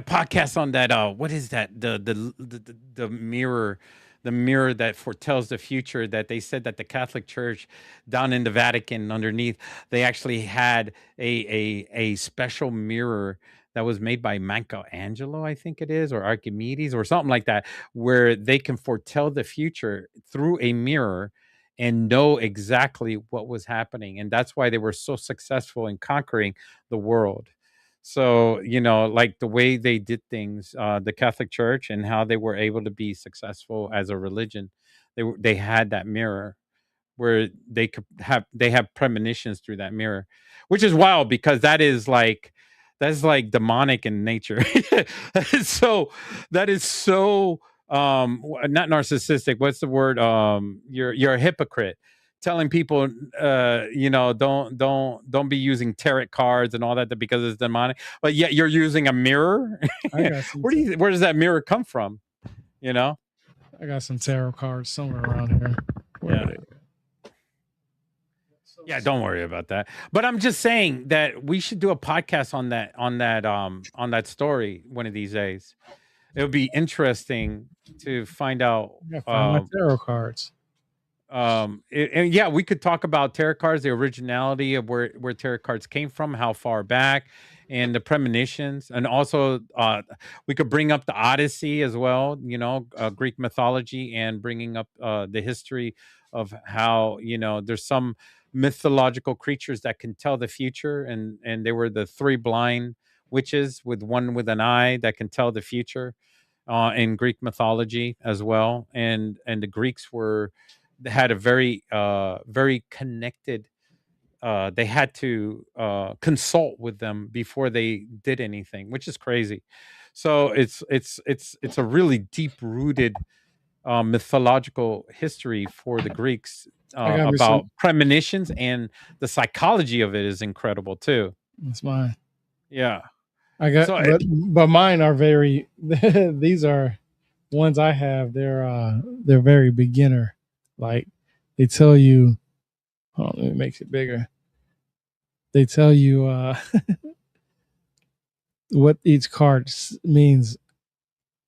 [SPEAKER 3] podcast on that. What is that? The mirror, that foretells the future. That they said that the Catholic Church down in the Vatican underneath, they actually had a special mirror that was made by Michelangelo, I think it is, or Archimedes or something like that, where they can foretell the future through a mirror and know exactly what was happening. And that's why they were so successful in conquering the world. So, like the way they did things, the Catholic Church, and how they were able to be successful as a religion, they had that mirror where they have premonitions through that mirror, which is wild because that's like demonic in nature. That is so not narcissistic. What's the word? You're a hypocrite telling people don't be using tarot cards and all that because it's demonic, but yet you're using a mirror.
[SPEAKER 2] I got some.
[SPEAKER 3] Where does that mirror come from?
[SPEAKER 2] I got some tarot cards somewhere around here. Where are they?
[SPEAKER 3] Yeah, don't worry about that. But I'm just saying that we should do a podcast on that story one of these days. It would be interesting to find out.
[SPEAKER 2] I found my tarot cards.
[SPEAKER 3] And yeah, we could talk about tarot cards, the originality of where tarot cards came from, how far back, and the premonitions, and also we could bring up the Odyssey as well. Greek mythology, and bringing up the history of how there's some mythological creatures that can tell the future, and they were the three blind witches with one with an eye that can tell the future in Greek mythology as well. And the Greeks had a very very connected. They had to consult with them before they did anything, which is crazy. So it's a really deep rooted mythological history for the Greeks about premonitions, and the psychology of it is incredible too.
[SPEAKER 2] That's mine.
[SPEAKER 3] Yeah,
[SPEAKER 2] I got, but mine are very. These are ones I have. They're very beginner. Like they tell you. Oh, it makes it bigger. They tell you what each card means,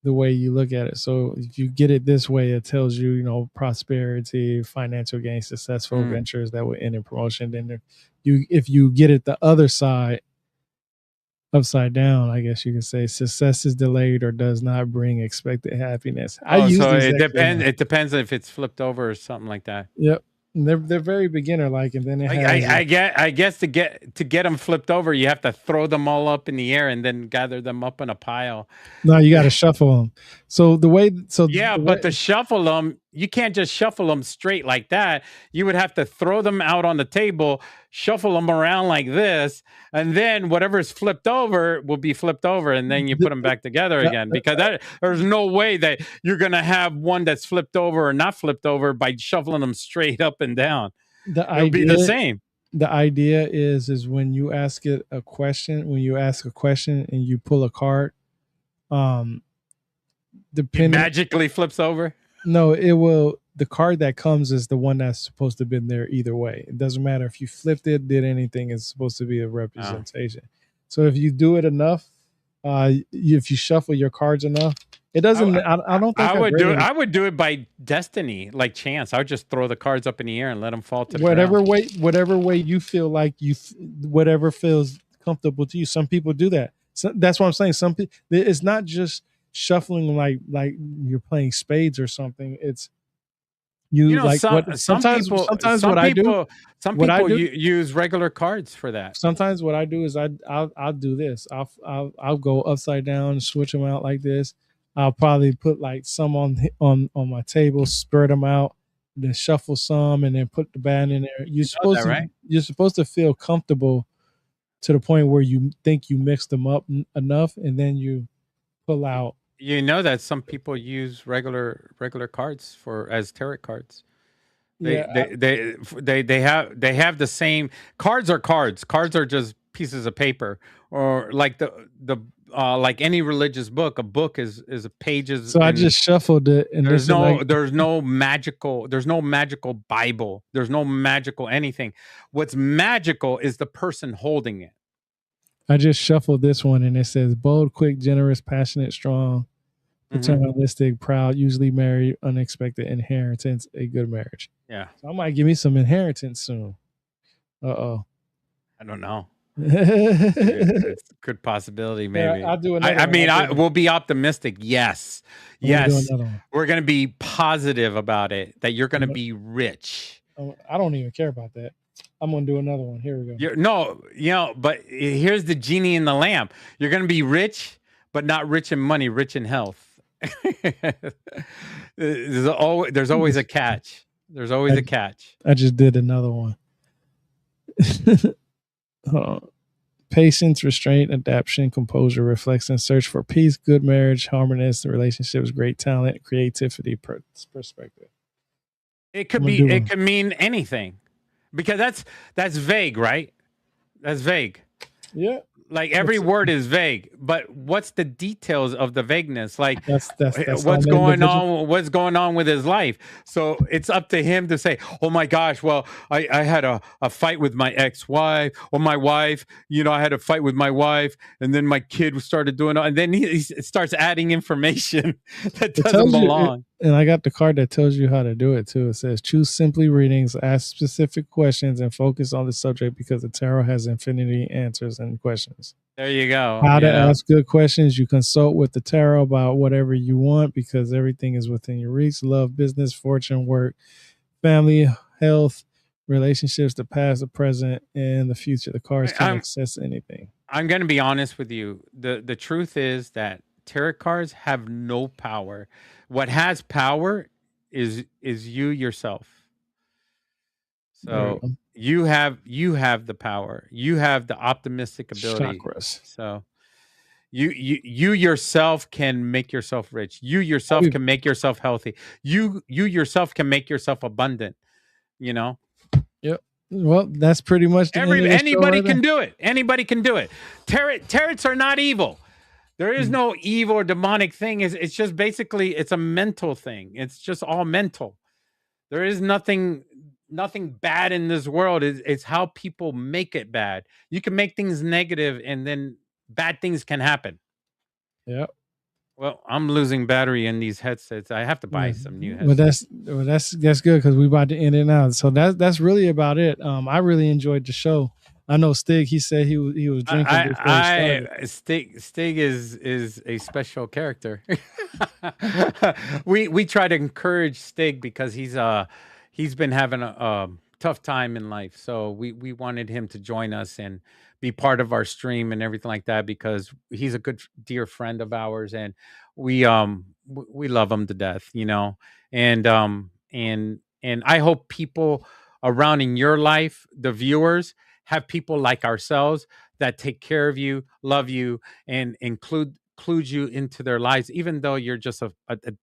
[SPEAKER 2] the way you look at it. So if you get it this way, it tells you, prosperity, financial gain, successful ventures that will end in promotion. Then if you get it the other side, upside down, I guess you could say, success is delayed or does not bring expected happiness.
[SPEAKER 3] So it depends. It depends if it's flipped over or something like that.
[SPEAKER 2] Yep. They're very beginner like, and then it has.
[SPEAKER 3] I guess to get them flipped over, you have to throw them all up in the air and then gather them up in a pile.
[SPEAKER 2] No, you got to shuffle them. So
[SPEAKER 3] to shuffle them, you can't just shuffle them straight like that. You would have to throw them out on the table, shuffle them around like this, and then whatever's flipped over will be flipped over, and then you put them back together again. Because there's no way that you're going to have one that's flipped over or not flipped over by shuffling them straight up and down. It'll be the same.
[SPEAKER 2] The idea is when you ask it a question, and you pull a card,
[SPEAKER 3] it magically flips over.
[SPEAKER 2] No, it will. The card that comes is the one that's supposed to have been there either way. It doesn't matter if you flipped it, did anything. It's supposed to be a representation. So if you do it enough, if you shuffle your cards enough, it doesn't. I don't think
[SPEAKER 3] I would do it by destiny, like chance. I would just throw the cards up in the air and let them fall to the ground.
[SPEAKER 2] Whatever way you feel like whatever feels comfortable to you. Some people do that. So that's what I'm saying. Some people. It's not just shuffling like you're playing spades or something. It's sometimes people
[SPEAKER 3] use regular cards for that.
[SPEAKER 2] Sometimes what I do is I'll do this. I'll go upside down, switch them out like this. I'll probably put like some on my table, spread them out, then shuffle some, and then put the band in there. You're supposed to feel comfortable to the point where you think you mixed them up enough, and then you pull out.
[SPEAKER 3] You know that some people use regular cards as tarot cards. They have the same cards are cards. Cards are just pieces of paper, or like the like any religious book. A book is pages.
[SPEAKER 2] So I just shuffled it, and
[SPEAKER 3] there's no magical Bible. There's no magical anything. What's magical is the person holding it.
[SPEAKER 2] I just shuffled this one, and it says bold, quick, generous, passionate, strong, paternalistic, proud, usually married, unexpected inheritance, a good marriage.
[SPEAKER 3] Yeah.
[SPEAKER 2] So I might give me some inheritance soon. I
[SPEAKER 3] don't know. It's a good possibility,
[SPEAKER 2] Yeah,
[SPEAKER 3] maybe.
[SPEAKER 2] I'll do another
[SPEAKER 3] I
[SPEAKER 2] one.
[SPEAKER 3] mean, we'll be optimistic. Yes.
[SPEAKER 2] I'm gonna do
[SPEAKER 3] Yes.
[SPEAKER 2] another one.
[SPEAKER 3] We're going to be positive about it, that you're going to be rich.
[SPEAKER 2] I don't even care about that. I'm gonna do another one. Here we go.
[SPEAKER 3] But here's the genie in the lamp. You're going to be rich, but not rich in money, rich in health. There's always a catch. There's always a catch.
[SPEAKER 2] I just did another one. Hold on. Patience, restraint, adaptation, composure, reflection, search for peace, good marriage, harmonious relationships, great talent, creativity, perspective.
[SPEAKER 3] It could be. It could mean anything, because that's vague, right? That's vague.
[SPEAKER 2] Yeah.
[SPEAKER 3] Like every word is vague, but what's the details of the vagueness? Like
[SPEAKER 2] that's
[SPEAKER 3] what's going on? What's going on with his life? So it's up to him to say, "Oh my gosh, well, I had a fight with my ex-wife, or my wife. I had a fight with my wife, and then my kid started doing it." And then he starts adding information that doesn't belong.
[SPEAKER 2] And I got the card that tells you how to do it too. It says, choose simply readings, ask specific questions, and focus on the subject, because the tarot has infinity answers and questions.
[SPEAKER 3] There you go.
[SPEAKER 2] How to ask good questions. You consult with the tarot about whatever you want, because everything is within your reach. Love, business, fortune, work, family, health, relationships, the past, the present, and the future. The cards can access anything.
[SPEAKER 3] I'm going to be honest with you. The truth is that tarot cards have no power. What has power is you yourself. So you have the power. You have the optimistic ability.
[SPEAKER 2] Chakras.
[SPEAKER 3] So you yourself can make yourself rich. You yourself can make yourself healthy. You yourself can make yourself abundant. Yep.
[SPEAKER 2] Well, that's pretty much
[SPEAKER 3] anybody can do it. Anybody can do it. Tarots are not evil. There is no evil or demonic thing. It's just basically, it's a mental thing. It's just all mental. There is nothing bad in this world. It's how people make it bad. You can make things negative, and then bad things can happen.
[SPEAKER 2] Yeah.
[SPEAKER 3] Well, I'm losing battery in these headsets. I have to buy some new headsets.
[SPEAKER 2] Well, that's good, because we're about to end it now. So that's really about it. I really enjoyed the show. I know Stig, he said he was drinking before he started.
[SPEAKER 3] Stig is a special character. we try to encourage Stig, because he's been having a tough time in life. So we wanted him to join us and be part of our stream and everything like that, because he's a good dear friend of ours, and we love him to death, and I hope people around in your life, the viewers, have people like ourselves that take care of you, love you, and include you into their lives, even though you're just a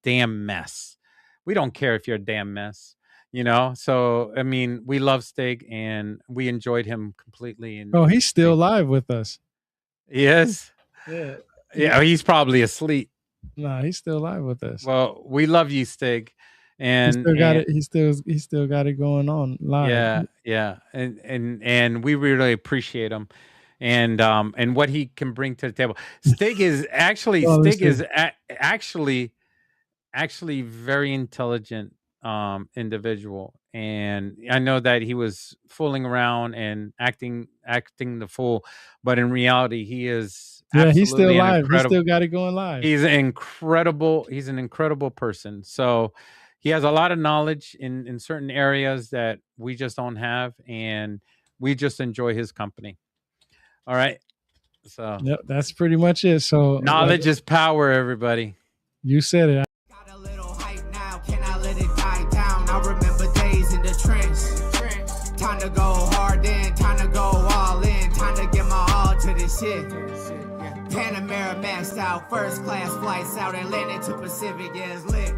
[SPEAKER 3] damn mess. We don't care if you're a damn mess, So, I mean, we love Stig, and we enjoyed him completely. And
[SPEAKER 2] he's still live with us.
[SPEAKER 3] He is?
[SPEAKER 2] Yeah.
[SPEAKER 3] Yeah, he's probably asleep.
[SPEAKER 2] No, he's still live with us.
[SPEAKER 3] Well, we love you, Stig. And
[SPEAKER 2] he still got it. He still got it going on live.
[SPEAKER 3] Yeah, and we really appreciate him, and what he can bring to the table. Stig is actually actually very intelligent individual, and I know that he was fooling around and acting the fool, but in reality, he is.
[SPEAKER 2] Yeah, he's still live. He still got it going live.
[SPEAKER 3] He's an incredible person. So. He has a lot of knowledge in certain areas that we just don't have, and we just enjoy his company. All right. So
[SPEAKER 2] yep, that's pretty much it. So
[SPEAKER 3] knowledge is power, everybody.
[SPEAKER 2] You said it.
[SPEAKER 6] Got a little hype now, can I let it die down? I remember days in the trench. Time to go hard in, time to go all in, time to get my all to this shit. Panamera maxed out, first class flights out and landed to Pacific, yeah, it's lit.